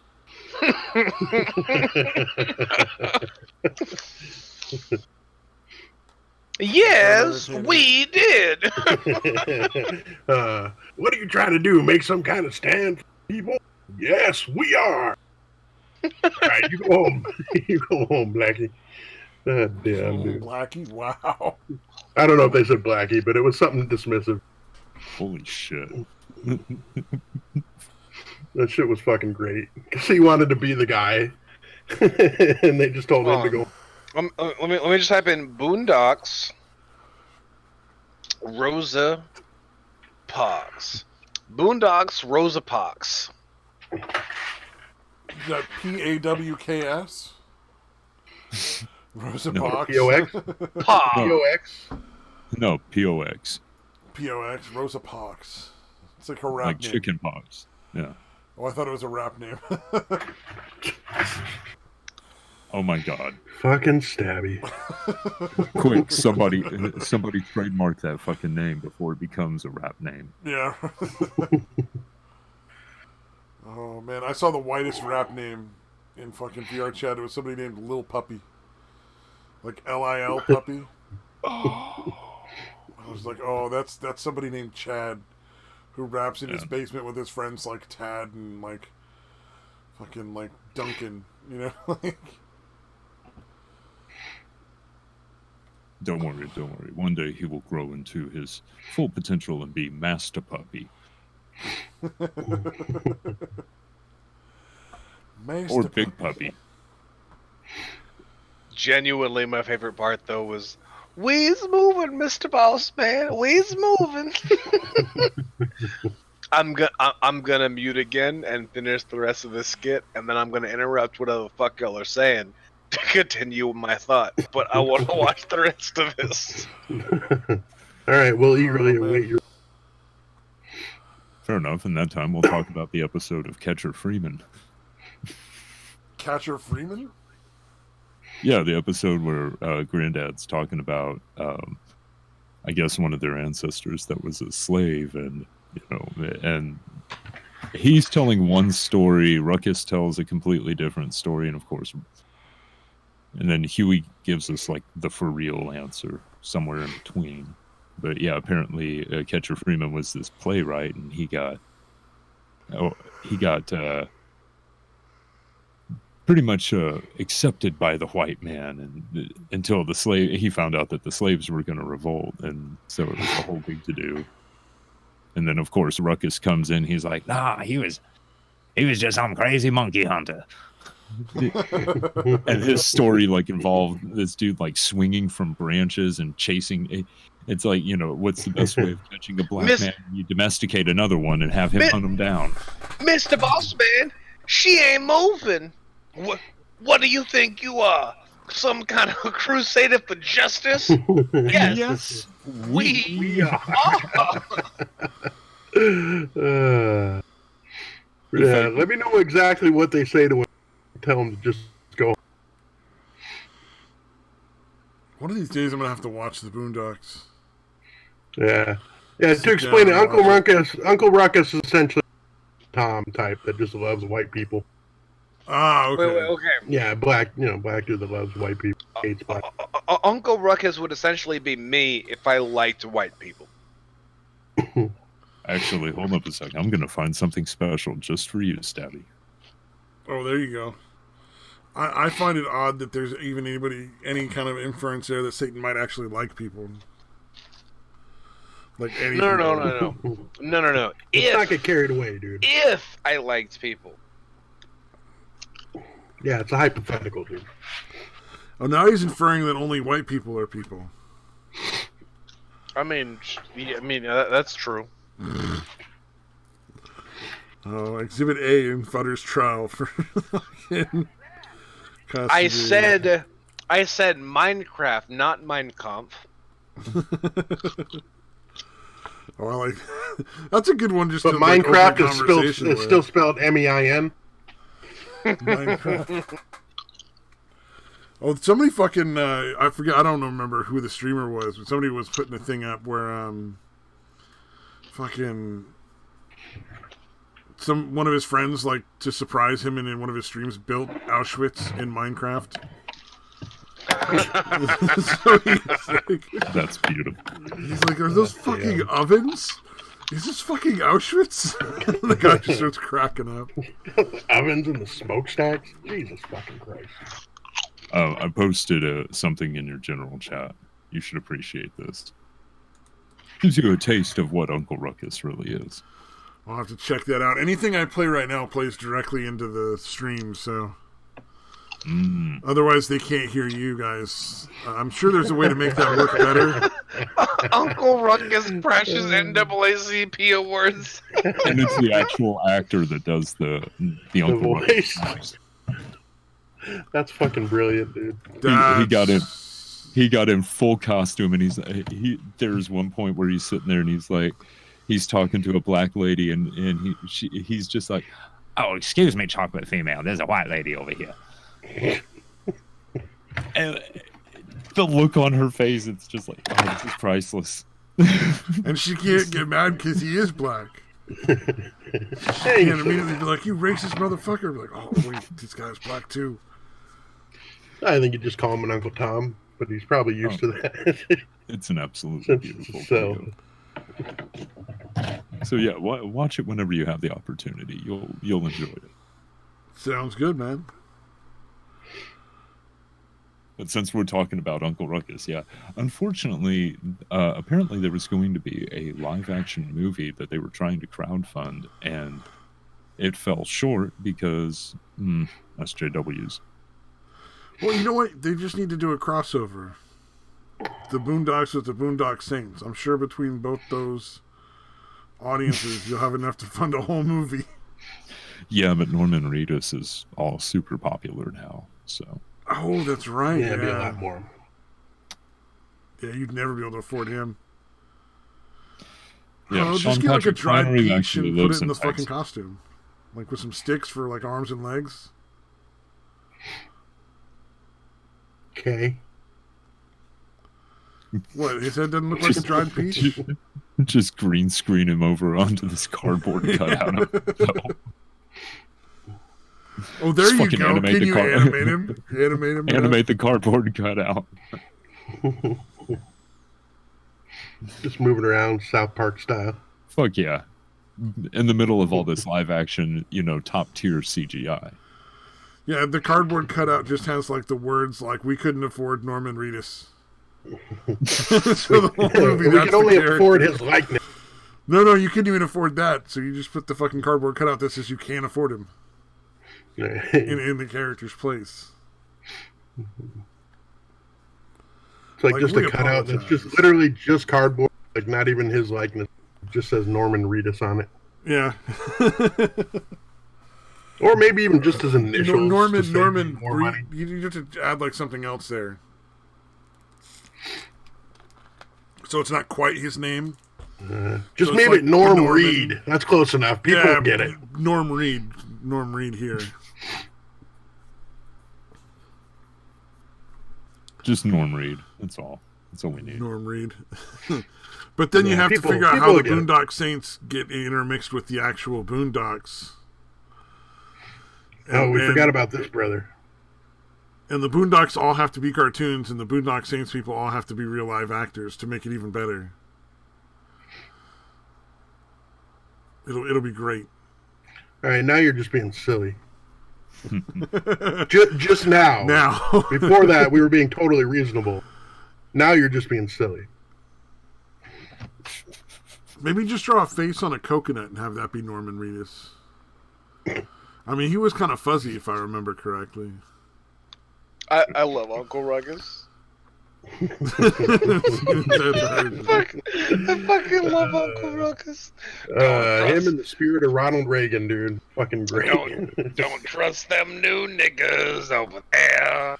Speaker 7: Yes, we did.
Speaker 1: What are you trying to do? Make some kind of stand for people? Yes, we are. All right, you go home. You go home, Blackie. God damn, dude.
Speaker 2: Blackie? Wow.
Speaker 1: I don't know if they said Blackie, but it was something dismissive.
Speaker 8: Holy shit.
Speaker 1: That shit was fucking great. Because he wanted to be the guy. And they just told him to go.
Speaker 7: Let me just type in Boondocks Rosa Parks. Boondocks Rosa Parks.
Speaker 2: Is that Pawks? Rosa Parks?
Speaker 1: P-O-X? P-O-X?
Speaker 8: No, P-O-X.
Speaker 2: P-O-X, Rosa Parks. It's like a rap
Speaker 8: like
Speaker 2: name.
Speaker 8: chicken pox. Yeah.
Speaker 2: Oh, I thought it was a rap name.
Speaker 8: Oh my god.
Speaker 1: Fucking Stabby.
Speaker 8: Quick, somebody trademark that fucking name before it becomes a rap name.
Speaker 2: Yeah. Oh man, I saw the whitest rap name in fucking VR chat. It was somebody named Lil Puppy. Like L-I-L Puppy. I was like, oh, that's somebody named Chad who raps in his basement with his friends like Tad and like fucking like Duncan, you know? Like,
Speaker 8: Don't worry. One day he will grow into his full potential and be Master Puppy. Or Big Puppy.
Speaker 7: Genuinely, my favorite part though was, "We's moving, Mr. Boss Man. We's moving." I'm gonna mute again and finish the rest of the skit, and then I'm gonna interrupt whatever the fuck y'all are saying to continue my thought. But I want to watch the rest of this.
Speaker 1: All right, we'll eagerly await your.
Speaker 8: Fair enough. In that time, we'll talk about the episode of Catcher Freeman.
Speaker 2: Catcher Freeman?
Speaker 8: Yeah, the episode where Granddad's talking about, I guess, one of their ancestors that was a slave, and and he's telling one story, Ruckus tells a completely different story, and of course, and then Huey gives us like the for real answer somewhere in between. But yeah, apparently Catcher Freeman was this playwright, and he got pretty much accepted by the white man, and until he found out that the slaves were going to revolt, and so it was a whole big to do. And then of course Ruckus comes in. He's like, "Nah, he was just some crazy monkey hunter." And his story like involved this dude like swinging from branches and chasing. It's like, what's the best way of catching a black man? You domesticate another one and have him hunt him down.
Speaker 7: Mr. Boss Man, she ain't moving. What do you think you are? Some kind of crusader for justice? Yes, we are.
Speaker 1: Yeah, let me know exactly what they say to him. Tell him to just go.
Speaker 2: One of these days, I'm gonna have to watch the Boondocks.
Speaker 1: Yeah. To explain it, Uncle Ruckus is essentially Tom type that just loves white people.
Speaker 2: Ah, okay.
Speaker 7: Wait, okay.
Speaker 1: Yeah, black dude that loves white people. Hates black.
Speaker 7: Uncle Ruckus would essentially be me if I liked white people.
Speaker 8: Actually, hold up a second. I'm gonna find something special just for you, Stabby.
Speaker 2: Oh, there you go. I find it odd that there's even any kind of inference there that Satan might actually like people. Like any.
Speaker 7: No.
Speaker 1: Let's not get carried away, dude.
Speaker 7: If I liked people.
Speaker 1: Yeah, it's a hypothetical, dude.
Speaker 2: Oh, now he's inferring that only white people are people.
Speaker 7: I mean, that's true.
Speaker 2: Oh, Exhibit A in Futter's trial for
Speaker 7: I said Minecraft, not Mein Kampf.
Speaker 2: Oh, I like that's a good one. Just
Speaker 1: but
Speaker 2: to,
Speaker 1: Minecraft
Speaker 2: like,
Speaker 1: is still spelled MEIN.
Speaker 2: Minecraft. Oh, somebody fucking I forget. I don't remember who the streamer was, but somebody was putting a thing up where fucking one of his friends, like, to surprise him and in one of his streams, built Auschwitz in Minecraft. So he's like,
Speaker 8: that's beautiful.
Speaker 2: He's like, are those fucking ovens? Is this fucking Auschwitz? The guy just starts cracking up.
Speaker 1: Ovens and the smokestacks? Jesus fucking Christ.
Speaker 8: I posted something in your general chat. You should appreciate this. Gives you a taste of what Uncle Ruckus really is.
Speaker 2: I'll have to check that out. Anything I play right now plays directly into the stream, so... Otherwise, they can't hear you guys. I'm sure there's a way to make that work better.
Speaker 7: Uncle Ruckus precious NAACP awards.
Speaker 8: And it's the actual actor that does the Uncle Ruckus.
Speaker 1: That's fucking brilliant, dude.
Speaker 8: He got in full costume, and there's one point where he's sitting there and he's talking to a black lady, and he's just like, "Oh, excuse me, chocolate female. There's a white lady over here." And the look on her face, it's just like, oh, this is priceless.
Speaker 2: And she can't get mad because he is black. She can't immediately be like, "You racist motherfucker." Be like, "Oh, wait, this guy's black too."
Speaker 1: I think you just call him an Uncle Tom, but he's probably used to that.
Speaker 8: It's an absolutely beautiful video. So yeah, watch it whenever you have the opportunity. You'll enjoy it.
Speaker 2: Sounds good, man.
Speaker 8: But since we're talking about Uncle Ruckus, yeah, unfortunately, apparently there was going to be a live-action movie that they were trying to crowdfund, and it fell short because SJWs.
Speaker 2: Well, you know what? They just need to do a crossover. The Boondocks with the Boondock Saints. I'm sure between both those audiences, you'll have enough to fund a whole movie.
Speaker 8: Yeah, but Norman Reedus is all super popular now, so...
Speaker 2: Oh, that's right.
Speaker 1: Yeah, it'd be a lot more.
Speaker 2: Yeah, you'd never be able to afford him.
Speaker 8: Yeah,
Speaker 2: just get like a dried peach and put it in the fucking costume. Like with some sticks for like arms and legs.
Speaker 1: Okay.
Speaker 2: What, his head doesn't look like a dried peach?
Speaker 8: Just green screen him over onto this cardboard cutout of himself.
Speaker 2: Oh, there you go. Can you animate him?
Speaker 8: Animate the cardboard cutout.
Speaker 1: Just moving around South Park style.
Speaker 8: Fuck yeah. In the middle of all this live action, top tier CGI.
Speaker 2: Yeah, the cardboard cutout just has like the words like "We couldn't afford Norman Reedus." So the whole movie,
Speaker 1: we can only afford his likeness.
Speaker 2: No, you couldn't even afford that. So you just put the fucking cardboard cutout that says you can't afford him in the character's place.
Speaker 1: It's like just a cutout that's just literally just cardboard, like not even his likeness. It just says Norman Reedus on it.
Speaker 2: Yeah.
Speaker 1: Or maybe even just his initials.
Speaker 2: Norman, you have to add like something else there. So it's not quite his name.
Speaker 1: Just
Speaker 2: so
Speaker 1: maybe like Norm Reed. That's close enough. People get it.
Speaker 2: Norm Reed here.
Speaker 8: Just Norm Reed. That's all. That's all we need.
Speaker 2: Norm Reed. But then you have to figure out how the Boondock Saints get intermixed with the actual Boondocks.
Speaker 1: We forgot about this, brother.
Speaker 2: And the Boondocks all have to be cartoons, and the Boondock Saints people all have to be real live actors to make it even better. It'll be great.
Speaker 1: All right, now you're just being silly. just now.
Speaker 2: Now.
Speaker 1: Before that, we were being totally reasonable. Now you're just being silly.
Speaker 2: Maybe just draw a face on a coconut and have that be Norman Reedus. I mean, he was kind of fuzzy, if I remember correctly.
Speaker 7: I love Uncle Ruckus. I fucking love Uncle Ruckus.
Speaker 1: Him and the spirit of Ronald Reagan, dude. Fucking great.
Speaker 7: Don't trust them new niggas over there.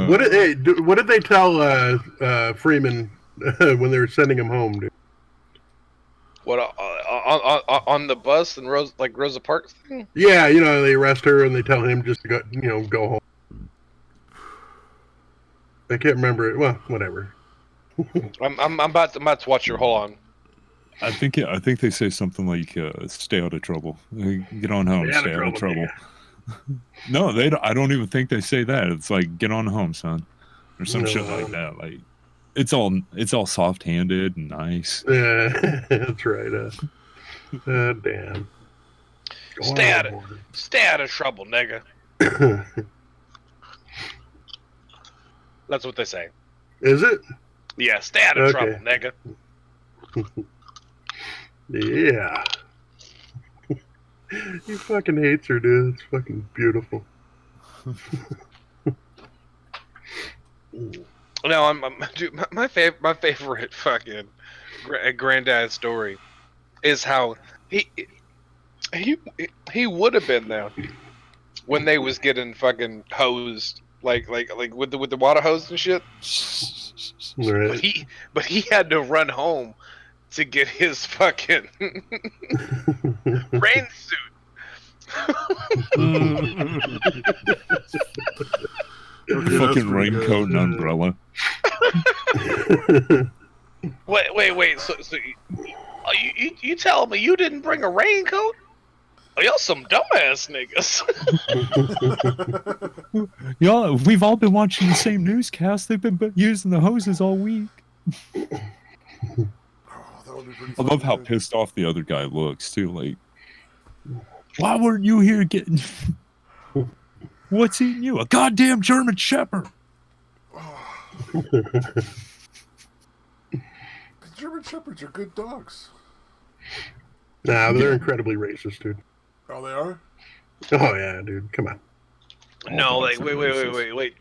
Speaker 1: What did they tell Freeman when they were sending him home, dude?
Speaker 7: What on the bus and Rosa Parks thing?
Speaker 1: Yeah, they arrest her and they tell him just to go home. I can't remember it. Well, whatever.
Speaker 7: I'm about to watch your. Hold on.
Speaker 8: I think they say something like "Stay out of trouble." Get on home. Stay out of trouble. No, I don't even think they say that. It's like "Get on home, son," or some shit like that. Like it's all soft-handed and nice.
Speaker 1: Yeah, that's right. Damn.
Speaker 7: Stay out of trouble, nigga. That's what they say.
Speaker 1: Is it?
Speaker 7: Yeah, stay out of trouble, nigga.
Speaker 1: Yeah. He fucking hates her, dude. It's fucking beautiful.
Speaker 7: No, dude, my favorite fucking granddad story is how he would have been there when they was getting fucking hosed, like with the water hose and shit.
Speaker 1: Right.
Speaker 7: But he had to run home to get his fucking rain suit.
Speaker 8: Fucking raincoat and umbrella.
Speaker 7: Wait. So you telling me you didn't bring a raincoat? Oh, y'all some dumbass niggas.
Speaker 8: Y'all, we've all been watching the same newscast. They've been using the hoses all week. I love how pissed off the other guy looks too. Like, why weren't you here getting? What's eating you? A goddamn German Shepherd.
Speaker 2: The German Shepherds are good dogs.
Speaker 1: Nah, they're incredibly racist, dude.
Speaker 2: Oh, they are?
Speaker 1: Oh, yeah, dude. Come on.
Speaker 7: No, like, wait.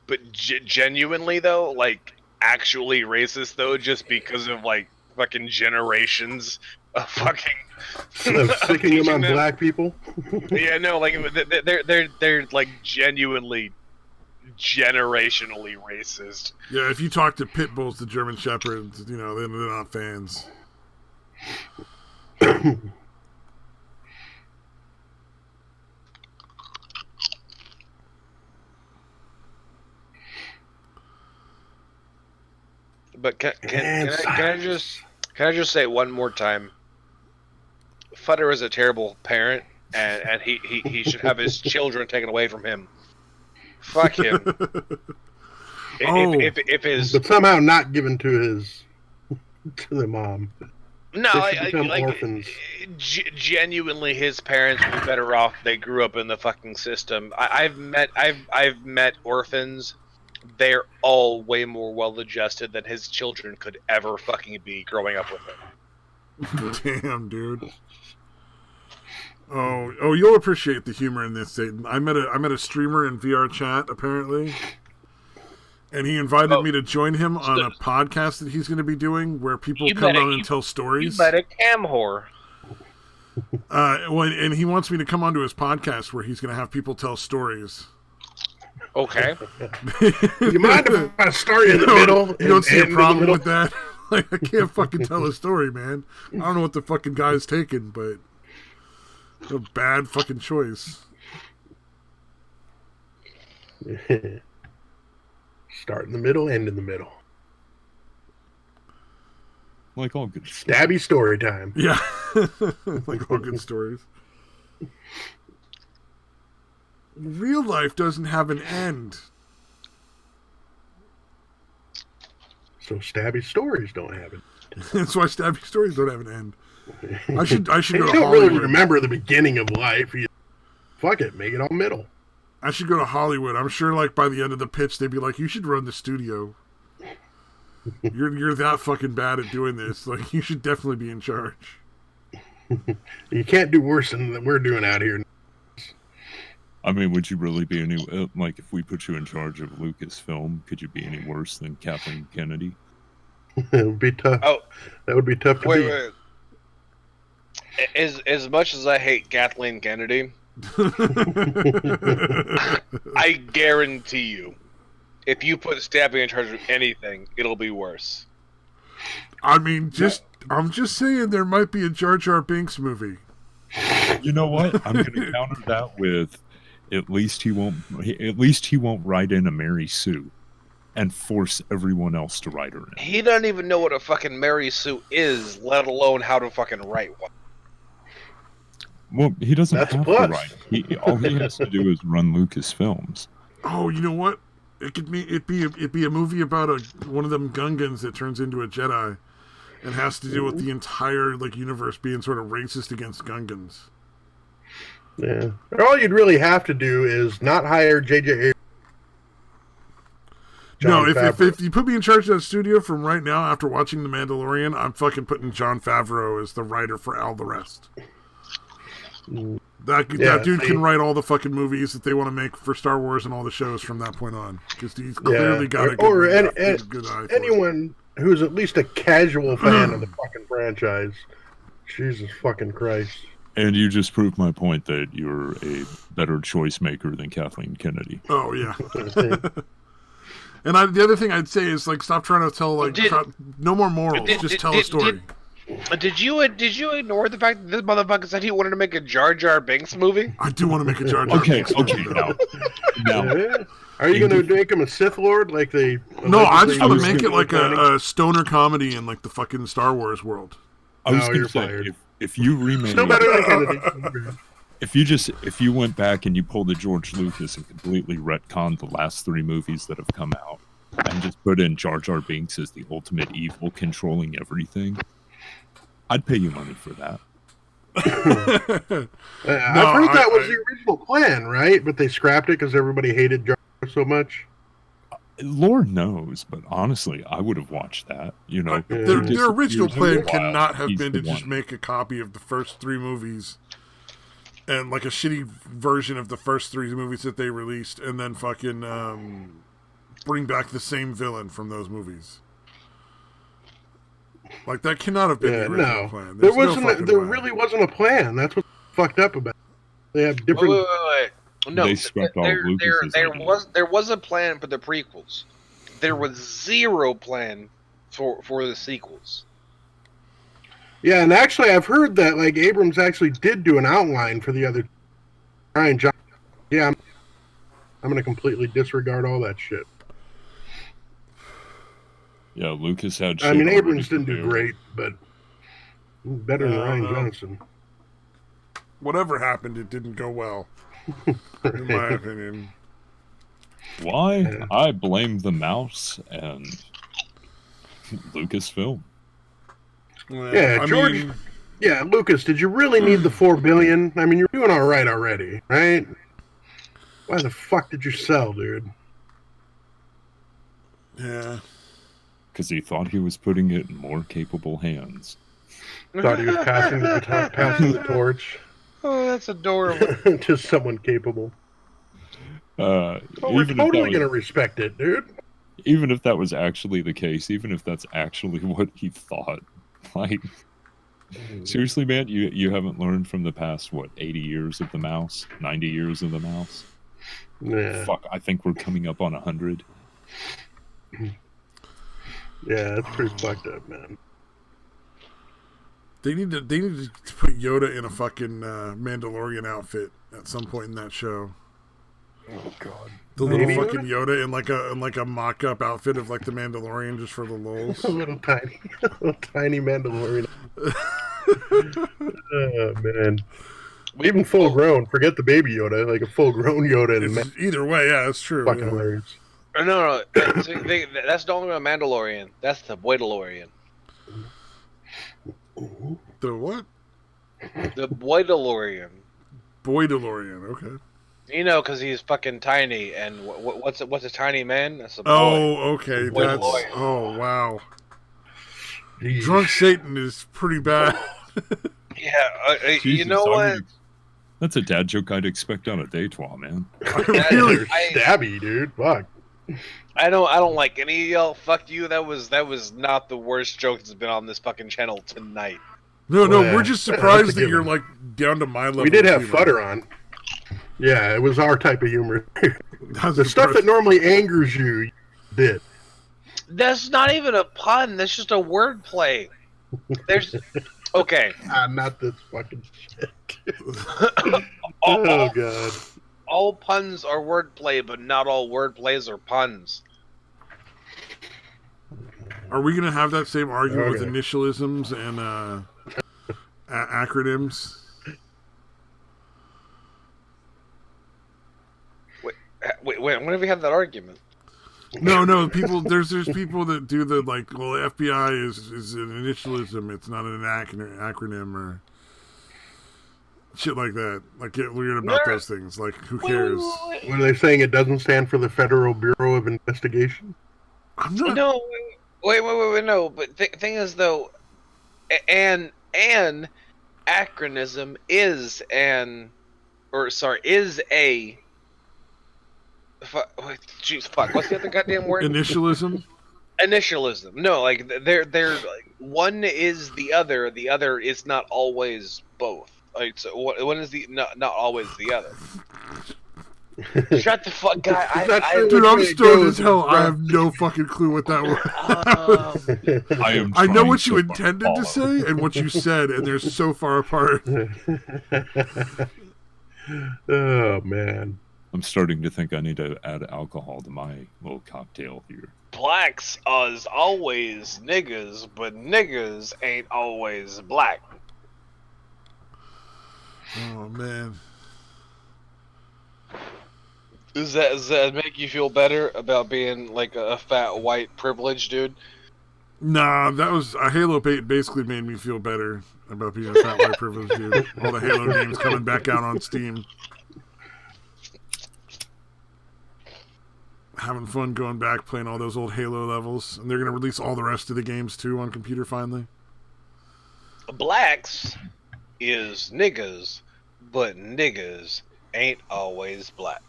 Speaker 7: But genuinely, though, like, actually racist, though, just because of, like, fucking generations of fucking...
Speaker 1: sticking them on black people?
Speaker 7: Yeah, no, like, they're like, genuinely, generationally racist.
Speaker 2: Yeah, if you talk to pit bulls, the German Shepherds, they're not fans.
Speaker 7: But can I just say one more time? Futter is a terrible parent, and he should have his children taken away from him. Fuck him. If his
Speaker 1: but somehow not given to the mom.
Speaker 7: No,
Speaker 1: they become orphans.
Speaker 7: Genuinely, his parents would be better off. They grew up in the fucking system. I've met orphans. They're all way more well-adjusted than his children could ever fucking be growing up with him.
Speaker 2: Damn, dude. Oh, you'll appreciate the humor in this, Satan. I met a streamer in VR chat apparently, and he invited me to join him on a podcast that he's going to be doing where people come on and tell stories.
Speaker 7: You met a cam whore.
Speaker 2: And he wants me to come onto his podcast where he's going to have people tell stories.
Speaker 7: Okay.
Speaker 1: You mind if I start in the middle?
Speaker 2: You don't see a problem with that? Like, I can't fucking tell a story, man. I don't know what the fucking guy's taking, but a bad fucking choice.
Speaker 1: Start in the middle, end in the middle.
Speaker 8: Like all good
Speaker 1: stabby story time.
Speaker 2: Yeah. Like all good stories. Real life doesn't have an end.
Speaker 1: So stabby stories don't have it.
Speaker 2: That's why stabby stories don't have an end. I should go to
Speaker 1: Hollywood. You don't really remember the beginning of life. Fuck it, make it all middle.
Speaker 2: I should go to Hollywood. I'm sure, like, by the end of the pitch, they'd be like, "You should run the studio. You're that fucking bad at doing this. Like, you should definitely be in charge."
Speaker 1: You can't do worse than we're doing out here.
Speaker 8: I mean, would you really be any like if we put you in charge of Lucasfilm? Could you be any worse than Kathleen Kennedy?
Speaker 1: It would be tough.
Speaker 7: Oh,
Speaker 1: that would be tough to beat.
Speaker 7: Wait. As much as I hate Kathleen Kennedy, I guarantee you, if you put Stabby in charge of anything, it'll be worse.
Speaker 2: I mean, I'm just saying there might be a Jar Jar Binks movie.
Speaker 8: You know what? I'm going to counter that with at least he won't write in a Mary Sue and force everyone else to write her in.
Speaker 7: He doesn't even know what a fucking Mary Sue is, let alone how to fucking write one.
Speaker 8: Well, he doesn't have to write. All he has to do is run Lucasfilms.
Speaker 2: Oh, you know what? It'd be a movie about one of them Gungans that turns into a Jedi, and has to do with the entire universe being sort of racist against Gungans.
Speaker 1: Yeah, all you'd really have to do is not hire J.J. Abrams.
Speaker 2: No, if you put me in charge of that studio from right now, after watching The Mandalorian, I'm fucking putting Jon Favreau as the writer for all the rest. That dude can write all the fucking movies that they want to make for Star Wars and all the shows from that point on, because he's clearly got a good eye for
Speaker 1: anyone who's at least a casual fan of the fucking franchise. Jesus fucking Christ.
Speaker 8: And you just proved my point that you're a better choice maker than Kathleen Kennedy.
Speaker 2: Oh, yeah. And the other thing I'd say is, stop trying to tell, no more morals. Just tell a story.
Speaker 7: Did you ignore the fact that this motherfucker said he wanted to make a Jar Jar Binks movie?
Speaker 2: I do want to make a Jar Jar Binks movie.
Speaker 8: Now.
Speaker 1: Are you going to make him a Sith Lord like they...
Speaker 2: No, I just want to make it like a stoner comedy in, the fucking Star Wars world.
Speaker 8: I was going to say, if you remake...
Speaker 1: Still better than Kennedy.
Speaker 8: If you went back and you pulled a George Lucas and completely retconned the last 3 movies that have come out and just put in Jar Jar Binks as the ultimate evil controlling everything, I'd pay you money for that.
Speaker 1: I've heard that was the original plan, right? But they scrapped it because everybody hated Jar Jar so much.
Speaker 8: Lord knows, but honestly, I would have watched that.
Speaker 2: Their original plan cannot have been to just make a copy of the first 3 movies and a shitty version of the first 3 movies that they released, and then fucking bring back the same villain from those movies. That cannot have been the original plan. There
Speaker 1: really wasn't a plan. That's what's fucked up about it. They have different...
Speaker 7: Wait. No,
Speaker 8: they scrapped all
Speaker 7: there was a plan for the prequels. There was 0 plan for the sequels.
Speaker 1: Yeah, and actually I've heard that Abrams actually did do an outline for the other... Ryan Johnson. Yeah, I'm going to completely disregard all that shit.
Speaker 8: Yeah, Lucas had.
Speaker 1: I mean, Abrams didn't do great, but better than Ryan
Speaker 2: no.
Speaker 1: Johnson.
Speaker 2: Whatever happened, it didn't go well, in my opinion.
Speaker 8: Why? Yeah. I blame the mouse and Lucasfilm.
Speaker 2: Well,
Speaker 1: yeah, George. Yeah, Lucas, did you really need the $4 billion? I mean, you're doing all right already, right? Why the fuck did you sell, dude?
Speaker 2: Yeah.
Speaker 8: Because he thought he was putting it in more capable hands.
Speaker 1: Thought he was passing the torch.
Speaker 7: Oh, that's adorable.
Speaker 1: To someone capable.
Speaker 8: We're
Speaker 1: totally going to respect it, dude.
Speaker 8: Even if that was actually the case, even if that's actually what he thought, like, seriously, man, you haven't learned from the past, 80 years of the mouse? 90 years of the mouse?
Speaker 1: Yeah.
Speaker 8: Fuck, I think we're coming up on 100.
Speaker 1: Yeah, that's pretty fucked up, man.
Speaker 2: They need to put Yoda in a fucking Mandalorian outfit at some point in that show.
Speaker 1: Oh god.
Speaker 2: The little fucking Yoda in like a mock-up outfit of like the Mandalorian just for the lulz.
Speaker 1: A little tiny Mandalorian. Oh man. Even full grown. Forget the baby Yoda. Like a full grown Yoda.
Speaker 2: Either way, yeah, that's true.
Speaker 1: Fucking hilarious.
Speaker 7: No. That's not only a Mandalorian. That's the Boydalorian.
Speaker 2: The what?
Speaker 7: The Boydalorian.
Speaker 2: Boydalorian, okay.
Speaker 7: You know, because he's fucking tiny, and what's a tiny man? That's a boy.
Speaker 2: Oh, okay. That's wow.
Speaker 1: Jeez.
Speaker 2: Drunk Satan is pretty bad.
Speaker 7: Yeah,
Speaker 8: Jesus,
Speaker 7: you know what?
Speaker 8: That's a dad joke I'd expect on a Daytwa, man.
Speaker 1: Really stabby, dude. Fuck.
Speaker 7: I don't like any of y'all. Fuck you. That was not the worst joke that's been on this fucking channel tonight.
Speaker 2: No, we're just surprised that you're like down to my level.
Speaker 1: We did have Futter on. Yeah, it was our type of humor. The stuff that normally angers you did.
Speaker 7: That's not even a pun. That's just a wordplay. There's okay.
Speaker 1: Not this fucking shit. Oh god.
Speaker 7: All puns are wordplay, but not all wordplays are puns.
Speaker 2: Are we gonna have that same argument with initialisms and acronyms?
Speaker 7: Wait, when have we had that argument?
Speaker 2: No, people. There's people that do the like. Well, FBI is an initialism. It's not an acronym or shit like that. Like get weird about those things. Like who cares?
Speaker 1: What are they saying? It doesn't stand for the Federal Bureau of Investigation.
Speaker 2: I'm not.
Speaker 7: No, wait. No, but thing is though, an acronym is a. Jeez, fuck. What's the other goddamn word?
Speaker 2: Initialism.
Speaker 7: Initialism. No, like they're like one is the other. The other is not always both. Like so, one is the not always the other. Shut the fuck, guy.
Speaker 2: Dude, I'm stoned as hell. I have no fucking clue what that was. I know what you intended to say and what you said, and they're so far apart.
Speaker 1: Oh man.
Speaker 8: I'm starting to think I need to add alcohol to my little cocktail here.
Speaker 7: Blacks is always niggas, but niggas ain't always black.
Speaker 2: Oh man.
Speaker 7: Does that make you feel better about being like a fat white privileged dude?
Speaker 2: Nah, that was Halo basically made me feel better about being a fat white privileged dude. All the Halo games coming back out on Steam. Having fun going back, playing all those old Halo levels. And they're going to release all the rest of the games, too, on computer, finally.
Speaker 7: Blacks is niggas, but niggas ain't always black.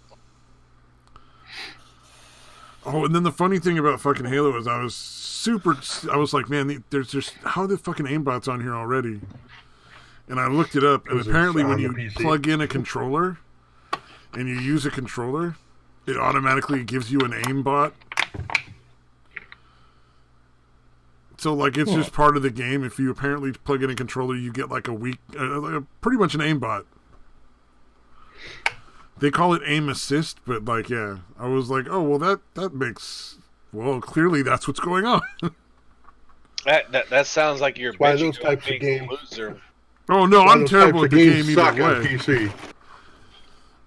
Speaker 2: Oh, and then the funny thing about fucking Halo is I was like, man, there's just, how are the fucking aimbots on here already? And I looked it up, and apparently when you plug in a controller, and you use a controller, it automatically gives you an aimbot. So, like, it's just part of the game. If you apparently plug in a controller, you get, like, pretty much an aimbot. They call it aim assist, but, like, yeah. I was like, oh, well, that makes Well, clearly that's what's going on.
Speaker 7: That sounds like you're
Speaker 1: why
Speaker 7: bitching
Speaker 1: those
Speaker 7: about
Speaker 1: types of
Speaker 7: being
Speaker 1: games.
Speaker 7: a loser.
Speaker 2: Oh no, I'm terrible at the game
Speaker 1: suck
Speaker 2: either
Speaker 1: on
Speaker 2: way.
Speaker 1: PC.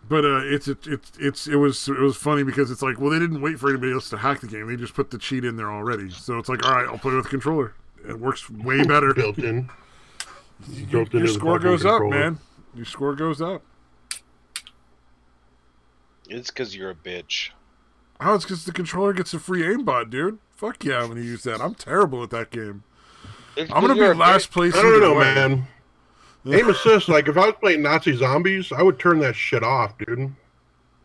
Speaker 2: But it was funny because it's like, well, they didn't wait for anybody else to hack the game. They just put the cheat in there already. So it's like, all right, I'll play with the controller. It works way better.
Speaker 1: Built in.
Speaker 2: Your score goes up, man. Your score goes up.
Speaker 7: It's because you're a bitch.
Speaker 2: Oh, it's because the controller gets a free aimbot, dude. Fuck yeah, I'm going to use that. I'm terrible at that game. I'm going to be last place.
Speaker 1: I don't know, man. Aim assist, like if I was playing Nazi zombies, I would turn that shit off, dude.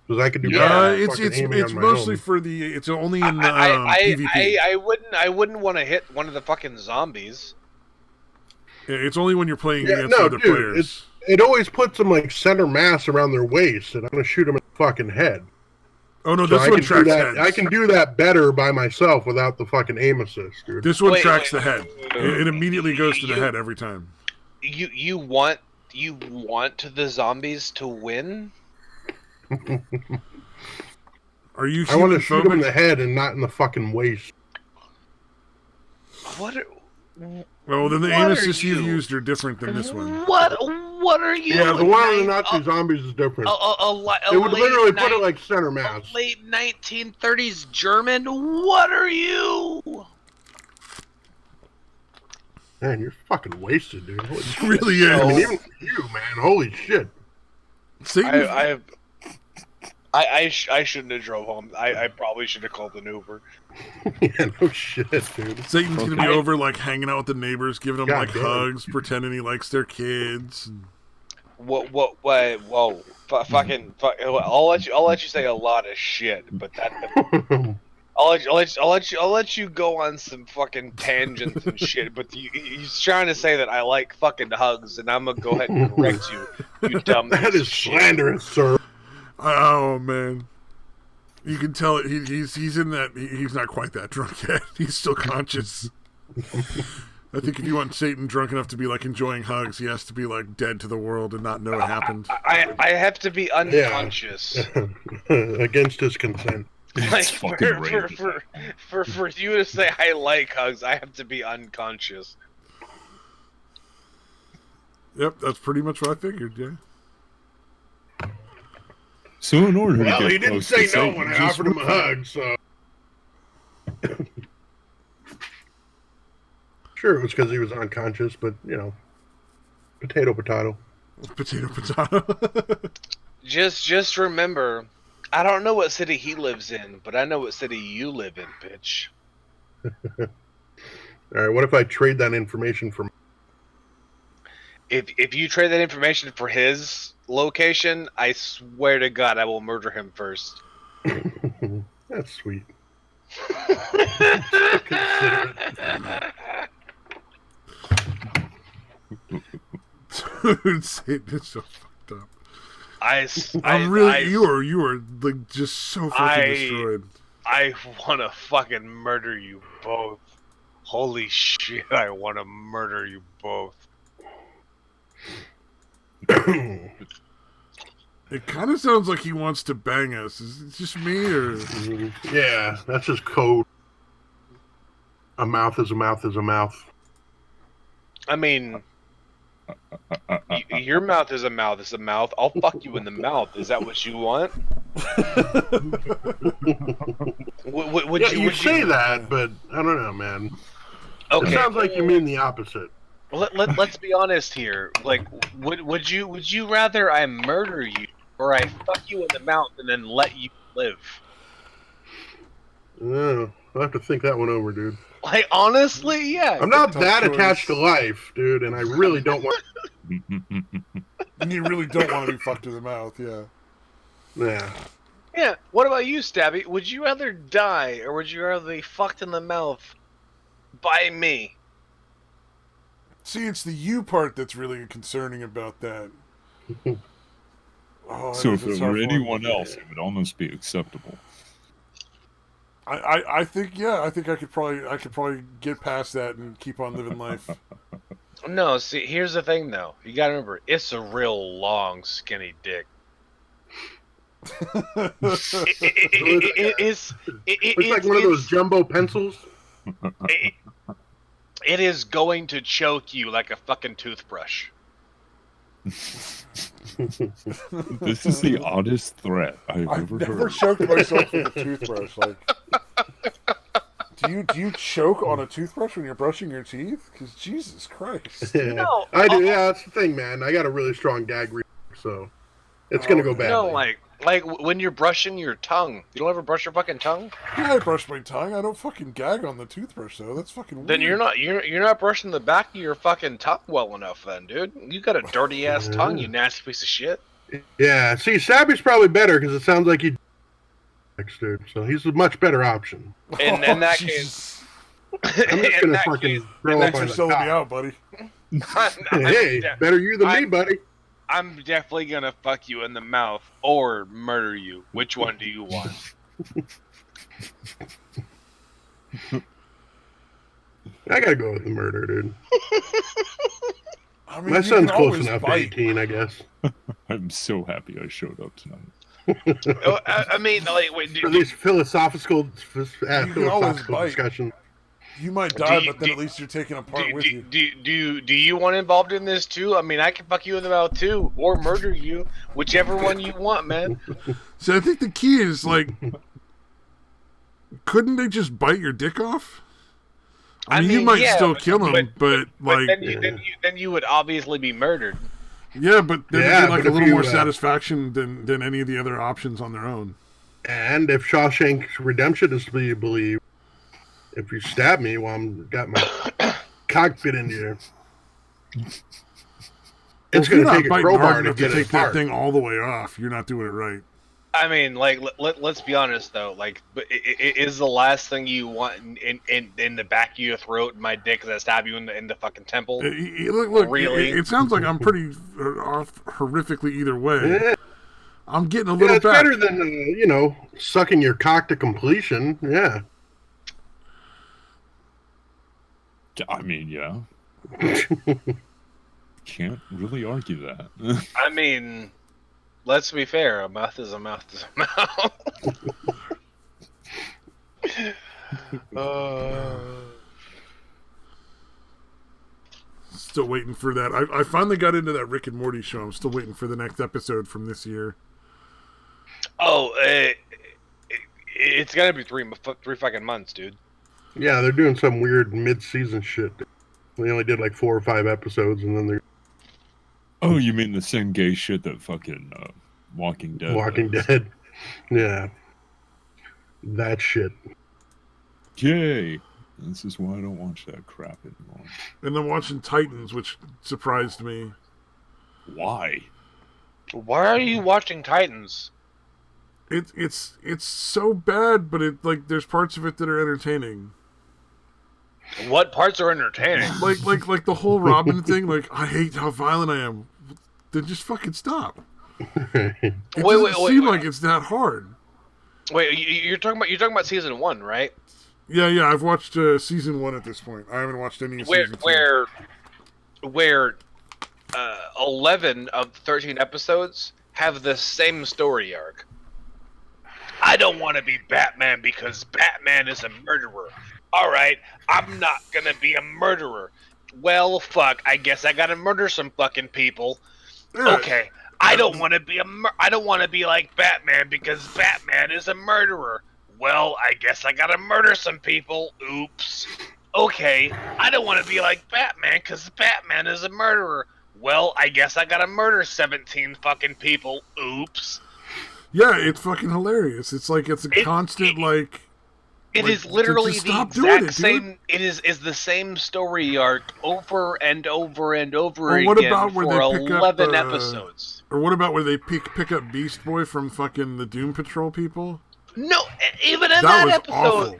Speaker 1: Because I could do
Speaker 2: it's mostly for the. It's only in the PvP.
Speaker 7: I wouldn't want to hit one of the fucking zombies.
Speaker 2: Yeah, it's only when you're playing against other players.
Speaker 1: It always puts them like center mass around their waist, and I'm gonna shoot them in the fucking head.
Speaker 2: Oh no, this one tracks heads.
Speaker 1: I can do that better by myself without the fucking aim assist, dude.
Speaker 2: This one tracks the head. It immediately goes to the head every time.
Speaker 7: You want the zombies to win?
Speaker 2: Are you?
Speaker 1: I want to shoot them in the head and not in the fucking waist.
Speaker 2: Well, then the aim assist you used are different than this one.
Speaker 7: What are you?
Speaker 1: Yeah, the one on the Nazi zombies is different. It would literally put it like center mass.
Speaker 7: Late 1930s German. What are you?
Speaker 1: Man, you're fucking wasted, dude.
Speaker 2: It really is.
Speaker 1: I mean, even you, man. Holy shit.
Speaker 7: I shouldn't have drove home. I probably should have called an Uber.
Speaker 1: Yeah, no shit, dude.
Speaker 2: Satan's gonna be over like hanging out with the neighbors, giving them hugs, pretending he likes their kids.
Speaker 7: Whoa, fucking, I'll let you say a lot of shit, but that. I'll let you go on some fucking tangents and shit, but he's trying to say that I like fucking hugs, and I'm gonna go ahead and correct you, you dumb.
Speaker 1: That is slanderous, sir.
Speaker 2: Oh man, you can tell it. He's in that. He's not quite that drunk yet. He's still conscious. I think if you want Satan drunk enough to be like enjoying hugs, he has to be like dead to the world and not know it happened.
Speaker 7: I have to be unconscious
Speaker 1: against his consent.
Speaker 7: Like for you to say I like hugs, I have to be unconscious.
Speaker 2: Yep, that's pretty much what I figured. Yeah.
Speaker 8: So in order
Speaker 1: well,
Speaker 8: to get
Speaker 1: he didn't say no when I offered him a hug, so sure it was because he was unconscious, but you know, potato.
Speaker 7: Just remember, I don't know what city he lives in, but I know what city you live in, bitch.
Speaker 1: All right, what if I trade that information for?
Speaker 7: If you trade that information for his location, I swear to God, I will murder him first.
Speaker 1: That's sweet.
Speaker 2: Dude, Satan is so fucked up. You are like just so fucking destroyed.
Speaker 7: I want to fucking murder you both. Holy shit, I want to murder you both.
Speaker 2: It kind of sounds like he wants to bang us. Is it just me, or?
Speaker 1: Yeah, that's his code. A mouth is a mouth is a mouth.
Speaker 7: I mean, your mouth is a mouth is a mouth. I'll fuck you in the mouth. Is that what you want? Would
Speaker 1: you say that, but I don't know, man.
Speaker 7: Okay.
Speaker 1: It sounds like you mean the opposite.
Speaker 7: Let's be honest here. Like, would you rather I murder you or I fuck you in the mouth and then let you live?
Speaker 1: No, I'll have to think that one over, dude.
Speaker 7: Like, honestly, yeah.
Speaker 1: I'm not that attached to life, dude, and I really don't want.
Speaker 2: And you really don't want to be fucked in the mouth, yeah.
Speaker 1: Yeah.
Speaker 7: Yeah. What about you, Stabby? Would you rather die or would you rather be fucked in the mouth by me?
Speaker 2: See, it's the you part that's really concerning about that.
Speaker 8: So if it were anyone else, it would almost be acceptable.
Speaker 2: I think I could probably get past that and keep on living life.
Speaker 7: No, see, here's the thing though. You gotta remember, it's a real long, skinny dick. It's
Speaker 1: like one of those jumbo pencils.
Speaker 7: It is going to choke you like a fucking toothbrush.
Speaker 8: This is the oddest threat I've ever heard.
Speaker 9: Choked myself with a toothbrush. Like, do you choke on a toothbrush when you're brushing your teeth? Because Jesus Christ.
Speaker 1: Yeah,
Speaker 7: No,
Speaker 1: I do. Yeah, that's the thing, man. I got a really strong gag reflex, so it's gonna go badly.
Speaker 7: No, like when you're brushing your tongue. You don't ever brush your fucking tongue?
Speaker 9: Yeah, I brush my tongue. I don't fucking gag on the toothbrush though. That's fucking weird.
Speaker 7: Then you're not brushing the back of your fucking tongue well enough, then, dude. You got a dirty ass tongue, you nasty piece of shit.
Speaker 1: Yeah, see, Sabby's probably better because it sounds like he dude. So he's a much better option.
Speaker 7: In that case,
Speaker 1: I'm just gonna fucking throw up on the
Speaker 9: selling
Speaker 1: top.
Speaker 9: me out, buddy.
Speaker 1: Hey, better you than me, buddy.
Speaker 7: I'm definitely gonna fuck you in the mouth or murder you. Which one do you want?
Speaker 1: I gotta go with the murder, dude.
Speaker 9: I mean,
Speaker 1: my son's close enough to
Speaker 9: bite.
Speaker 1: 18, I guess.
Speaker 8: I'm so happy I showed up tonight.
Speaker 7: I mean, like, wait,
Speaker 1: For these philosophical
Speaker 9: bite.
Speaker 1: discussions.
Speaker 9: You might die, but then at least you're taking a part with you.
Speaker 7: Do you want involved in this too? I mean, I can fuck you in the mouth too, or murder you, whichever one you want, man.
Speaker 2: So I think the key is, like, couldn't they just bite your dick off? I mean, you might still kill him, but like,
Speaker 7: then you would obviously be murdered.
Speaker 2: Yeah, but then
Speaker 1: Yeah,
Speaker 2: they get like
Speaker 1: but
Speaker 2: a
Speaker 1: if
Speaker 2: little
Speaker 1: you,
Speaker 2: more satisfaction than any of the other options on their own.
Speaker 1: And if Shawshank Redemption is to be believed, if you stab me while I'm got my cockpit in there, it's going to take a crowbar to get
Speaker 2: take that thing all the way off. You're not doing it right.
Speaker 7: I mean, like, let's be honest though. Like, it is the last thing you want in the back of your throat, my dick, that stab you in the fucking temple.
Speaker 2: Look, really? It sounds like I'm pretty off horrifically either way.
Speaker 1: Yeah.
Speaker 2: I'm getting a little
Speaker 1: it's
Speaker 2: back.
Speaker 1: better than sucking your cock to completion. Yeah.
Speaker 8: I mean, yeah. Can't really argue that.
Speaker 7: I mean, let's be fair. A mouth is a mouth is a mouth.
Speaker 2: Still waiting for that. I finally got into that Rick and Morty show. I'm still waiting for the next episode from this year.
Speaker 7: Oh, it's gonna be three fucking months, dude.
Speaker 1: Yeah, they're doing some weird mid-season shit. They only did like 4 or 5 episodes, and then they're...
Speaker 8: Oh, you mean the same gay shit that fucking Walking Dead does.
Speaker 1: Dead. Yeah. That shit.
Speaker 8: Yay. This is why I don't watch that crap anymore.
Speaker 2: And then watching Titans, which surprised me.
Speaker 8: Why?
Speaker 7: Why are you watching Titans?
Speaker 2: It's so bad, but there's parts of it that are entertaining.
Speaker 7: What parts are entertaining?
Speaker 2: Like the whole Robin thing. Like, I hate how violent I am. Then just fucking stop. It doesn't seem like it's that hard.
Speaker 7: Wait, you're talking about season 1, right?
Speaker 2: Yeah. I've watched season 1 at this point. I haven't watched any of season 2.
Speaker 7: Where 11 of 13 episodes have the same story arc. I don't want to be Batman because Batman is a murderer. Alright, I'm not gonna be a murderer. Well, fuck, I guess I gotta murder some fucking people. Okay, I don't want to be like Batman because Batman is a murderer. Well, I guess I gotta murder some people. Oops. Okay, I don't want to be like Batman because Batman is a murderer. Well, I guess I gotta murder 17 fucking people. Oops.
Speaker 2: Yeah, it's fucking hilarious. It's like it's a constant like.
Speaker 7: It is literally the exact same. It is the same story arc over and over and over again for 11 episodes.
Speaker 2: Or what about where they pick up Beast Boy from fucking the Doom Patrol people?
Speaker 7: No, even in that episode.
Speaker 2: Awful.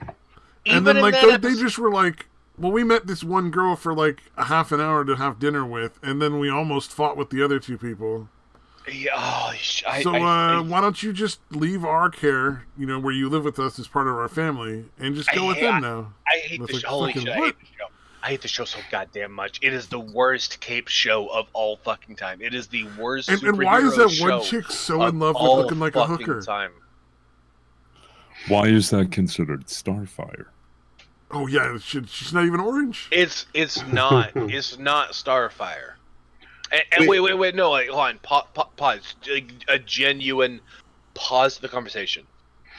Speaker 2: And then like they just were like, well, we met this one girl for like a half an hour to have dinner with, and then we almost fought with the other 2 people.
Speaker 7: Yeah,
Speaker 2: why don't you just leave our care, where you live with us as part of our family, and just go with them now?
Speaker 7: I hate the show. Holy shit, I hate the show. I hate the show so goddamn much. It is the worst cape show of all fucking time. It is the worst
Speaker 2: and why is that one
Speaker 7: show
Speaker 2: chick so
Speaker 7: of
Speaker 2: in love with
Speaker 7: all
Speaker 2: looking like a
Speaker 7: fucking
Speaker 2: hooker?
Speaker 7: time.
Speaker 8: Why is that considered Starfire?
Speaker 2: Oh yeah, she's not even orange.
Speaker 7: It's not Starfire. And wait, no, like, hold on, pause. A genuine pause to the conversation.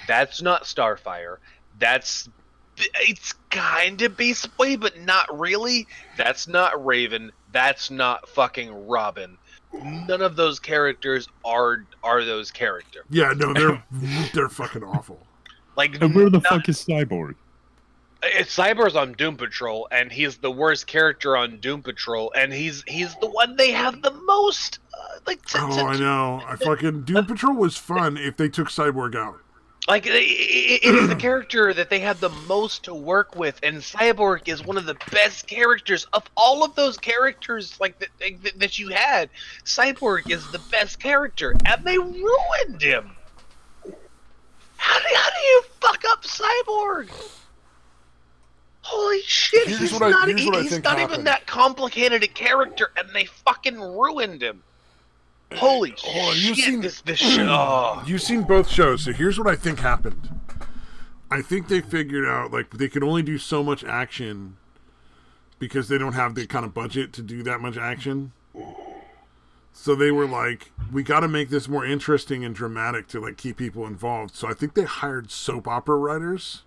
Speaker 7: That's not Starfire. It's kind of Beast Boy, but not really. That's not Raven. That's not fucking Robin. None of those characters are those characters.
Speaker 2: Yeah, no, they're fucking awful.
Speaker 7: Like,
Speaker 8: and where the fuck is Cyborg?
Speaker 7: Cyborg's on Doom Patrol, and he's the worst character on Doom Patrol, and he's the one they have the most.
Speaker 2: I know. Fucking Doom Patrol was fun if they took Cyborg out.
Speaker 7: Like, it is the character that they had the most to work with, and Cyborg is one of the best characters of all of those characters that you had. Cyborg is the best character, and they ruined him. How do you fuck up Cyborg? Holy shit, he's not even that complicated a character, and they fucking ruined him. Holy shit, this show.
Speaker 2: You've seen both shows, so here's what I think happened. I think they figured out, like, they could only do so much action because they don't have the kind of budget to do that much action. So they were like, we got to make this more interesting and dramatic to, like, keep people involved. So I think they hired soap opera writers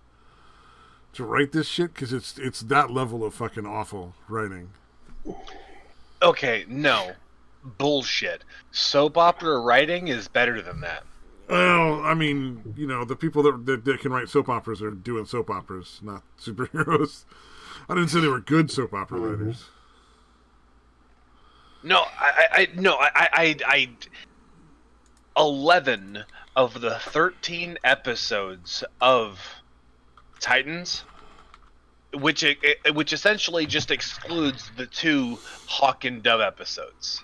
Speaker 2: to write this shit because it's that level of fucking awful writing.
Speaker 7: Okay, no. Bullshit. Soap opera writing is better than that.
Speaker 2: Well, I mean, you know, the people that can write soap operas are doing soap operas, not superheroes. I didn't say they were good soap opera writers.
Speaker 7: No, I 11 of the 13 episodes of Titans, which essentially just excludes the 2 Hawk and Dove episodes,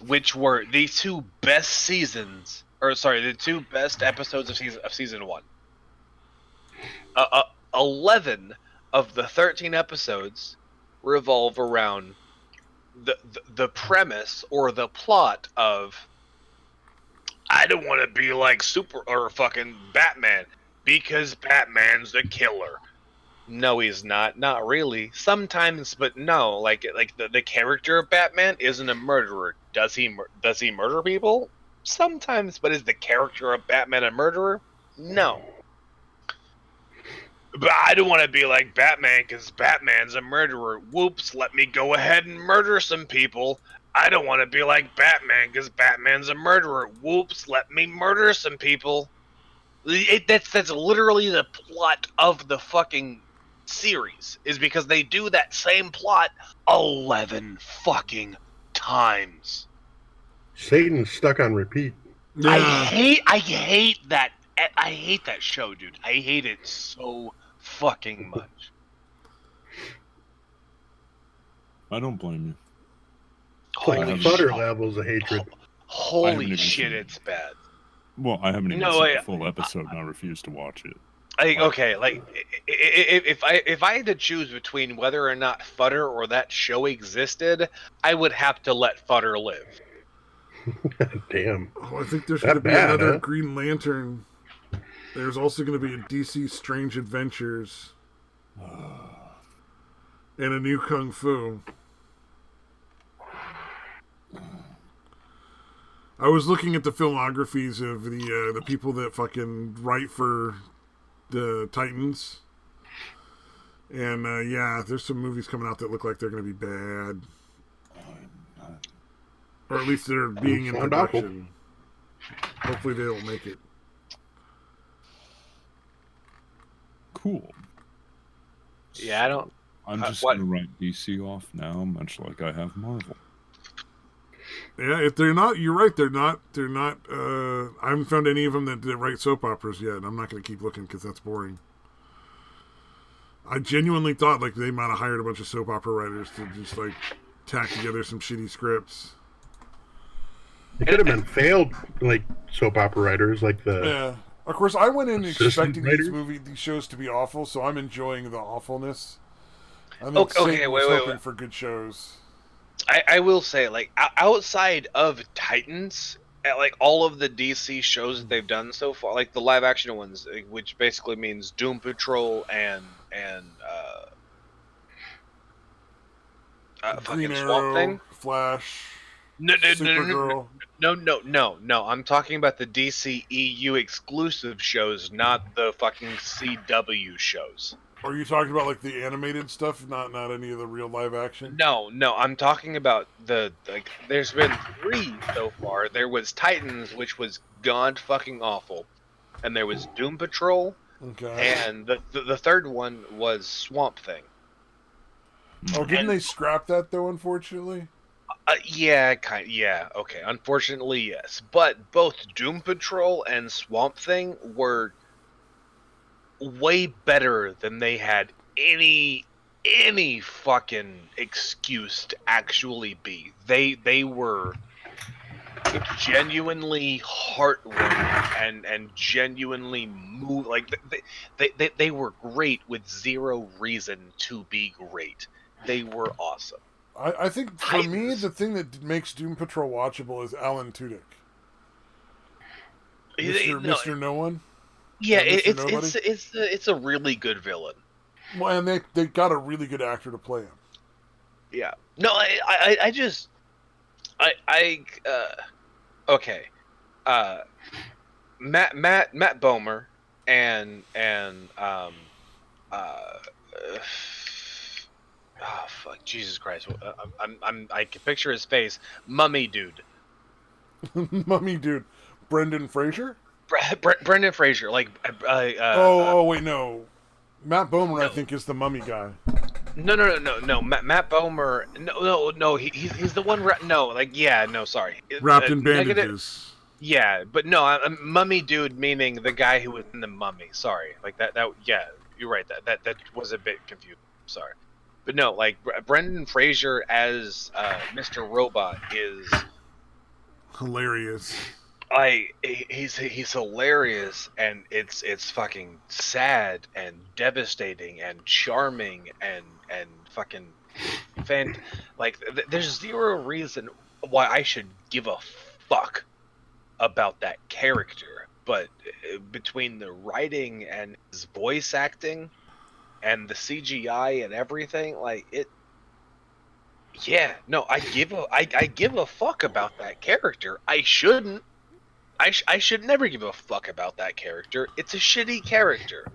Speaker 7: which were the 2 best seasons, the 2 best episodes of season 1. 11 of the 13 episodes revolve around the premise or the plot of, I don't want to be like fucking Batman because Batman's the killer. No, he's not. Not really. Sometimes, but no. Like the character of Batman isn't a murderer. Does he murder people? Sometimes, but is the character of Batman a murderer? No. But I don't want to be like Batman because Batman's a murderer. Whoops, let me go ahead and murder some people. I don't want to be like Batman because Batman's a murderer. Whoops, let me murder some people. That's literally the plot of the fucking series, is because they do that same plot 11 fucking times.
Speaker 1: Satan's stuck on repeat.
Speaker 2: Yeah.
Speaker 7: I hate that. I hate that show, dude. I hate it so fucking much.
Speaker 8: I don't blame you.
Speaker 1: Like butter levels of hatred.
Speaker 7: Holy shit, it's bad.
Speaker 8: Well, I haven't even seen the full episode, and I refuse to watch it.
Speaker 7: If I had to choose between whether or not Futter or that show existed, I would have to let Futter live.
Speaker 1: Damn.
Speaker 2: Oh, I think there's going to be another Green Lantern. There's also going to be a DC Strange Adventures. And a new Kung Fu. I was looking at the filmographies of the people that fucking write for the Titans. And, there's some movies coming out that look like they're going to be bad. Or at least they're being in production. Hopefully they don't make it.
Speaker 8: Cool.
Speaker 7: Yeah, I don't...
Speaker 8: I'm just going to write DC off now, much like I have Marvel.
Speaker 2: Yeah, if they're not, you're right, they're not, I haven't found any of them that write soap operas yet, and I'm not going to keep looking because that's boring. I genuinely thought, like, they might have hired a bunch of soap opera writers to just, like, tack together some shitty scripts.
Speaker 1: It could have been failed, like, soap opera writers, like the...
Speaker 2: Yeah. Of course, I went in expecting these shows to be awful, so I'm enjoying the awfulness.
Speaker 9: I think Satan was hoping for good shows.
Speaker 7: I will say, like, outside of Titans, like all of the DC shows that they've done so far, like the live action ones, which basically means Doom Patrol and
Speaker 9: Green
Speaker 7: fucking
Speaker 9: Arrow,
Speaker 7: Swamp Thing,
Speaker 9: Flash,
Speaker 7: no,
Speaker 9: Supergirl.
Speaker 7: No. I'm talking about the DC EU exclusive shows, not the fucking CW shows.
Speaker 9: Are you talking about like the animated stuff, not any of the real live action?
Speaker 7: No, I'm talking about there's been 3 so far. There was Titans, which was god fucking awful, and there was Doom Patrol,
Speaker 9: okay,
Speaker 7: and the third one was Swamp Thing.
Speaker 9: Oh, didn't they scrap that though? Unfortunately.
Speaker 7: Yeah, okay. Unfortunately, yes. But both Doom Patrol and Swamp Thing were way better than they had any fucking excuse to actually be. They were genuinely heartwarming and genuinely move, like they were great with zero reason to be great. They were awesome.
Speaker 9: I think for me, the thing that makes Doom Patrol watchable is Alan Tudyk. Mr. No One.
Speaker 7: Yeah, it's a really good villain.
Speaker 9: Well, and they got a really good actor to play him.
Speaker 7: Yeah. No, I okay. Matt Bomer and oh fuck, Jesus Christ! I can picture his face. Mummy dude.
Speaker 9: Mummy dude. Brendan Fraser.
Speaker 7: Brendan Fraser, like.
Speaker 9: Wait, no. Matt Bomer, no. I think, is the mummy guy.
Speaker 7: No. Matt Bomer. No. He's the one. Sorry.
Speaker 2: Wrapped in bandages.
Speaker 7: Yeah, but no, mummy dude meaning the guy who was in the Mummy. Sorry, like that. Yeah, you're right. That was a bit confusing. Sorry. But no, like Brendan Fraser as Mr. Robot is
Speaker 2: hilarious.
Speaker 7: He's hilarious, and it's fucking sad and devastating and charming and fucking there's zero reason why I should give a fuck about that character, but between the writing and his voice acting and the CGI and everything, like it. Yeah, no, I give a fuck about that character. I shouldn't. I should never give a fuck about that character. It's a shitty character,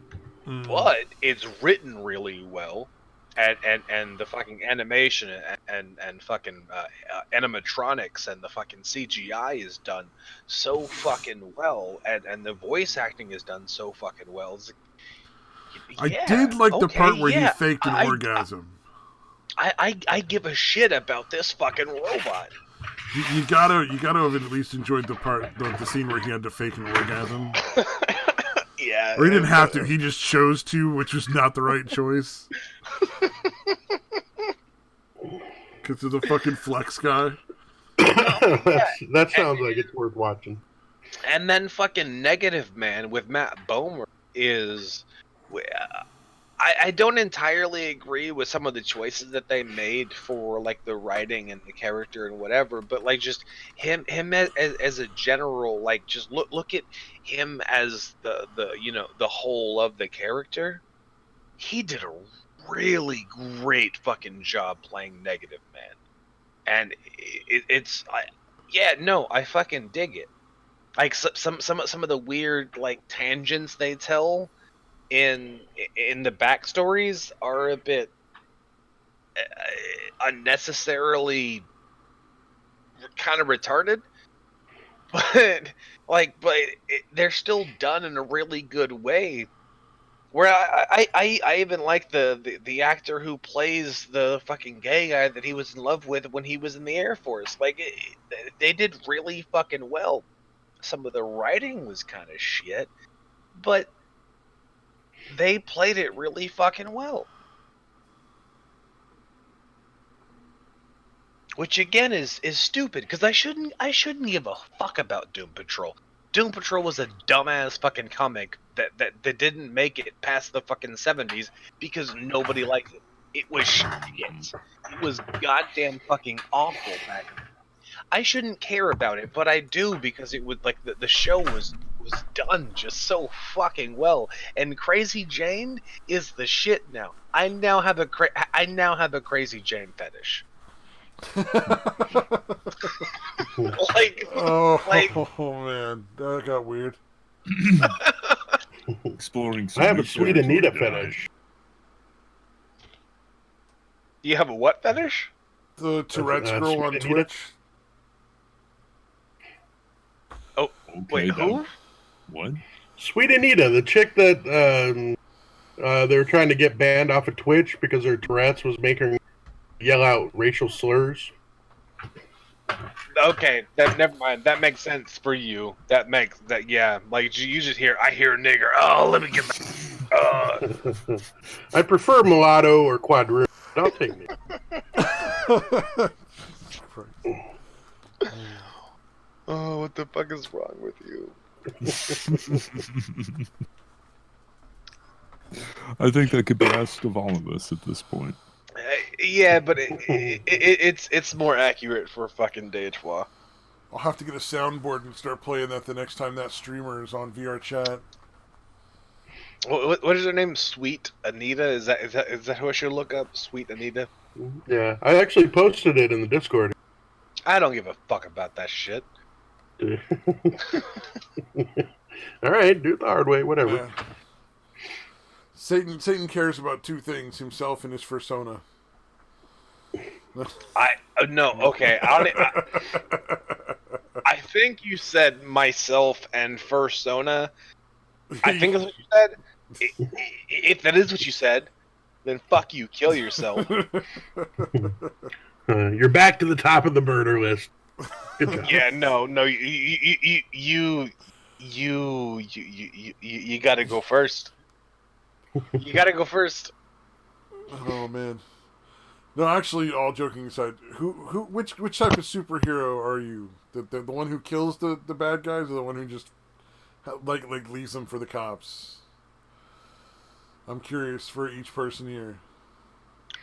Speaker 7: but it's written really well, and the fucking animation and fucking animatronics and the fucking CGI is done so fucking well, and the voice acting is done so fucking well.
Speaker 2: I did like the part where he faked an orgasm.
Speaker 7: I give a shit about this fucking robot.
Speaker 2: You gotta have at least enjoyed the scene where he had to fake an orgasm.
Speaker 7: Yeah.
Speaker 2: Or he didn't have to, he just chose to, which was not the right choice. Because of the fucking flex guy.
Speaker 1: That sounds like it's worth watching.
Speaker 7: And then fucking Negative Man with Matt Bomer is... I don't entirely agree with some of the choices that they made for like the writing and the character and whatever, but like just him as a general, like just look at him as the the whole of the character. He did a really great fucking job playing Negative Man, and I fucking dig it. Like some of the weird like tangents they tell in the backstories are a bit unnecessarily kind of retarded, but they're still done in a really good way. Where I even like the actor who plays the fucking gay guy that he was in love with when he was in the Air Force. Like they did really fucking well. Some of the writing was kind of shit, but they played it really fucking well. Which again is stupid, because I shouldn't give a fuck about Doom Patrol. Doom Patrol was a dumbass fucking comic that didn't make it past the fucking 70s because nobody liked it. It was shit. It was goddamn fucking awful back then. I shouldn't care about it, but I do because it would like the show was done just so fucking well. And Crazy Jane is the shit now. I now have a Crazy Jane fetish.
Speaker 9: Oh man, that got weird.
Speaker 8: Exploring.
Speaker 1: I have a Sweet Anita fetish.
Speaker 7: You have a what fetish?
Speaker 9: The Tourette's girl on Twitch.
Speaker 7: Oh, wait, who?
Speaker 8: What?
Speaker 1: Sweet Anita, the chick that they were trying to get banned off of Twitch because her Tourette's was making her yell out racial slurs.
Speaker 7: Okay, never mind. That makes sense for you. Yeah. Like you just I hear a nigger. Oh, let me get my.
Speaker 1: I prefer mulatto or quadroon. I'll take me.
Speaker 7: Oh, what the fuck is wrong with you?
Speaker 8: I think that could be asked of all of us at this point.
Speaker 7: Yeah, but it's more accurate for fucking Dejois.
Speaker 9: I'll have to get a soundboard and start playing that the next time that streamer is on VR chat.
Speaker 7: What is her name? Sweet Anita? Is that who I should look up? Sweet Anita?
Speaker 1: Yeah, I actually posted it in the Discord.
Speaker 7: I don't give a fuck about that shit.
Speaker 1: All right, do it the hard way, whatever.
Speaker 9: Yeah. Satan cares about two things: himself and his fursona.
Speaker 7: Okay. I think you said myself and fursona. I think that's what you said. If that is what you said, then fuck you, kill yourself.
Speaker 1: You're back to the top of the murder list. Good job.
Speaker 7: Yeah, no, you gotta go first. You gotta go first.
Speaker 9: Oh man. No, actually, all joking aside, which type of superhero are you? The one who kills the bad guys, or the one who just like leaves them for the cops? I'm curious for each person here.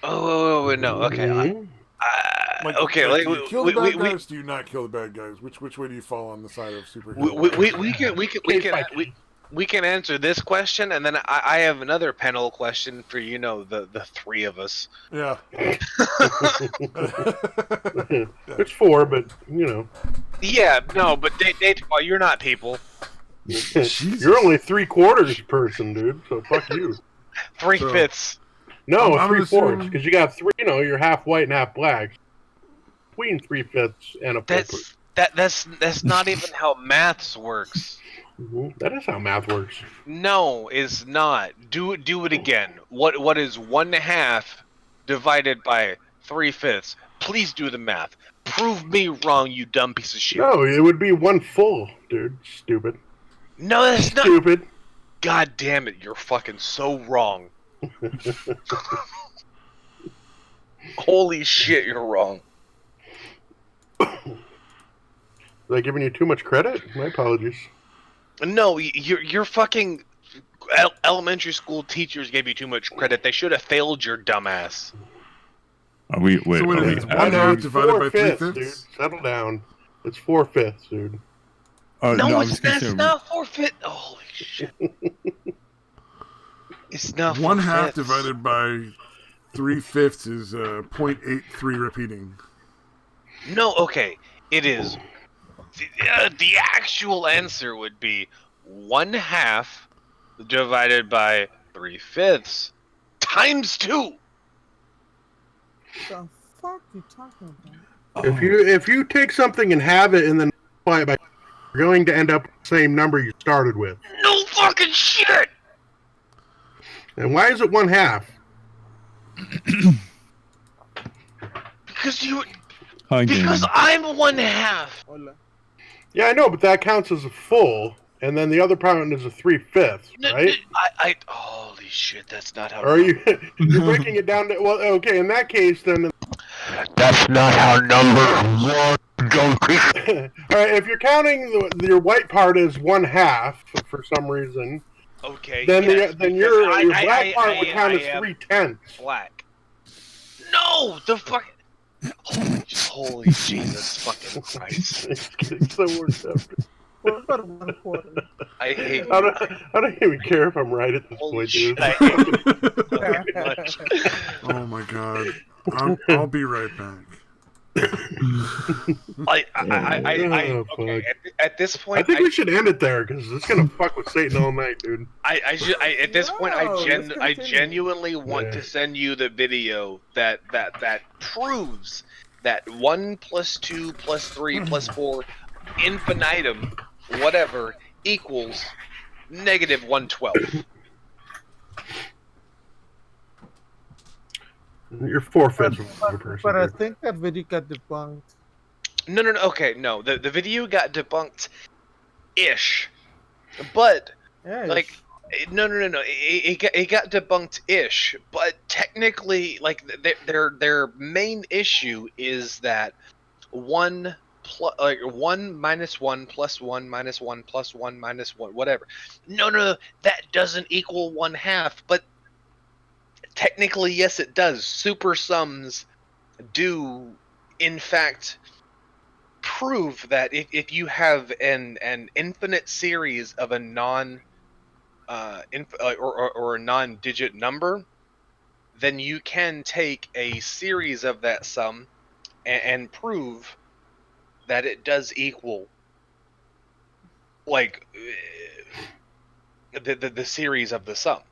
Speaker 7: Oh no, okay. Okay,
Speaker 9: do you kill the bad guys? Do you not kill the bad guys? Which way do you fall on the side of superhero?
Speaker 7: We can answer this question, and then I have another panel question for the three of us.
Speaker 9: Yeah.
Speaker 1: It's four, but
Speaker 7: Yeah, no, but Dejois, you're not people.
Speaker 1: You're only 3/4 person, dude. So fuck you.
Speaker 7: 3/5.
Speaker 1: No, 3/4, because you got three. You're half white and half black. Between 3/5 and a 4.
Speaker 7: That's not even how maths works.
Speaker 1: Mm-hmm. That is how math works.
Speaker 7: No, it's not. Do it again. What is 1/2 divided by 3/5? Please do the math. Prove me wrong, you dumb piece of shit.
Speaker 1: No, it would be 1 full, dude. Stupid.
Speaker 7: No, that's not
Speaker 1: stupid.
Speaker 7: God damn it, you're fucking so wrong. Holy shit, you're wrong.
Speaker 1: Was I giving you too much credit? My apologies.
Speaker 7: No, your fucking elementary school teachers gave you too much credit. They should have failed your dumbass.
Speaker 8: Are we? Wait,
Speaker 9: so it's 1/2 divided by 3/5?
Speaker 1: Dude, settle down. It's 4/5, dude.
Speaker 7: No, that's not 4/5. Holy shit! It's not
Speaker 9: 1/2 divided by 3/5 is 0.83 repeating.
Speaker 7: No, okay, it is. The actual answer would be 1/2 divided by 3/5 times 2.
Speaker 10: The fuck you talking about?
Speaker 1: If you take something and have it and then multiply it by, you're going to end up with the same number you started with.
Speaker 7: No fucking shit.
Speaker 1: And why is it 1/2?
Speaker 7: Because I'm 1/2.
Speaker 1: Yeah, I know, but that counts as a full, and then the other part is a 3/5, right?
Speaker 7: Holy shit, that's not how.
Speaker 1: Or are you're breaking it down to, well, okay, in that case, then.
Speaker 6: That's not how numbers work, donkey.
Speaker 1: All right, if you're counting your white part as 1/2 for some reason,
Speaker 7: okay,
Speaker 1: then
Speaker 7: yes,
Speaker 1: your black part would count as 3/10.
Speaker 7: Black. No, the fuck. Holy Jesus fucking Christ!
Speaker 1: It's getting so worked up.
Speaker 10: What about 1/4?
Speaker 7: I hate.
Speaker 1: I don't even care if I'm right at this
Speaker 7: Holy
Speaker 1: point,
Speaker 7: shit!
Speaker 1: dude.
Speaker 7: I hate you so much.
Speaker 2: Oh my god. I'll be right back.
Speaker 7: Okay. At this point,
Speaker 1: I think we should end it there because it's gonna fuck with Satan all night, dude.
Speaker 7: At this point,
Speaker 10: let's
Speaker 7: I
Speaker 10: continue.
Speaker 7: genuinely want to send you the video that proves that 1 + 2 + 3 + 4 infinitum whatever equals -112.
Speaker 1: You're 4/5 of a person.
Speaker 10: But I
Speaker 1: dude.
Speaker 10: think that video got debunked.
Speaker 7: No. Okay, no. The video got debunked, ish, but
Speaker 10: Yeah,
Speaker 7: like. No. It got debunked ish, but technically, like their main issue is that 1 + 1 - 1 + 1 - 1 + 1 - 1, whatever. No, that doesn't equal 1/2. But technically, yes, it does. Super sums do, in fact, prove that if you have an infinite series of a or a non-digit number, then you can take a series of that sum and prove that it does equal like the series of the sum.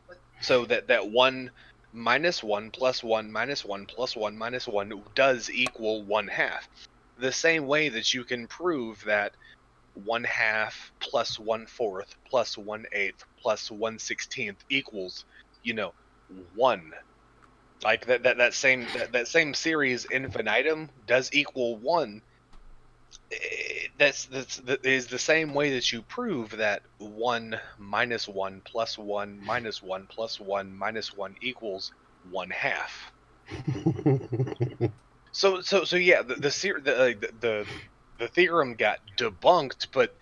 Speaker 7: So that 1 - 1 + 1 + 1 + 1 + 1 - 1 does equal 1/2. The same way that you can prove that 1/2 + 1/4 + 1/8 + 1/16 equals, 1. Like that same series infinitum does equal 1. That's is the same way that you prove that 1 - 1 + 1 - 1 - 1 + 1 - 1 equals 1/2. So yeah, the theorem got debunked, but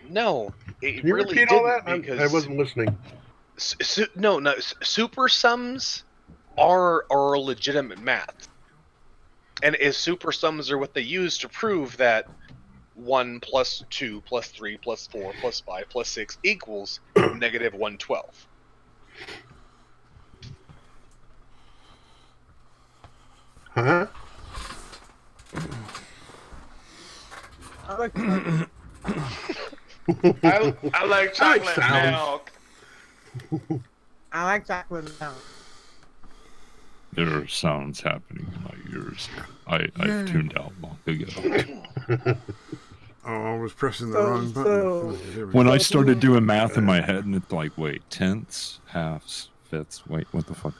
Speaker 7: no, it
Speaker 1: Can you
Speaker 7: really
Speaker 1: repeat all
Speaker 7: didn't,
Speaker 1: that?
Speaker 7: because
Speaker 1: I wasn't listening.
Speaker 7: no, super sums are legitimate math, and super sums are what they use to prove that 1 + 2 + 3 + 4 + 5 + 6 equals -112.
Speaker 1: Huh?
Speaker 10: I like
Speaker 7: I like chocolate milk.
Speaker 10: I like chocolate now.
Speaker 8: There are sounds happening in my ears. I've tuned out long ago.
Speaker 2: I was pressing the wrong button.
Speaker 8: When I started doing math in my head, and it's like, wait, tenths, halves, fifths. Wait, what the fuck?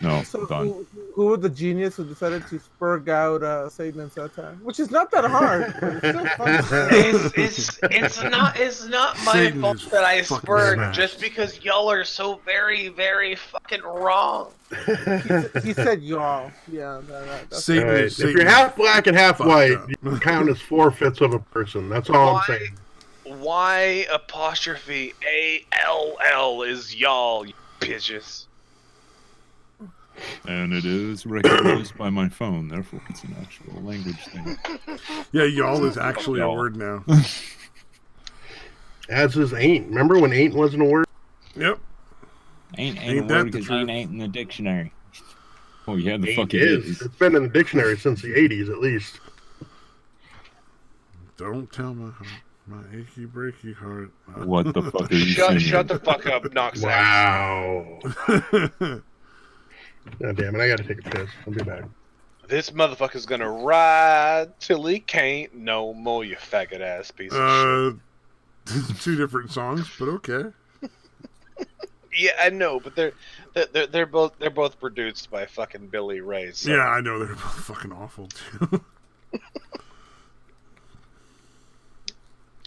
Speaker 8: No,
Speaker 10: So
Speaker 8: done.
Speaker 10: who was the genius who decided to spurg out Satan and Satire? Which is not that hard, but it's still fun.
Speaker 7: It's not my
Speaker 2: Satan
Speaker 7: fault
Speaker 2: is
Speaker 7: that I
Speaker 2: fucking
Speaker 7: spurred
Speaker 2: smashed.
Speaker 7: just because y'all are so very, very fucking wrong.
Speaker 10: He said y'all. Yeah, that's
Speaker 2: Satan
Speaker 1: Right.
Speaker 2: is
Speaker 1: If you're
Speaker 2: Satan
Speaker 1: half black and half
Speaker 2: fucked
Speaker 1: white,
Speaker 2: up.
Speaker 1: you count as 4/5 of a person. That's all I'm saying.
Speaker 7: Why ALL is y'all, you bitches?
Speaker 8: And it is recognized by my phone, therefore it's an actual language thing.
Speaker 2: Yeah, y'all is actually a word now.
Speaker 1: As is ain't. Remember when ain't wasn't a word?
Speaker 2: Yep.
Speaker 8: Ain't
Speaker 2: Ain't
Speaker 8: a
Speaker 2: that
Speaker 8: word
Speaker 2: the
Speaker 8: because
Speaker 2: truth?
Speaker 8: ain't in the dictionary. Oh, yeah, the
Speaker 1: Ain't
Speaker 8: fuck it
Speaker 1: is.
Speaker 8: is.
Speaker 1: It's been in the dictionary since the 80s at least.
Speaker 2: Don't tell my achy breaky heart.
Speaker 8: What the fuck are you singing?
Speaker 7: Shut the fuck up, Noxax.
Speaker 1: Wow. God damn it, I gotta take a piss. I'll be back.
Speaker 7: This motherfucker's gonna ride till he can't no more, you faggot ass piece of shit.
Speaker 2: 2 different songs, but okay.
Speaker 7: Yeah, I know, but they're both produced by fucking Billy Ray. So.
Speaker 2: Yeah, I know, they're both fucking awful too.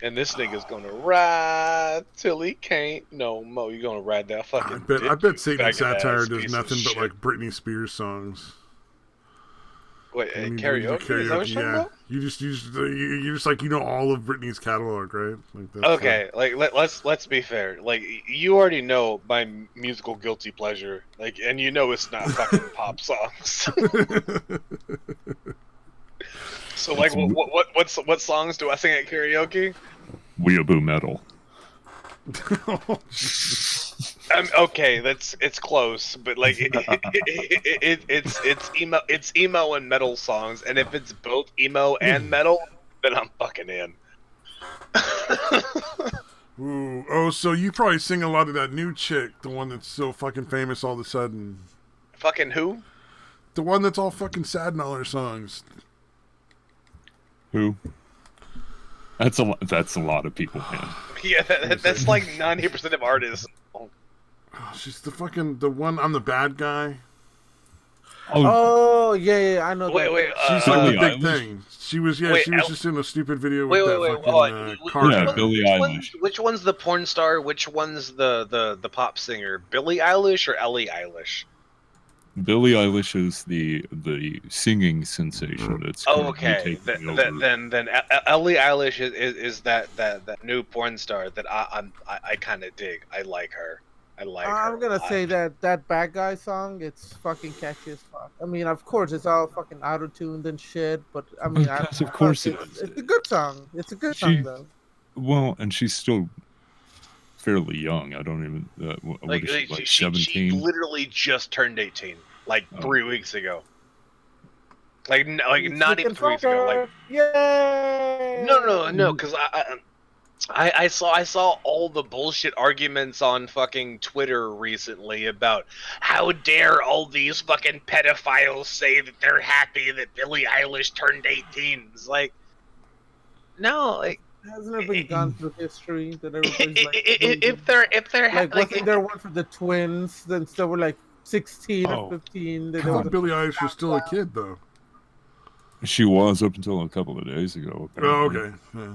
Speaker 7: And this nigga's gonna ride till he can't no more. You gonna ride that fucking
Speaker 2: I bet Satan and
Speaker 7: faggot
Speaker 2: Satire
Speaker 7: ass
Speaker 2: does
Speaker 7: piece
Speaker 2: nothing
Speaker 7: of
Speaker 2: but
Speaker 7: shit.
Speaker 2: like Britney Spears songs.
Speaker 7: Wait,
Speaker 2: When you
Speaker 7: karaoke?
Speaker 2: do
Speaker 7: Is that what you're talking about?
Speaker 2: You just like all of Britney's catalog, right? Like that's,
Speaker 7: Okay, like let's be fair. Like you already know my musical guilty pleasure. Like, and you know it's not fucking pop songs. So like, what songs do I sing at karaoke?
Speaker 8: Weeaboo metal.
Speaker 7: Okay, it's close, but like it's emo and metal songs, and if it's both emo and metal, then I'm fucking in.
Speaker 2: Ooh, oh, so you probably sing a lot of that new chick, the one that's so fucking famous all of a sudden.
Speaker 7: Fucking who?
Speaker 2: The one that's all fucking sad in all her songs.
Speaker 8: Who? That's a lot. That's a lot of people, man.
Speaker 7: Yeah, that's like 90% of artists.
Speaker 2: Oh, she's the one. I'm the bad guy.
Speaker 10: Oh yeah, I know.
Speaker 7: Wait,
Speaker 2: she's like the big thing. She was just in a stupid video with that fucking car.
Speaker 8: Yeah, Billie Eilish.
Speaker 7: Which one's the porn star? Which one's the pop singer? Billie Eilish or Ellie Eilish?
Speaker 8: Billie Eilish is the singing sensation that's
Speaker 7: okay.
Speaker 8: taking over.
Speaker 7: Then Ellie Eilish is that new porn star that I kind of dig. I like her.
Speaker 10: I'm gonna say that bad guy song, it's fucking catchy as fuck. I mean, of course, it's all fucking auto-tuned and shit, but I mean,
Speaker 8: of course it is.
Speaker 10: It's a good song. It's a good song though.
Speaker 8: Well, and she's still fairly young. I don't even what is she, like 17?
Speaker 7: She literally just turned 18, like 3 weeks ago. Like not even 3 weeks ago. Like
Speaker 10: yay!
Speaker 7: No, because I saw all the bullshit arguments on fucking Twitter recently about how dare all these fucking pedophiles say that they're happy that Billie Eilish turned 18. It's like, no, like
Speaker 10: hasn't it been gone through history that everybody's like,
Speaker 7: if they're
Speaker 10: like wasn't there one for the twins? Then still were like 16 or 15.
Speaker 2: I thought Billie Eilish was still a kid though.
Speaker 8: She was up until a couple of days ago. Apparently.
Speaker 2: Oh, okay. Yeah.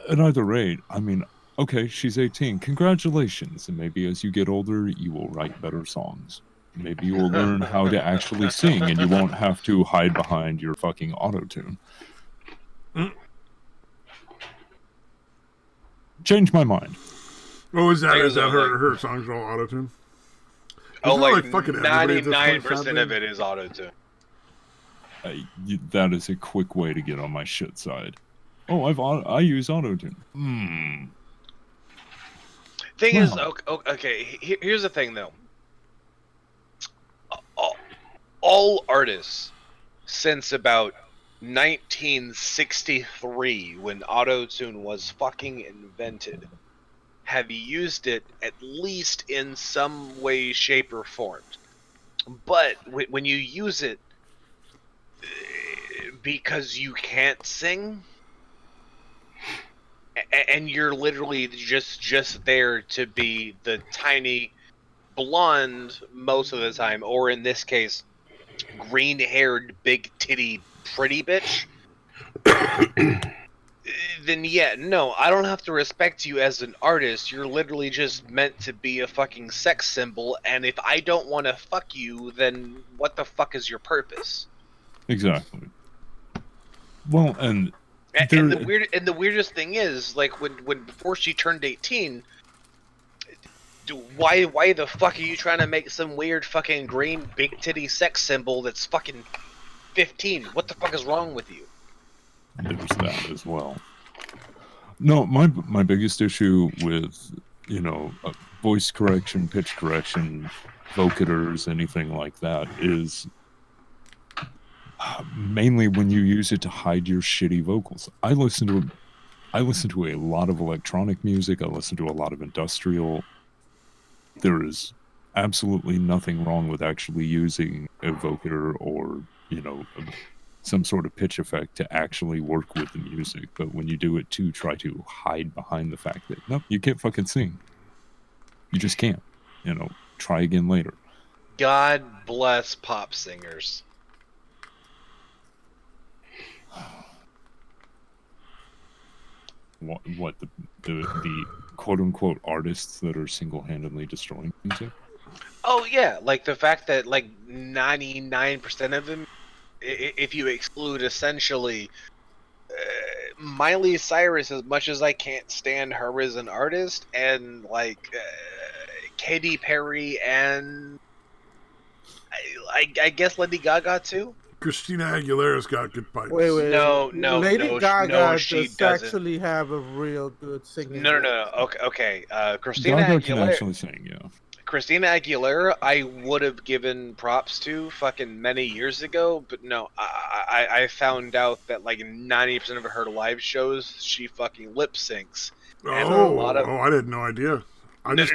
Speaker 8: At either rate, I mean, okay, she's 18. Congratulations. And maybe as you get older, you will write better songs. Maybe you will learn how to actually sing, and you won't have to hide behind your fucking auto-tune. Change my mind.
Speaker 2: Oh, is that her songs are all auto-tune?
Speaker 7: Oh, like 99% of it is auto-tune.
Speaker 8: That is a quick way to get on my shit side. Oh, I use autotune.
Speaker 7: Thing is, okay. Here's the thing, though. All artists since about 1963, when autotune was fucking invented, have used it at least in some way, shape, or form. But when you use it because you can't sing, and you're literally just there to be the tiny blonde most of the time, or in this case, green-haired, big-titty, pretty bitch, then yeah, no, I don't have to respect you as an artist. You're literally just meant to be a fucking sex symbol, and if I don't want to fuck you, then what the fuck is your purpose?
Speaker 8: Exactly. Well, and
Speaker 7: the weirdest thing is, like, when before she turned 18, why the fuck are you trying to make some weird fucking green big titty sex symbol that's fucking 15? What the fuck is wrong with you?
Speaker 8: There's that as well. No, my biggest issue with voice correction, pitch correction, vocators, anything like that is mainly when you use it to hide your shitty vocals. I listen to a lot of electronic music. I listen to a lot of industrial. There is absolutely nothing wrong with actually using a vocator or, some sort of pitch effect to actually work with the music. But when you do it to try to hide behind the fact that, nope, you can't fucking sing. You just can't. Try again later.
Speaker 7: God bless pop singers.
Speaker 8: What the quote unquote artists that are single-handedly destroying music?
Speaker 7: Oh yeah, like the fact that like 99% of them if you exclude essentially Miley Cyrus, as much as I can't stand her as an artist, and like Katy Perry and I guess Lady Gaga too.
Speaker 2: Christina Aguilera's got good pipes.
Speaker 10: Wait.
Speaker 7: No,
Speaker 10: Lady Gaga
Speaker 7: no, she
Speaker 10: does
Speaker 7: doesn't.
Speaker 10: actually have a real good singing.
Speaker 7: No. Okay. Christina
Speaker 8: Gaga
Speaker 7: Aguilera
Speaker 8: can actually sing, yeah.
Speaker 7: Christina Aguilera, I would have given props to fucking many years ago, but no, I found out that like 90% of her live shows, she fucking lip syncs. And a lot of
Speaker 2: I had no idea. I just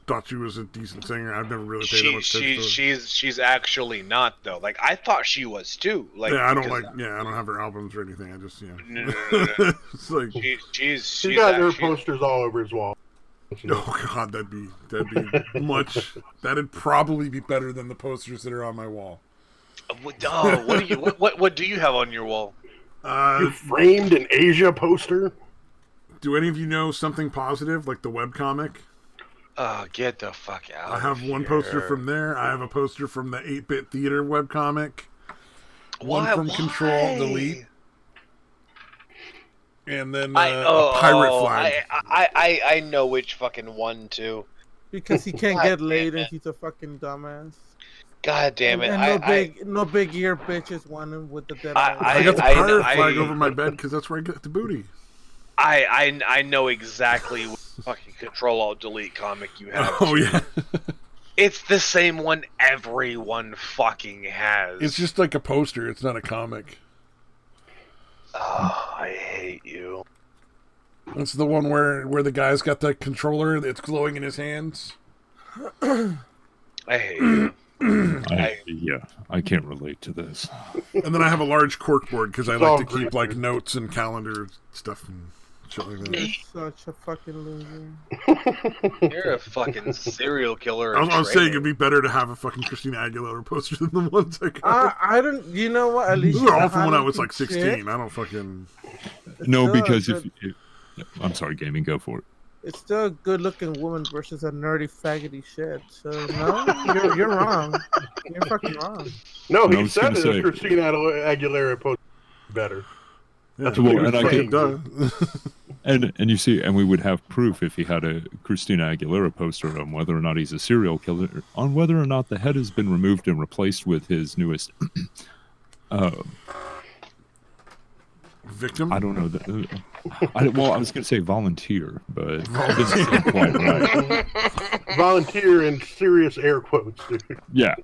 Speaker 2: thought she was a decent singer. I've never really paid that much attention to her.
Speaker 7: She's actually not though. Like I thought she was too. Like
Speaker 2: I don't have her albums or anything. I just
Speaker 7: No.
Speaker 2: It's like
Speaker 7: she's
Speaker 1: got her posters all over his wall.
Speaker 2: Oh God, that'd be much. That'd probably be better than the posters that are on my wall.
Speaker 7: What do you have on your wall?
Speaker 1: You framed an Asia poster.
Speaker 2: Do any of you know Something Positive, like the webcomic?
Speaker 7: Get the fuck out!
Speaker 2: I have one poster from there. I have a poster from the 8-Bit Theater webcomic. One from Control Delete. And then a pirate flag.
Speaker 7: I know which fucking one too.
Speaker 10: Because he can't get laid and he's a fucking dumbass.
Speaker 7: God damn it!
Speaker 10: And no big ear bitches want him with the dead eyes.
Speaker 2: I got the pirate flag over my bed because that's where I get the booty.
Speaker 7: I know exactly what fucking Control-Alt-Delete comic you have.
Speaker 2: Oh yeah.
Speaker 7: It's the same one everyone fucking has.
Speaker 2: It's just like a poster. It's not a comic.
Speaker 7: Oh, I hate you.
Speaker 2: It's the one where the guy's got the controller that's glowing in his hands.
Speaker 7: I hate you.
Speaker 8: I can't relate to this.
Speaker 2: And then I have a large corkboard because I like to keep like notes and calendar stuff and shit like that.
Speaker 10: You're such a fucking loser.
Speaker 7: You're a fucking serial killer.
Speaker 2: I was saying it'd be better to have a fucking Christina Aguilera poster than the ones I got.
Speaker 10: I don't. You know what? At least
Speaker 2: these are all from when I was like 16. Shit. I don't fucking.
Speaker 8: No, because if I'm sorry, gaming, go for it.
Speaker 10: It's still a good-looking woman versus a nerdy, faggoty shit. So no, you're wrong. You're fucking wrong.
Speaker 1: No, he said that Christina Aguilera poster better.
Speaker 2: That's what
Speaker 8: and I can, and you see, and we would have proof if he had a Christina Aguilera poster on whether or not he's a serial killer, on whether or not the head has been removed and replaced with his newest
Speaker 2: victim.
Speaker 8: I don't know that. I was going to say volunteer, but it didn't seem quite right.
Speaker 1: Volunteer in serious air quotes, dude.
Speaker 8: Yeah.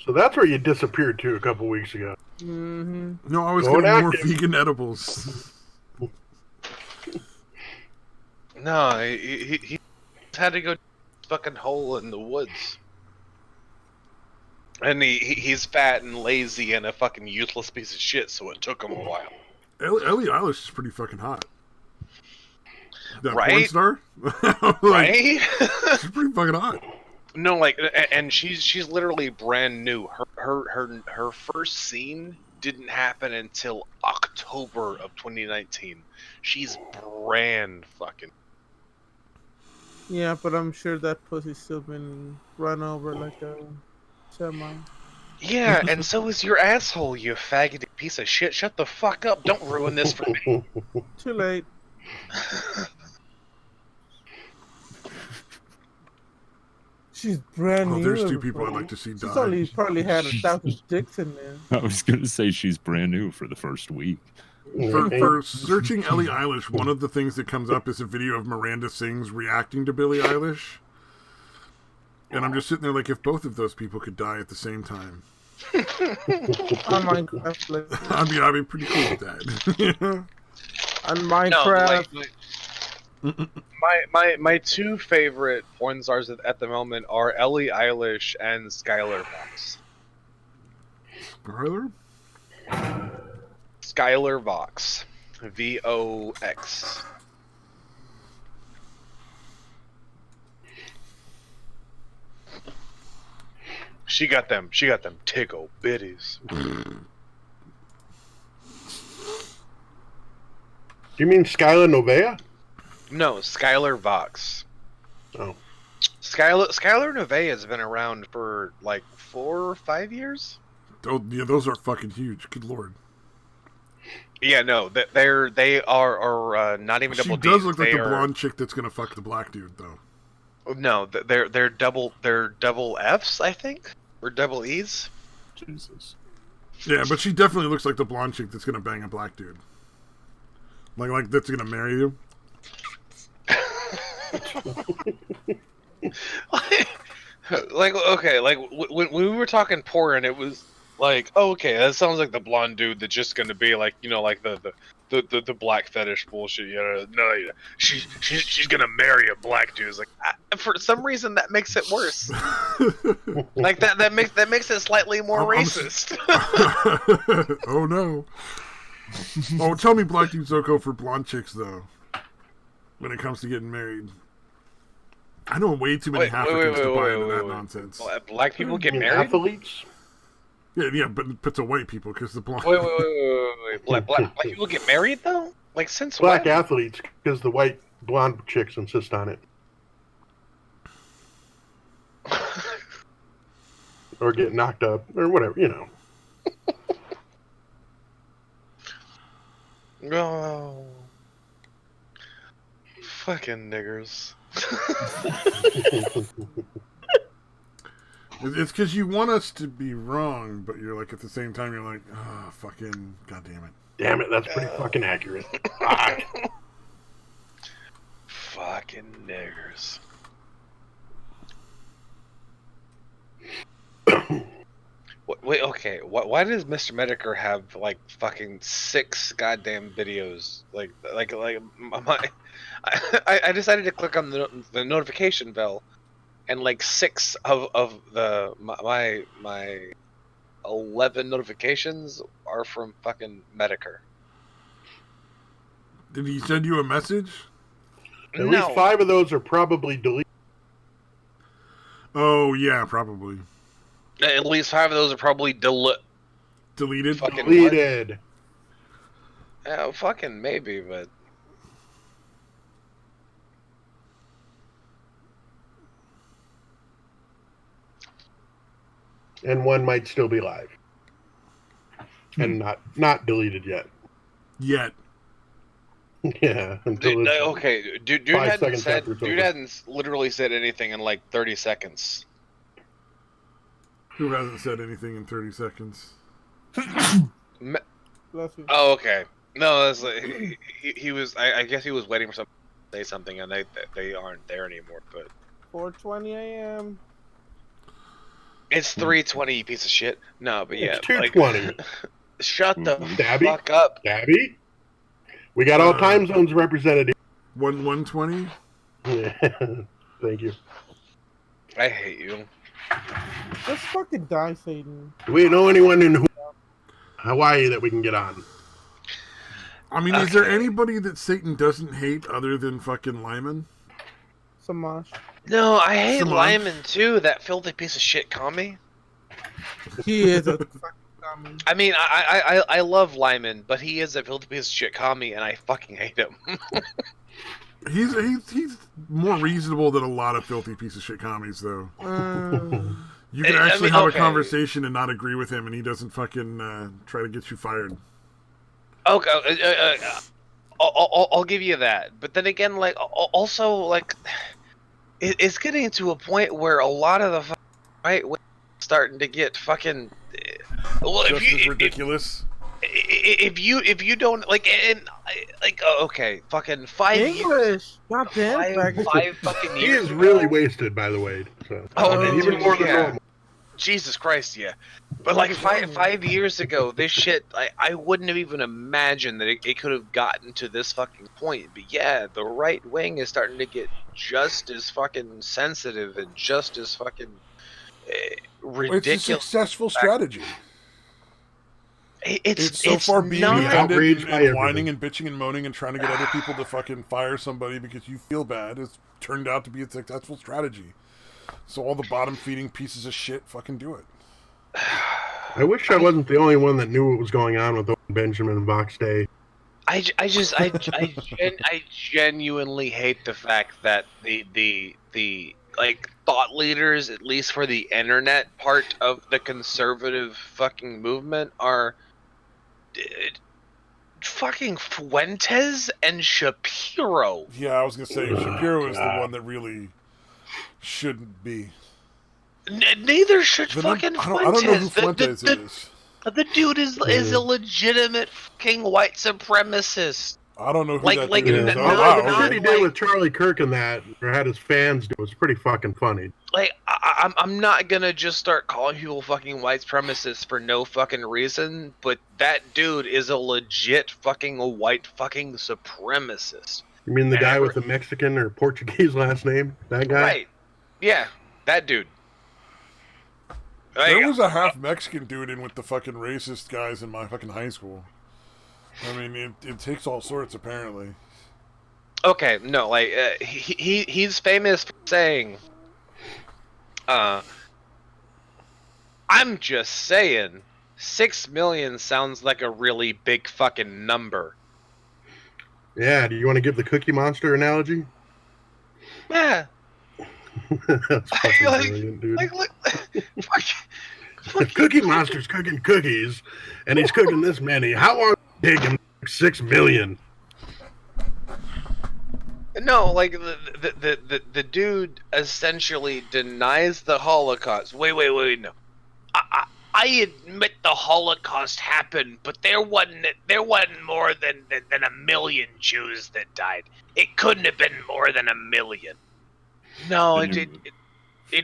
Speaker 1: So that's where you disappeared to a couple weeks ago.
Speaker 10: Mm-hmm.
Speaker 2: No, I was getting more vegan edibles.
Speaker 7: No, he had to go fucking hole in the woods. And he's fat and lazy and a fucking useless piece of shit, so it took him a while.
Speaker 2: Ellie Eilish is pretty fucking hot. That
Speaker 7: right?
Speaker 2: porn star?
Speaker 7: Right?
Speaker 2: She's pretty fucking hot.
Speaker 7: No, like, and she's literally brand new. Her first scene didn't happen until October of 2019. She's brand fucking.
Speaker 10: Yeah, but I'm sure that pussy's still been run over like a semi.
Speaker 7: Yeah, and so is your asshole, you faggoty piece of shit. Shut the fuck up. Don't ruin this for me.
Speaker 10: Too late. She's brand new.
Speaker 2: Oh, there's two people I'd like to see die.
Speaker 10: She's only probably had 1,000 dicks in there.
Speaker 8: I was going to say she's brand new for the first week.
Speaker 2: For searching Ellie Eilish, one of the things that comes up is a video of Miranda Sings reacting to Billie Eilish. And I'm just sitting there like, if both of those people could die at the same time.
Speaker 10: On Minecraft.
Speaker 2: I'd be pretty cool with that.
Speaker 10: On Minecraft.
Speaker 7: No, my two favorite porn stars at the moment are Ellie Eilish and Skylar Vox.
Speaker 2: Skylar?
Speaker 7: Skylar Vox. VOX. She got them tickle bitties.
Speaker 1: Do you mean Skylar Novea?
Speaker 7: No, Skylar Vox.
Speaker 1: Oh.
Speaker 7: Skylar Neve has been around for like 4 or 5 years.
Speaker 2: Oh yeah, those are fucking huge. Good lord.
Speaker 7: Yeah, no, they are not even double
Speaker 2: She does
Speaker 7: Ds.
Speaker 2: look like the blonde chick that's gonna fuck the black dude, though.
Speaker 7: No, they're double Fs, I think, or double Es.
Speaker 8: Jesus.
Speaker 2: Yeah, but she definitely looks like the blonde chick that's gonna bang a black dude. Like that's gonna marry you.
Speaker 7: Like okay, like when we were talking porn, it was like, oh, okay, that sounds like the blonde dude that's just gonna be like, like the black fetish bullshit. No, she's gonna marry a black dude. It's like for some reason that makes it worse. Like that makes it slightly more racist.
Speaker 2: Oh no. Oh, tell me black dudes don't go for blonde chicks though. When it comes to getting married. I know way too many Africans to buy into that nonsense.
Speaker 7: Black people get married?
Speaker 1: Athletes?
Speaker 2: Yeah, but to white people because the blonde.
Speaker 7: Wait. Black people get married though? Like since
Speaker 1: Black
Speaker 7: when?
Speaker 1: athletes because the white blonde chicks insist on it. Or get knocked up or whatever,
Speaker 7: Oh. Fucking niggers.
Speaker 2: It's because you want us to be wrong, but you're like at the same time you're like, oh, fucking goddamn it.
Speaker 1: Damn it, that's pretty fucking accurate.
Speaker 7: Fucking niggers. Wait, okay. Why does Mr. Medicare have like fucking 6 goddamn videos? I decided to click on the notification bell, and like 6 of my 11 notifications are from fucking Medicare.
Speaker 2: Did he send you a message?
Speaker 1: At least 5 of those are probably deleted.
Speaker 2: Oh yeah, probably.
Speaker 7: At least 5 of those are probably
Speaker 2: deleted.
Speaker 7: Fucking
Speaker 1: deleted.
Speaker 7: Yeah, fucking maybe, but
Speaker 1: And one might still be live. And not deleted yet.
Speaker 2: Yet.
Speaker 1: Yeah.
Speaker 7: Okay, dude hadn't literally said anything in like 30 seconds.
Speaker 2: Who hasn't said anything in 30 seconds?
Speaker 10: Oh,
Speaker 7: okay. No, that's like, he was. I guess he was waiting for someone to say something, and they aren't there anymore. But
Speaker 10: 4:20 a.m.
Speaker 7: It's 3:20, you piece of shit. No, but yeah,
Speaker 1: it's 2:20.
Speaker 7: Like, shut the
Speaker 1: Dabby?
Speaker 7: fuck up,
Speaker 1: Dabby. We got all time zones represented.
Speaker 2: 1:20.
Speaker 1: Yeah. Thank you.
Speaker 7: I hate you.
Speaker 10: Let's fucking die, Satan.
Speaker 1: Do we know anyone in Hawaii that we can get on?
Speaker 2: I mean, is there anybody that Satan doesn't hate other than fucking Lyman?
Speaker 10: Samash.
Speaker 7: No, I hate Lyman too, that filthy piece of shit commie.
Speaker 10: He is a fucking commie.
Speaker 7: I mean, I love Lyman, but he is a filthy piece of shit commie, and I fucking hate him.
Speaker 2: He's more reasonable than a lot of filthy piece of shit commies, though. You can actually have a conversation and not agree with him, and he doesn't fucking try to get you fired.
Speaker 7: Okay, I'll give you that, but then again, like, also, like, it's getting to a point where a lot of the right starting to get fucking
Speaker 2: ridiculous.
Speaker 7: If you don't like, okay, fucking 5
Speaker 10: English. Goddamn,
Speaker 7: 5 fucking years.
Speaker 1: He is really wasted, by the way. So. Even more than normal.
Speaker 7: Jesus Christ, yeah. But like 5 years ago, this shit, I wouldn't have even imagined that it could have gotten to this fucking point. But yeah, the right wing is starting to get just as fucking sensitive and just as fucking ridiculous.
Speaker 9: It's a successful strategy.
Speaker 7: It's
Speaker 9: so far being offended and whining
Speaker 1: everything.
Speaker 9: and bitching and moaning and trying to get other people to fucking fire somebody because you feel bad has turned out to be a successful strategy. So all the bottom feeding pieces of shit fucking do it.
Speaker 1: I wish I wasn't the only one that knew what was going on with Benjamin and Box Day.
Speaker 7: I genuinely hate the fact that the like thought leaders, at least for the internet part of the conservative fucking movement, are fucking Fuentes and Shapiro.
Speaker 9: Yeah, I was gonna say Shapiro is the one that really shouldn't be.
Speaker 7: Neither should fucking Fuentes.
Speaker 9: I don't know who Fuentes is.
Speaker 7: The dude is a legitimate fucking white supremacist.
Speaker 9: I don't know who
Speaker 7: Like,
Speaker 9: that
Speaker 7: like,
Speaker 9: dude is.
Speaker 7: no,
Speaker 1: The shit he did with Charlie Kirk and that, or had his fans do, was pretty fucking funny.
Speaker 7: Like, I'm not gonna just start calling people fucking white supremacists for no fucking reason, but that dude is a legit fucking white fucking supremacist.
Speaker 1: You mean the guy with the Mexican or Portuguese last name? That guy?
Speaker 7: Right. Yeah, that dude.
Speaker 9: There was a half Mexican dude in with the fucking racist guys in my fucking high school. I mean, it takes all sorts, apparently.
Speaker 7: Okay, no, like, he's famous for saying, I'm just saying, 6 million sounds like a really big fucking number.
Speaker 1: Yeah, do you want to give the Cookie Monster analogy?
Speaker 7: Yeah.
Speaker 1: That's fucking brilliant, dude. If Cookie Monster's cooking cookies, and he's cooking this many, how long did it take him 6 million?
Speaker 7: No, like, the dude essentially denies the Holocaust. Wait, no. I admit the Holocaust happened, but there wasn't more than 1 million Jews that died. It couldn't have been more than 1 million. No, it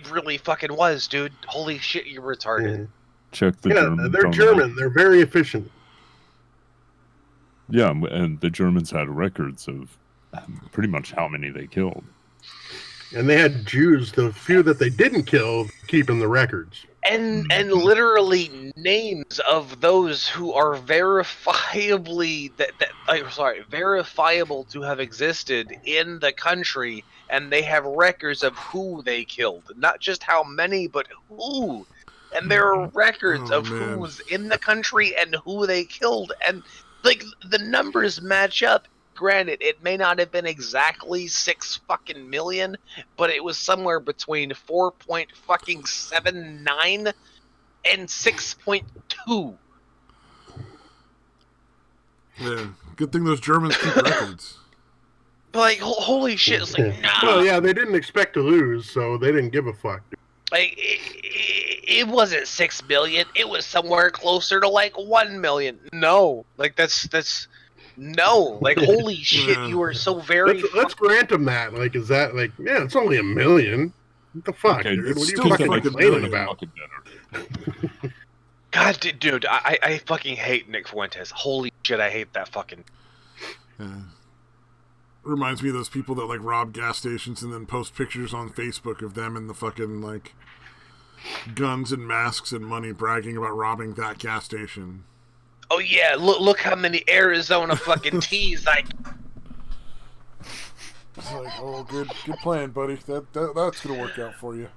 Speaker 7: really fucking was, dude. Holy shit, you're retarded.
Speaker 8: Check the Germans.
Speaker 1: They're German. They're very efficient.
Speaker 8: Yeah, and the Germans had records of pretty much how many they killed.
Speaker 1: And they had Jews, the few that they didn't kill, keeping the records.
Speaker 7: And literally names of those who are verifiably verifiable to have existed in the country, and they have records of who they killed, not just how many, but who. And there are records of who was in the country and who they killed, and like the numbers match up. Granted, it may not have been exactly 6 fucking million, but it was somewhere between 4.79 and 6.2.
Speaker 9: Yeah, good thing those Germans keep records.
Speaker 7: But like, holy shit! It's like, nah.
Speaker 1: Well, yeah, they didn't expect to lose, so they didn't give a fuck.
Speaker 7: Like, it wasn't 6 million. It was somewhere closer to like 1 million. No, like that's. No, like, holy shit, you are so very...
Speaker 1: Let's grant them that. Like, is that, like, yeah, it's only 1 million. What the fuck,
Speaker 8: okay,
Speaker 1: dude? What are you fucking complaining about?
Speaker 7: God, dude, I fucking hate Nick Fuentes. Holy shit, I hate that fucking...
Speaker 9: Yeah. Reminds me of those people that, like, rob gas stations and then post pictures on Facebook of them in the fucking, like, guns and masks and money bragging about robbing that gas station.
Speaker 7: Oh yeah, look how many Arizona fucking teas I...
Speaker 9: It's like, oh, good plan, buddy. That's gonna work out for you.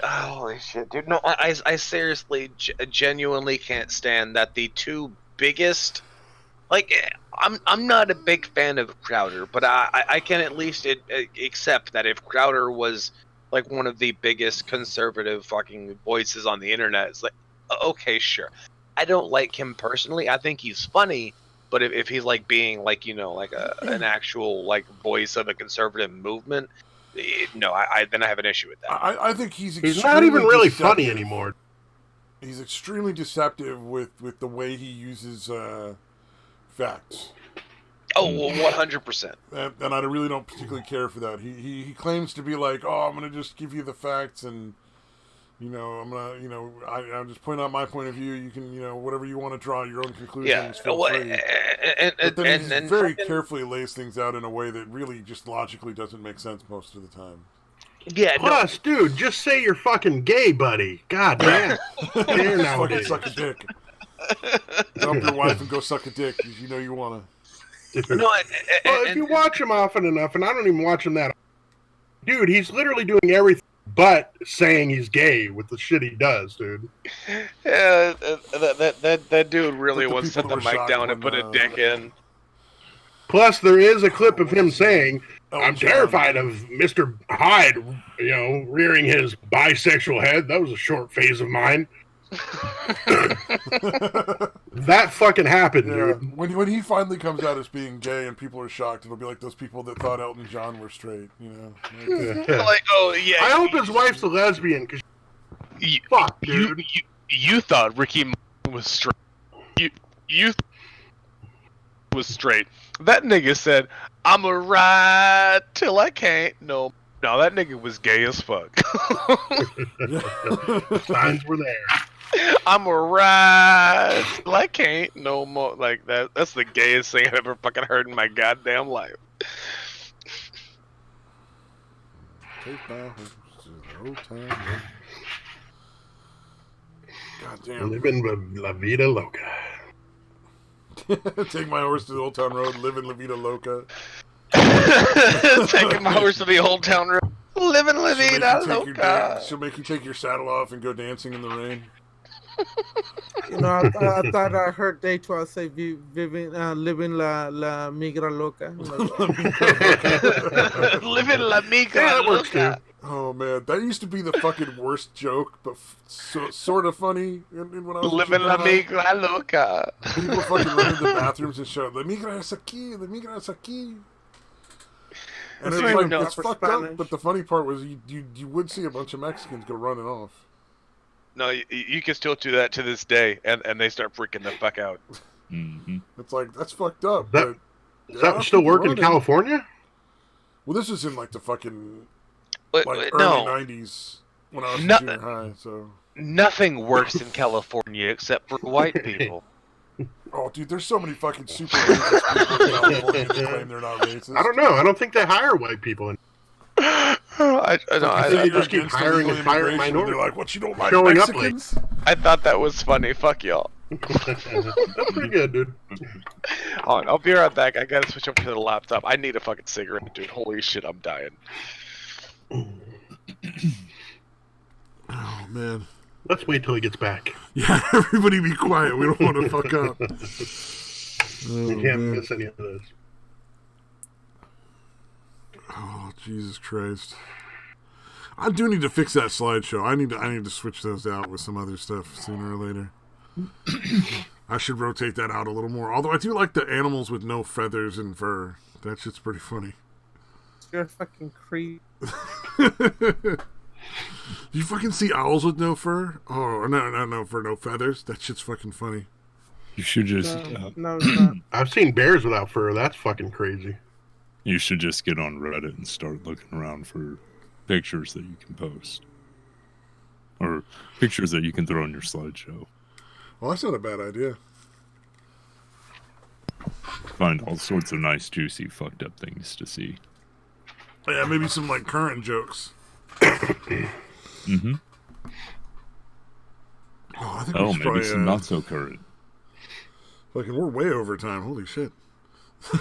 Speaker 7: Holy shit, dude. No, I seriously, genuinely can't stand that the two biggest... Like, I'm not a big fan of Crowder, but I can at least accept that if Crowder was, like, one of the biggest conservative fucking voices on the internet, it's like, okay, sure. I don't like him personally. I think he's funny, but if he's like being like, you know, like an actual like voice of a conservative movement, no, then I have an issue with that.
Speaker 9: I think he's
Speaker 1: not even really funny anymore.
Speaker 9: He's extremely deceptive with the way he uses facts.
Speaker 7: Oh, 100%.
Speaker 9: And I really don't particularly care for that. He claims to be like, oh, I'm gonna just give you the facts and. You know, I'm gonna, you know, I'm just pointing out my point of view. You can, you know, whatever you want to draw your own conclusions.
Speaker 7: Yeah,
Speaker 9: feel free. But then he's very
Speaker 7: fucking...
Speaker 9: carefully lays things out in a way that really just logically doesn't make sense most of the time.
Speaker 7: Yeah.
Speaker 1: Plus, dude, just say you're fucking gay, buddy. God damn.
Speaker 9: Fucking suck a dick. Dump your wife and go suck a dick because you know you want
Speaker 1: to. No, if you watch him often enough, and I don't even watch him that, dude, he's literally doing everything but saying he's gay with the shit he does, dude.
Speaker 7: Yeah, that dude really wants to set the mic down and put a dick in.
Speaker 1: Plus, there is a clip of him saying, I'm terrified of Mr. Hyde, rearing his bisexual head. That was a short phase of mine. That fucking happened, dude.
Speaker 9: When he finally comes out as being gay and people are shocked, it'll be like those people that thought Elton John were straight,
Speaker 7: Like, oh yeah.
Speaker 1: I hope his wife's a lesbian. Cause fuck, dude.
Speaker 11: You thought Ricky was straight. You was straight. That nigga said, "I'ma ride till I can't no." No, that nigga was gay as fuck.
Speaker 1: Signs were there.
Speaker 11: I'ma ride till I can't no more. Like that's the gayest thing I've ever fucking heard in my goddamn life.
Speaker 9: Take my horse to the old town. Goddamn.
Speaker 1: Living La Vida Loca.
Speaker 9: Take my horse to the Old Town Road, living La Vida Loca.
Speaker 11: Taking my horse to the Old Town Road, living La Vida Loca.
Speaker 9: She'll make you take your saddle off and go dancing in the rain.
Speaker 10: I thought I heard Day 12 say living la migra loca.
Speaker 11: Living la migra loca.
Speaker 9: Oh man, that used to be the fucking worst joke, but sort of funny. When I was
Speaker 11: living la migra loca.
Speaker 9: People fucking run into the bathrooms and shout, "La migra es aquí, la migra es aquí." And it's like it's fucked up. But the funny part was you would see a bunch of Mexicans go running off.
Speaker 11: No, you can still do that to this day, and they start freaking the fuck out.
Speaker 8: Mm-hmm.
Speaker 9: It's like, that's fucked up.
Speaker 1: Does that still work in California?
Speaker 9: Well, this was in like the fucking early 90s when I was in junior high. So
Speaker 11: nothing works in California except for white people.
Speaker 9: Oh, dude, there's so many fucking super racist people in California that claim they're not racist.
Speaker 1: I don't know. I don't think they hire white people.
Speaker 11: I
Speaker 1: just keep hiring and firing minorities.
Speaker 9: They're like, what, you don't like
Speaker 1: showing
Speaker 9: Mexicans?
Speaker 1: Up late.
Speaker 11: I thought that was funny. Fuck y'all.
Speaker 1: That's pretty good, dude.
Speaker 11: Hold on, I'll be right back. I gotta switch over to the laptop. I need a fucking cigarette, dude. Holy shit, I'm dying.
Speaker 9: Oh, man.
Speaker 1: Let's wait till he gets back.
Speaker 9: Yeah, everybody be quiet. We don't want to fuck up.
Speaker 1: You can't miss any of this.
Speaker 9: Oh, Jesus Christ. I do need to fix that slideshow. I need to switch those out with some other stuff sooner or later. I should rotate that out a little more. Although I do like the animals with no feathers and fur. That shit's pretty funny.
Speaker 10: You're a fucking creep.
Speaker 9: You fucking see owls with no fur? Oh, no fur, no feathers. That shit's fucking funny.
Speaker 8: You should just...
Speaker 10: No, it's not.
Speaker 1: I've seen bears without fur. That's fucking crazy.
Speaker 8: You should just get on Reddit and start looking around for pictures that you can post. Or pictures that you can throw on your slideshow.
Speaker 9: Well, that's not a bad idea.
Speaker 8: Find all sorts of nice, juicy, fucked up things to see.
Speaker 9: Yeah, maybe some, like, current jokes.
Speaker 8: Mm-hmm.
Speaker 9: Oh, I think
Speaker 8: maybe probably, some not so current.
Speaker 9: Fucking, we're way over time. Holy shit.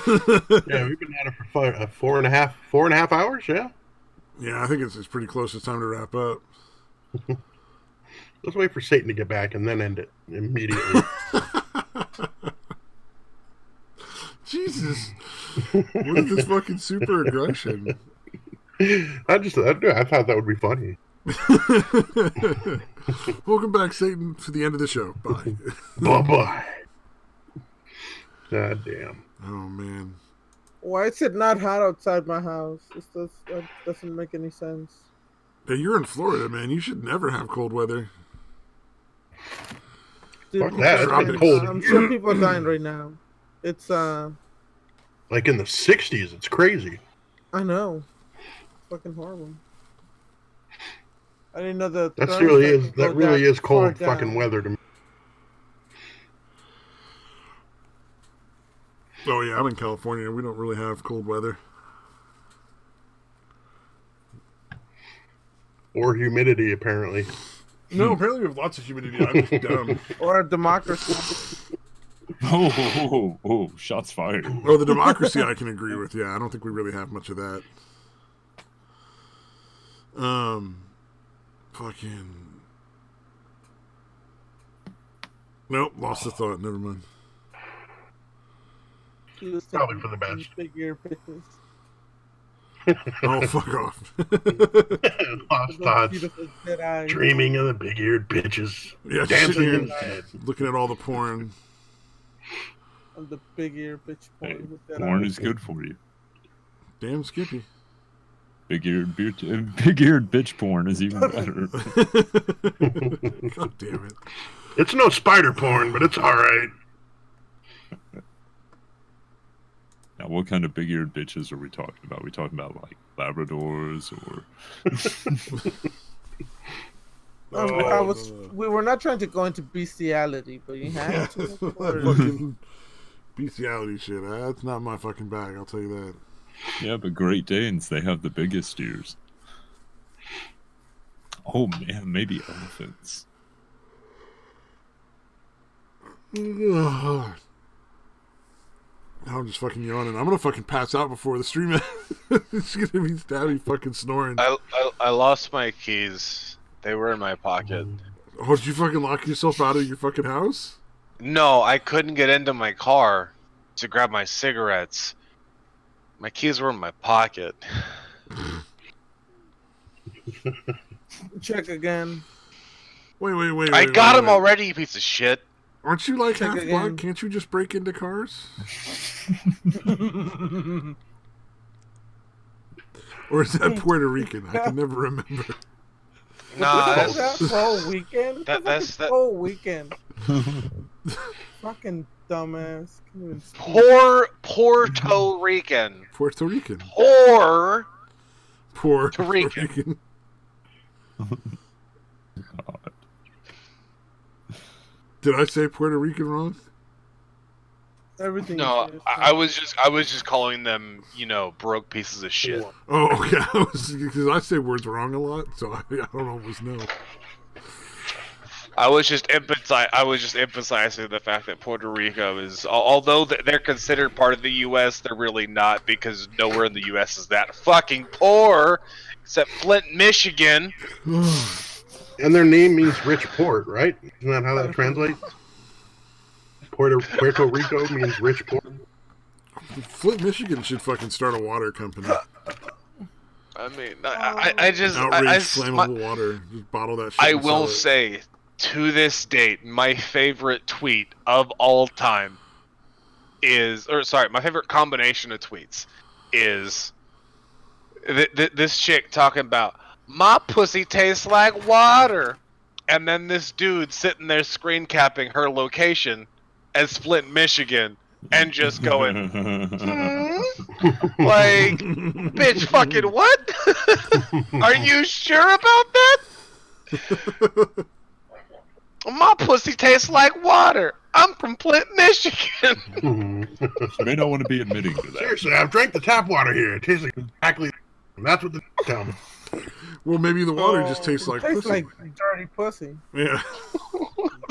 Speaker 1: Yeah, we've been at it for 4.5 hours, yeah?
Speaker 9: Yeah, I think it's pretty close. It's time to wrap up.
Speaker 1: Let's wait for Satan to get back and then end it immediately.
Speaker 9: Jesus. What is this fucking super aggression?
Speaker 1: I thought that would be funny.
Speaker 9: Welcome back, Satan, to the end of the show. Bye.
Speaker 1: Bye-bye. God damn.
Speaker 9: Oh, man.
Speaker 10: Why is it not hot outside my house? That doesn't make any sense.
Speaker 9: Hey, you're in Florida, man. You should never have cold weather.
Speaker 10: Dude,
Speaker 1: Fuck that. It's cold.
Speaker 10: I'm sure people are dying right now. It's
Speaker 1: like in the 60s. It's crazy.
Speaker 10: I know. It's fucking horrible. I didn't know that.
Speaker 1: That really is cold fucking weather to me.
Speaker 9: Oh yeah, I'm in California. We don't really have cold weather.
Speaker 1: Or humidity, apparently.
Speaker 9: No, apparently we have lots of humidity. I'm just dumb.
Speaker 10: Or a democracy.
Speaker 8: Oh, shots fired.
Speaker 9: Oh, the democracy I can agree with. Yeah, I don't think we really have much of that. Fucking... Nope, lost the thought. Never mind.
Speaker 1: Probably for the best.
Speaker 9: Oh, fuck off.
Speaker 1: Lost thoughts. Dreaming of the big-eared bitches.
Speaker 9: Yeah,
Speaker 1: dancing instead.
Speaker 9: Looking at all the porn.
Speaker 10: Of the big-eared bitch porn.
Speaker 8: Hey, porn is good for you.
Speaker 9: Damn Skippy.
Speaker 8: Big-eared bitch porn is even better.
Speaker 9: God damn it.
Speaker 1: It's no spider porn, but it's alright.
Speaker 8: Now, what kind of big-eared bitches are we talking about? Are we talking about, like, Labradors or...
Speaker 10: We were not trying to go into bestiality, but you had to.
Speaker 9: Fucking bestiality shit. That's not my fucking bag, I'll tell you that.
Speaker 8: Yeah, but Great Danes, they have the biggest ears. Oh, man, maybe elephants.
Speaker 9: I'm just fucking yawning. I'm gonna fucking pass out before the stream ends. It's gonna be stabby fucking snoring.
Speaker 11: I lost my keys. They were in my pocket.
Speaker 9: Oh, did you fucking lock yourself out of your fucking house?
Speaker 11: No, I couldn't get into my car to grab my cigarettes. My keys were in my pocket.
Speaker 10: Check again.
Speaker 9: Wait.
Speaker 11: I got them already, you piece of shit.
Speaker 9: Aren't you like
Speaker 10: Check
Speaker 9: half
Speaker 10: again.
Speaker 9: black? Can't you just break into cars? Or is that Puerto Rican? I can never remember.
Speaker 11: Nah,
Speaker 10: That's that whole weekend.
Speaker 11: That's that
Speaker 10: whole weekend. Fucking dumbass. Can't even speak.
Speaker 11: Puerto Rican.
Speaker 9: Puerto Rican.
Speaker 11: Puerto Rican.
Speaker 8: God.
Speaker 9: Did I say Puerto Rican wrong?
Speaker 10: Everything.
Speaker 11: No, I was just calling them, broke pieces of shit.
Speaker 9: Oh, okay. Because I say words wrong a lot, so I don't always know.
Speaker 11: I was just emphasizing the fact that Puerto Rico is, although they're considered part of the U.S., they're really not, because nowhere in the U.S. is that fucking poor, except Flint, Michigan.
Speaker 1: And their name means rich port, right? Isn't that how that translates? Puerto Rico means rich port.
Speaker 9: Flint, Michigan should fucking start a water company.
Speaker 11: I mean, I just...
Speaker 9: Outrage flammable water. Just bottle that shit.
Speaker 11: I will say, to this date, my favorite tweet of all time my favorite combination of tweets is this chick talking about, my pussy tastes like water, and then this dude sitting there screen capping her location as Flint, Michigan, and just going, like, bitch, fucking what? Are you sure about that? My pussy tastes like water. I'm from Flint, Michigan.
Speaker 8: You may not want to be admitting to that.
Speaker 1: Seriously, I've drank the tap water here. It tastes exactly. That's what the tell me.
Speaker 9: Well, maybe the water just tastes like
Speaker 10: tastes
Speaker 9: pussy.
Speaker 10: like dirty pussy.
Speaker 9: Yeah.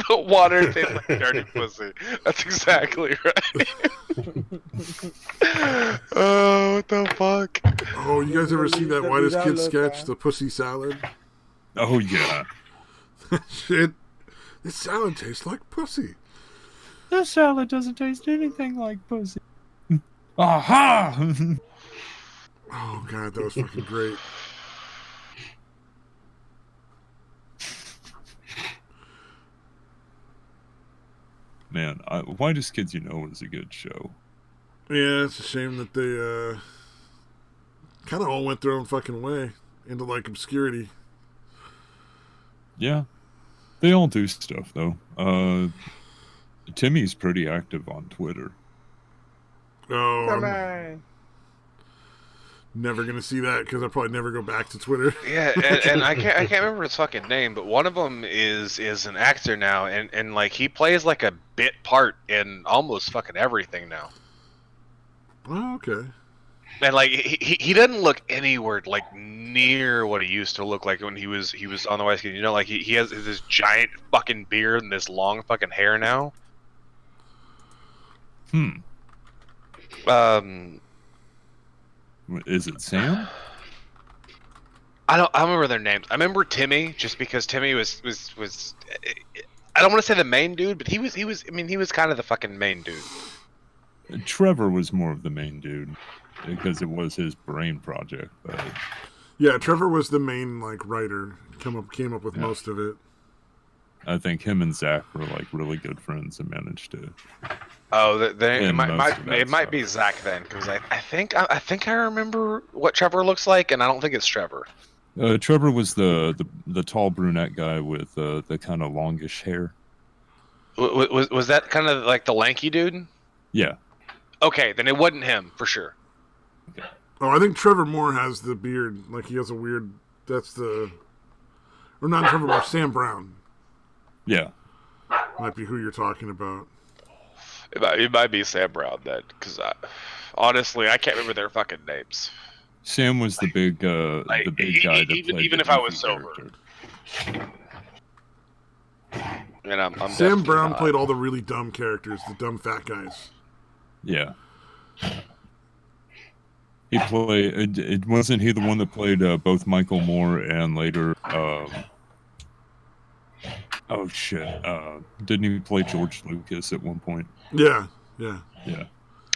Speaker 11: The water tastes like dirty pussy. That's exactly right. Oh, what the fuck?
Speaker 9: Oh, you guys ever see that Whitest Kid sketch, The Pussy Salad?
Speaker 8: Oh, yeah.
Speaker 9: Shit. This salad tastes like pussy.
Speaker 8: This salad doesn't taste anything like pussy. Aha!
Speaker 9: Oh, God, that was fucking great.
Speaker 8: Man, Whitest Kids You Know is a good show.
Speaker 9: Yeah, it's a shame that they kind of all went their own fucking way into, like, obscurity.
Speaker 8: Yeah. They all do stuff, though. Timmy's pretty active on Twitter.
Speaker 9: Oh,
Speaker 10: Come
Speaker 9: I'm
Speaker 10: on.
Speaker 9: never gonna see that because I'll probably never go back to Twitter.
Speaker 11: Yeah, and I can't remember his fucking name, but one of them is an actor now, and like he plays like a bit part in almost fucking everything now.
Speaker 9: Oh, okay.
Speaker 11: And like he doesn't look anywhere like near what he used to look like when he was on the White Skin. Like he has this giant fucking beard and this long fucking hair now.
Speaker 8: Is it Sam?
Speaker 11: I don't remember their names. I remember Timmy just because Timmy was I don't want to say the main dude, but he was I mean he was kind of the fucking main dude.
Speaker 8: Trevor was more of the main dude because it was his brain project. But
Speaker 9: yeah, Trevor was the main writer. Came up with most of it.
Speaker 8: I think him and Zach were really good friends and managed to.
Speaker 11: Oh, it might be Zach then, because I think I remember what Trevor looks like, and I don't think it's Trevor.
Speaker 8: Trevor was the tall brunette guy with the kind of longish hair.
Speaker 11: Was that kind of like the lanky dude?
Speaker 8: Yeah.
Speaker 11: Okay, then it wasn't him for sure.
Speaker 8: Okay.
Speaker 9: Oh, I think Trevor Moore has the beard. Like he has a weird. That's the. Or not Trevor Moore. Sam Brown.
Speaker 8: Yeah.
Speaker 9: Might be who you're talking about.
Speaker 11: It might be Sam Brown then, because honestly, I can't remember their fucking names.
Speaker 8: Sam was the big guy that played
Speaker 11: even if I was sober. And I'm
Speaker 9: Sam Brown played all the really dumb characters, the dumb fat guys.
Speaker 8: Yeah. He played. It wasn't he the one that played both Michael Moore and later. Oh shit! Didn't he play George Lucas at one point?
Speaker 9: Yeah.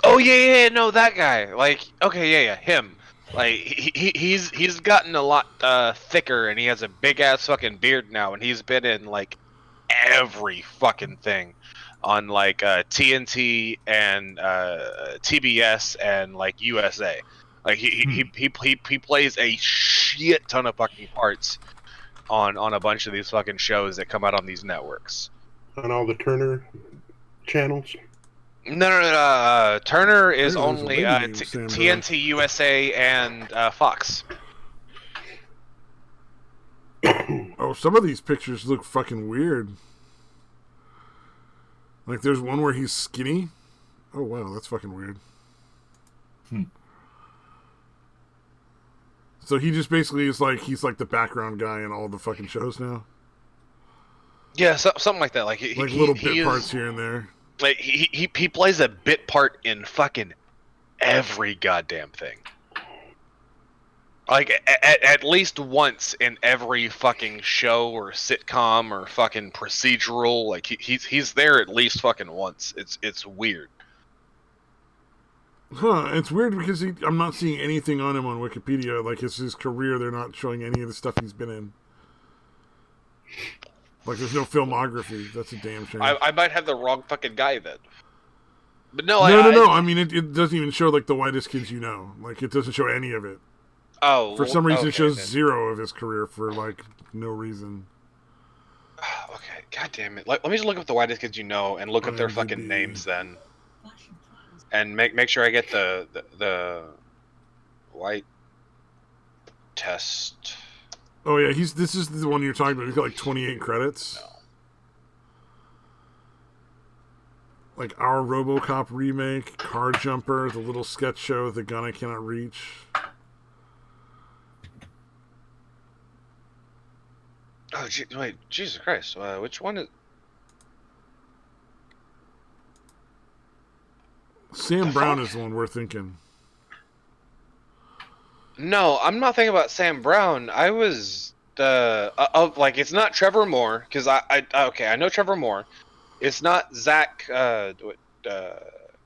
Speaker 11: Oh yeah, no, that guy. Like, okay, yeah, him. Like, he's gotten a lot thicker, and he has a big ass fucking beard now, and he's been in like every fucking thing on like TNT and TBS and like USA. Like he plays a shit ton of fucking parts on a bunch of these fucking shows that come out on these networks.
Speaker 1: On all the Turner channels?
Speaker 11: No. Turner is only TNT USA and Fox.
Speaker 9: Oh, some of these pictures look fucking weird. Like there's one where he's skinny. Oh wow, that's fucking weird. So he just basically is like he's like the background guy in all the fucking shows now.
Speaker 11: Yeah, something like that. Like
Speaker 9: little bit parts here and there.
Speaker 11: Like he plays a bit part in fucking every goddamn thing. Like at least once in every fucking show or sitcom or fucking procedural. Like he's there at least fucking once. It's weird.
Speaker 9: Huh, it's weird because I'm not seeing anything on him on Wikipedia. Like, his career, they're not showing any of the stuff he's been in. Like, there's no filmography. That's a damn shame.
Speaker 11: I might have the wrong fucking guy then. But no,
Speaker 9: No. I mean, it doesn't even show, like, the whitest kids you know. Like, it doesn't show any of it.
Speaker 11: Oh.
Speaker 9: For some reason, it shows zero of his career for, like, no reason.
Speaker 11: Okay, god damn it. Let me just look up the whitest kids you know and look up their fucking names then. And make sure I get the white test.
Speaker 9: Oh yeah, this is the one you're talking about. He's got like 28 credits.
Speaker 11: No.
Speaker 9: Like Our RoboCop remake, Car Jumper, The Little Sketch Show, The Gun I Cannot Reach.
Speaker 11: Oh wait, Jesus Christ! Which one is?
Speaker 9: Sam Brown is the one we're thinking.
Speaker 11: No, I'm not thinking about Sam Brown. I was like it's not Trevor Moore because I know Trevor Moore. It's not Zach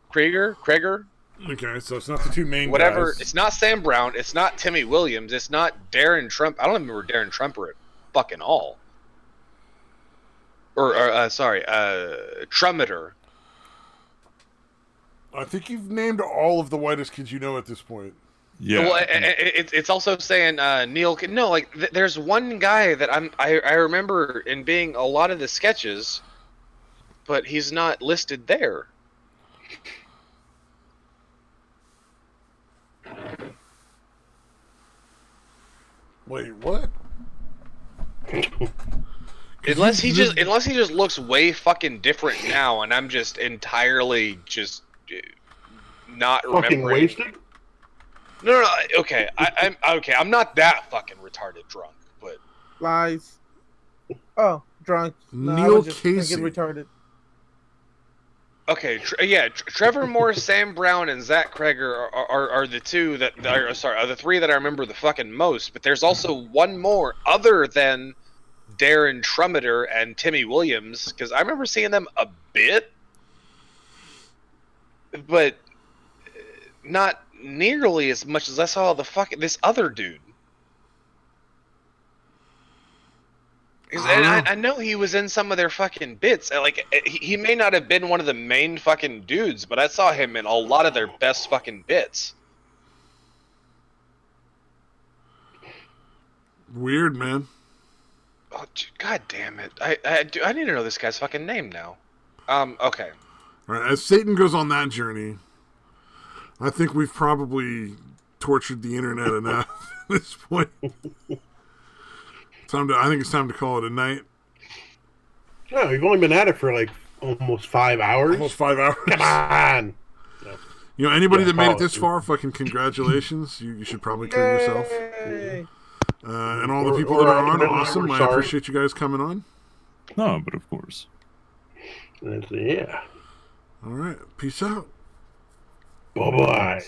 Speaker 11: Krieger.
Speaker 9: Okay, so it's not the two main
Speaker 11: Whatever.
Speaker 9: guys.
Speaker 11: It's not Sam Brown. It's not Timmy Williams. It's not Darren Trump. I don't remember Darren Trumper at fucking all. Or sorry, Trummeter.
Speaker 9: I think you've named all of the whitest kids you know at this point.
Speaker 8: Yeah.
Speaker 11: Well, it's also saying Neil. No, like there's one guy that I remember in being a lot of the sketches, but he's not listed there.
Speaker 9: Wait, what?
Speaker 11: Unless he just looks way fucking different now, and I'm just entirely just not
Speaker 1: fucking
Speaker 11: remembering.
Speaker 1: wasted.
Speaker 11: No. Okay, I'm okay. I'm not that fucking retarded drunk, but
Speaker 10: lies. Oh, drunk. No,
Speaker 9: Neil
Speaker 10: just
Speaker 9: Casey.
Speaker 10: retarded.
Speaker 11: okay. Trevor Moore, Sam Brown, and Zach Krieger are the two that are the three that I remember the fucking most. But there's also one more other than Darren Trummeter and Timmy Williams, because I remember seeing them a bit.
Speaker 7: but not nearly as much as I saw this other dude. And I know he was in some of their fucking bits. Like, he may not have been one of the main fucking dudes, but I saw him in a lot of their best fucking bits.
Speaker 9: Weird, man.
Speaker 7: Oh, God damn it! I need to know this guy's fucking name now. Okay.
Speaker 9: All right, as Satan goes on that journey, I think we've probably tortured the internet enough at this point. I think it's time to call it a night.
Speaker 1: No, you've only been at it for like almost 5 hours.
Speaker 9: Almost 5 hours.
Speaker 1: Come on. No.
Speaker 9: You know, anybody that made it this far, fucking congratulations. You should probably kill yourself. And all the people that are on, awesome. I appreciate you guys coming on.
Speaker 8: No, but of course.
Speaker 1: Yeah.
Speaker 9: All right. Peace out.
Speaker 1: Bye-bye.